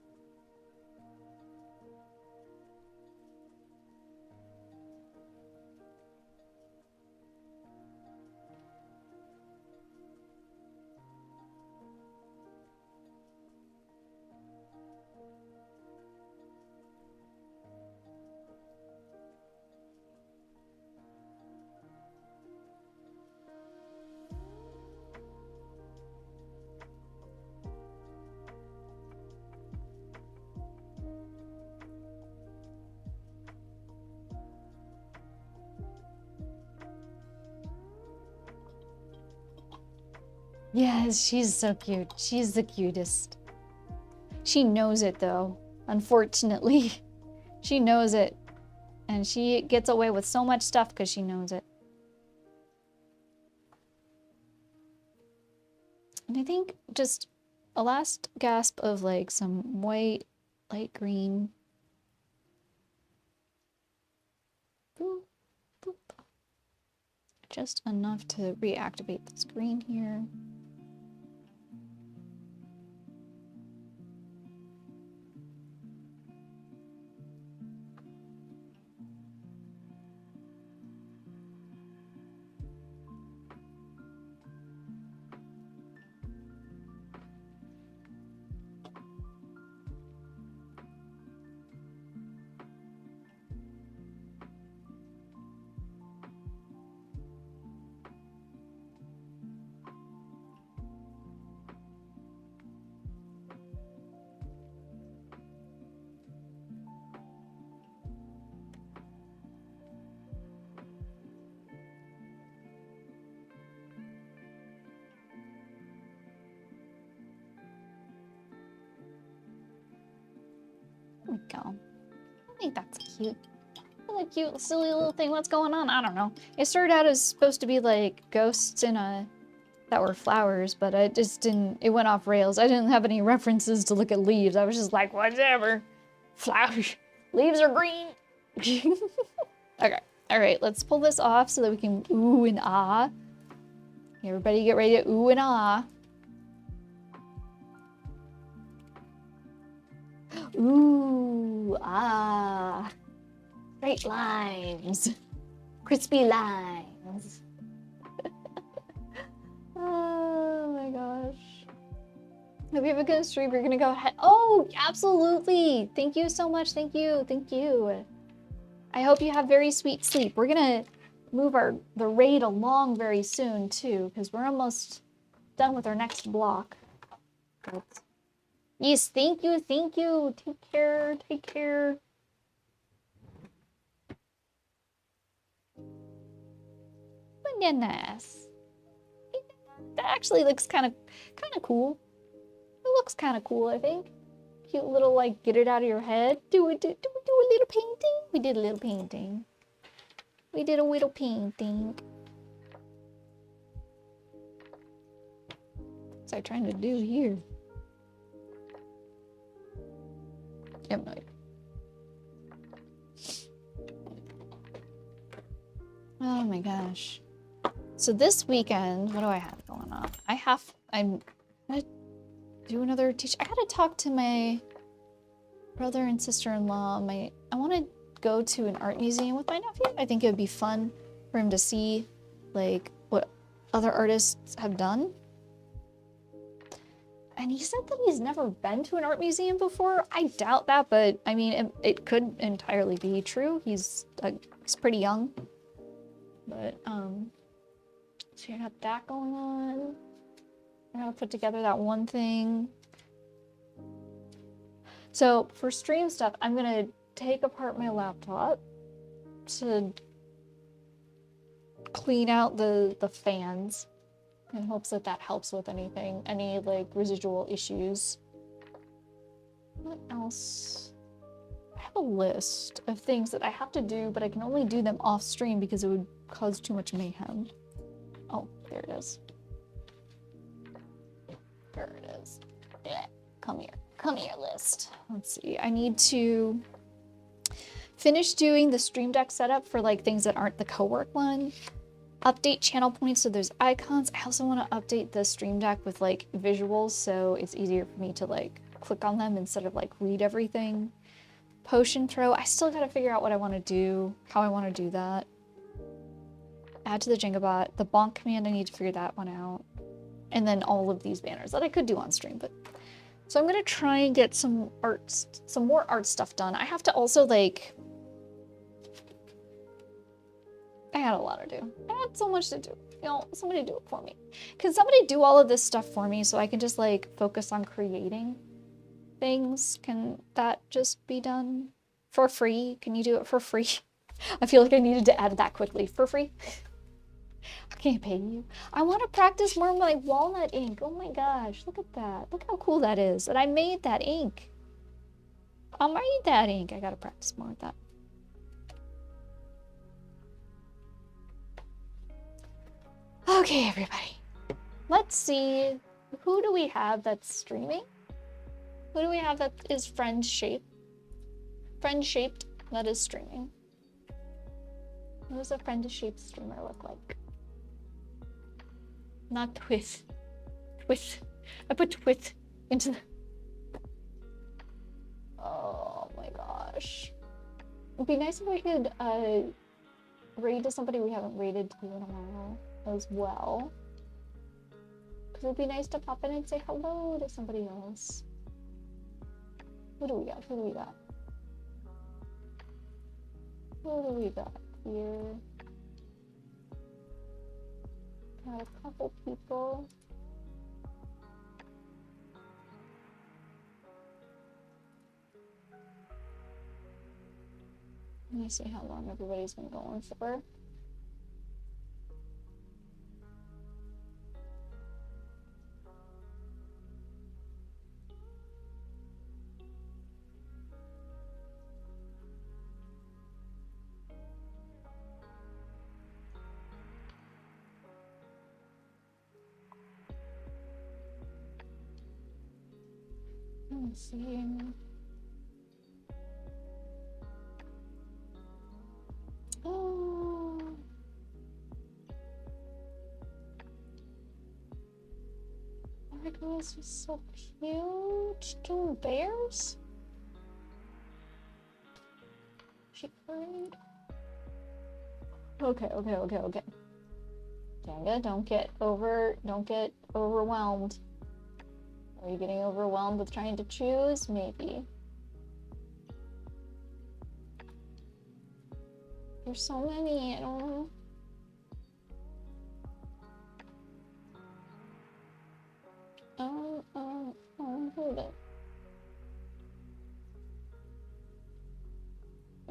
Yes, she's so cute. She's the cutest. She knows it though, unfortunately. She knows it. And she gets away with so much stuff because she knows it. And I think just a last gasp of like some white, light green. Boop, boop. Just enough to reactivate the screen here. There we go. I think that's cute. Really cute, silly little thing. What's going on? I don't know. It started out as supposed to be like ghosts in a that were flowers, but it just didn't. It went off rails. I didn't have any references to look at leaves. I was just like, whatever. Flowers. Leaves are green. Okay. All right. Let's pull this off so that we can ooh and ah. Everybody get ready to ooh and ah. Ooh, ah. Straight lines. Crispy lines. Oh my gosh. Hope you have a good stream. You're gonna go ahead. Oh, absolutely. Thank you so much. Thank you. Thank you. I hope you have very sweet sleep. We're gonna move the raid along very soon too, because we're almost done with our next block. But yes, thank you, thank you. Take care, take care. Bananas. That actually looks kind of cool. It looks kind of cool, I think. Cute little like get it out of your head. Do a little painting. We did a little painting. We did a little painting. What's I trying to do here? I have no idea. Oh my gosh. So this weekend, what do I have going on? I'm gonna do another teach. I gotta talk to my brother and sister-in-law. I want to go to an art museum with my nephew. I think it would be fun for him to see, like, what other artists have done. And he said that he's never been to an art museum before. I doubt that, but I mean, it could entirely be true. He's pretty young. But, so I got that going on. I gotta put together that one thing. So for stream stuff, I'm gonna take apart my laptop to clean out the fans in hopes that that helps with anything, any like residual issues. What else? I have a list of things that I have to do, but I can only do them off stream because it would cause too much mayhem. Oh, there it is. There it is. Yeah, come here. Come here, list. Let's see. I need to finish doing the Stream Deck setup for like things that aren't the co-work one. Update channel points so there's icons. I also want to update the Stream Deck with like visuals so it's easier for me to like click on them instead of like read everything. Potion throw. I still got to figure out what I want to do, how I want to do that. Add to the Jenga bot. The bonk command, I need to figure that one out. And then all of these banners that I could do on stream, but so I'm gonna try and get some more art stuff done. I have to also like, I got a lot to do. I had so much to do. You know, somebody do it for me. Can somebody do all of this stuff for me so I can just like focus on creating things? Can that just be done for free? Can you do it for free? I feel like I needed to add that quickly. For free? I can't pay you. I want to practice more of my walnut ink. Oh my gosh, look at that. Look how cool that is. And I made that ink. I made that ink. I gotta practice more with that. Okay, everybody. Let's see. Who do we have that's streaming? Who do we have that is friend-shaped? Friend-shaped that is streaming. What does a friend-shaped streamer look like? Not twist. Twist. I put twist into the... Oh my gosh. It'd be nice if we could raid to somebody we haven't raided to in a while as well. Because it'd be nice to pop in and say hello to somebody else. Who do we got? Who do we got? Who do we got here? Got a couple people. Let me see how long everybody's been going for. Let's see. Oh. Artemis is so cute. Doing bears? She cried. Okay. Jenga, don't get overwhelmed. Are you getting overwhelmed with trying to choose? Maybe. There's so many, I don't know. Hold it.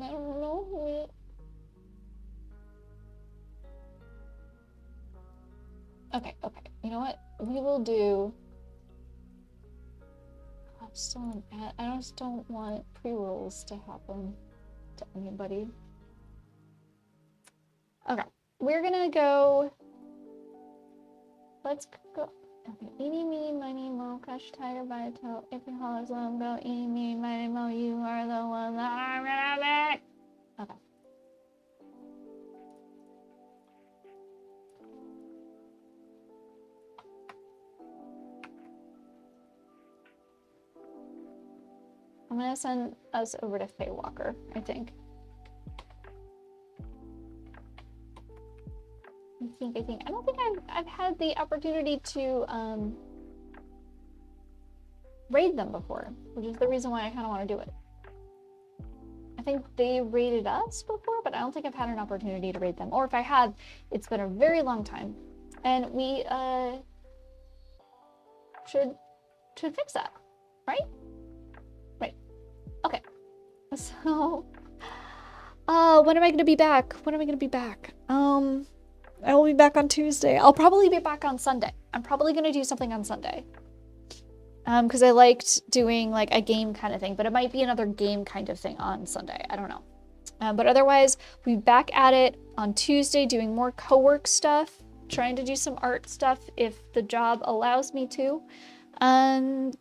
I don't know it. Okay. You know what? We will do... I just don't want pre-rolls to happen to anybody. Okay, we're gonna go. Let's go. Okay, eeny, meeny, miny, mo, crush, tiger by the toe. If you holler, let him go. Eeny, meeny, miny, mo, you are the one that I'm gonna make. Okay. I'm gonna send us over to Feywalker, I think. I think. I don't think I've had the opportunity to raid them before, which is the reason why I kind of want to do it. I think they raided us before, but I don't think I've had an opportunity to raid them. Or if I have, it's been a very long time. And we should fix that, right? Right. Okay. So, when am I gonna be back? When am I gonna be back? I will be back on Tuesday. I'll probably be back on Sunday. I'm probably gonna do something on Sunday. Because I liked doing like a game kind of thing, but it might be another game kind of thing on Sunday. I don't know. But otherwise, we'll be back at it on Tuesday doing more co-work stuff, trying to do some art stuff if the job allows me to.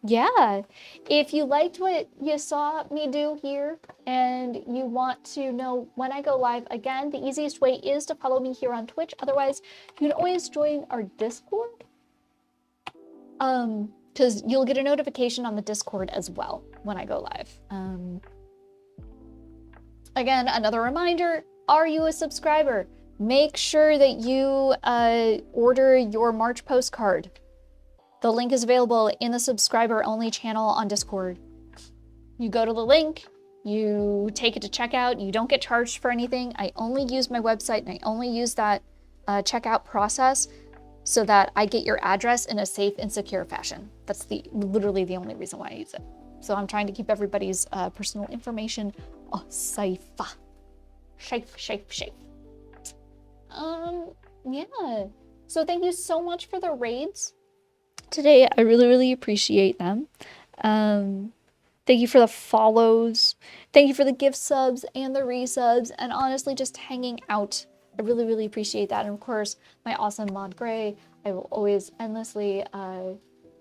Yeah, if you liked what you saw me do here and you want to know when I go live again, the easiest way is to follow me here on Twitch. Otherwise, you can always join our Discord. Because you'll get a notification on the Discord as well when I go live. Again, another reminder, are you a subscriber? Make sure that you order your March postcard. The link is available in the subscriber-only channel on Discord. You go to the link, you take it to checkout, you don't get charged for anything. I only use my website and I only use that checkout process so that I get your address in a safe and secure fashion. That's literally the only reason why I use it. So I'm trying to keep everybody's personal information safe. Safe. Yeah. So thank you so much for the raids today. I really appreciate them. Thank you for the follows. Thank you for the gift subs and the resubs, and honestly just hanging out. I really appreciate that. And of course, my awesome mod Gray, I will always endlessly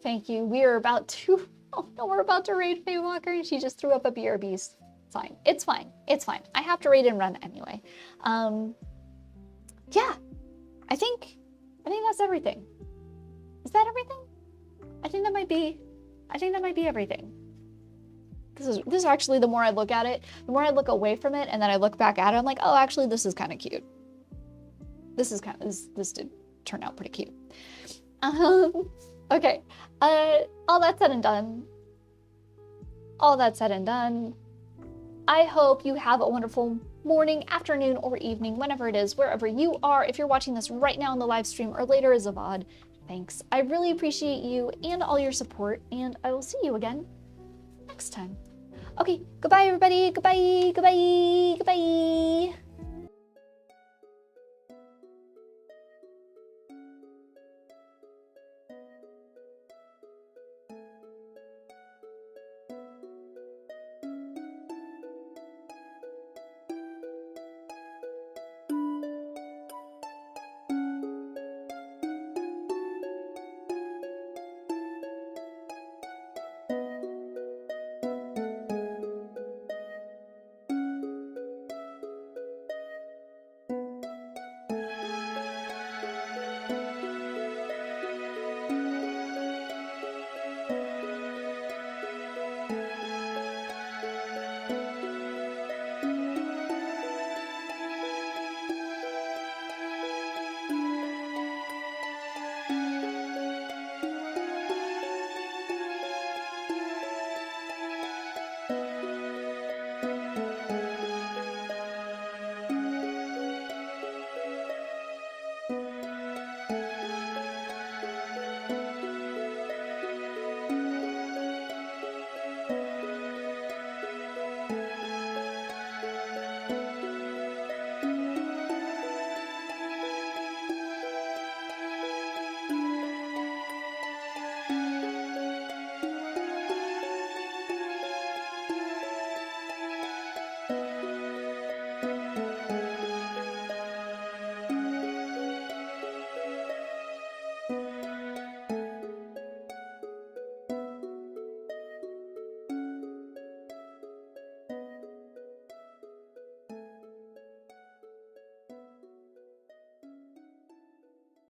thank you. We are about to, oh no, we're about to raid Feywalker and she just threw up a BRB. Fine. It's fine. It's fine. I have to raid and run anyway. Yeah, I think that's everything. Is that everything? I think that might be everything. This is actually, the more I look at it, the more I look away from it and then I look back at it, I'm like, oh, actually this is kind of cute. This did turn out pretty cute. Okay. All that said and done, I hope you have a wonderful morning, afternoon, or evening, whenever it is, wherever you are. If you're watching this right now in the live stream or later as a VOD, thanks. I really appreciate you and all your support, and I will see you again next time. Okay, goodbye everybody. Goodbye.